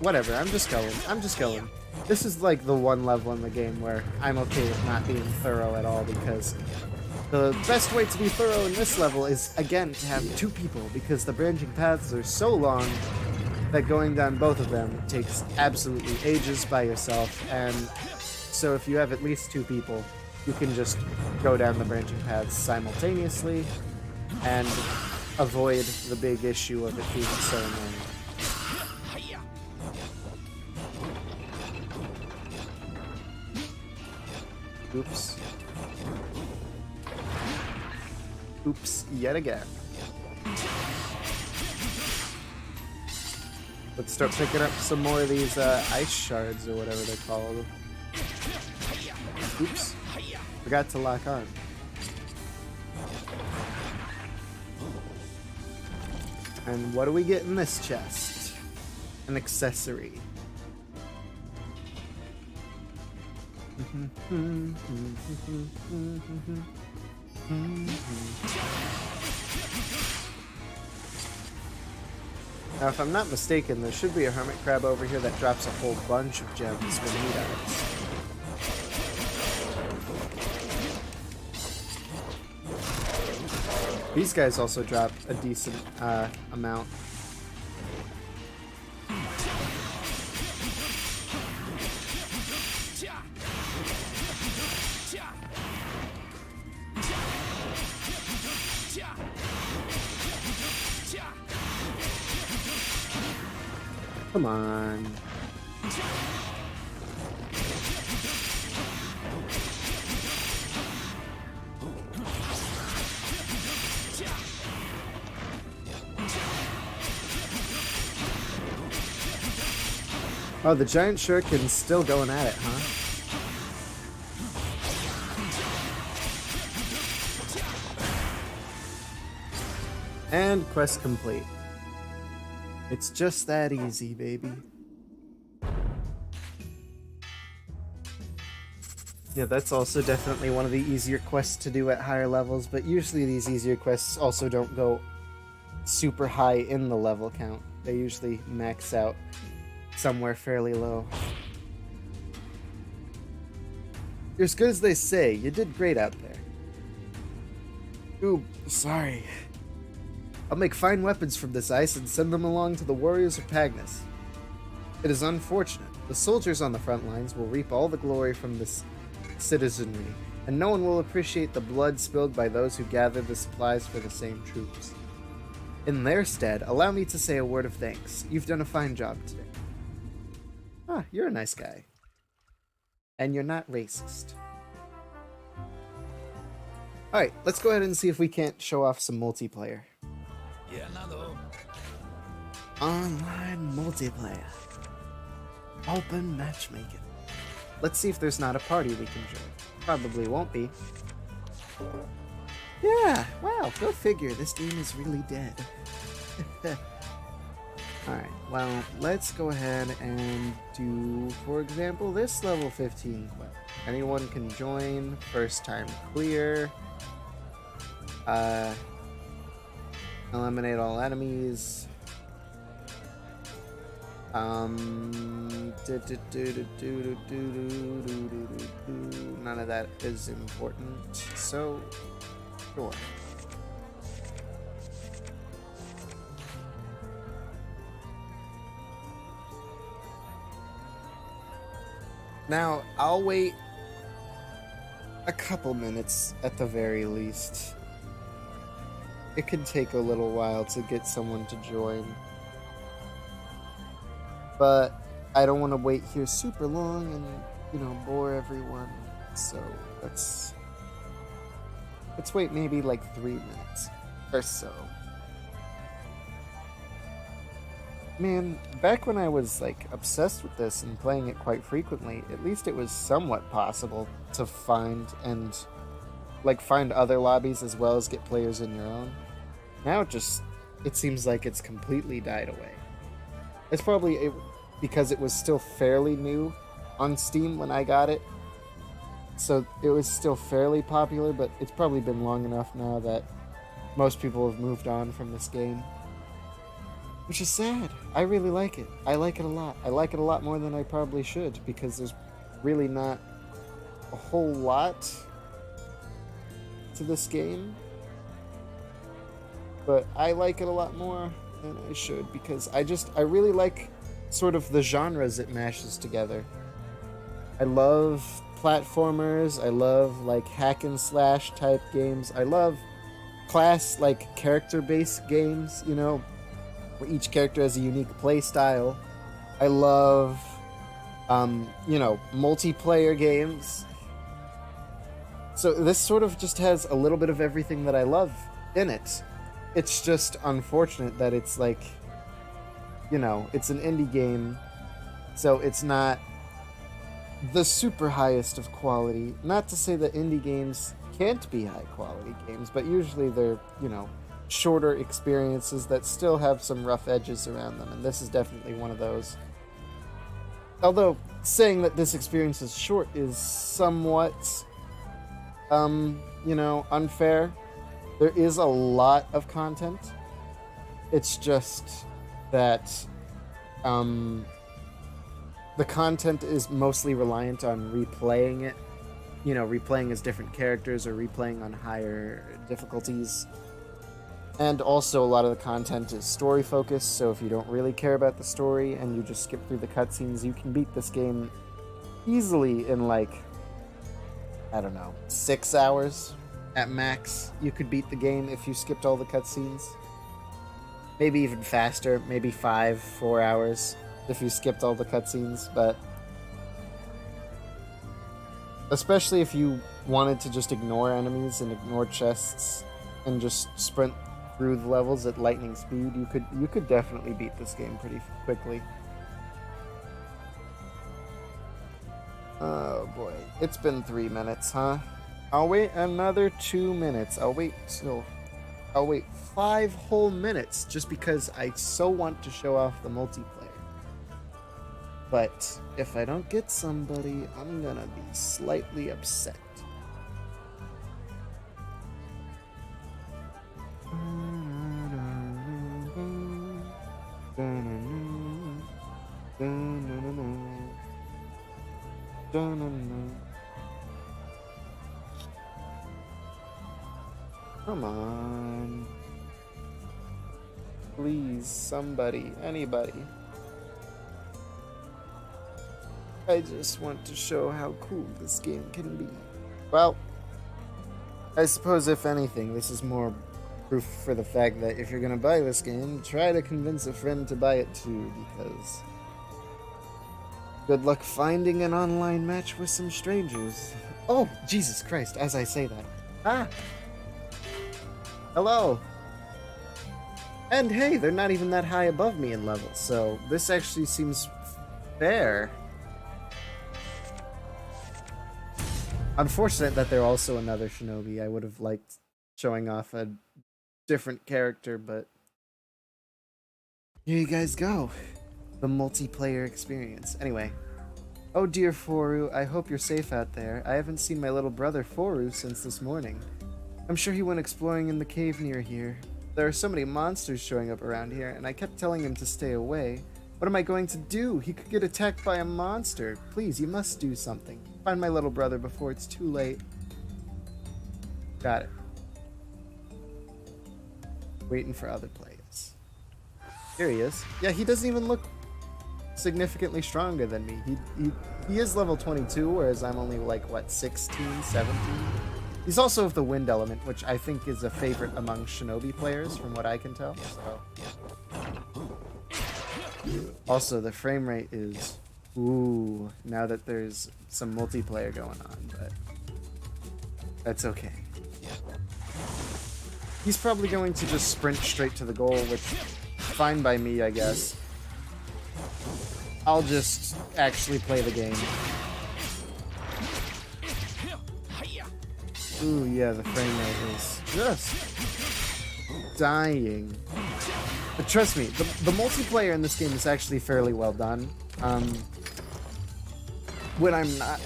Whatever, I'm just going. I'm just going. This is like the one level in the game where I'm okay with not being thorough at all, because the best way to be thorough in this level is, again, to have two people, because the branching paths are so long that going down both of them takes absolutely ages by yourself, and so if you have at least two people, you can just go down the branching paths simultaneously and avoid the big issue of it being so annoying. Oops. Oops, yet again. Let's start picking up some more of these ice shards or whatever they're called. Oops. Forgot to lock on. And what do we get in this chest? An accessory. Now, if I'm not mistaken, there should be a hermit crab over here that drops a whole bunch of gems when he dies. These guys also drop a decent amount. Come on. Oh, the giant shuriken's still going at it, huh? And quest complete. It's just that easy, baby. Yeah, that's also definitely one of the easier quests to do at higher levels, but usually these easier quests also don't go super high in the level count. They usually max out somewhere fairly low. You're as good as they say. You did great out there. Ooh, sorry. I'll make fine weapons from this ice and send them along to the warriors of Pagnus. It is unfortunate. The soldiers on the front lines will reap all the glory from this citizenry, and no one will appreciate the blood spilled by those who gathered the supplies for the same troops. In their stead, allow me to say a word of thanks. You've done a fine job today. Ah, you're a nice guy. And you're not racist. Alright, let's go ahead and see if we can't show off some multiplayer. Online multiplayer. Open matchmaking. Let's see if there's not a party we can join. Probably won't be. Yeah, wow, go figure. This game is really dead. Alright, well, let's go ahead and do, for example, this level 15 quest. Anyone can join, first time clear. Eliminate all enemies. None of that is important, so sure. Now, I'll wait a couple minutes at the very least. It could take a little while to get someone to join. But I don't want to wait here super long and, bore everyone. So let's wait maybe like 3 minutes or so. Man, back when I was like obsessed with this and playing it quite frequently, at least it was somewhat possible to find other lobbies as well as get players in your own. Now it seems like it's completely died away. It's probably because it was still fairly new on Steam when I got it. So it was still fairly popular, but it's probably been long enough now that most people have moved on from this game. Which is sad. I really like it. I like it a lot. I like it a lot more than I probably should, because there's really not a whole lot to this game. But I like it a lot more than I should, because I really like sort of the genres it mashes together. I love platformers. I love like hack and slash type games. I love character-based games, where each character has a unique play style. I love, multiplayer games. So this sort of just has a little bit of everything that I love in it. It's just unfortunate that it's like, it's an indie game, so it's not the super highest of quality. Not to say that indie games can't be high quality games, but usually they're, shorter experiences that still have some rough edges around them, and this is definitely one of those. Although saying that this experience is short is somewhat, unfair. There is a lot of content. It's just that the content is mostly reliant on replaying it. Replaying as different characters or replaying on higher difficulties. And also a lot of the content is story focused, so if you don't really care about the story and you just skip through the cutscenes, you can beat this game easily in 6 hours at max. You could beat the game if you skipped all the cutscenes. Maybe even faster, maybe 4 hours. if you skipped all the cutscenes, but especially if you wanted to just ignore enemies and ignore chests and just sprint through the levels at lightning speed, you could definitely beat this game pretty quickly. Oh boy, it's been 3 minutes, huh? I'll wait another 2 minutes. I'll wait 5 whole minutes just because I so want to show off the multiplayer. But if I don't get somebody, I'm gonna be slightly upset. Come on. Please, somebody, anybody. I just want to show how cool this game can be. Well, I suppose if anything, this is more proof for the fact that if you're gonna buy this game, try to convince a friend to buy it too, because good luck finding an online match with some strangers. Oh, Jesus Christ, as I say that. Ah! Hello! And hey, they're not even that high above me in level, so this actually seems fair. Unfortunate that they're also another shinobi. I would have liked showing off a different character, but here you guys go. The multiplayer experience. Anyway. Oh dear, Foru, I hope you're safe out there. I haven't seen my little brother Foru since this morning. I'm sure he went exploring in the cave near here. There are so many monsters showing up around here, and I kept telling him to stay away. What am I going to do? He could get attacked by a monster. Please, you must do something. Find my little brother before it's too late. Got it. Waiting for other players. Here he is. Yeah, he doesn't even look significantly stronger than me. He is level 22, whereas I'm only like, what, 16, 17? He's also of the wind element, which I think is a favorite among shinobi players, from what I can tell. So. Also, the frame rate is... Ooh, now that there's some multiplayer going on, but that's okay. He's probably going to just sprint straight to the goal, which fine by me, I guess. I'll just actually play the game. Ooh, yeah, the frame rate is just dying. But trust me, the multiplayer in this game is actually fairly well done. When I'm not,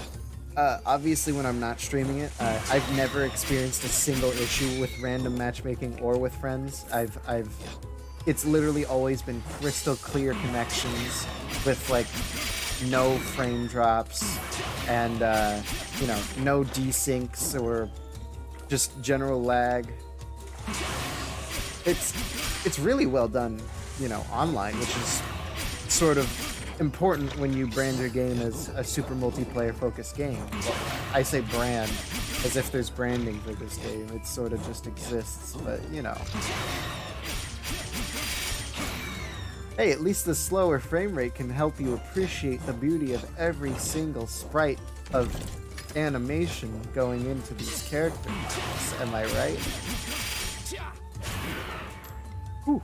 obviously when I'm not streaming it, I've never experienced a single issue with random matchmaking or with friends. It's literally always been crystal clear connections with like no frame drops and you know, no desyncs or just general lag. It's really well done, you know, online, which is sort of important when you brand your game as a super multiplayer focused game. Well, I say brand as if there's branding for this game. It sort of just exists, but you know. Hey, at least the slower frame rate can help you appreciate the beauty of every single sprite of animation going into these characters. Am I right? Whew.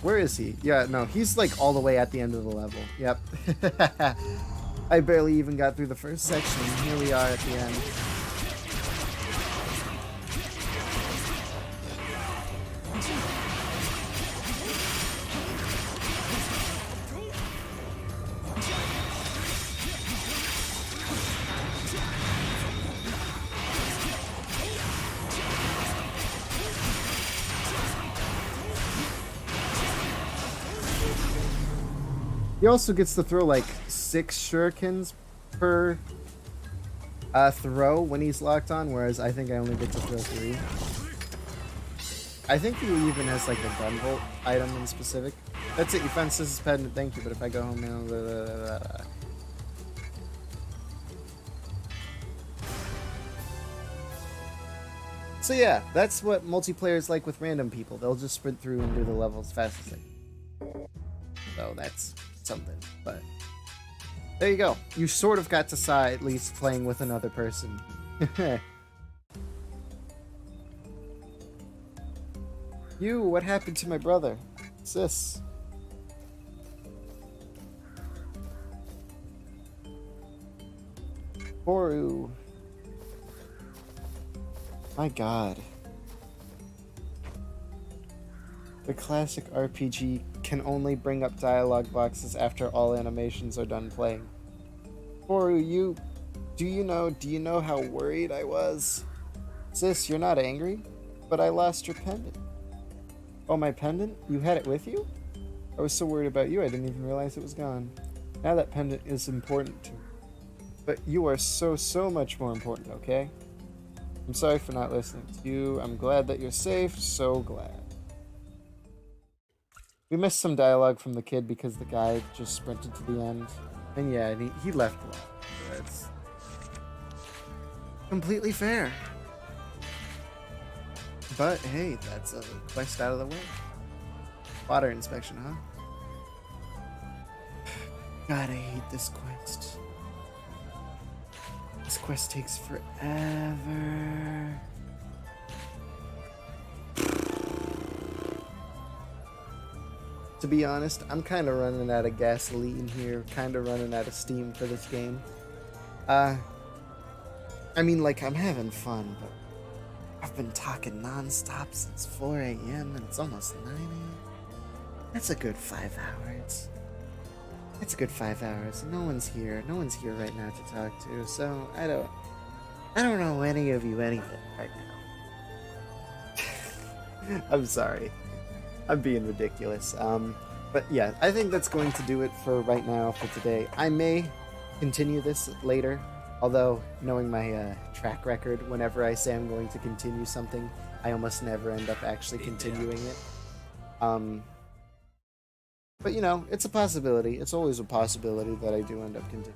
Where is he? Yeah, no, he's like all the way at the end of the level. Yep. I barely even got through the first section. Here we are at the end. He also gets to throw like 6 shurikens per throw when he's locked on, whereas I think I only get to throw 3. I think he even has like a gunvolt item in specific. That's it, you found Sis's pendant, thank you, but if I go home now... Blah, blah, blah, blah. So yeah, that's what multiplayer is like with random people. They'll just sprint through and do the levels as fast as they can. So that's something. But there you go. You sort of got to saw at least playing with another person. You, what happened to my brother? Sis. Boru. My god. The classic RPG can only bring up dialogue boxes after all animations are done playing. Boru, do you know how worried I was? Sis, you're not angry? But I lost your pendant. Oh, my pendant? You had it with you? I was so worried about you, I didn't even realize it was gone. Now that pendant is important to me. But you are so much more important, okay? I'm sorry for not listening to you. I'm glad that you're safe. So glad. We missed some dialogue from the kid because the guy just sprinted to the end. And yeah, he left a lot. That's completely fair. But hey, that's a quest out of the way. Water inspection, huh? God, I hate this quest. This quest takes forever. To be honest, I'm kind of running out of gasoline here, kind of running out of steam for this game. I mean, like, I'm having fun, but I've been talking non-stop since 4 a.m. and it's almost 9 a.m. That's a good 5 hours. That's a good 5 hours. No one's here. No one's here right now to talk to, so I don't know any of you anything right now. I'm sorry. I'm being ridiculous. But yeah, I think that's going to do it for right now for today. I may continue this later, although knowing my track record, whenever I say I'm going to continue something, I almost never end up actually continuing it. But you know, it's a possibility. It's always a possibility that I do end up continuing.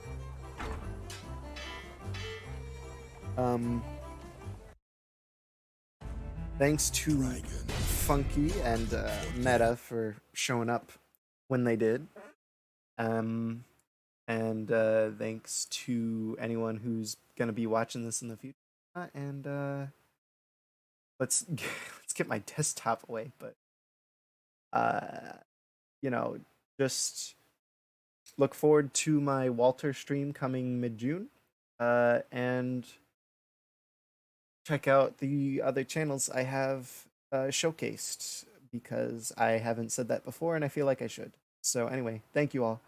Thanks to Funky and Meta for showing up when they did. And thanks to anyone who's gonna be watching this in the future. And let's get my desktop away. But you know, just look forward to my Walter stream coming mid-June. And check out the other channels I have showcased, because I haven't said that before and I feel like I should. So anyway, thank you all.